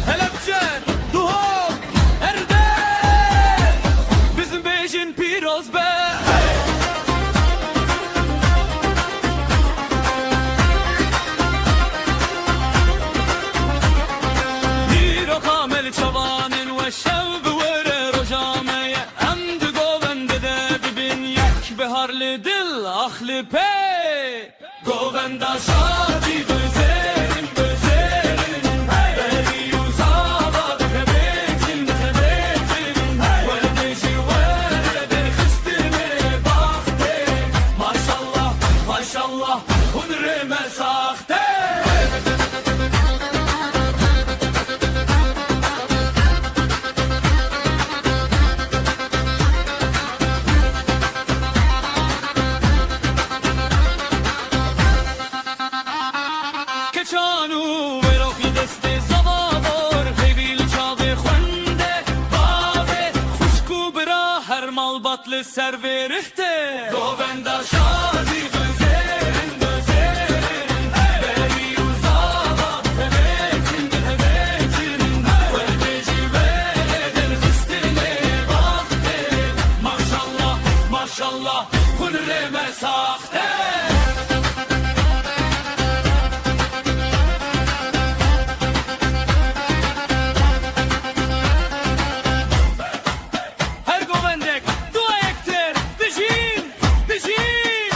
هلا بجان دوهوك اردان bizim bejin piroz be çobanın ve şevb vere rojameye emdi govende de bibin yak beharlı dil ahli pe govenda şadi gözlerin gözlerin beni yuzaba bebetin bebetin verdeşi verden hıstime baktı maşallah maşallah hunrime sahte کچانو وروخی دست زبابور خیبیل چاوی خونده بابه خوشکو برا هر مال باطل سر ورخته گووندا شادی gözlerin gözlerin beni uzaba bebetin bebetin verdeci vereden hıstine baktı maşallah maşallah hunreme sahte Her govendek dua ektir dijin dijin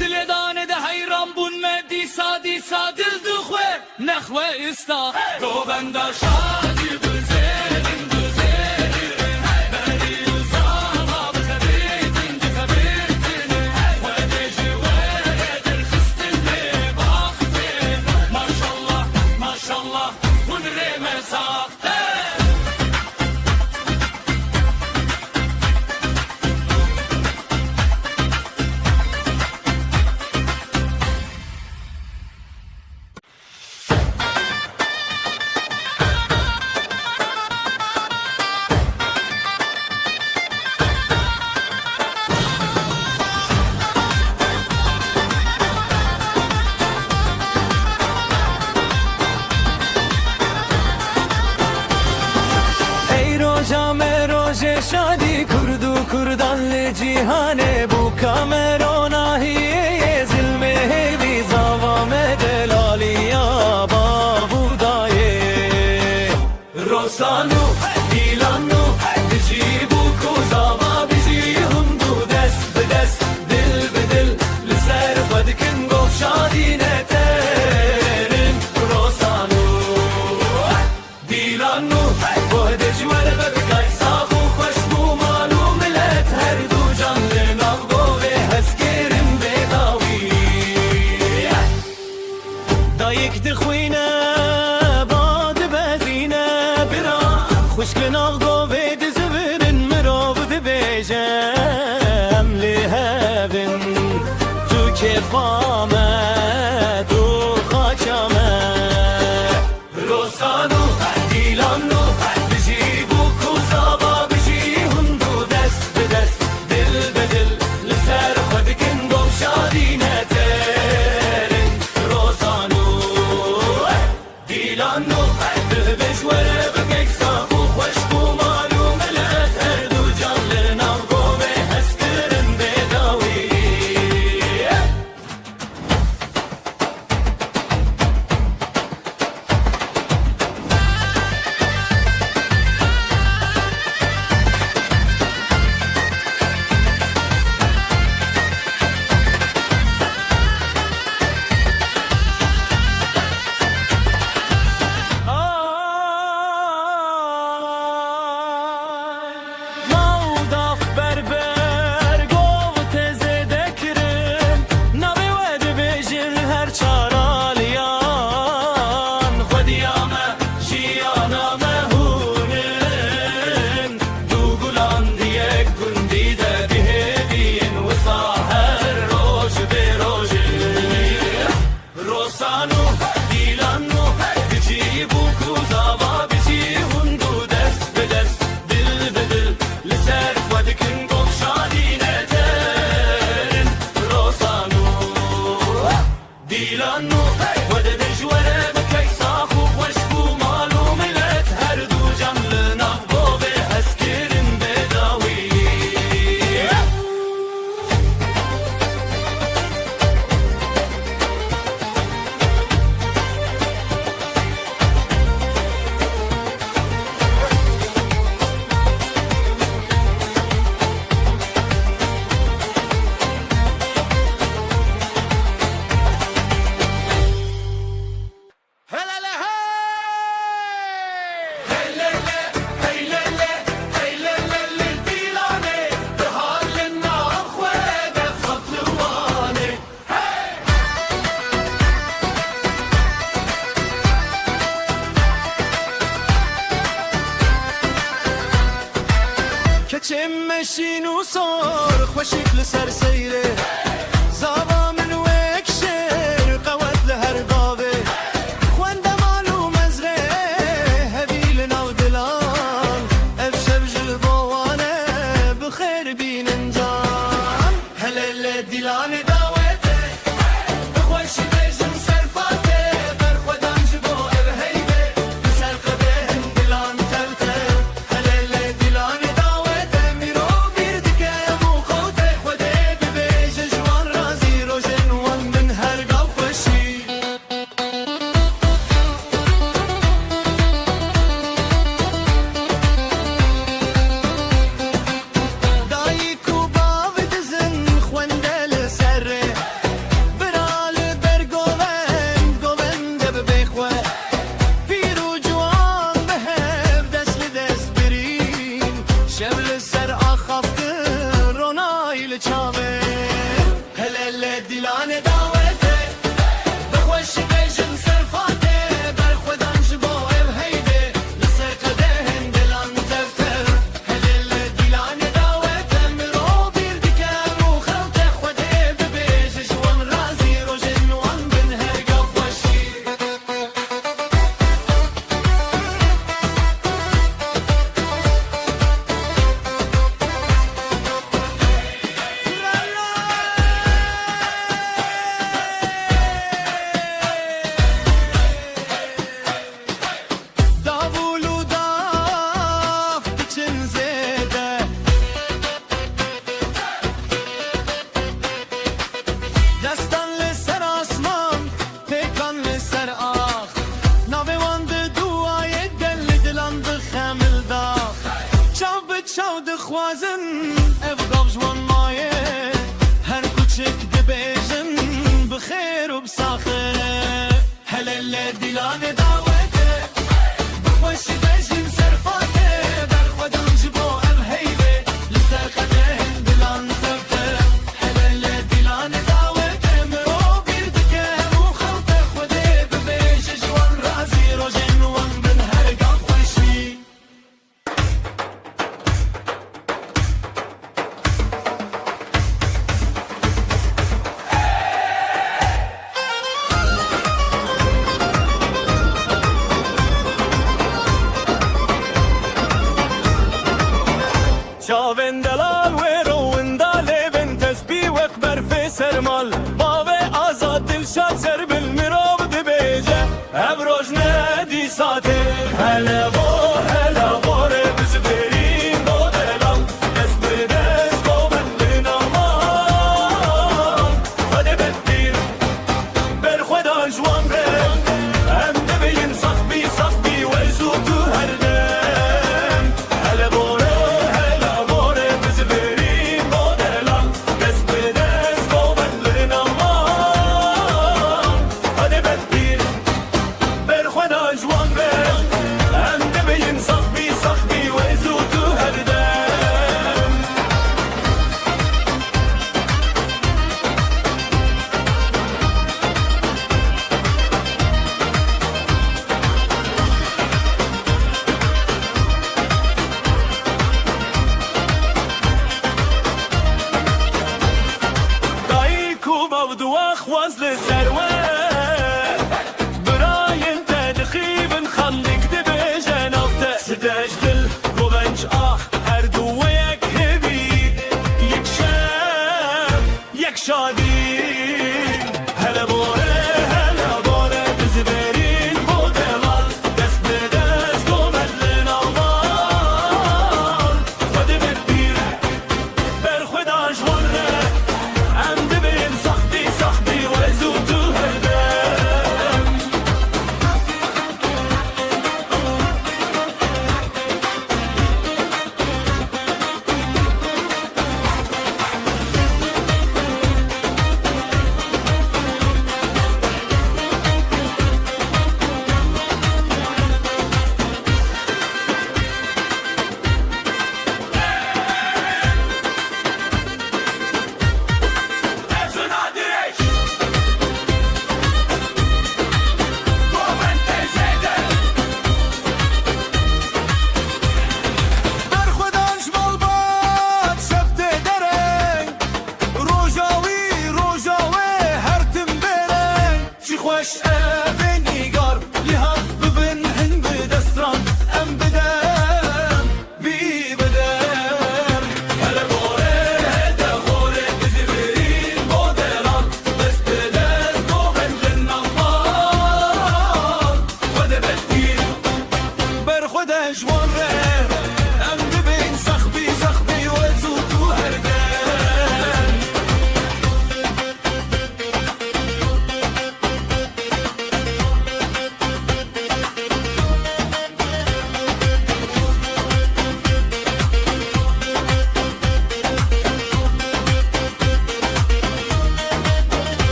dile dane de hayran bun me disa disa dil dukhwe nkhwe ista govenda şadi güzelim güzelim beni uzama bebetin bebetin verdeci vereden hıstine baktı maşallah maşallah hunrime sahte ای روزم روز شادی کردو کردن جهانه بو کامروناهی ظلم هیوی زوام دلالیا بابودایه روسانو دیلانو دجی بو کوزاوا بیزی هندو دست به دست دل به دل لسر بدکن گفت شادی نترین روسانو دیلانو وهدج ولا بقى صاف وخش مو مالو ملت هر دو جان لنغو هسكرم بيضاوي کچم مشین و سر خوشک لسر سیره زابا من وک شیر قوت لهر قاوه خوند مالو مزره هبیل ناو دلان افشب جل بوانه بخیر بین انجام هلل دلان داوته بخوش بیجم سرفاته برخودم جبو ارهیبه بسر قده دلان تلته هلل دلان داوته میرو بیردکه مو خوته خوده ببیج جوان رازی روشن وان من هر قاو خوشی دایی کو باو دزن خونده لسره برال برگوون گوون دب بخوه پیرو جوان بهب دست لدست برین شبل سر آخافت رونایل چاوه هلل دلان داوته بخوش بیجن سرفاته برخودم جبو اب هیده لسر قده دلان تفتر هلل دلان داوته مرو بیردکه رو خلط خوده ببیج جوان رازی روشن وان بن هرگا خوشی داولو داف بچن زیده دستان لسر آسمان پیکان لسر آخ ناوه واند دوای دل دلان بخمل داخ چاو به چاو دخوازن افقاق جوان مایه هر کوچک دبیجن بخیر و بساخه هلل دلان داوته بخوش بیجن سرفاته برخودم جبو اب هیبه لسر قده دلان تفته هلل دلان داوته مرو بیردکه مو خلط خوده ببیج جوان رازی روشن وان بن هرگا خوشی چاوین دلال و روین دالیون تسبیح و اکبر فی سرمال باوی آزاد دلشاد سر بالمراب دبیجه ابروج ندی ساته هلا باره بزفرین دو دلال دست به دست گو بلین آمان خده بدیر بر خدا جوان بر هم دبین صخبی و ازو تو هر دم هلا باره بزفرین دو دلال دست به دست گو بلین آمان خده بدیر بر خدا جوان بر هم دبین صخبی و ازو تو هر دم دایی کو باودو اخواز لسروه براین تدخیبن خلق دبه جنافته ستاج دل گوونج آخ هر دو یک هبید یک شب یک شادی هلا باره بزبرین بودلال دست به دست گومد لنامان خود بدیر بر خدا جوانه هم دبین صخبی و ازو تو هر دم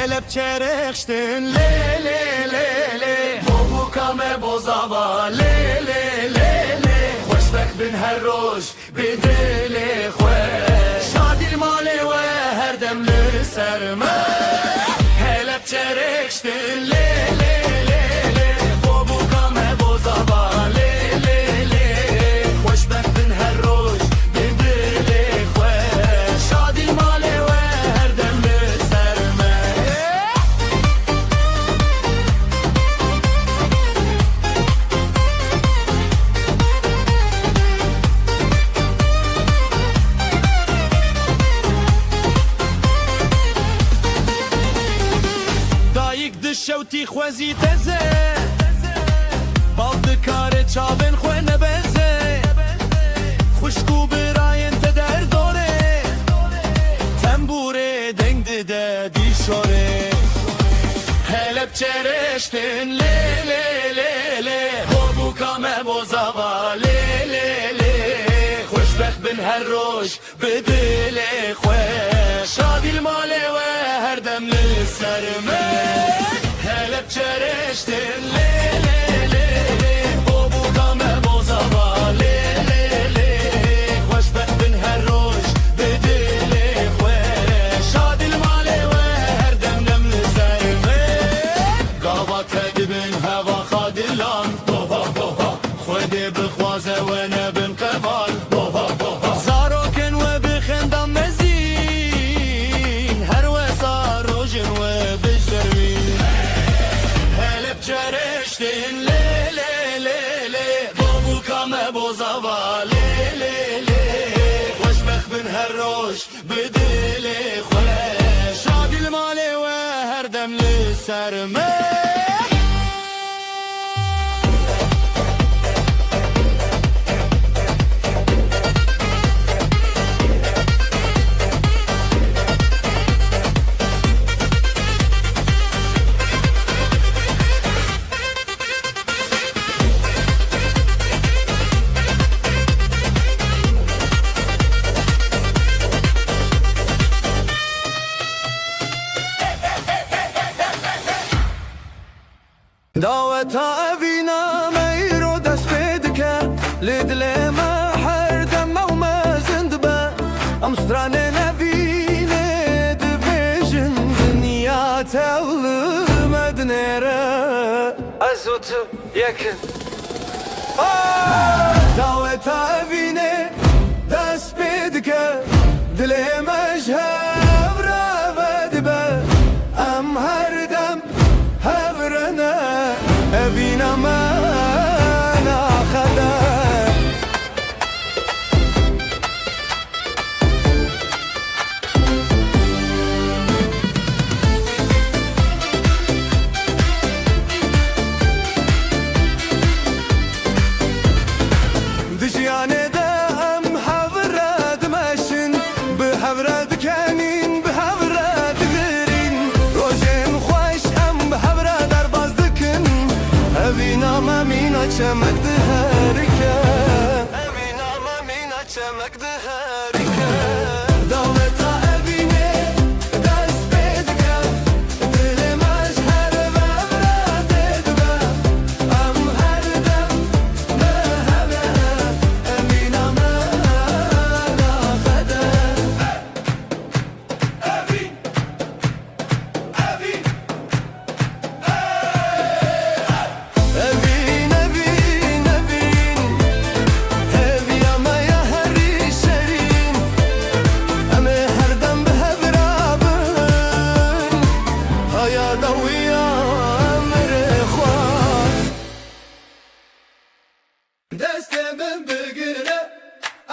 Helep çerekştin le le le le Bu kame bozava le le le le Hoşbek bin her roş bedeli خوش Şadil mali ve her demli serme Helep çerekştin le le le le Bu kame bozava le le le Hoşbek bin her roş bedeli خوش Şadil mali ve her demli serme دایک دشوتی خوازی تزه بالد کار چاون خو نبزه خوشکو براین تدر دوره تنبوره دنگ ده دیشوره هلب چرشتن لی لی لی لی بو کامه بوزاوا لی لی لی خوشبخت بن هر روش بدلی خوش شادی الماله و هر دم لسرمه هلب چرشتن لی لی لی لی بو کامه بوزاوا لی لی لی خوشبخت بن هر روش بدلی خوش شادی الماله و هر دم لسرمه قابت دبن هوا خادلان خودی بخوازه و نبن قبال زاروکن و بخندم مزین هر و ساروجن و بجروین هلب چرشتین لی لی لی لی بابو کامه بوزاوا لی لی لی خوشبخت بن هر روش بدلی خوش شادی المالی و هر دم لسرمه دعوت أبينا ميرو دس بيدك لدلي ما حردم وما زندبا أمستران نبينا دبيجن دنيا تولي مدنيرا أزوت يكن دعوت أبينا دس بيدك دلي مجهب رافدبا أم هردم هبرنا أبينا ما ناخذه دجياني دام حبرد ماشن بحبرد كانين بحبرد غيرين روجين خوش أم بحبرد أربازدكن أبينا ما مينا چمك دهاركا أبينا ما مينا چمك دهاركا دولتا أبيني دست بيدكا دل مجهر ببرد دبا أم هردم مهبه أبينا ما ناخده أبين أبين أبين أبين أبين هبي أما يا هري شرين أما هردم بهبرابن هيا ضوي أمر إخوان دست من بگیره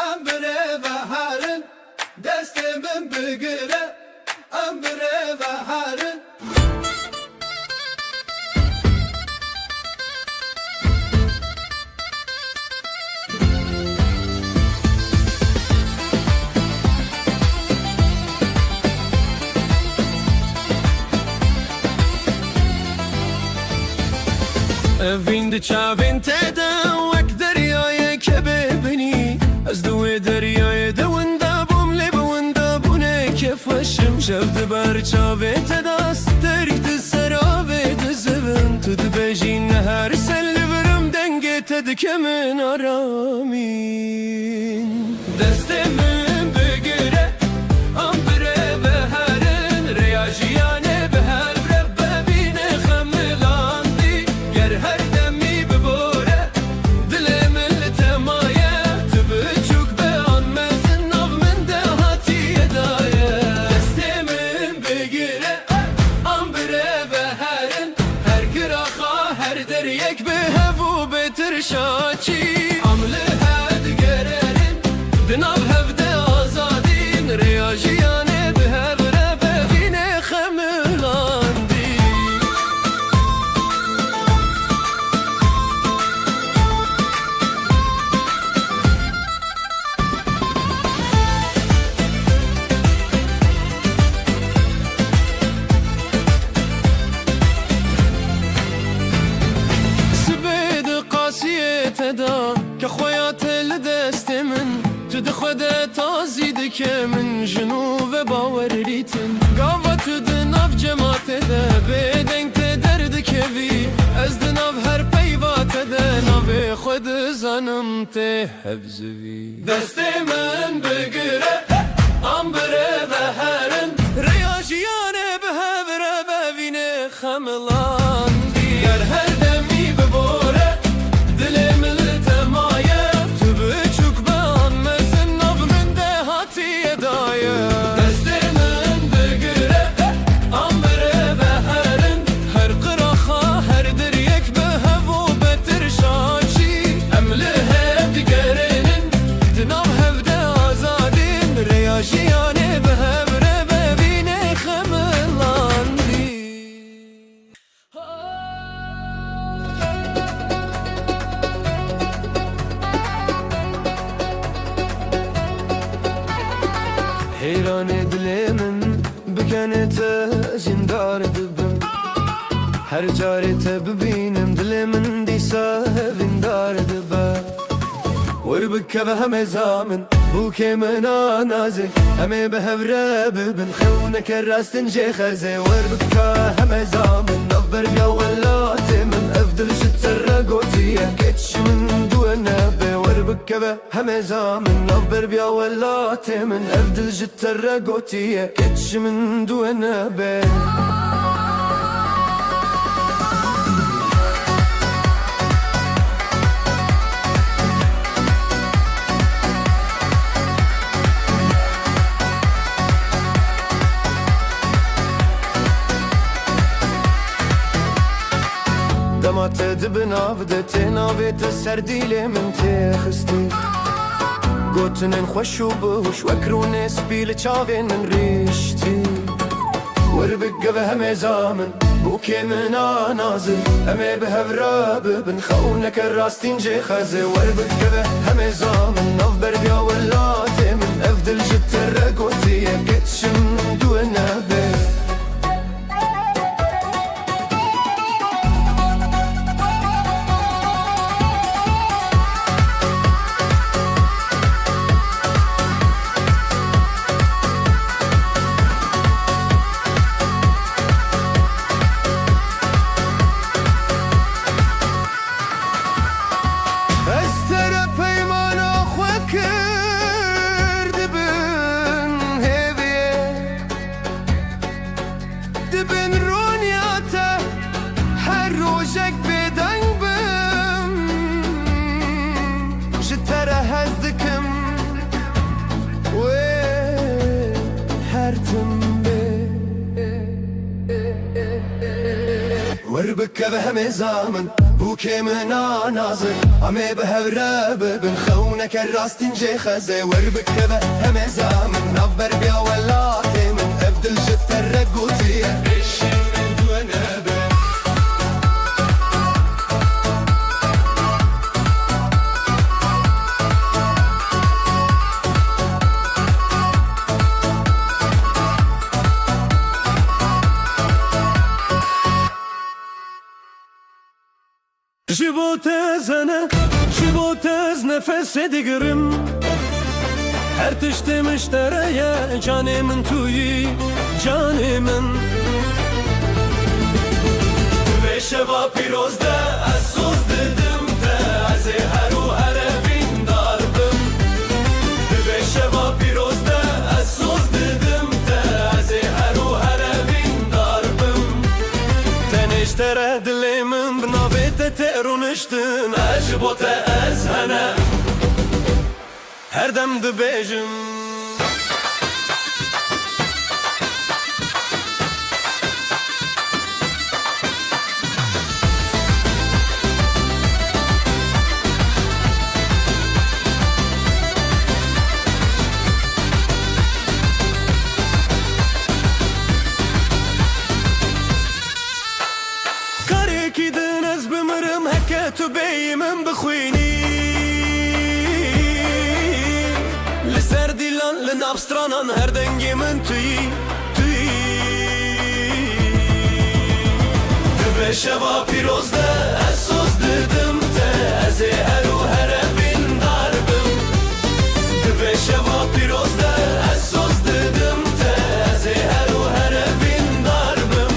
امبره و هرن دست من بگیره امبره و هرن Evin de çavin tede vek deryaya kebebini Az duve deryaya de wenda bum le wenda bune kefashim Şevde ber çavin tede aste دکمن آرامین دستمن بگیره امبره به هرن ریاجیانه به هر رب ببینه خملاندی گر هر دمی ببوره دل من لتمایه تبچوک به آن مزن ناب من ده هاتی دایه دستمن بگیره امبره به هرن هر گراخا هر در یک به هفو بتر شاچی عمله هد گررین دناب هفده آزادین ریاجیانه به هفره ببینه خملاندی سبید قاسیه تدا که خویات لدست من تد خود تازید که من جنوب باور ریتن قاوت دناف جماعت ده بدنگ درد کبی از دناف هر پیوات ده ناف خود زنم ته حفظوی دست من بگیره امبره به هرن ریاجیانه به هفره ببینه خملاندی گر هر دمی ببوره دل من لتمایه تو بچوک به آن مزن ناب من ده هاتی دایه دست من بگیره امبره به هرن هر قراخا هر در یک به هفو بتر شاچی امله هف دیگرینن دنام هفده آزادین ریاجیانه به هفره ببینه خملاندی حیران دل من بکنه جندار دبم هر جارت ببینم دل من دیسا ویندار دبم ور بکه به همه زامن بو که من آنازه همه به هفره ببن خونه که راستن جه خزه ور بکه همه زامن نفبر بیا ولات من افضل شتر قوتیه کچ من دو نبه ور بکه به همه زامن نفبر بیا ولات من افضل شتر قوتیه کچ من دو نبه دمات دبناف دتناويت سرديلي من تخستي قوتن خوشو بوش وكرون سبيل تشافين ريشتي وربق بهم زامن بوكي من نازل امي بهفرا ببن خونك الراستين جي خزي وربق بهم زامن نفبر بيا ولاتي من افضل جت الرقوتي قتشم دون نبي وربك بهم زامن بوكي من نازل عمي بهفرا ببن خونك الراستين جي خزي وربك بهم زامن نفبر بيا ولاتي من افضل جت الرقوتية ريش من دون نبي جبوت زنه جبوت از نفس دیگرم هر تشت مشتریه جان من تویی جان من به شبا پیروزده از سوز دیدم ته از هر و هرفین داربم دبه شبا پیروز ده از سوز ددم ته از هر و هرفین داربم تنشتره دلی من بنابیت ترونشتن اجبوت از هنه هر دم دبیجم كاريكي دنز بمرم هكا تبي من بخويني لسردي لان لنابسترانان هر دنگي من توي دبه شبا پیروز ده اسوز ددم ته از هر و هرفین داربم دبه شبا پیروز ده اسوز ددم ته از هر و هرفین داربم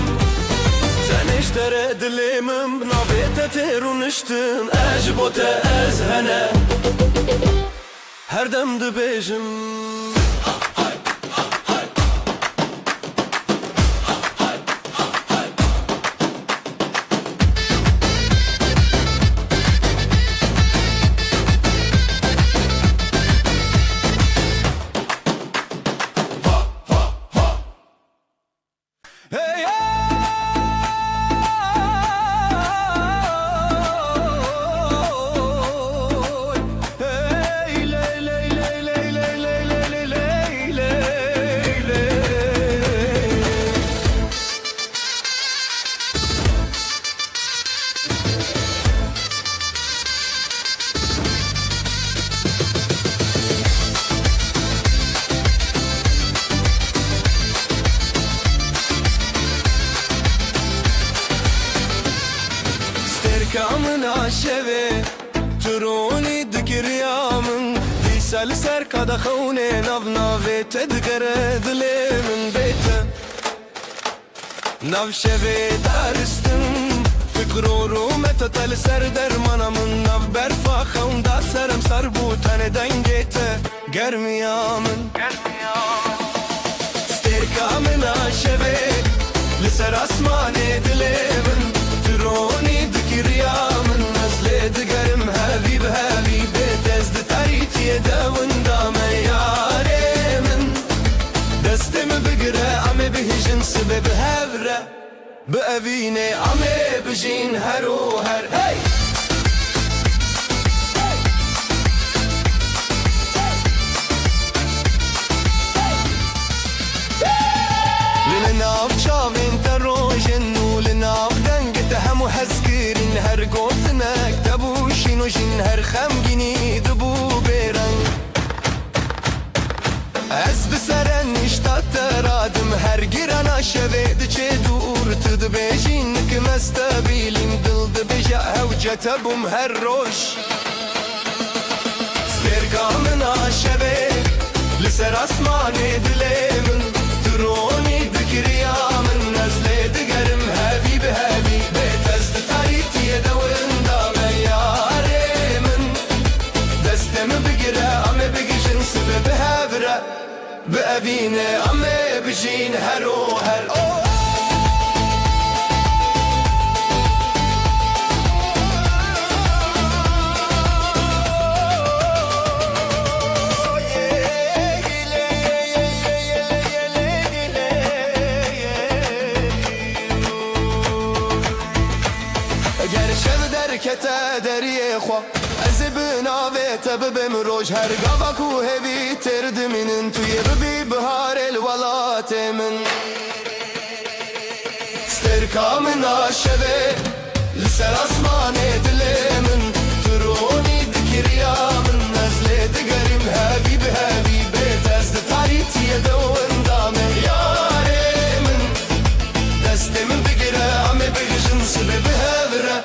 تنشتره دلی من بنابیت ترونشتن اجبوت از هنه هر دم دبیجم كامن عشبه تروني دقريامن ديسال سر كدا خوني ناف نافي تدقر دلي من بيته ناف شبه دارستن فكرو رومت تل سر درمانا من ناف برفا خون دا سرم سر بوتن دنگيته گرميامن ستير كامن عشبه لسر اسماني دلي من تروني دقريامن نزل دقرم هابي بهابي بتزد تاريتي داون دام ياري من دستم بقرا عمي بهجن سبب هبرة بأبيني عمي بجين هرو هر هاي لناف شافين تروجن ولناف دنگ تهم هزكرين هر قوتنك تبوشين وجين هر خمگيني دبو بيرن از بسرن اشتاد ترادم هر گرانا شوید چه دور تدبيجين كمستابيلين دل دبجا هوجتبم هر روش سترقامنا شوید لسر اسماني دليمن تروني دقريامن نزل دقرم هابي بهابي بتزد تاريتي دون دام ياري من دستم بقرا عمي بقجن سبب هبرة بأبيني عمي بجين هرو هر کتا دریه خوا از بناوه ببم روش هر قفاكو هوی ترد منن توی ببی بهار الولات من سترکا من عشبه لسر اسمان دل من تروني دكريا من نزل دقرم هابي بهابي بتزد تاريتي دون دام ياري من دست من بقرا عمي بجن سبب هبره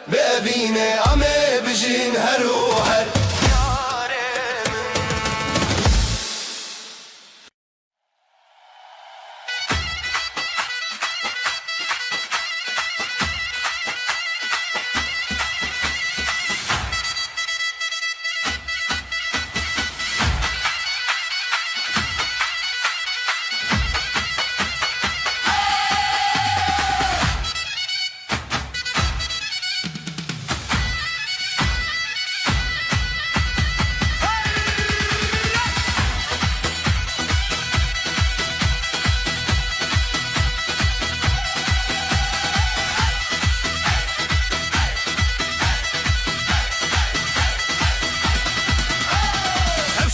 بأبيني عمي بجين هرو هر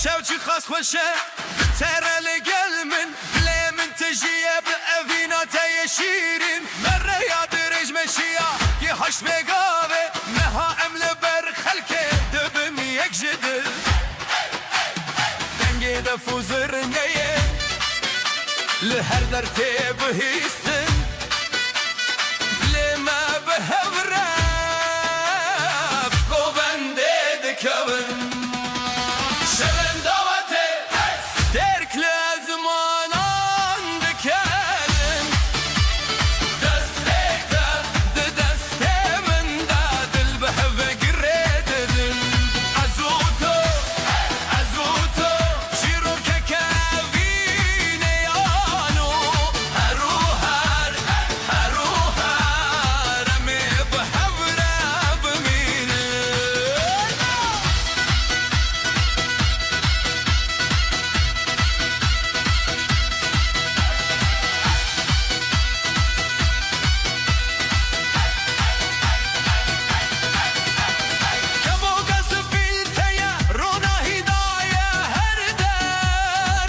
شوچی خاص خوشه تره لگل من بله من تجیه بأوینا تیشیرین مره یاد رجم شیا یه هشت بگاوه نها امل بر خلکه دبم یک جدل دنگی دفوزر نیه لهر در تیب هیستن لما بهورب گوبنده دکون شبن داوته درک لازمانان دکلم دستک دا دست من دا دل بهو گرددن ازوتو شیرو که کوینه یانو هروهر امی بهورب مینه كفوق سفيلتيا رونا هدايا هردر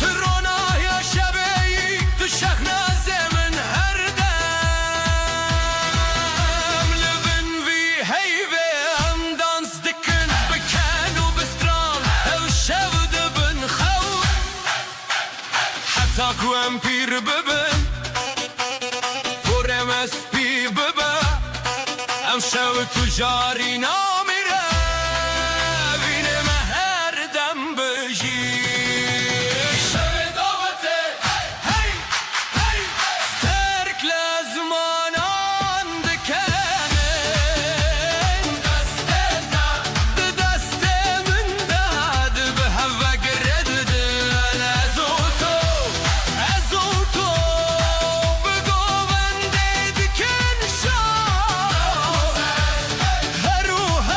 ترونا يا شبي تشخنا زمن هردم لبن في هيبة ام دانس دكن بكان وبسترام او شود بن خو حتى كوان بير ببن ورمس بي ببا ام شو تجاری نامیره بینه مهر دم بجی شب داوته هی سترک لازمانان دکنن دست من داد به هوا گرددن ازوتو بگو بنده دکن شا هروهر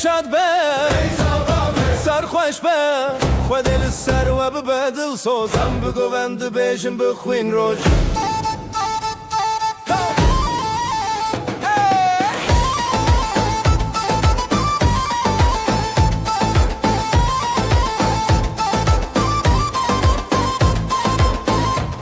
شاد به سرخوش به خود دل سر و ببدل سوزم بگوند بیشم بخوین روش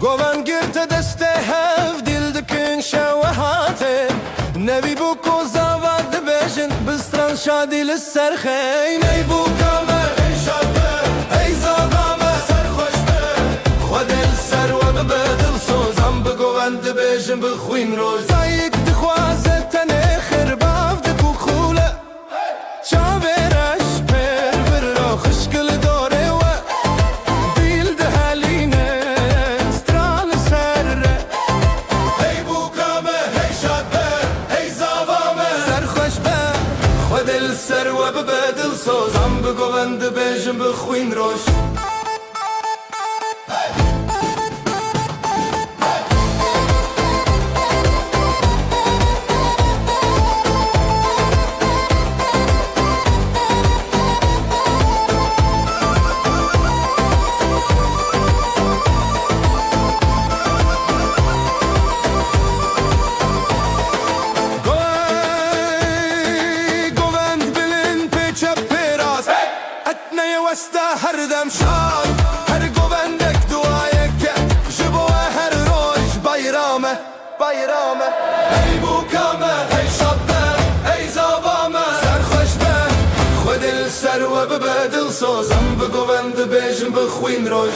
گوان گرت دسته هف دیل دکن شوهاته نبی بو کوزاواد بیشن بستران شادی لسر خین ای بو کامه ای شاده ای زاغامه سرخوش به خود دل سر و ببدل سوزم بگوند بیشن بخوین روز زایک دخوازه تنه خرباف دکو خوله چاویرش پر بر را خشکل دوره و دیل دهالینه استرال سر ای بو کامه ای شاده ای زاغامه سرخوش به خود دل سر و ببدل سوزم بگوند بیشن بخوین روش هر دم شاد هر گوندک دعای که جبو هر روز بایرامه بایرامه ای بو کامه ای شاده ای زابامه سرخوش به خود دل سر و ببدل سوزم بگوند بیشم بخوین روش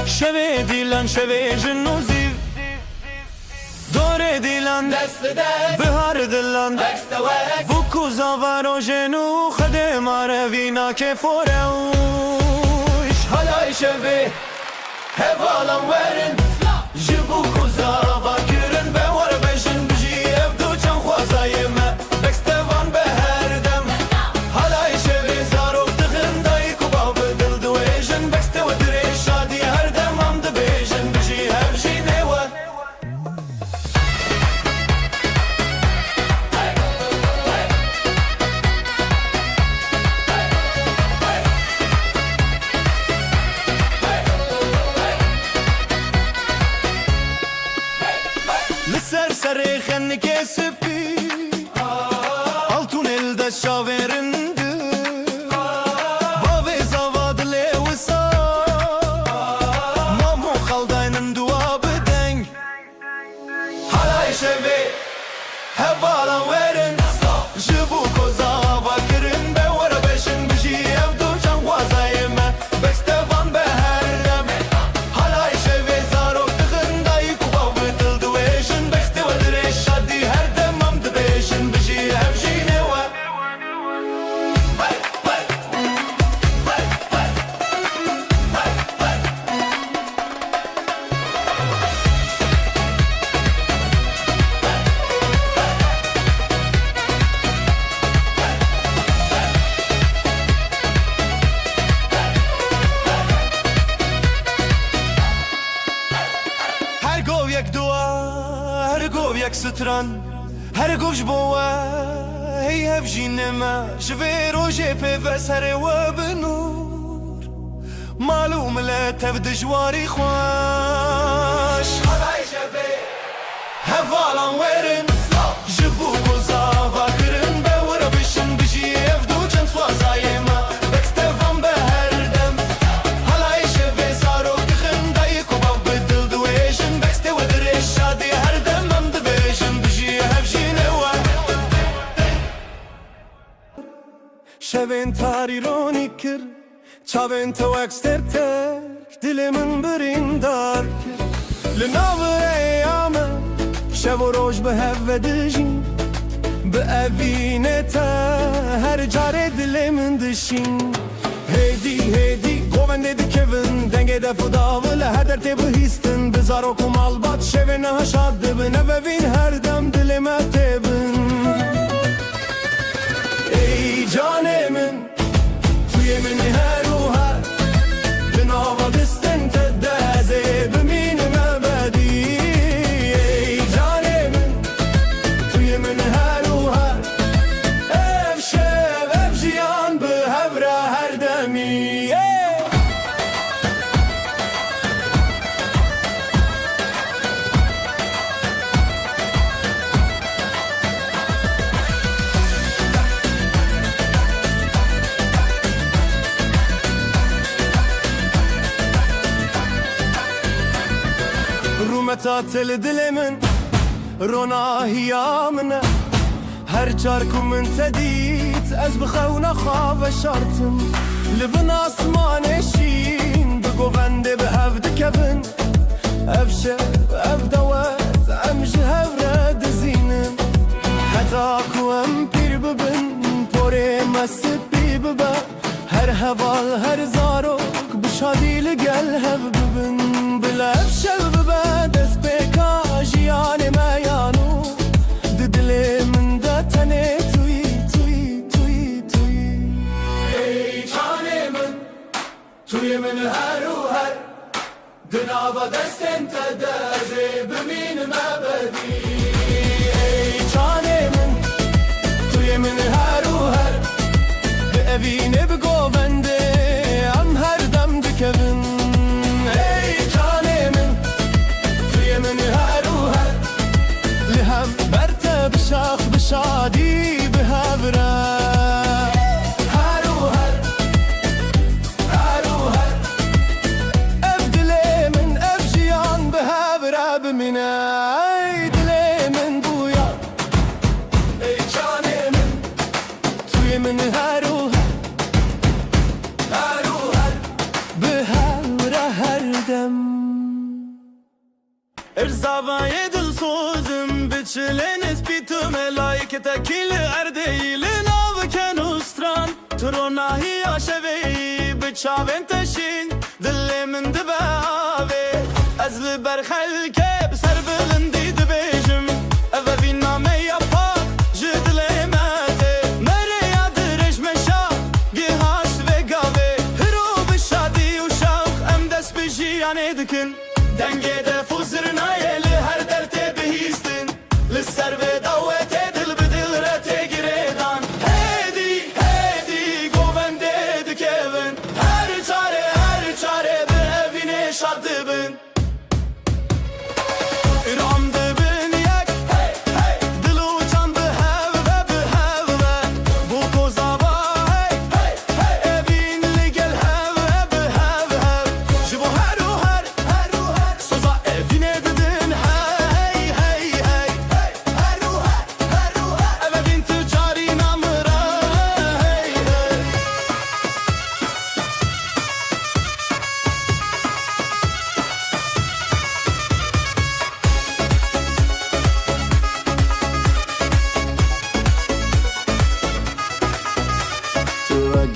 شوی دیلان شوی جنوزی دور دیلان دست دست بهار دلان بکو زاوارو جنو خده ماره وینا که فوروش حالای شوی هوالان ورن جبو کزاوا کرن به ور بشن بجی افدو چن خوازایمه بکستوان به هر دم حالای شوی زاروک دخن دای کباو بدل دویشن بکستو دری شادی هر دم هم دبیشن بجی هفشی نیوه لسر سر خن کسبی altun elde şaverindi Bave zavad lewsa Mamu khaldaynin dua bedeng Halay şevi hevalan verin Jibu kozava kirin be wara beşin biji evdu can wazayime Bekstevan be herdem Halay şevi zarok dıgınday kubav bedil dueşin Beksteva dire şadi herdem am dıbeşin biji hevşine ve Her gov yek dua, her gov yek stran Her gov jboa, hey hevjinema Jve roje pe vesere ve benur Malum le tev djwari khwash Halay jve hevalan verin Jibu kozava kirin be wara bishin biji evdu can swazayema Bekstevan be herdem Halay jve zarok dkhindai kubav bedil dueşin Beksteva dire şadi her dem am dbeşin biji hevjine wa Şevin tarironi kir Çavin tevekster terk Dilimin birindar kir Linav eyame شب و روز به هفته دژین بأوینتا هر جاره دل من دشین هیدی گوونده دکون دنگه دفداول هر در تبهیستن بزارو کمال بات شوه نه شاد دبن اوین هر دم دل ما تبن ای جان من توی من هر و هر بناوا دستن تدازه بمین مبدی ای جان من توی من هر و هر افشب افجیان به هفره هر دمی رومتاتل دل من روناهیا منه هر جاركم من تديت از بخونا خواب شارتم لبن آسمان شين بگوونده به هفد کبن افشه افدوات امشه هفره دزینم حتا کوم پیر ببن پوره مسبی ببا هر هوال هر زاروک بشادی لگل هف ببن بلا افشه ببا دست بکا جیان میانو ددل من دا تنه توی ای جان من توی من هر و هر دنابا دستن تدازه بمین مبدی ای جان من توی من هر و هر به اوینه بگوونده ام هر دم دکون ای جان من توی من هر و هر لهم برته بشاخ بشادی به هفره من ای دل من بویا ای جان من توی من هر و هر به هر دم ارزاوای دل سوزم بچلن اسپیتو ملائکه تکیل اردیل ناو کنوستران تروناهی آشوی بچاون تشین دل من دباوی از لبر خلکه بسر بلندی دبیجم اوی نامه یا پاک جدل ماته مره یادرش مشا گیهاش و گاوه هرو بشادی و شوق ام دست بجیانه دکن دنگه دفو زرنایه لهر درته بهیستن لسر و داوته دل بدل رته گریدان هیدی گوونده دکون هر چاره به اوینه شاد بن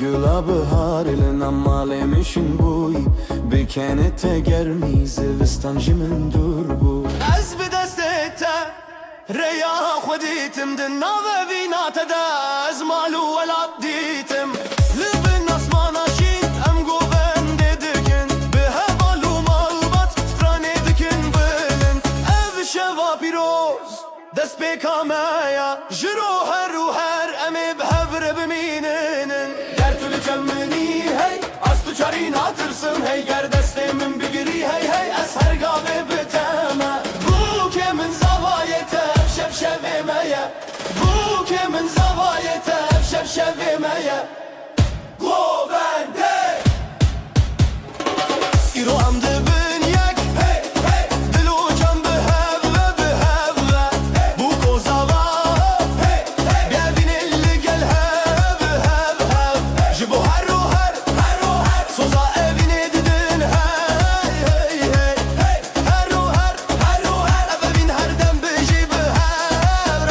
گلا بهار لنمالمشین بوی بکنت گرمی زوستان جمن دور بو از بدستت ریا خودیتم دنا و وینات دا از مالو ولاد دیتم لبن اسمان آشین ام گوونده دکن به هوالو مالبات سترانه دکن بلن او شوا پیروز دست بکامایا جرو هر امی بهبر بمینن جمنی هی از تو چاری ناترسم هی گر دستمم بگیری هی از هر گاوه بتمه بو که من زوایت شب مایه بو که من زوایت شب مایه گوونده ایرو هم دبن یک دلو جم به هفوه بو کوزاوا بیابین لگل هف جبو هر سوزا اوینه ددن هر اوین هر دم بجی به هر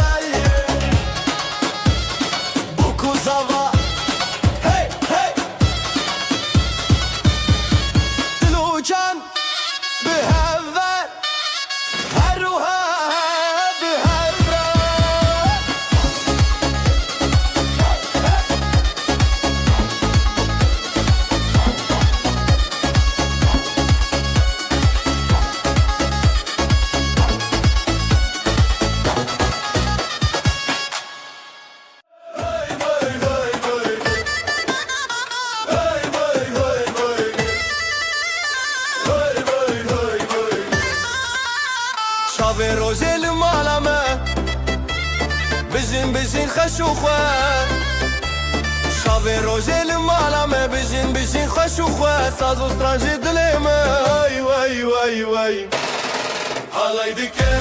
خشو خواه شاوه روژه لمالا me بجین خشو خواه ساز و سترانجی دلی me وای وای وای وای حالای دکه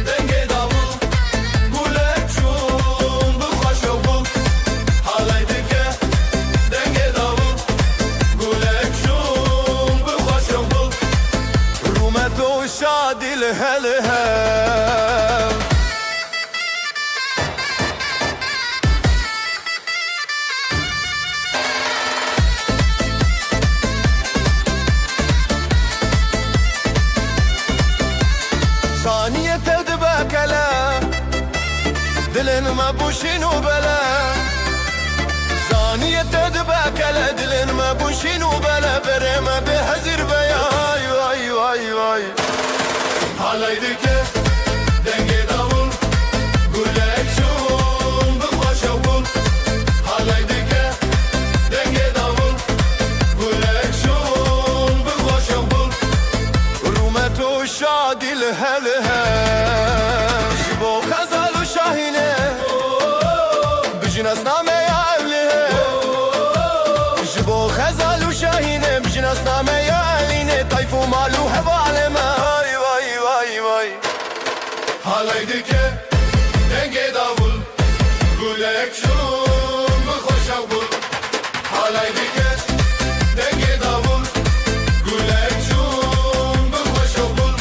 دنگه داوو گوله چون بخوشو بو حالای دکه دنگه داوو گوله چون بخوشو بو رومت و شادی لهله ثانية تدبكلا دلن ما بوشين وبلا ثانية تدبكلا دلن ما بوشين وبلا برما بهزر بيا واي واي واي واي حالايدك دنگي داول قولك شون بخوش اول حالايدك دنگي داول قولك شون بخوش اول رومتو شادي لهلها جبو خزال وشاهينه بجناس نامه يا أهلها جبو خزال وشاهينه بجناس نامه يا أهلينه طيف ومالو هفالما واي واي واي واي حالايدك دنگي داول قولك شون بخوش اول حالايدك دنگي داول قولك شون بخوش اول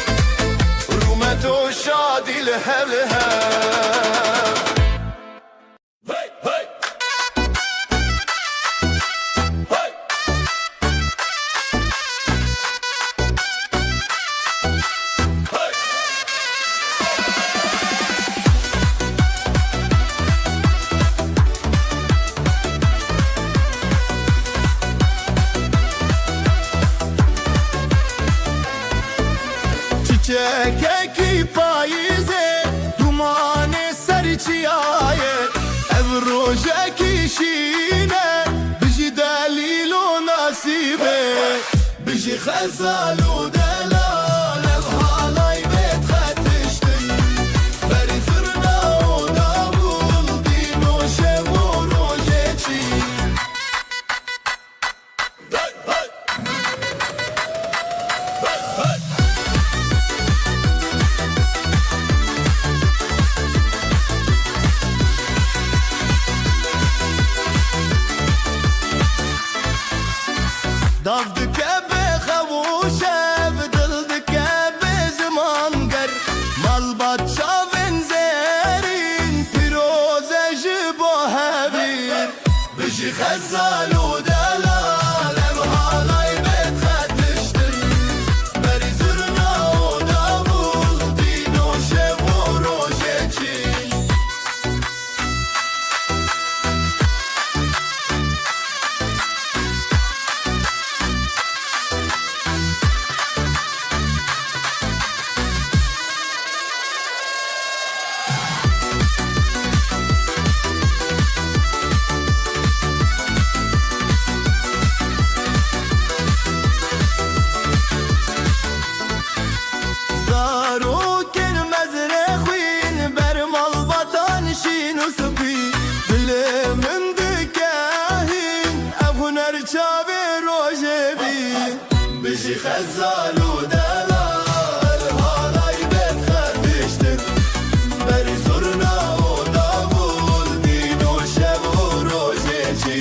رومتو شادي لهلها çiçek payizê dumanê serî çiyaye ev rojekî şîne bijî delîl û nasîbê bijî xezal û delal ev halay bêt xetiştin berî zirna û davul dîn û şev û rojê çî Dav dike be xewuşe bi dil dike be ziman ger malbat çavên zerîn pîroze ji bo hevîr bijî xezal û delal ev halay bêt xetiştin berî zirna û davul dîn û şev û rojê çî zarokên mezre xwîn ber malbatan şîn û spî dilê min dikehîn ev huner çavê rojê bî bijî xezal û delal halay bêt xetiştin berî zurna û davul dîn û şev û rojê çî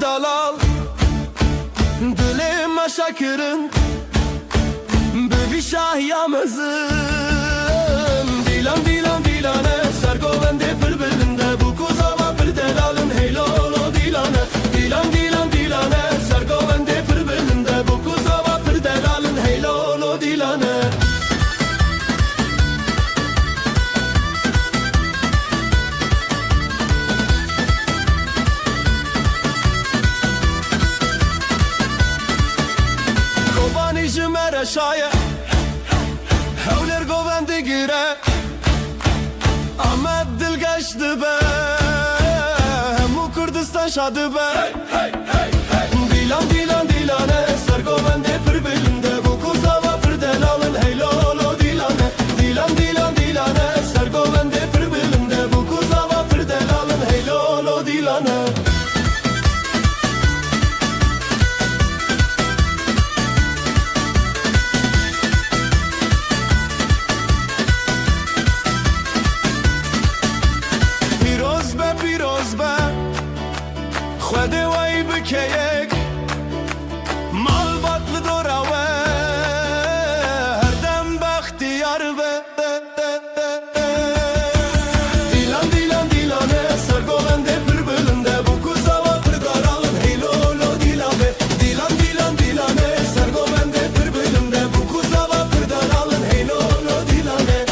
dalal Dilê me şekirin Bi vî şahiya mezin Dîlem dîlem رشایه هولر گوبند گیره آمد دلگشت به همو کردستان شاد به دیلان دیلان دیلانه سرگوبنده پر بلنده بو کوزاوا پر دلالن هیلولو دیلانه دیلان دیلان دیلانه سرگوبنده پر بلنده بو کوزاوا پر دلالن هیلولو دیلانه پیروز به خود وای بکیک مال باطل دوراوه هر دم بختیار به دیلان دیلان دیلانه سرگوبنده پر بلنده بو کوزاوا پر دارالن هیلولو دیلانه دیلان دیلان دیلانه سرگوبنده پر بلنده بو کوزاوا پر دارالن هیلولو دیلانه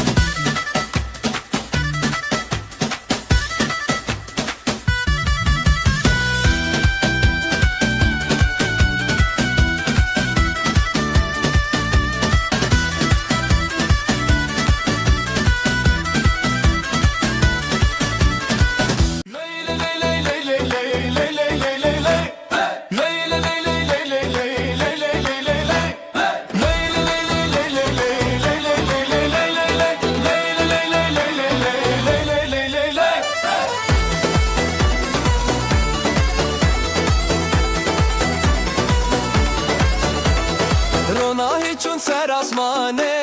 روناهی چون سر آسمانه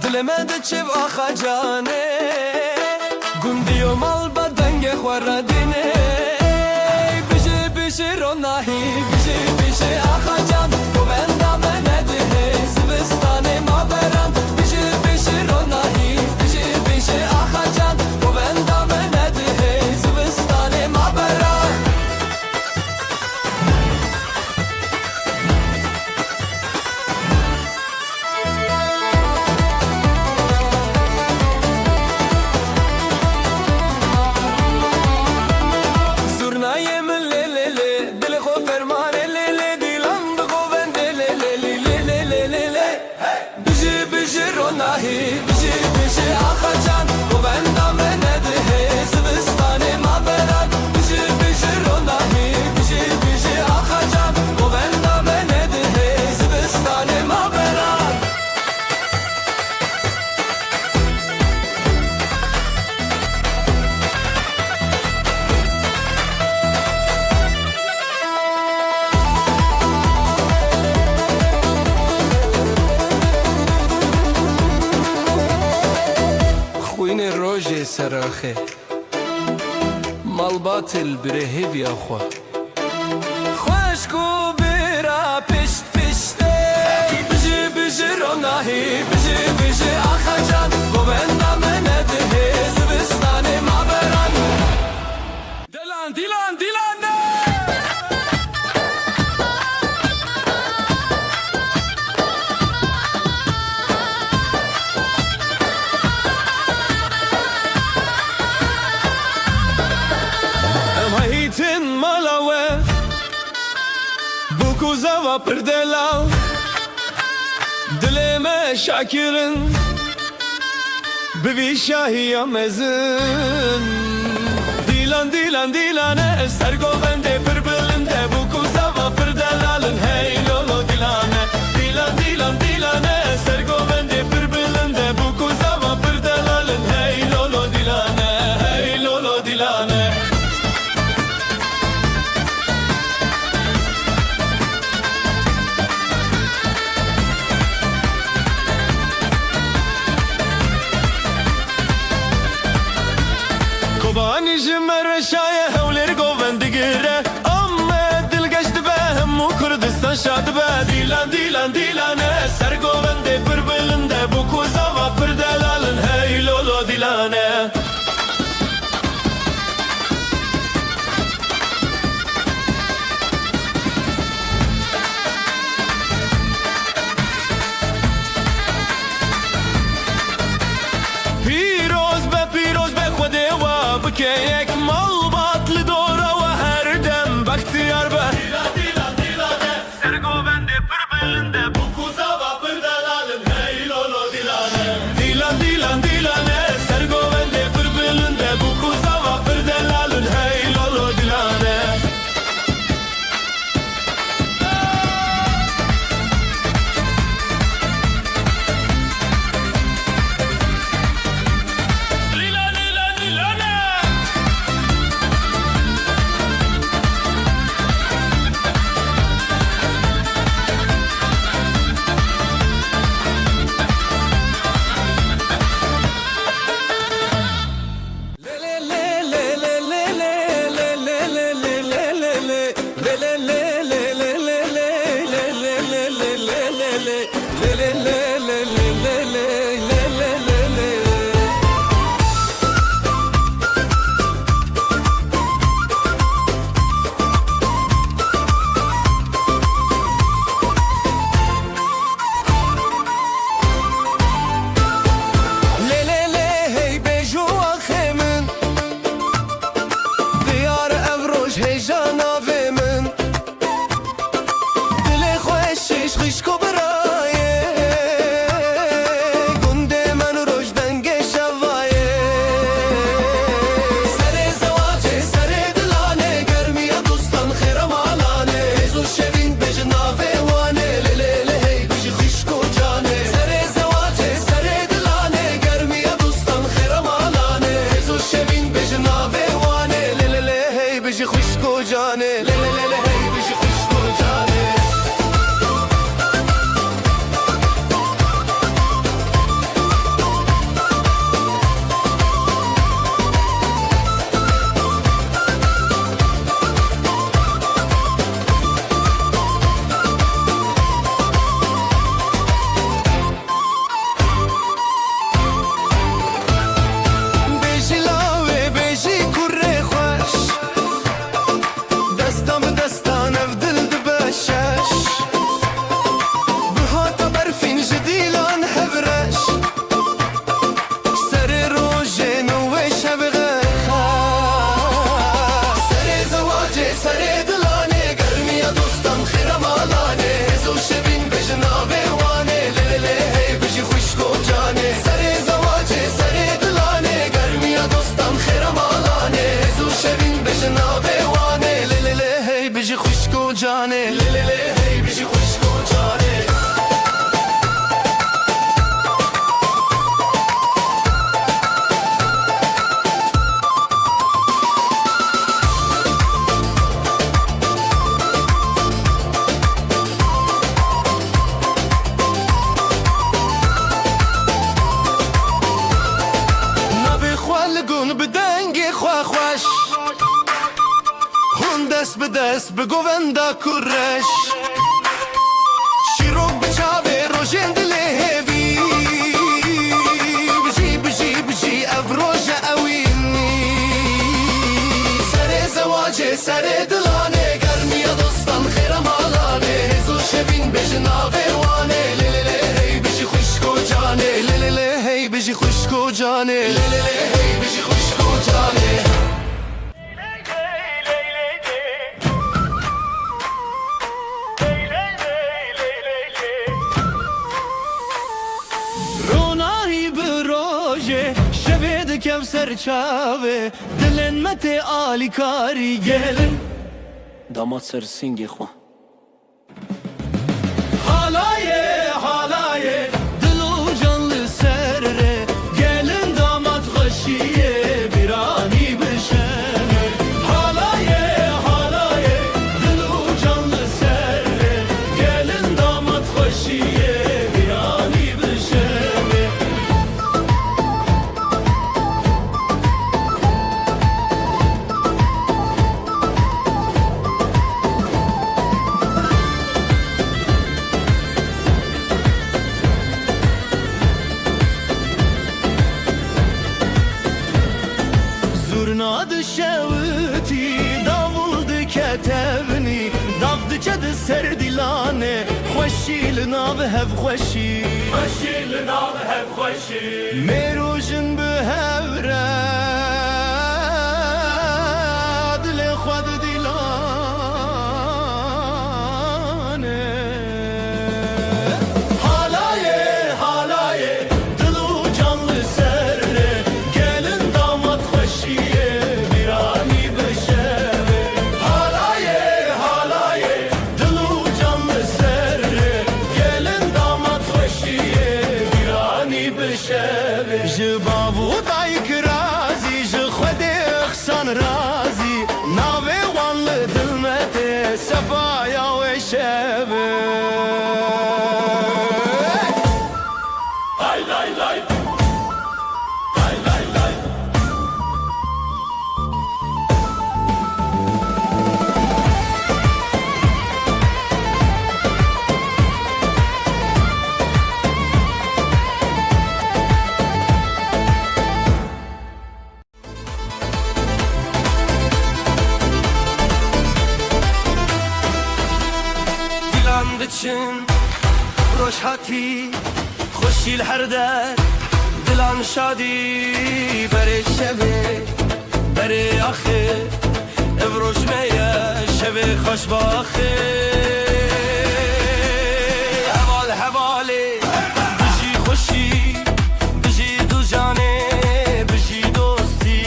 دلمه ده چیو آخا جانه گندی و مال بدنگ خوردینه بیشه بیشه روناهی بیشه بیشه آخا جان گویندا منه ده زبستانه ما برم بیشه بیشه روناهی بیشه بیشه آخا جان گویندا منه ده زبستانه ما برم بیشه بیشه آخا جان گویندا منه ده زبستانه ما برم بیشه بیشه روناهی بیشه بیشه آخا جان گویندا منه ده زبستانه ما برم خوین روژ سراخه مال باطل بره هیویا خوا خوشکو برا پشت پشته بیشه بیشه روناهی بیشه بیشه آخا جان گویندا منه ده زبستانه ما برن دیلان دیلان دیلان نه هیتن مالاوه بو کوزاوا پر دلاو دلمه شاکرن بوی شاهی مزن دیلان دیلان دیلانه سرگوبنده پر بلنده بو کوزاوا پر دلالن هیلولو دیلانه دیلان دیلان دیلانه سرگوبنده پر بلنده بو کوزاوا پر دلالن هیلولو دیلانه هیلولو دیلانه Kobani jimmer şaye hevler govend gire Amma dil geçti be hemmu Kurdistan şadı be Dilan dilan dilane ser govende bir bilinde Bu kuzava bir delalın hey lolo dilane Keyek mal batlı doğra ve her dem baktiyar be Dila dila dila de Sergovende bir belinde bu kuz و جانه لیلی لی هی بجی خشک و جانه دست به دست به گووندا کرش شیروک بچاوه روژن دل هیوی بجی بجی بجی افروج اوینی سر زواجه سر دلانه گرمی دوستان خیر مالانه هزو شبین بجناوه وانه لیلی لی هی بجی خشک و جانه لیلی لی هی بجی خشک و جانه لیلی لی هی بجی خشک و جانه کفسر چاوه دلن مت آلی کاری گلن داماد سر سینگی خوا حالایه دلو جانlı سره gelin damat خوشیه birani بشنه حالایه دلو جانlı سره gelin damat خوشیه birani بشنه Zurnadı şevti, davuldu ketevni Davdı cadı serdilane Xoşil nav hev xoşi Xoşil nav hev xoşi Merujin bu hevre Dile xwad dilane Halaye Dilu canlı serre Gelin damat xoşiye birani beşeve Halaye Dilu canlı serre Gelin damat xoşiye birani beşeve Ji babu dayk razi Ji xwedê xsan razi Navê wan li dil me tê Sefaya wê şeve Lay lay lay Lay lay lay Dilan diçin Roşhati خوشیل هر در دلان شادی بره شبه بره آخه افروش میه شبه خوش باخه حواله بجی خوشی بجی دو جانه بجی دوستی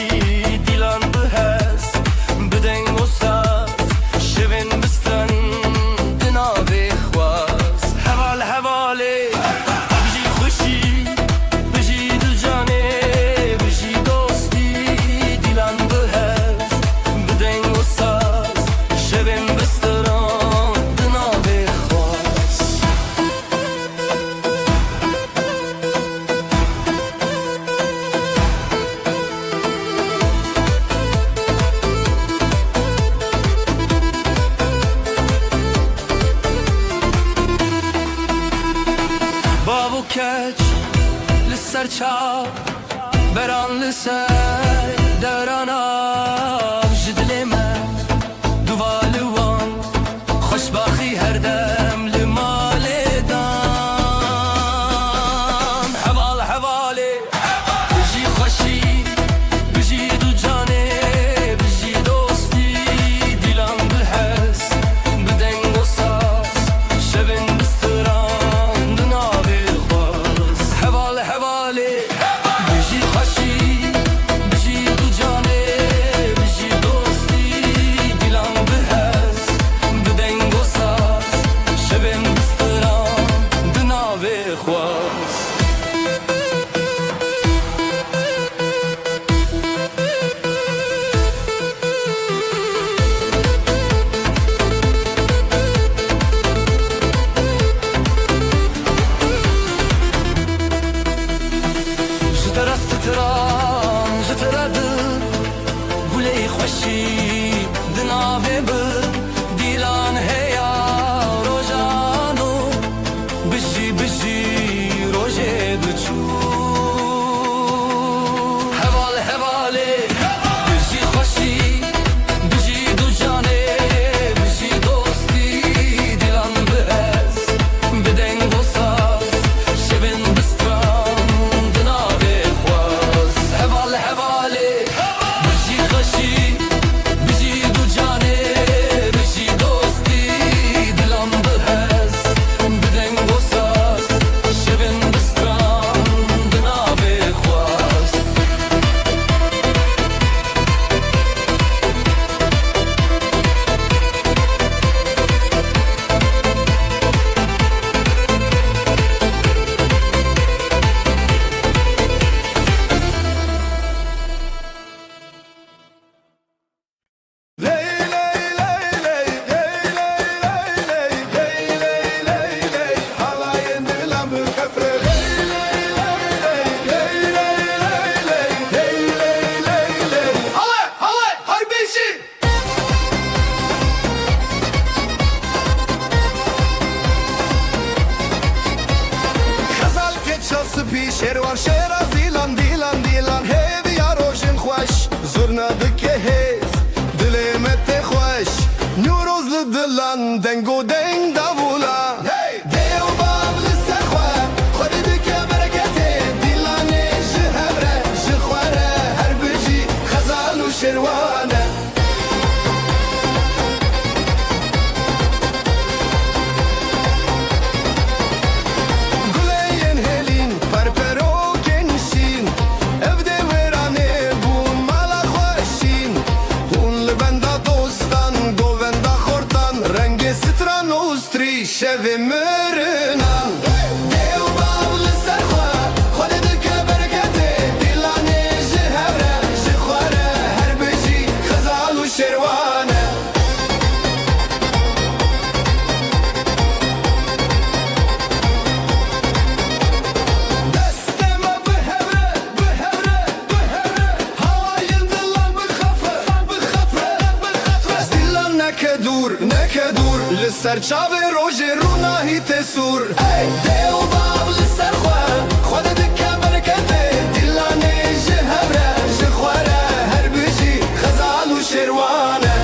دیلان به هست بدن و ساز شبن بستن دناوی خواست حواله بابو کچ لسر چاو بران لسر دوران آب جدل من دوالوان خوشباخی هر دم لمال دان حواله بجی خوشی بجی دو جانه بجی دوستی دیلان به هست بدنگ و ساز شبن بستران دناوی خواست حواله بجی خوشی بجی دو جانه پی شێروان شێرە دیلان دیلان دیلان هێوی یا ڕۆژن خۆش زۆر نەدکێ هێز دلێ me tê xweş Nûroz li dilan deng û deng davûla Dêw bav li ser xwe Xwedî dike bereketê Dîlanê ji hevre ji xwe re her bijî xezan û şêrwan e Gulên hêlîn perperokên şîn Ev dê wêranê bûn mala xweşîn Hûn li benda dostan govenda xortan Rengê stran û strî şevê mirinan Dêw bav li ser xwe Xwedî dike bereketê Dîlanê ji hevre ji xwe re her bijî xezan û şêrwan e Destê me bihevre, bihevre, bihevre Havayên dilan bixefre, bixefre, bixefre Dilan neke dûr Li ser çavê rojê rûnahî tê sûr Dêw bav li ser xwe Xwedî dike bereketê Dîlanê ji hevre ji xwe re her bijî xezan û şêrwan e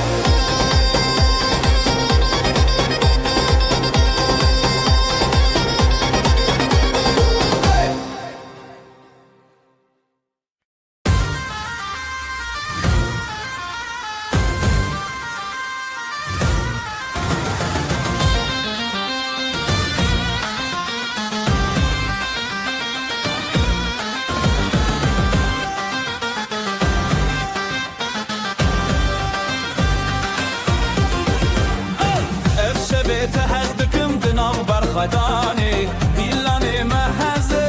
Ev şevê te hez dikim di nav berxwedanê Dîlanê me heze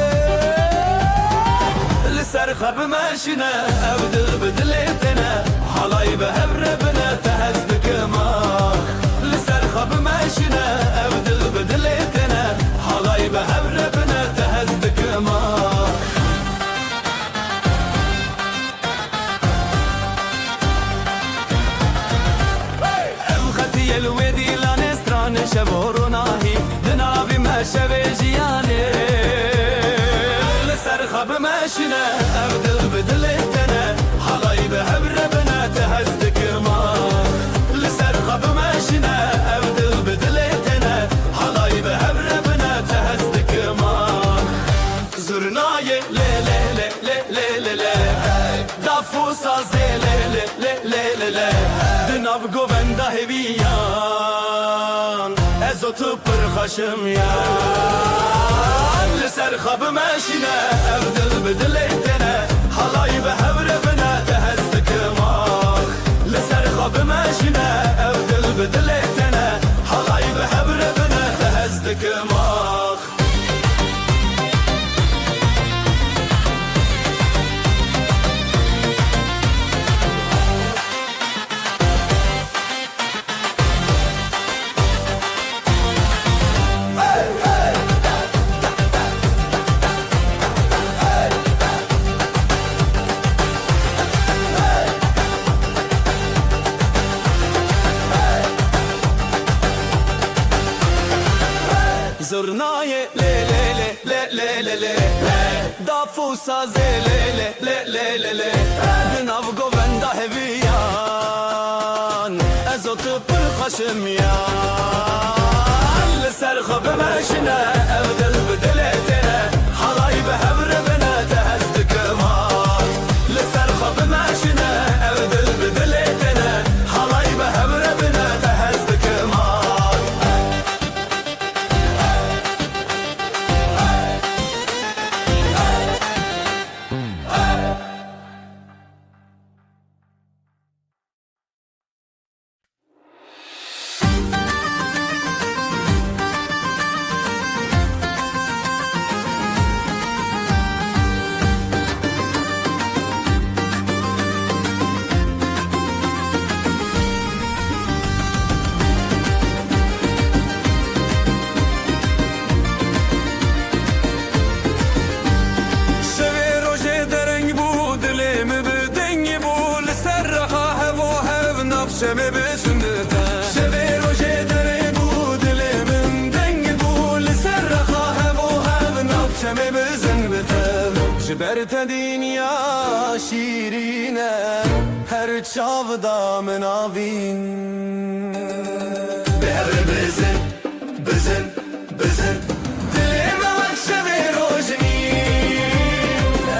Li ser xwe bimeşîne ev dil bi dilê têne Halayî bi hev re bine te hez dikim ah Li ser xwe bimeşîne ev dil bi dilê têne Halayî bi hev re bine te hez dikim ah Ev xetiyê li wê dîlanê stranê şev û rûnahî Di navî me şevê jiyanê Li ser xwe bimeşîne ev dil bi dilê têne Halayî bi hev re bine te hez dikim ah Li ser xwe bimeşîne ev dil bi dilê têne Halayî bi hev re bine te hez dikim ah Zurnayê lê lê lê lê lê lê lê Dafû sazê lê lê lê lê lê lê Di nav govenda hêviyan Ez û tu pir xweşim yan Li ser xwe bimeşîne ev dil bi dilê têne Halayî bi hev re bine te hez dikim ah Li ser xwe bimeşîne ev dil bi dilê têne Halayî bi hev re bine te hez dikim ah Zurnayê lê lê lê lê lê lê lê Dafû sazê lê lê lê lê lê lê Di nav govenda hêviyan Ez û tu pir xweşim yan Li ser xwe bimeşîne ev dil bi dilê têne Halayî bi hev re bine te hez dikim ah Li ser xwe bimeşîne ev dil bi dilê têne Halayî bi hev re bine te hez dikim ah جبرت دنیا شیرینه هر چاودا مناوین به هر بزن بزن بزن دلم وقت شبه روشنی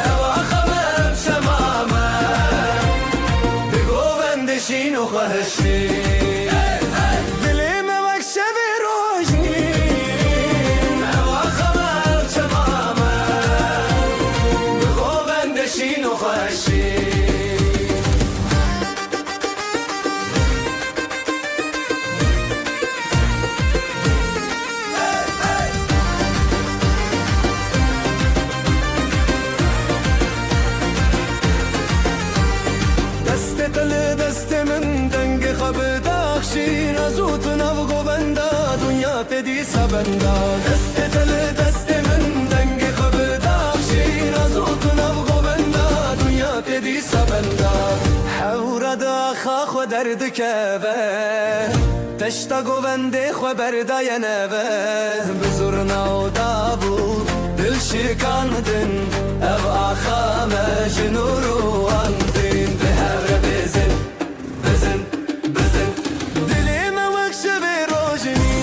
هوا خمم شمامه بگو بندشین و خواهشی تدي سبندا دست تل دست من دنگ خب داخشی نزوت نبغو بندا دنیا تدي سبندا حور دا خاخ درد كبه تشتاقو بندي خو بردا ينبه بزرنا ودابو دل شكاندن او آخا مجنورو اندين بهر بزن بزن بزن دلي ما وقش بروجني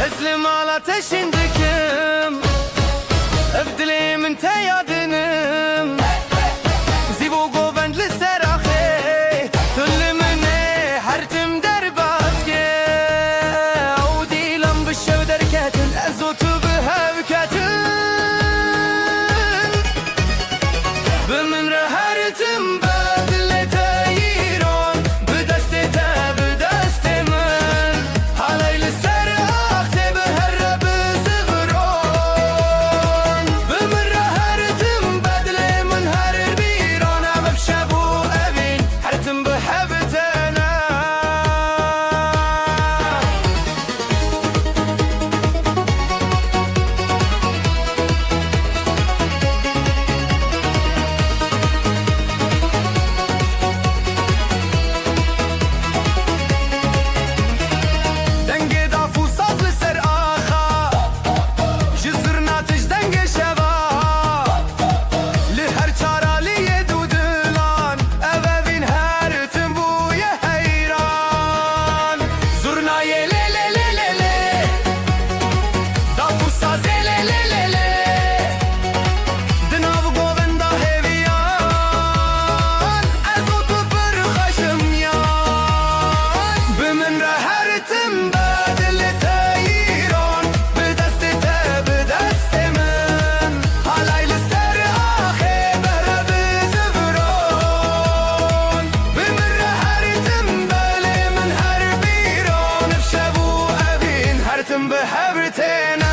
اسلم على تشندكم افدلي من تيادنم زيبو قوبند للسراخي ثل مني حرتم درباسكي عودي لم بالشو دركاتن ازوت بها بكاتن بمن رهرتم بدل تايرون بدستي تا بدستي من علي للسراخ تبهرب زغرون بمن رهرتم بدل من هر بيرون عم بشابو أبين حرتم بحبتنا دنگ دافو ساز لسر آخا جزرنا تش دنگ شبا لهر چارالی دودلان اوین هر تنبوی حیران زرنای لی لی لی لی لی دافو ساز لی لی لی لی دناو گووندا هیویان ازو تو برخشم یان بمن رهرتم بدل تايرون بدست تا بدست من علي لسر آخي برب زبرون بمن رهرتم بلي من هر بيرون بشبو أبين هرتم بحبرتنا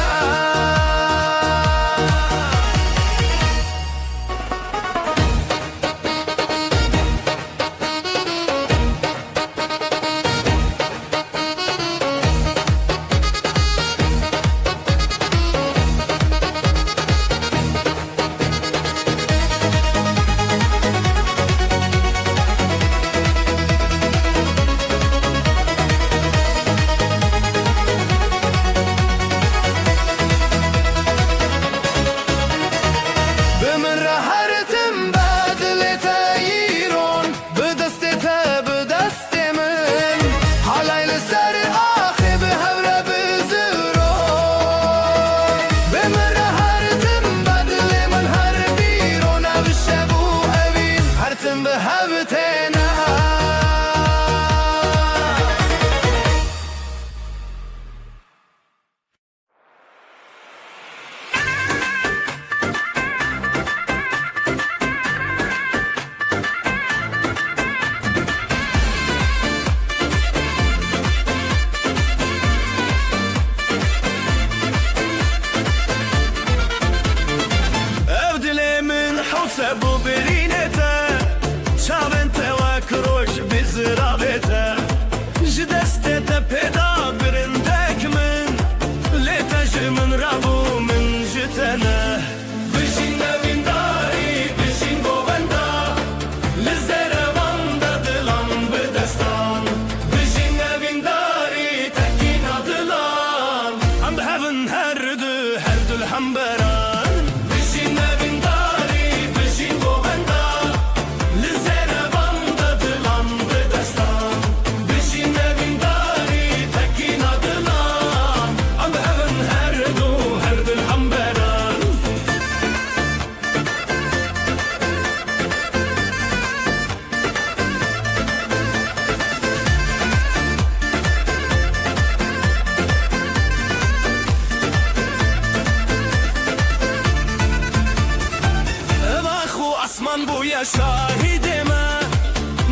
شاهد ما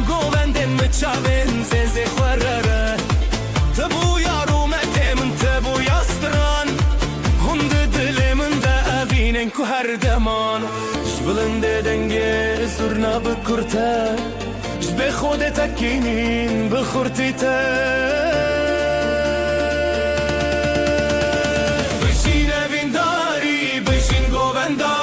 گووندن مچاوین زنزی خورره تبو یارو متمن تبو یاستران هند دل من دا اوینن کو هر دمان جبلنده دنگه زرنا بکرته جب خود تکینین بخورتی تا بشین اوینداری بشین گووندا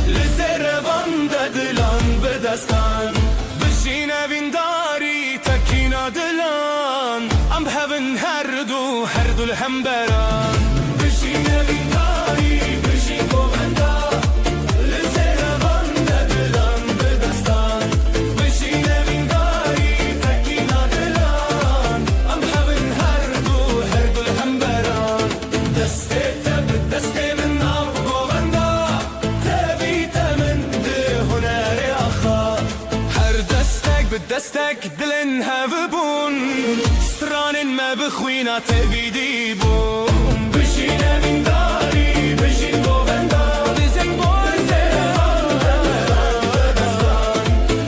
لزروان دا دلان بدستان بشین اوینداری تکینا دلان ام بهون هر دو الهمبران بشین اوینداری بشین گووندا لزروان دا دلان بدستان بشین اوینداری تکینا دلان ام بهون هر دو الهمبران دسته تب دسته من ناف گووندا تبی تمن ده هنر آخا هر دستک به دستک دلن هفبون سترانن ما بخوینا تبی دی بون بشین اوینداری بشین گووندا لزنگ بوزه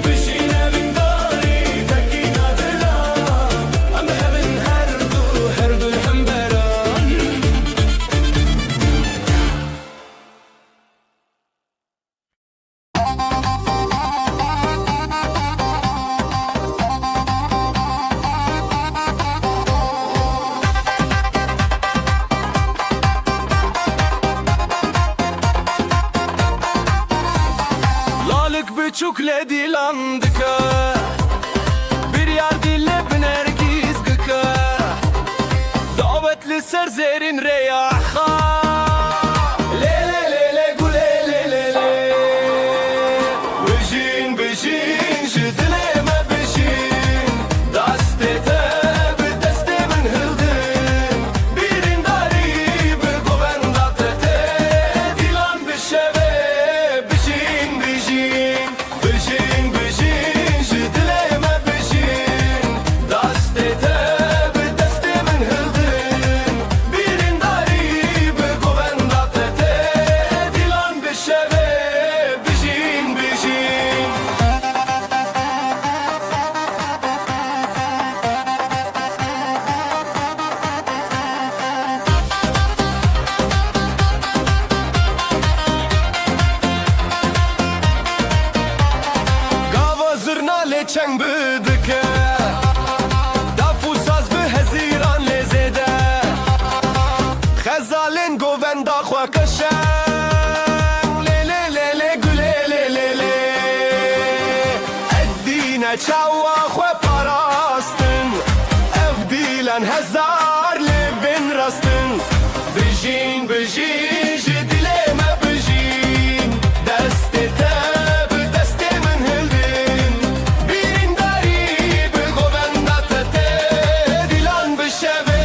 بشین اوینداری تکینا دلان ام بهون هر دو الهمبران Lalık büçük ledi landıka bir yar dille binergiz gıka davetli serzerin reyaha le le le le gule le le le bejin bejin jidleme bejin dastete bir destemin hıldın birin dari bir govendate dilan bir şeve bejin bejin bejin bejin jidleme bejin dastete bir destemin hıldın birin dari bir govendate dilan bir şeve bejin bejin Gava zırna leçen bıdıke Dafu saz bi heziran lezede Khazalen govenda khwa kashan Le le le le güle le le le Eddine çawa khwa parastın Evdilen hezar levin rastın Bejin bejin jedileme bejin Destete bi destemin hıldın Birin dari bi govendate dilan bi şeve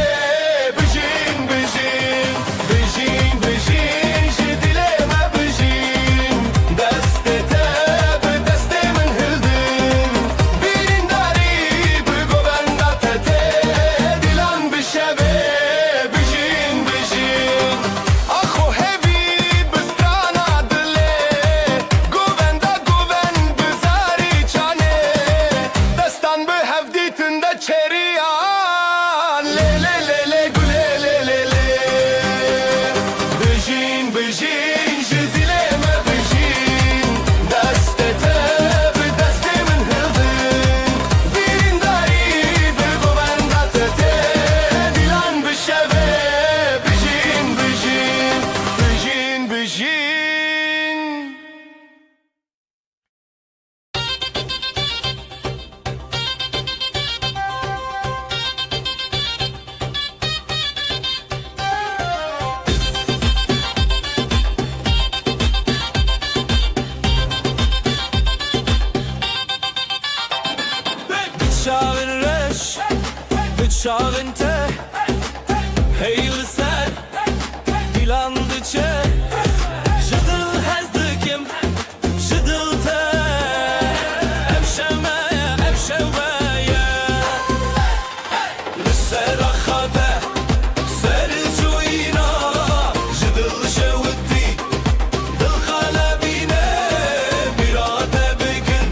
Bejin bejin bejin bejin jedileme bejin Destete bi destemin hıldın Birin dari bi govendate dilan bi şeve Bejin bejin Akho hevi bistrana dile Govenda goven bizari çane Destan bi hevditinde çeriyan Le le le le güle le le le Bejin bejin jedileme bejin Destete bi destemin hıldın Birin dari bi govendate dilan bi şeve Bejin bejin bejin bejin Bitşavin reş Bitşavin te Heyli ser Dilandı çe Jıdıl hezdikim Jıdıl te Evşemeye evşeveye Lisser akhade Ser cuyina Jıdıl şevdi Dil kalebine Mirade bigin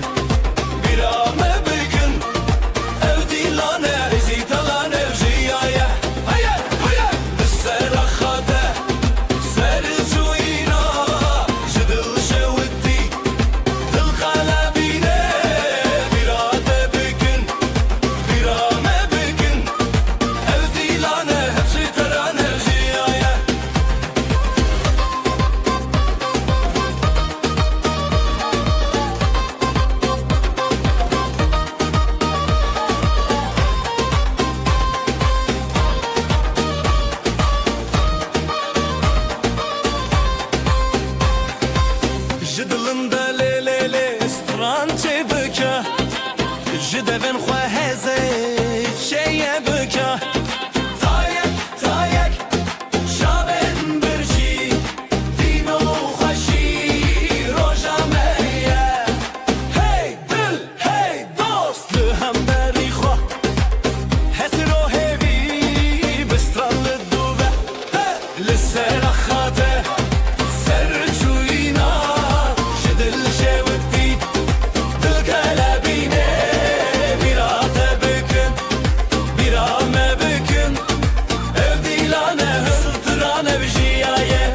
للسرخاتة سرچوينا شدل شوكتي دلكلابيني براتة بكن برامة بكن افديلانة هسلطرانة بجياية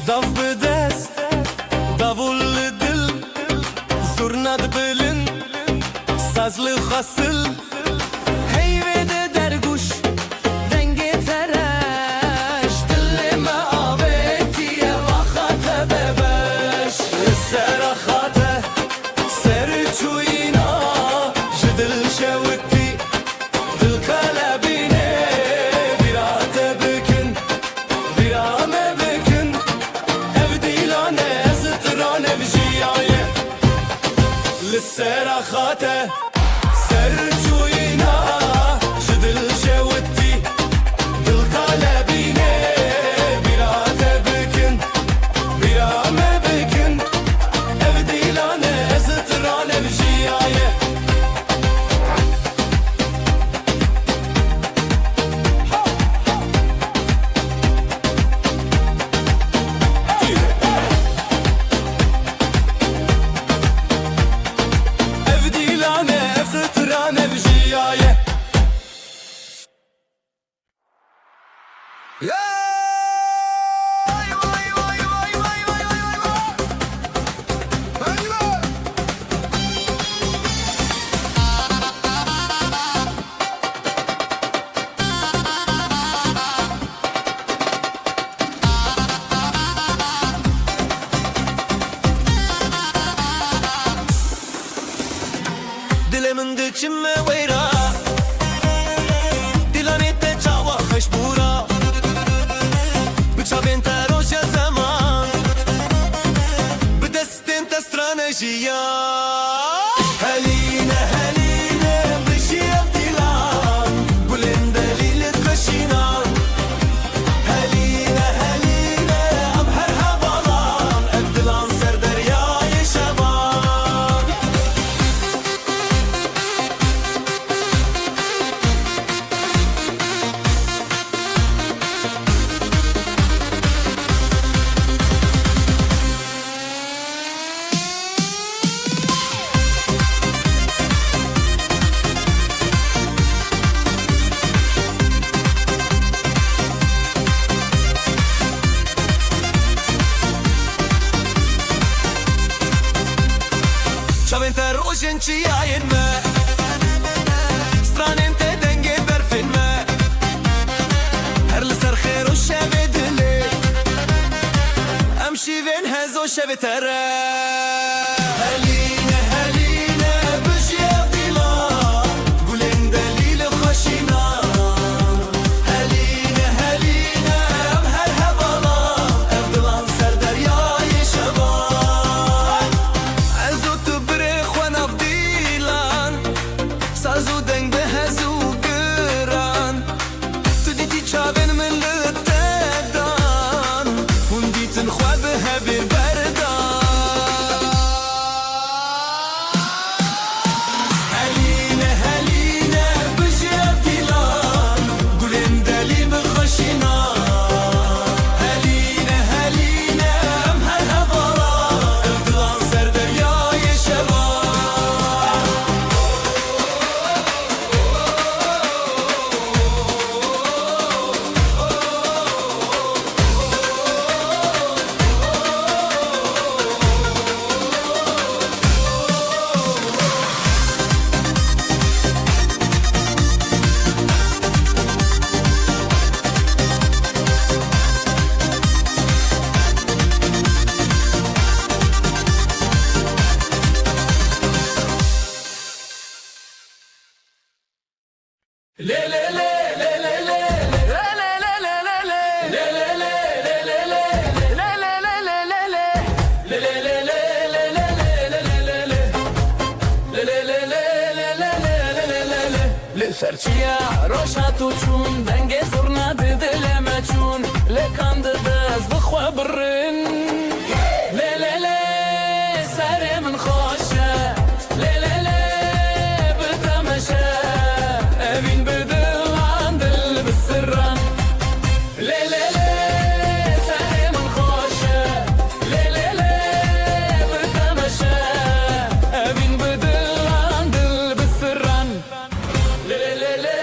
Dav bedest, davul dil, zurnad bilin, sazlı hasıl, heyvede derguş, denge tereş, dilleme avetiye vakate bebeş, serahate, serçuyina, jidil şevkti, dil kalabine, birate bükün, birame bükün. للسرخاتة سرچوينا جدل شوتي دل قلبيني براتة بكن برامة بكن افديلانة سترانة بجياية سترانة بجياية من دچم ويرا دلاني تجاوا خشبورا بتشابين تروش زمان بدستين تسترانجيا هلينا هلينا بشي افتلان قولين دليل تخشينا هلينا هلينا أبحر هبالان أبدلان سر درياي شبان شابين تروشن چياين ما سترانين تدنگي برفين ما هر لسر خير و شبه دلي امشي بين هزو شبه ترى هلينا هلينا بجي افضلا قولين دليل خشينا هلينا هلينا امهر هبالا افضلان سر درياي شبان عزو تبرخ وانا فضيلان سازو دنگ به هزو گران تو دیتی چابن من لتدان هون دیتن خواه به هبیر بردان هلینه هلینه بجی افدیلان گلین دلی بخشینا هلینه هلینه ام هر هفارا افدلان سر دریای شبان سرچیا روشاتو چون دنگ زورنا دلمه چون لکاند دست بخوا برن لی لی لی سر من خوشه لی لی لی بتمشه اوین بدلان دل بسران لی لی لی سر من خوشه لی لی لی بتمشه اوین بدلان دل بسران لی لی لی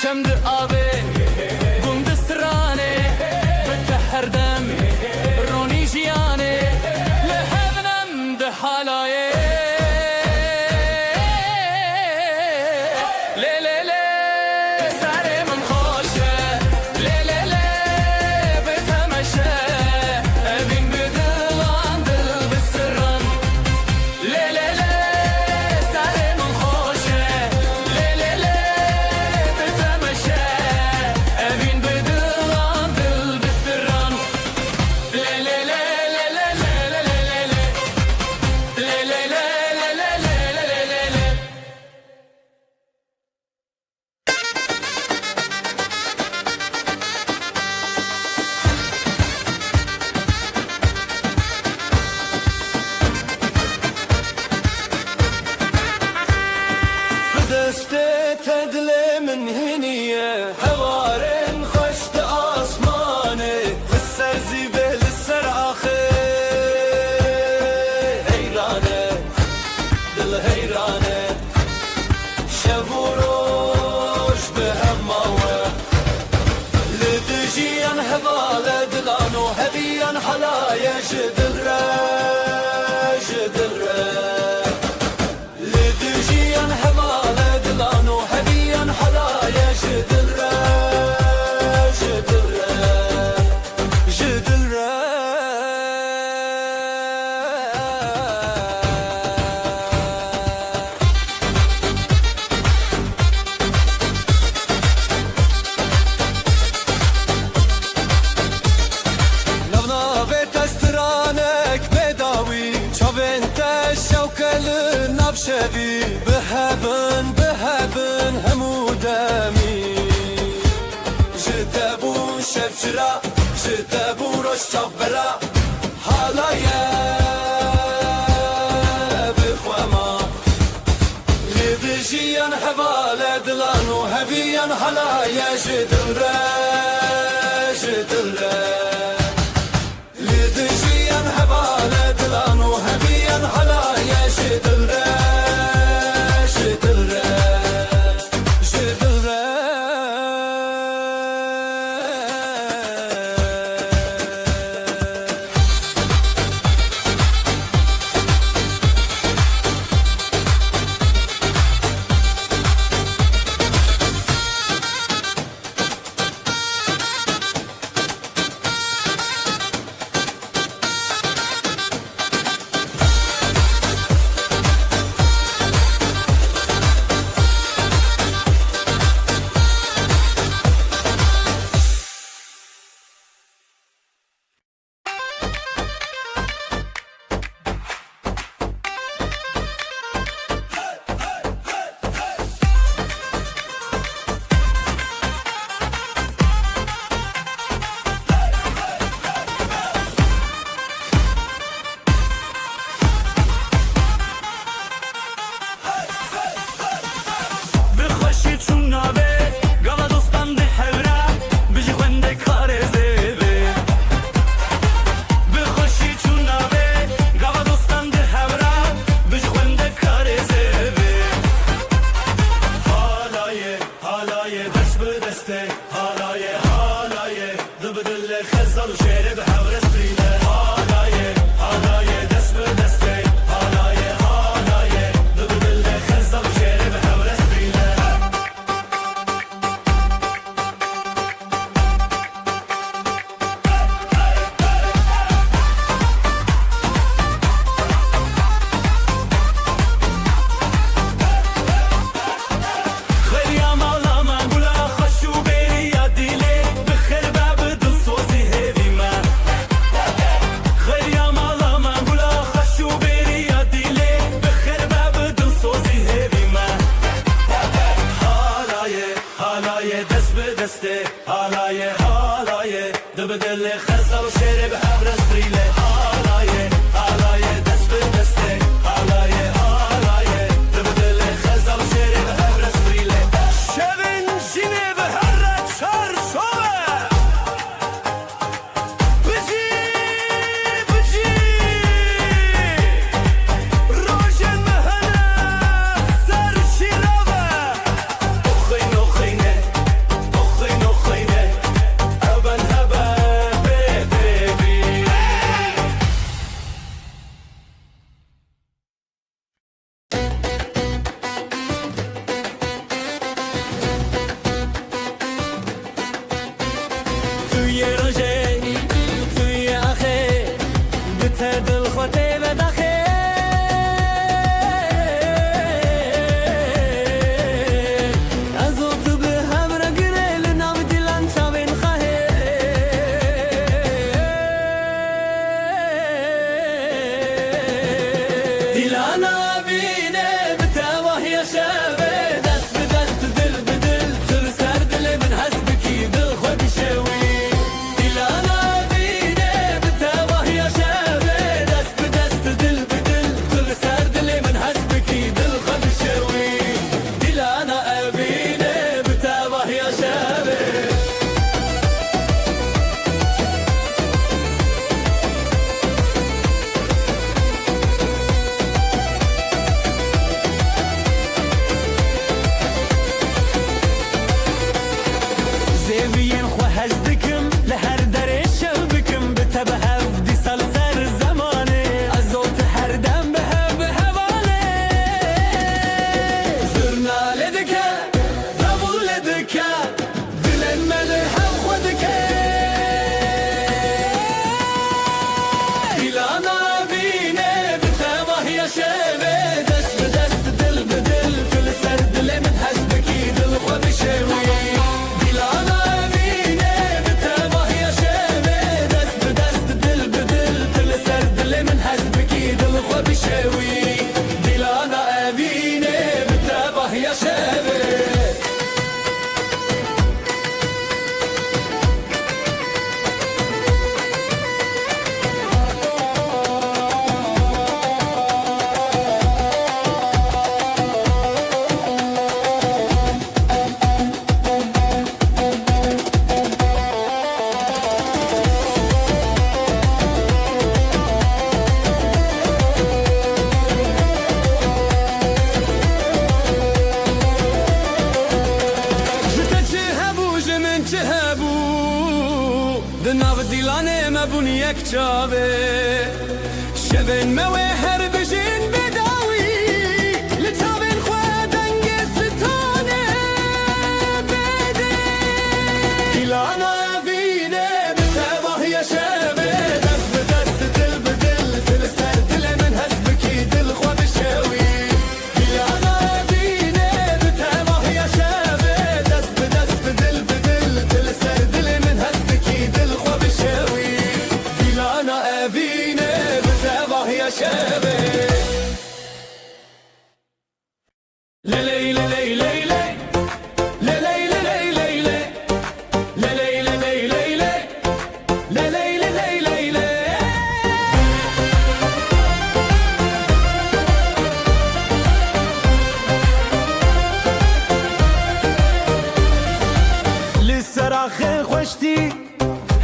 شمد آبی گند سرانه بتهر دم رونی جیانه لحبنم ده حالایه لی لی لی سر من خوشه لی لی لی بتمشه اوین بدلان دل بسران لی لی لی سر من خوشه لی لی لی اوین بدلان دل بسران لی لی لی دست تدل من هنیه هوارن خشت آسمانه السر زیبه للسر آخر حیرانه دل حیرانه شب و روش به هماوه لدجیان هواله دلانو هبیان حلایه جدل را جدل را لدجیان هواله دلانو هبیان حلایه جدل را جدل را جدل را لونا بيت استرانك بداوي شوفنت الشوكة للنبشبي بهبن بهبن همودامي جتابو شفجرا جتابو روش شبرا حالايا بخواما لدجيان هوالا دلانو هبيان حلايا جدل را جدل را لدجيان هوالا دلانو هبيان حلايا جدل را جدل را جدل را یک چاوه شبن موه هر بجین بداوی لطابن خواه دنگ ستانه بده دیلانا وینه بتابه یا شبه دست بدست دل بدل دل سر دل من هست بکی دل خواه بشوی دیلانا وینه بتابه یا شبه دست بدست دل بدل دل سر دل من هست بکی دل خواه بشوی دیلانا وینه بتابه یا شبه لسراخ خوشتی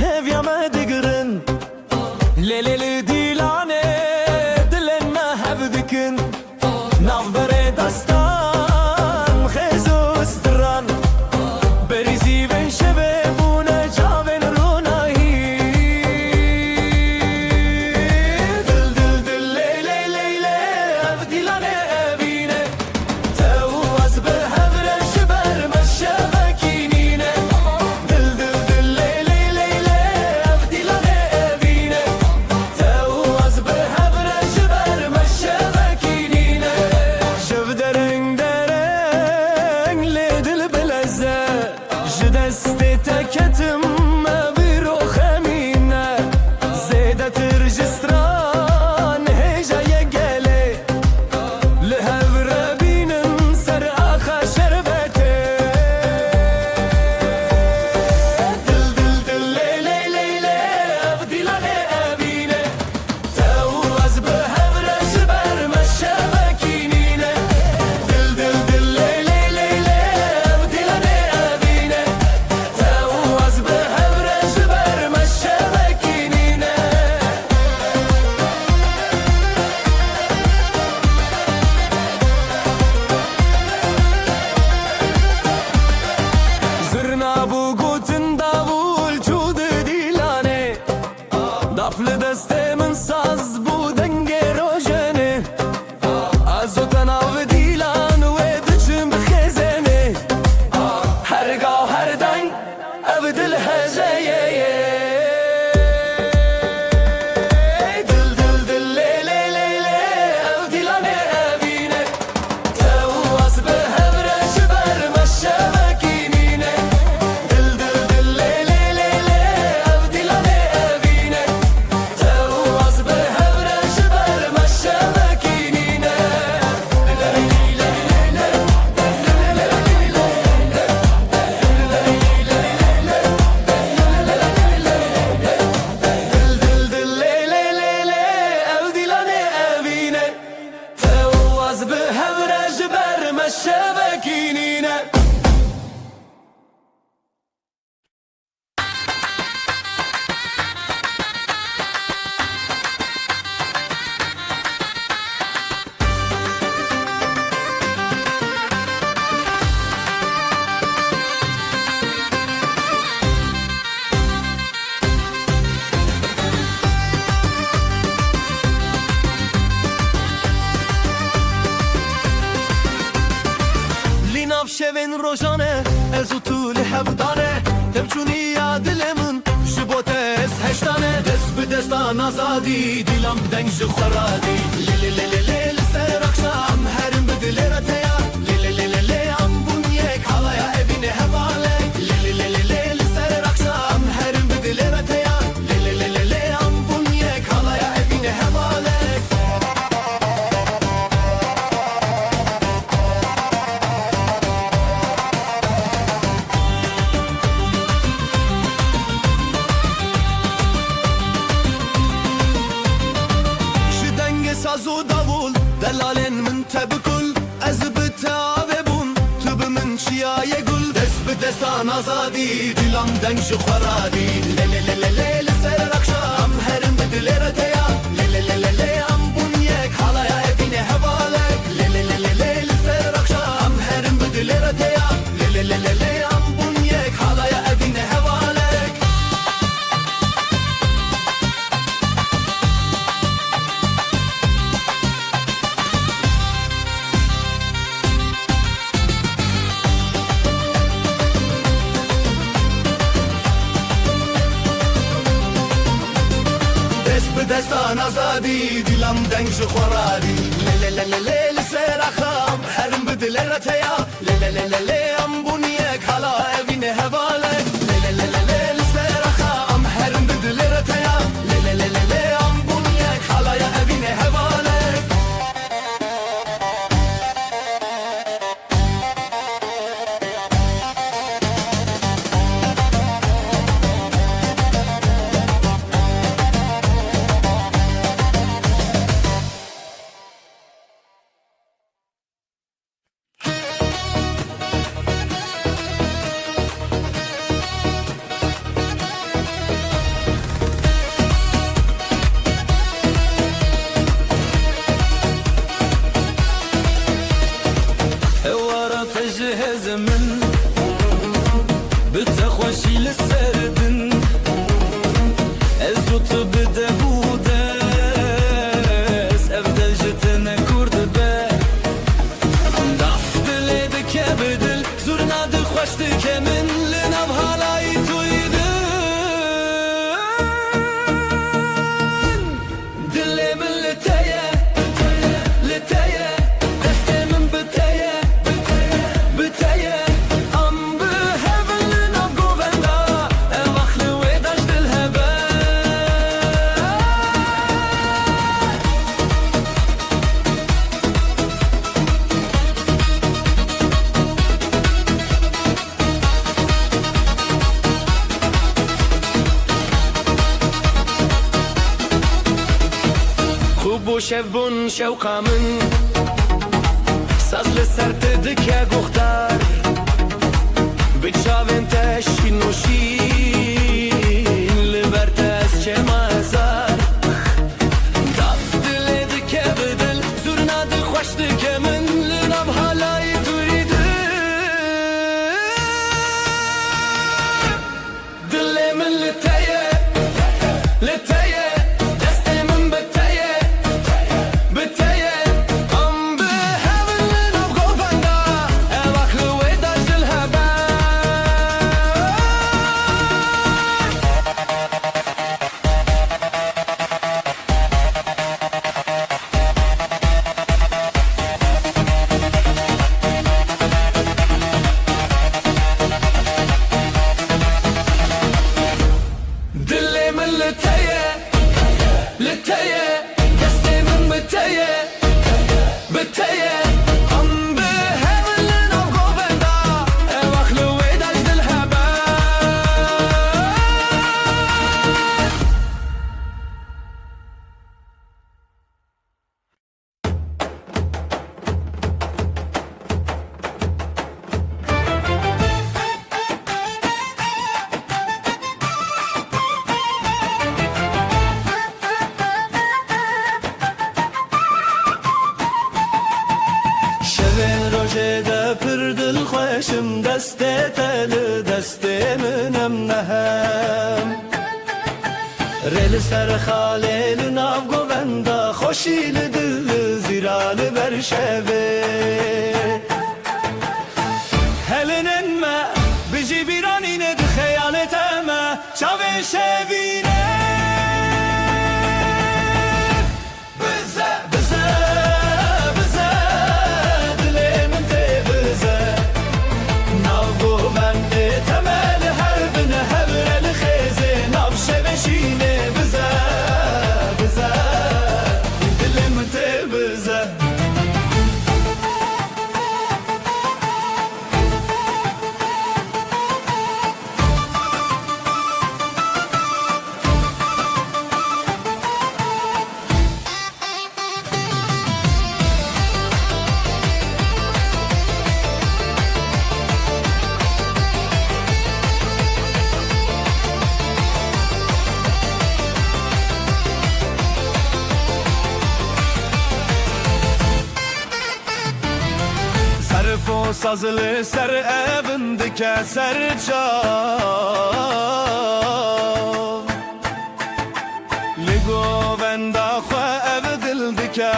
هفیا ما دگرن لیلی دیلانه دلن ما هبدکن نافبر دستان خیزوس دران بریزی بین شبه بونه جاوین رونایی دل دل دل لیلی لیلی اف دیلانه ابینه تو از به هفرش بر مشبکینینه دل دل دل لیلی لیلی اف دیلانه ابینه تو از به هفرش بر مشبکینینه شب درنگ درنگ لی دل بلزه جدست تکتم بیرو خمینه زیده ترجستران هجای گله لهور بینم سر آخا شربته دل دل دل لیلی لیلی اف دیلانه ابینه تو از به هورش بر مشبکینینه دل دل دل لیلی لیلی اف دیلانه ابینه تو از به هورش بر مشبکینینه زرنا بو گوتن داول جود دیلانه دفل دست من ساز بو دنگ روشنه از او تناو دیلان و دچم بخزنه هرگاه هر دنگ او دل هزایه دل دل دل لیلی لیلی او دیلانه ابینه تو از به هورش بر مشبکینینه دل دل دل لیلی لیلی او دیلانه ابینه تو از به هورش بر مشبکینینه دل دل دل لیلی لیلی او دیلانه ابینه تو از به هورش بر مشبکینینه لیناف شوین روزانه از او طول هفدانه تبچونی یا دلمون شبوتس هشتانه دست به دستان آزادی دیلم بدنگ خورادی لیلی لیلی لیلی سر اخشام هرم بدل رتیا لیلی لیلی لیلی ام بون یک حالaya evine hevale لیلی لیلی لیلی سر اخشام هرم بدل رتیا لیلی لیلی لیلی ام بون یک حالaya evine hevale شدنگ ساز و davul دلالن من تبکل از بتاوه بون تو به من چیای گل دست به دستان آزادی دیلم دنگ خورادی لیلی لیلی لیلی سر اخشام هرم بدل رتیا لیلی لیلی لیلی ام بون یک حالaya evine hevale لیلی لیلی لیلی سر اخشام هرم بدل رتیا لیلی لیلی لیلی ام بون یک حالaya evine hevale دستان آزادی دلم دنگ جو خورادی لی لی لی لی لی سر خام هرم بدل رتیا لی لی لی لی لی ام بونیک حالا اوین هوالک لی لی لی لی لی سر خام هرم بدل رتیا لی لی لی لی ام بونیک حالا اوین هوالک تجهز من بتخوشي للسردن الزوت بدهودس افضل جتنا كرد با ضعف دليدك يا بدل زورنا دخوشتك من لنب هالاي تويدن دلي من لتايا لتايا دستي من بتايا بتايا ام بهبل نبقو بندا اواخلي ويداش دلهبا خوب و شبون شوقا من ساز لسر تدك يا قختار بتشاف انت شين وشين لبرتاس شما زار ضعف دليدك يا بدل زورنا دخوشتك من لنب هالاي تريد دلي من لتايا لتايا دستي من بتايا بتايا ام بهبل نبقو بندا اواخلي ويداش دلهبا دلي من لتايا لتايا دستي من بتايا بتايا ام بهبل نبقو بندا اواخلي ويداش دلهبا شبه روژه ده پر دل خوشم دسته تل دسته منم نهم ریل سر خالیل ناو گووندا خوشیل دل زیرال بر شبه هلنن ما بجی بیرانینه ده خیالت اما شاوه شوینه بزه بزه بزه دلی من تی بزه ناو بنده تمل هر بنه هبر الخیزه ناو شوشینه بزه بزه دلی من تی بزه و sazlı ser evindike serçav Ligo venda xwe ev dildike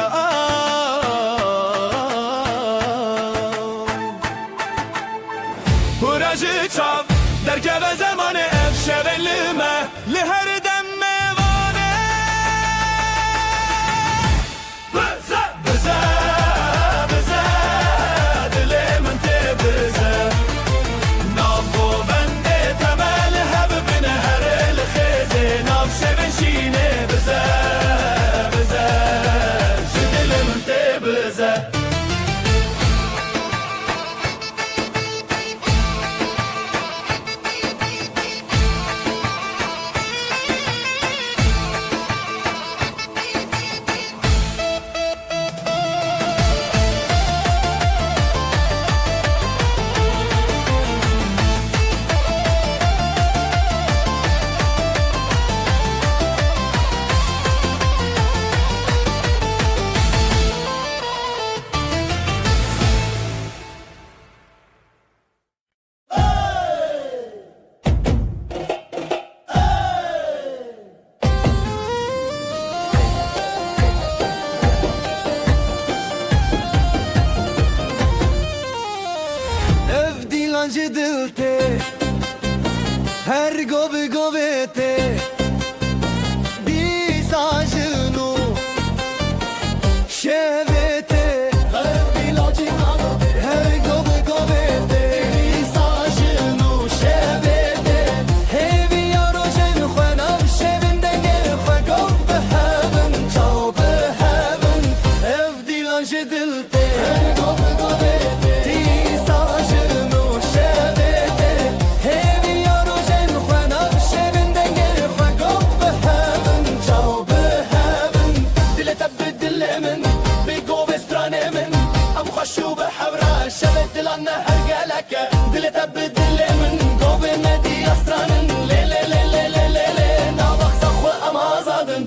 Huracı çav derkeve zamanı ev şevelime Li her dem mevane dilancı dilte Her gobe gobete Di sajnu Şevete Her dilancı Her gobe gobete Di sajnu Şevete Hevi yaro jen khwanam Şevinden gel khwagov behaven Çav behaven Ev dilancı dilte Her gobe gobete Di sajnu Şevete Hevi yaro jen khwanam Şevinden gel khwagov behaven Çav behaven Dile tabdil min بيقوب استرانيمن ابو خشوب حورا شبت دلنا هرقلك دلت ابدل من قوب مدي استرانن لي لي لي لي لي لي لي نابخ صخو امازادن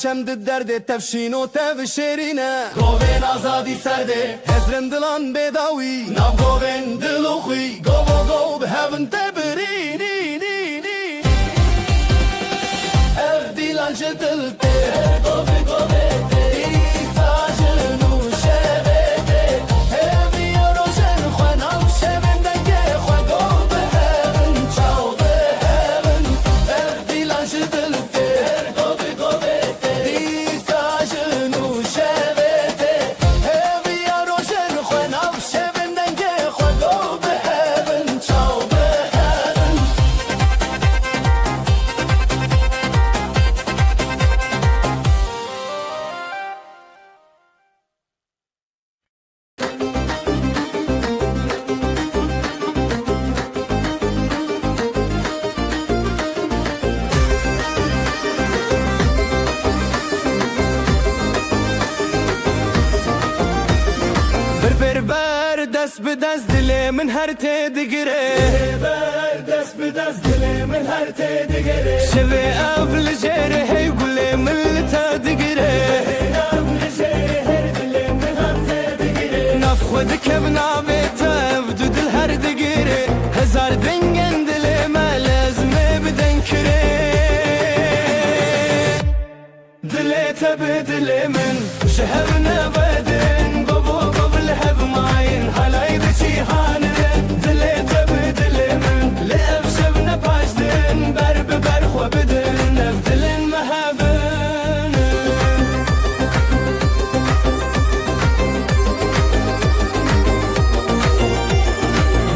چمد درد تفشین و تفشیرینه گوین آزادی سرده هزرم دلان بداوی نام گوین دلوخی گو به هون تبرینی اف دیلان جدلته گوه ساجنو شبته همی یارو جن خوانم شبن دنگه خواه گو به هون چاو به هون اف دیلان جدلته دست به دست دل من هر تدگره بر دست به دست دل من هر تدگره شوی افل جره هی گل من تدگره افل جره هر دل من هر تدگره نف خود کب نابه تف دو دل هر دگره هزار دنگن دل ما لازمه بدن کره دل تب دل من شهر نبدن بابو قبل هب ماين هلاي دشي هانن دلي تب دل من لف شبنا باشدن برب برخو بدن نفدلن مهبن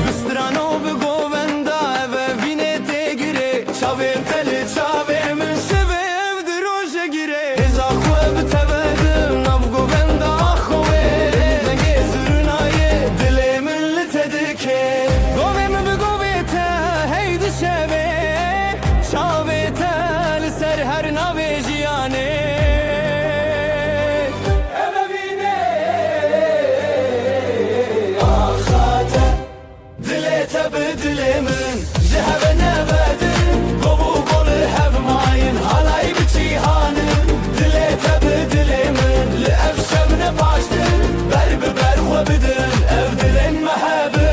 بسترانو بگووندا و وینه تگیره چاویم تلی چاویم من شبیم دروشه گیره هزا خوب تبدن نف گووندا خوه نگه زرنایه دلی من لتدکه گویم بگویته هیدی شبه چاویته لسر هر نوی جیانه دل من ذهب نبدن قبو قول هب ماين هلاي بچي هانن دل تب دل من لأف شبنا باشدن برب برخو بدن اف دلن مهبن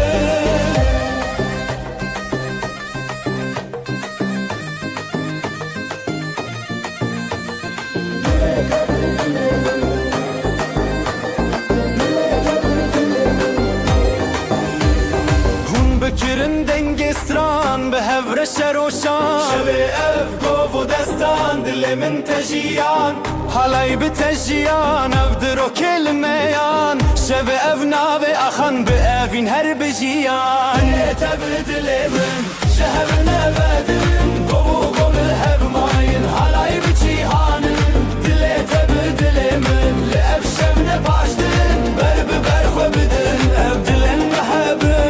بکرن دنگ استران به هور شروشان شوی اف گوف و دستان دل من تجیان حالای به تجیان اف درو کلمیان شوی اف ناوی اخان به افین هر بجیان تب دل من شهر نبدن گوو گول هف ماین حالای بچی هانن دل تب دل من لأف شب نباشدن برب برخو بدن اف دلن محبن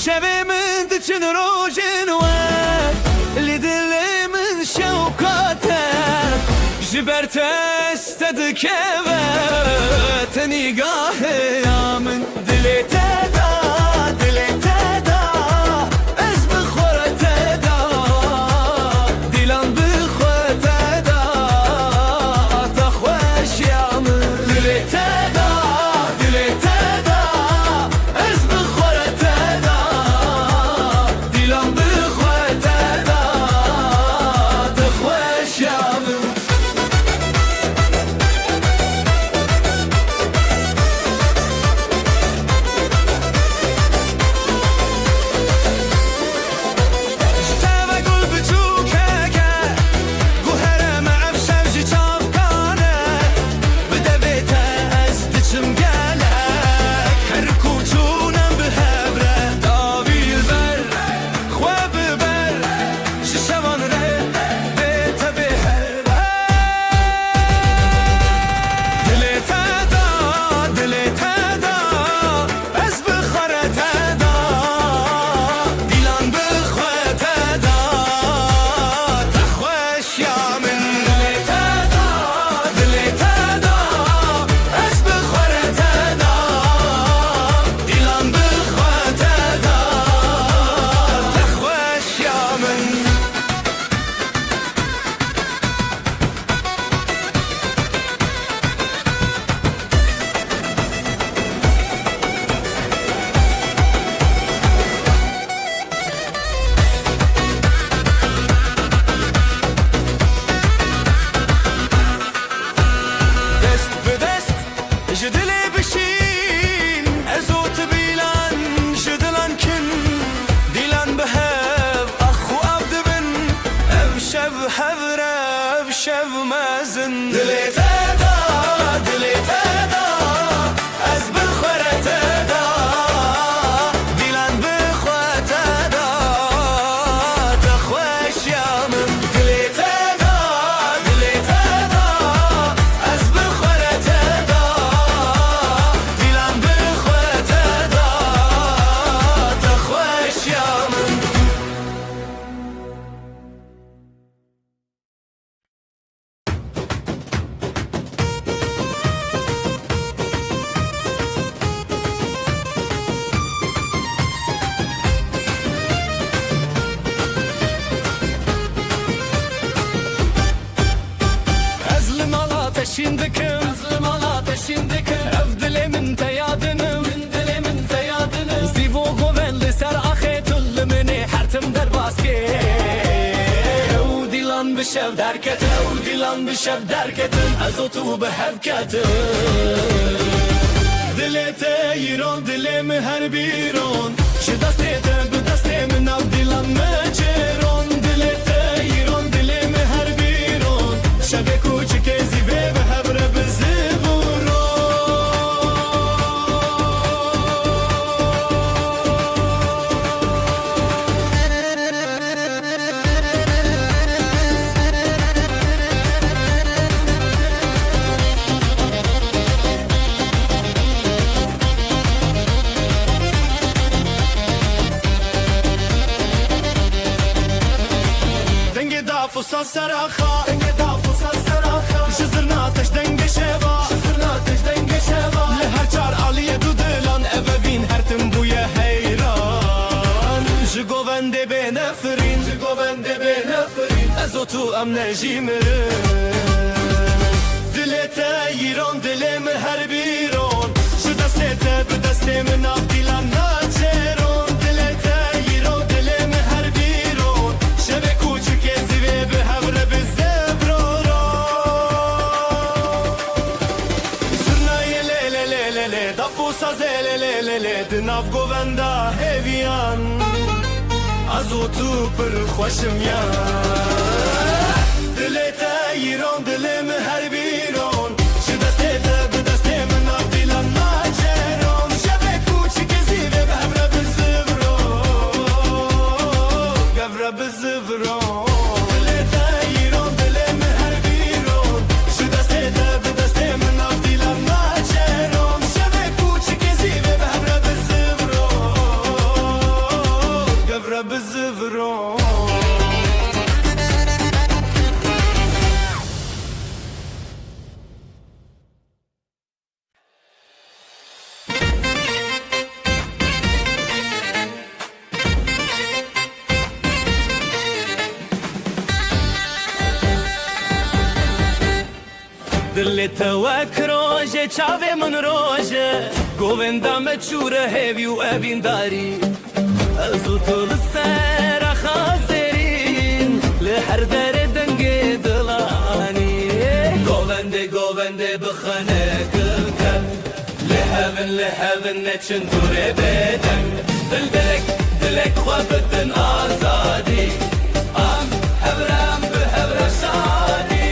شبه من دچن روژن و لدل من شوقاته جبرت استدك تنيقاه يا من دليته جدلي بشين ازوت بيلان جدلان كن ديلان بهاب اخو عبد بن ابشب حذرة ابشب مازن دليتادا دليتادا ازبل خرتادا ديلان بخوتادا تخوش يا من دليتادا دليتادا ازبل خرتادا Şimdikim, şimdikim Evdile min teyadınım, min teyadınım Zivo govenli ser ahetul mini hertim der baske Dilan bişev derketin, dilan bişev derketin Azotu behevketin Dilete yiron, dilemi her biron Şu dastete, bu dastemin av dilan meceron Dilete yiron, dilemi her biron Şebe kuçuk ezive فصل سراخا فصل سراخا جزرنا تش دنگ شوا لهر چار علیه دو دلان اوین هر تم بوی حیران جگوونده به نفرین ازو تو ام نجیمرن دلتا ایران دلم هر بیرون شو دسته به دسته من اف دیلان ناچرون دلتا ایران دلم هر بیرون شب کوچک زیوه به هوره به زفرورا سرنای لی دفو سازه لی دناف گووندا هیویان ازو تو پر خوشم یا دلتا ایران دلم هر بیرون شو دسته به دسته من اف دیلان ناچرون شب کوچک زیوه به هوره به زفرورا گوره به زفرورا بزفرون دل تواک روژه چاوه من روژه گووندا مچوره هیوی و اوین داری ازو طول سر خازرین لحر در دنگ دلانی گوونده بخانه کلکت لحبن نچن دوره بدن دلک خوابتن آزادی ام هبرم به هبر شادی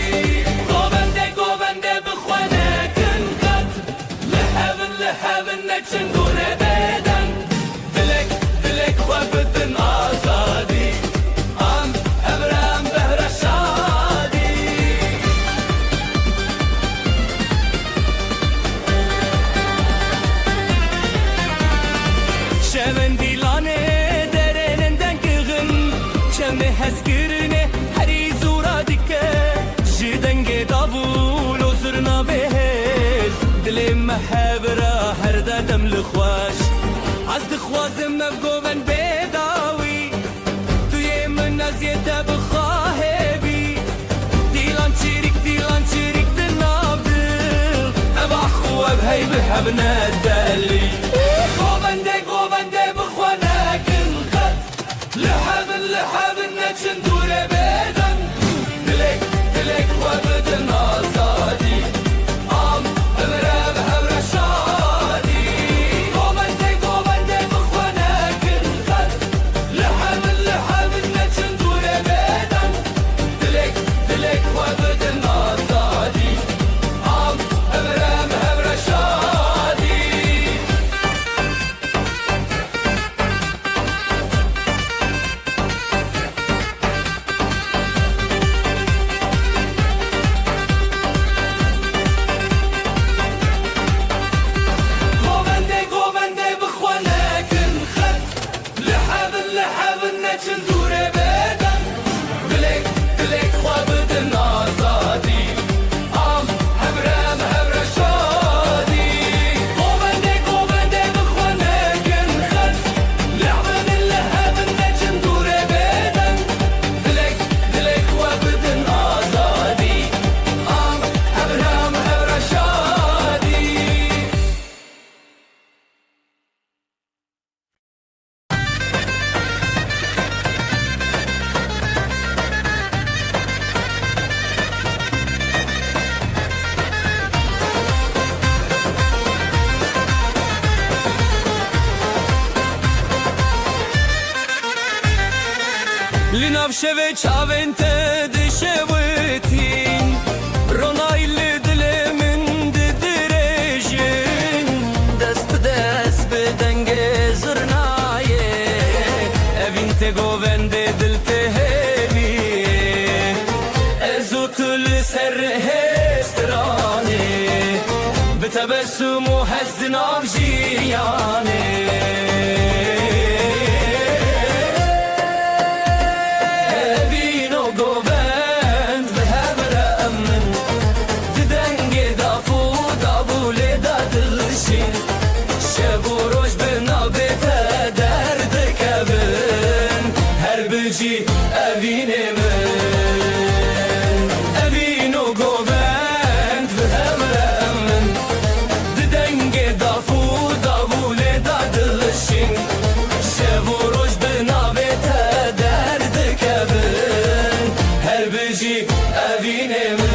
نچن دوره بدن دلک خوابتن آزادی ام هبرم بهر شادی شمن دیلانه درنندن کغن چمه هسکرنه هری زورا دیکه جدنگ دابول و زرنا بهز دل محبره هر دادم لخواش از دخوازم نبگوون بداوی توی من نزیده بخواه بی دیلان چیریک دناب دل ابا خواب هی بحب ندلی گوونده بخوانه کن خد لحب نچن دوره بدن دلک خوابتن آزادی ام امره بهبر شادی گوونده بخوانه کن خد لحب نچن دوره بدن دلک خوابتن آزادی ام امره بهبر شادی گوونده بخوانه کن خد لحب نچن دوره بدن دلک خوابتن آزادی ام هبر شادی گوونده بخوانه کن خد لحب نچن دوره بدن دلک خوابتن آزادی ام هبر شادی لناف شوی چاوین تدشوتین رونایل دل من ددرجین دست بدنگ زرنایه اوین تگوونده دل تهویه ازوتل سر هسترانه بتبسم و حزن آف جیانه شب و روز به نابت درد کبن هر بجی اوین من و گوبند به همر امن ددنگ دافول دادلشین شب و روز به نابت درد کبن هر بجی اوین من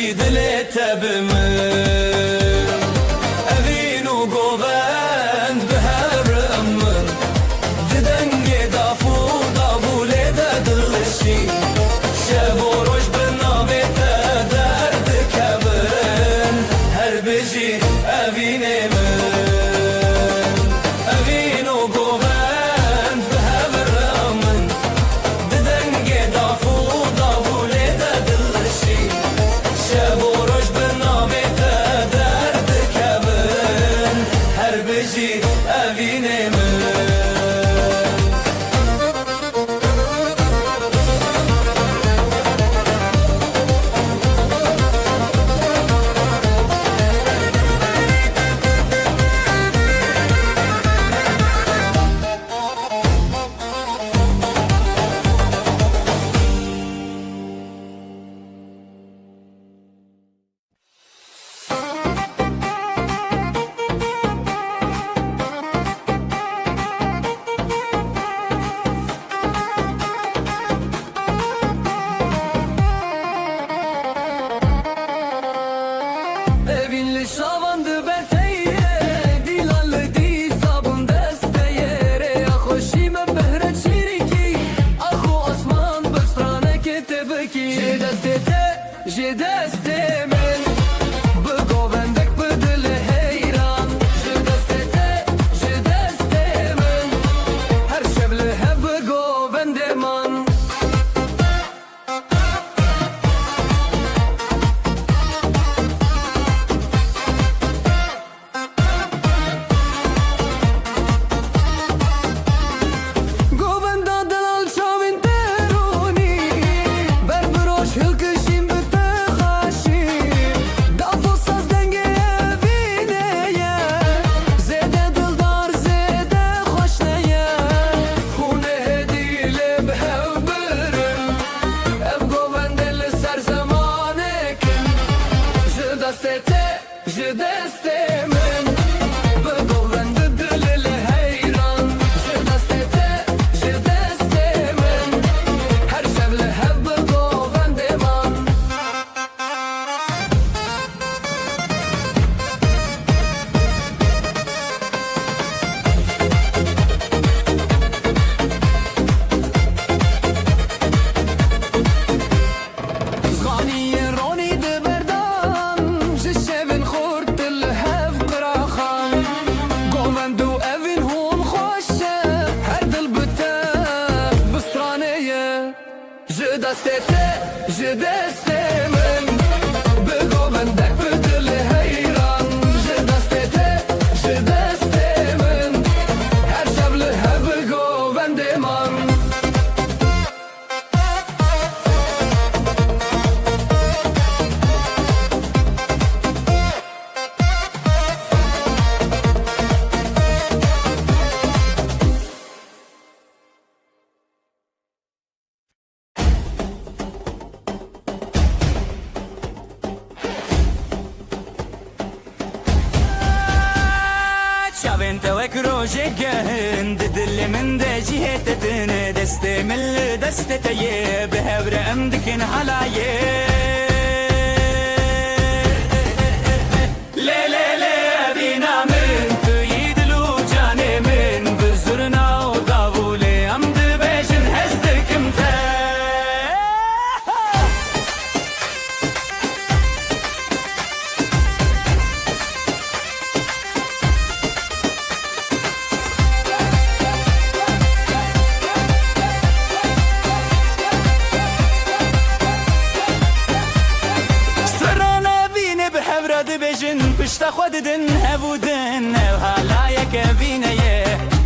جی دل تبمن اوین و گووند به هر امن ددنگ دافو دابوله ده دلشی شب و روش به نامه درد کبن هر بجی اوین من اوین و گووند به هر امن ددنگ دافو دابوله ده دلشی شب و روش به نامه درد کبن هر بجی اوین من Evinli şavandı beteye Dilanlı di sabun desteye Ya hoşime behre çiriki Ahu osman bıstrane ketebeki Je deste men Bu govendek bu dili heyran Je deste men Her şevli hep bu govendeman Govenda dalal çavin teruni Berberoş hılkışim büte haşi Dafosaz denge evineye Zede dildar zede hoşneye Hune hedile behevbirin Ev govendeli ser zamanekin Je deste min Bu govendi dilili heyran Je deste min Her şevli hep bu govendeman Zganiye roni de berdan Je şevin khurt dil hev qiraxan Govendu evin hum xoşe Her dil büte bistraneye Je deste min Bu govendek bu dili heyran Je deste min Her şevli hev govendeman شاوين توك روجي جهن دل من ده جهتتن دستي من دستي تيه بهبر امدكن حلايه لي لي لي بينا من تيد لو جاني من بزرنا وداولي امد بيشن هزدك متى دبجن پشت خود دن هبودن و حالا یک بینه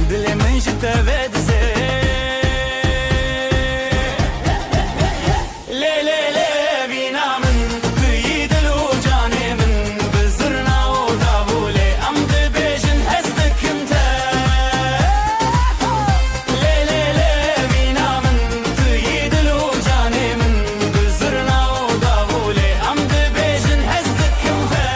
دل من جت بدزه لی لی لی بینا من توی دل و جان من بزرنا و داوله ام دبجن هستکم تا لی لی لی بینا من توی دل و جان من بزرنا و داوله ام دبجن هستکم تا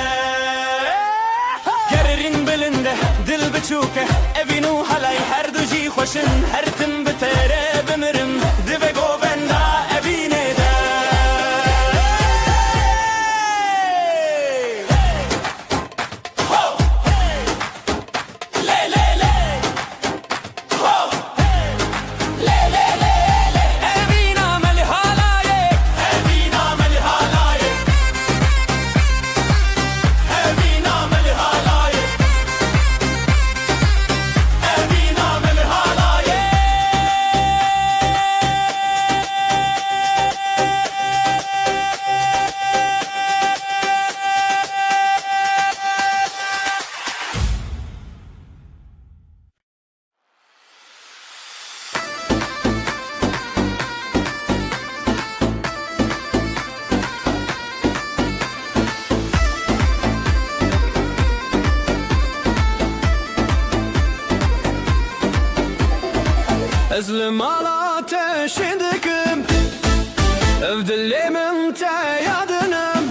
گررین بلنده دل بچوکه evinu halay her duji خوشن her tim bitere bimirim dive govenda evine de Ez li mala ateşi dikim, ev dilimin te yadinim.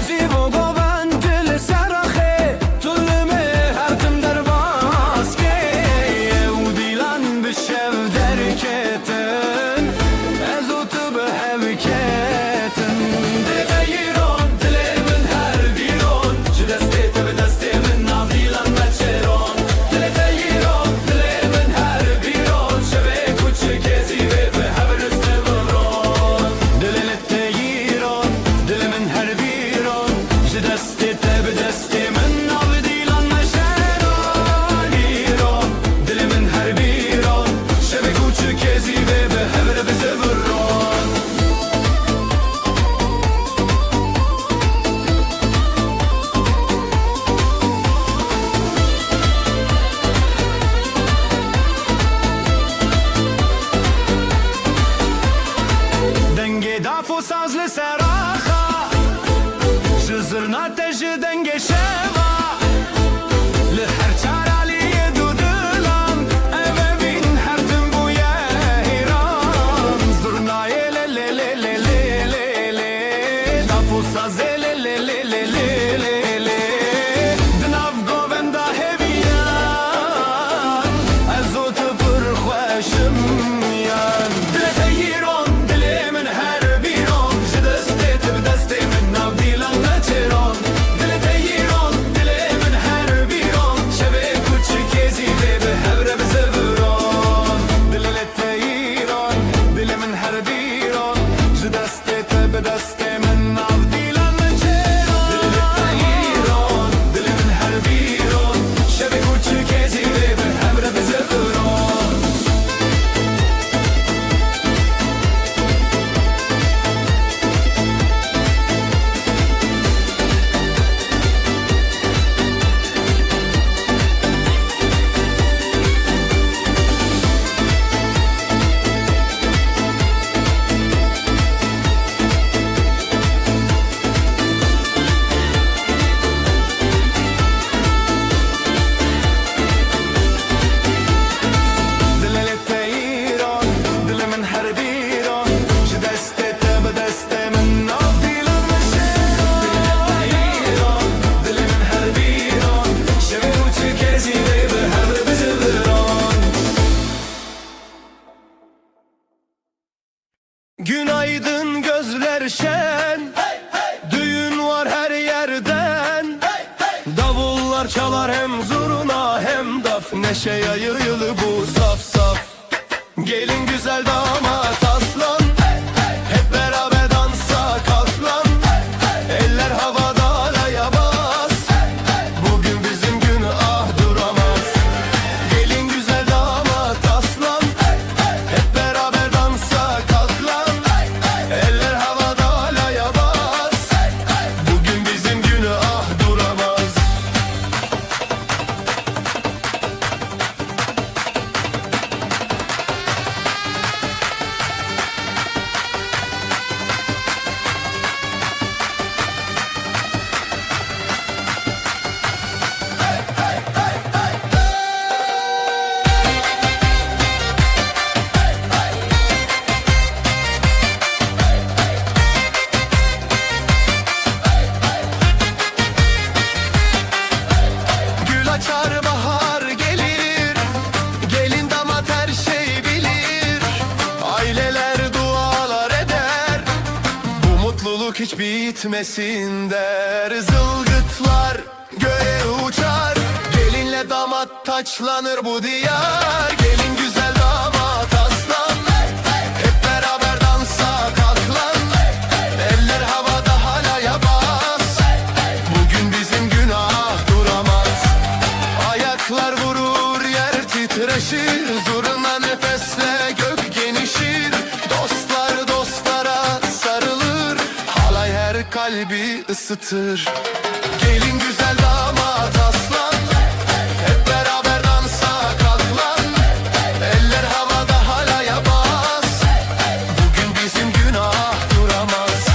Zivo goven dil seraxê, tulimi her tim derbaskê. Ew dîlan bi şev derketin, ez û tu bi hev ketin. Dile yîron, dilê min her bîron, ji destê te bi destê min nav dîlan me çêron. Dilê te yîron, dilê min her bîron, şevê kûçikê zîvê bi hev riste biron. Dilê te yîron, dilê min her bîron, ji destê te bi destê min nav dîlan me çêron. Yîron, dilê min her bîron, şevê kûçikê zîvê bi hev re bize biron. Dengê daf û saz li ser axa, ji zirna te ji dengê şeva. Li her çaraliyê du dilan, ev evîn her tim bûye hêran. Zirnayê lê lê lê lê lê lê lê, daf û sazê lê lê lê lê lê lê lê. Di nav govenda hêviyan, ez û tu pir xweşim yan. Dilê te yîron, dilê min her bîron, ji destê te bi destê min nav dîlan me çêron. Dilê te yîron, dilê min her bîron, şevê kûçikê zîvê bi hev re bize biron. Dilê te yîron, dilê min her bîron, ji destê te bi destê min nav dîlan me çêron. Dilê te yîron, dilê min her bîron, şevê kûçikê zîvê bi hev re bize biron. Dilê te yîron, dilê min her bîron, ji destê te bi destê min nav dîlan me çêron. Dilê te yîron, dilê min her bîron, şevê kûçikê zîvê bi hev re bize biron. Günaydın gözler şen, düğün var her yerden. Davullar çalar hem zurna hem daf, neşe yayır yılı bu saf saf. Gelin güzel damat aslan, hep beraber dansa kalk lan. Eller havada alaya bas, bugün bizim gün ah duramaz. Gelin güzel damat aslan, hep beraber dansa kalk lan. Eller havada alaya bas, bugün bizim gün ah duramaz. Gül açar bahar gelir, gelin damat her şey bilir. Aileler dualar eder, bu mutluluk hiç bitmesin der. Zılgıtlar göğe uçar, gelinle damat taçlanır bu diyar. Gelin güzel damat aslan, hep beraber dansa kalk lan. Eller havada halaya bas, bugün bizim günah duramaz. Ayaklar vurur yer titreşir, zurna nefesle gök genişir. Dostlar dostlara sarılır, halay her kalbi ısıtır. Gelin güzel damat aslan, hep beraber dansa kalk lan. Eller havada halaya bas, bugün bizim günah duramaz.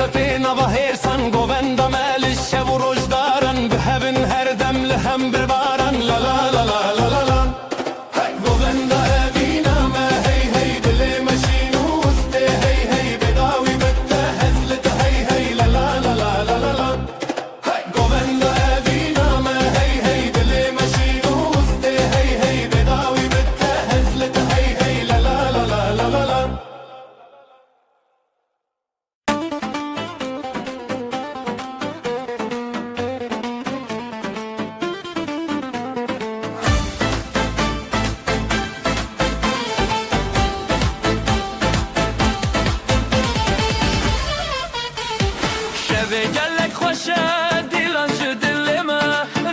Tepin ava hersan govenda melish Shev u rojdaran behevin her dem lehem bir baran La la la la la la la Govenda evina me hey hey dili meşinu uste hey hey bedawi bitte hezlet hey hey la la la la la la la Govenda evina me hey hey dili meşinu uste hey hey bedawi bitte hezlet hey hey la la la la la la la شوی گلک خوشه دیلان جو دلما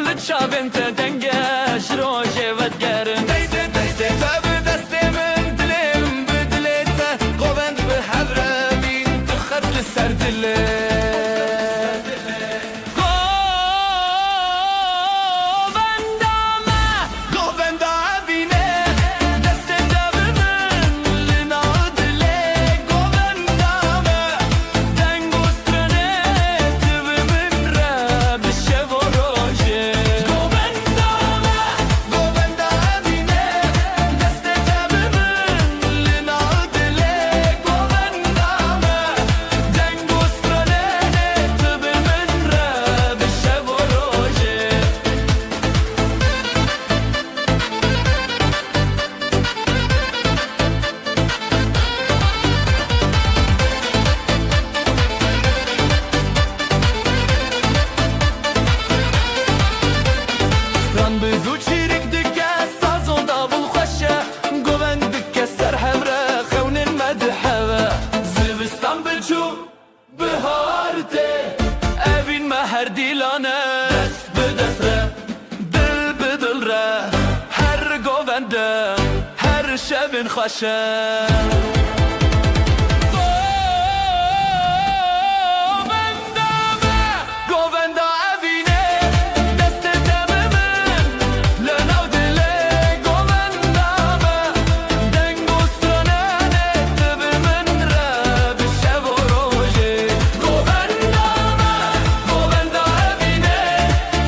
لچابن تا دنگش روژه ودگرن Deyde deyde tabi destemin dilim bedilete Govend be havre bin tıkhat li ser dile Govenda evine deste tabimin lina dile Govenda me دنگوسترنه تبمن را بشه و روژه Govenda evine deste tabimin lina dile Govenda me دنگوسترنه تبمن را بشه و روژه Stran bizu çirik dike sazon davul خوشه گوون دکه سر همره خونین مدحوه Zivistan biçu بهارته اوین مهر دیلانه dest bi dest re دل به دل ره هر گوونده هر شبین خوشه Govenda evine dest tabimin lina dile Govenda me دنگوسترانه تبمن را بشه و روژه Govenda evine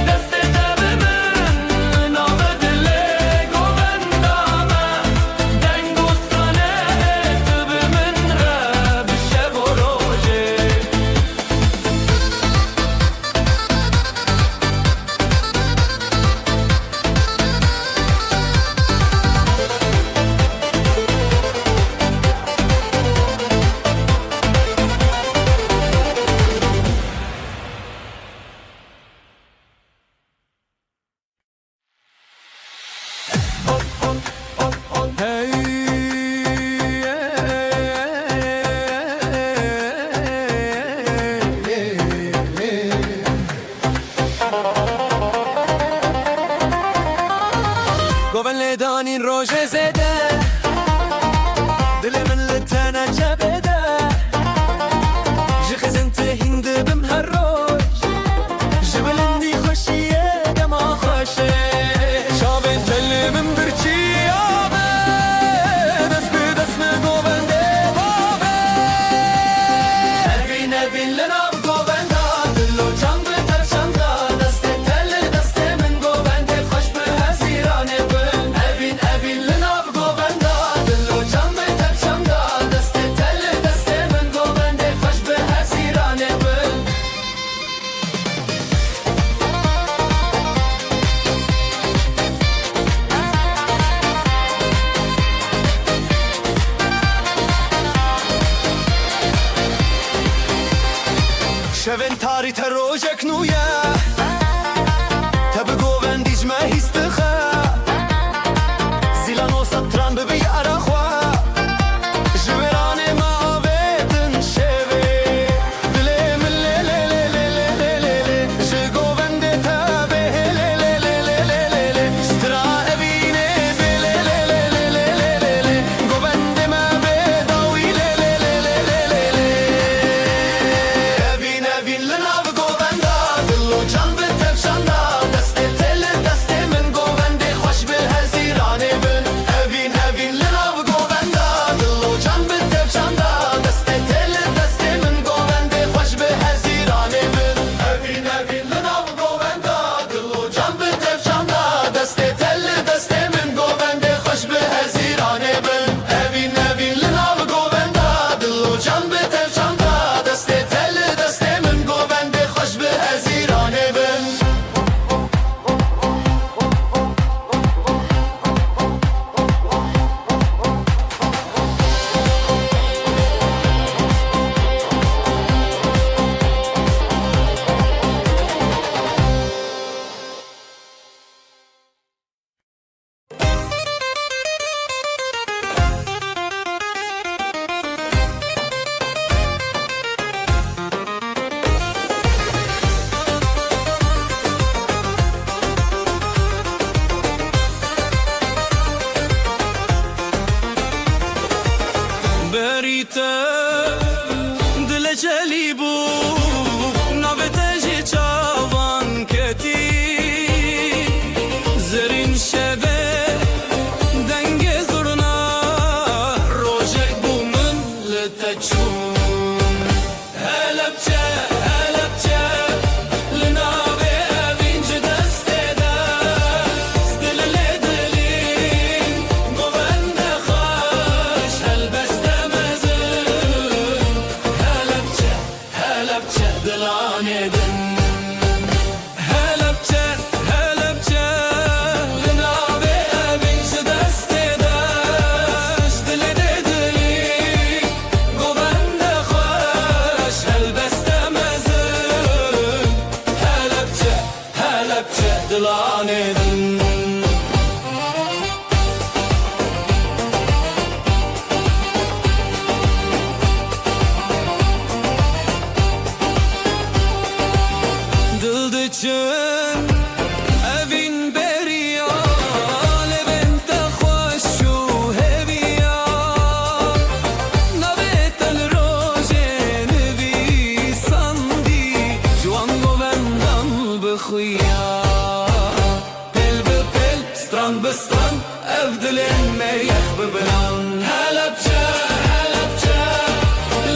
dest tabimin نام دل گوونده دنگوسترانه تبمن را بشه و روژه Goven le danin roje zede Dilimin li tene cebede Ji xizin te hindi bim her roj Ji bilindî xoşiye dema xoşe Çavên telimin birçiya be Dest bi dest mi govende babe Evin evin li nav govenda Dilo can bi terçanda Destê telli destê min govendê Xweş bi hezîranê bin Evin evin li nav govenda Dilo can bi terçanda Destê telli افدلن ما يخبب بلان هلبچه هلبچه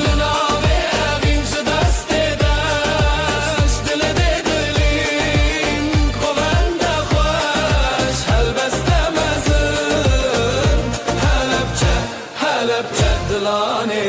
لناوی اوین شدست داش دل دلین قوند خوش هلبسته مزن هلبچه هلبچه دلانه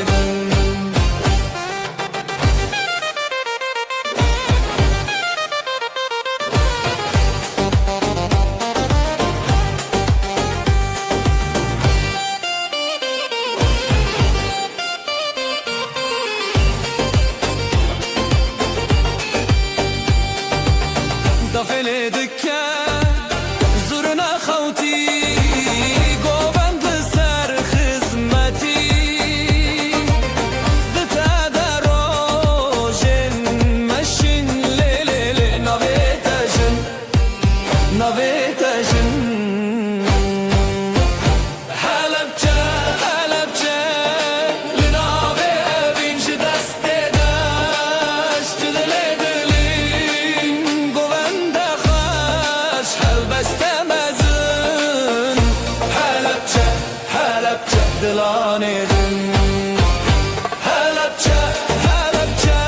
دفل دکه زورنا خوتی گوبند سر خدمتی دتا دروژن مشین لیلی نویتجن نویتجن هلبچه هلبچه لناوی اوین دست داش دل دلین گوند خوش هلبسته مزن هلبچه هلبچه دلانه دن هلبچه هلبچه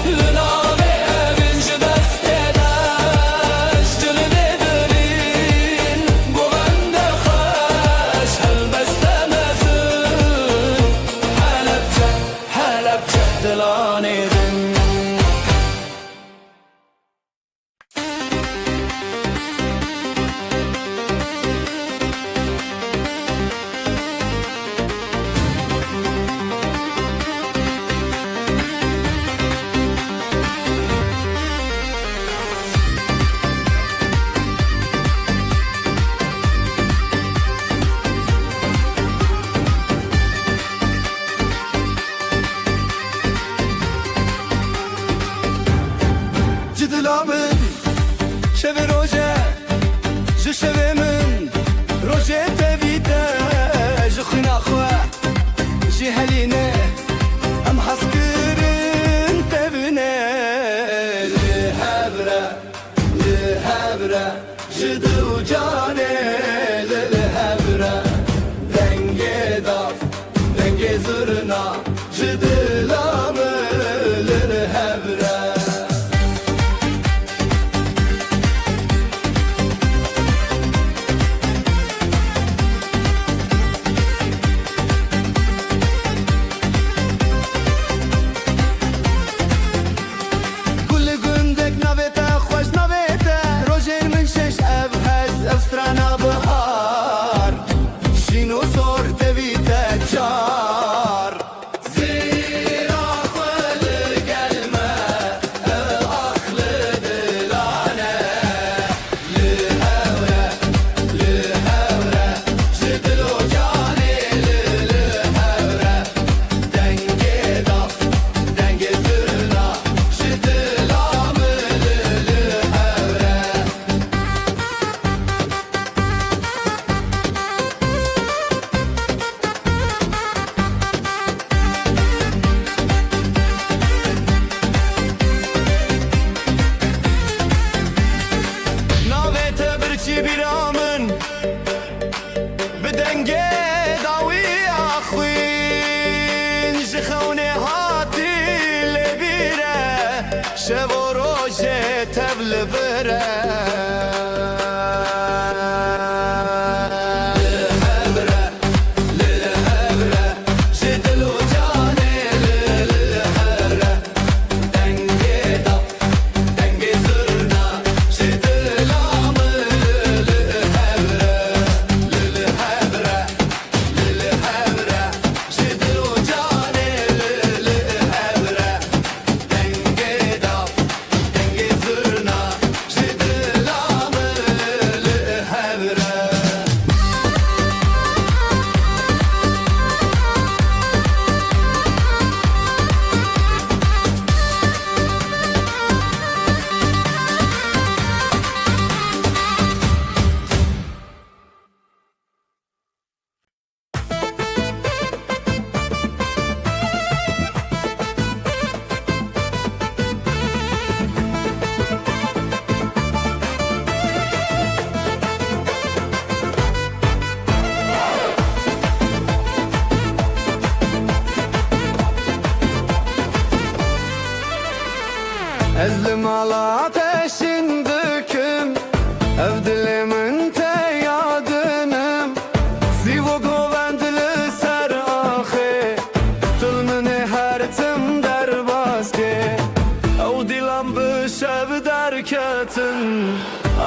لناوی اوین دست داش دل دلین گوند خوش هلبسته مزن هلبچه هلبچه دلانه دن جدلا من شب روزه جو شب من روزه تبیده جو خنا خواه جی هلینه ام حسکرین تبینه لهبره جدو جانه لهبره دنگه داف دنگه زرنا جدلا من لهبره شب و روز تبل بره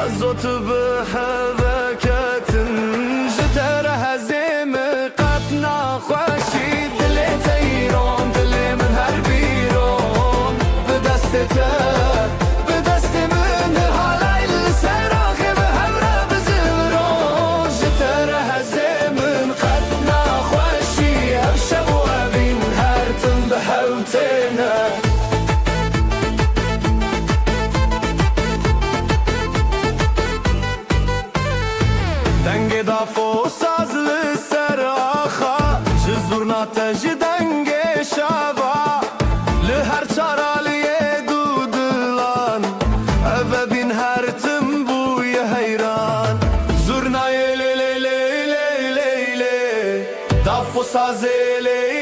ازوت بحذكة جتر هزيم قطنا خوشي دلي تيرون دلي من هربيرون بدستته بدست من هالاي السراخي بهمرة بزمرون جتر هزيم قطنا خوشي ابشبوا بين هرتم بحوتنا دنگ دافو ساز لسر آخا جزورنا تج دنگ شابا لهر چارالی دودلان او بین هر تنبوی حیران زورنای لی لی لی لی لی لی دافو ساز لی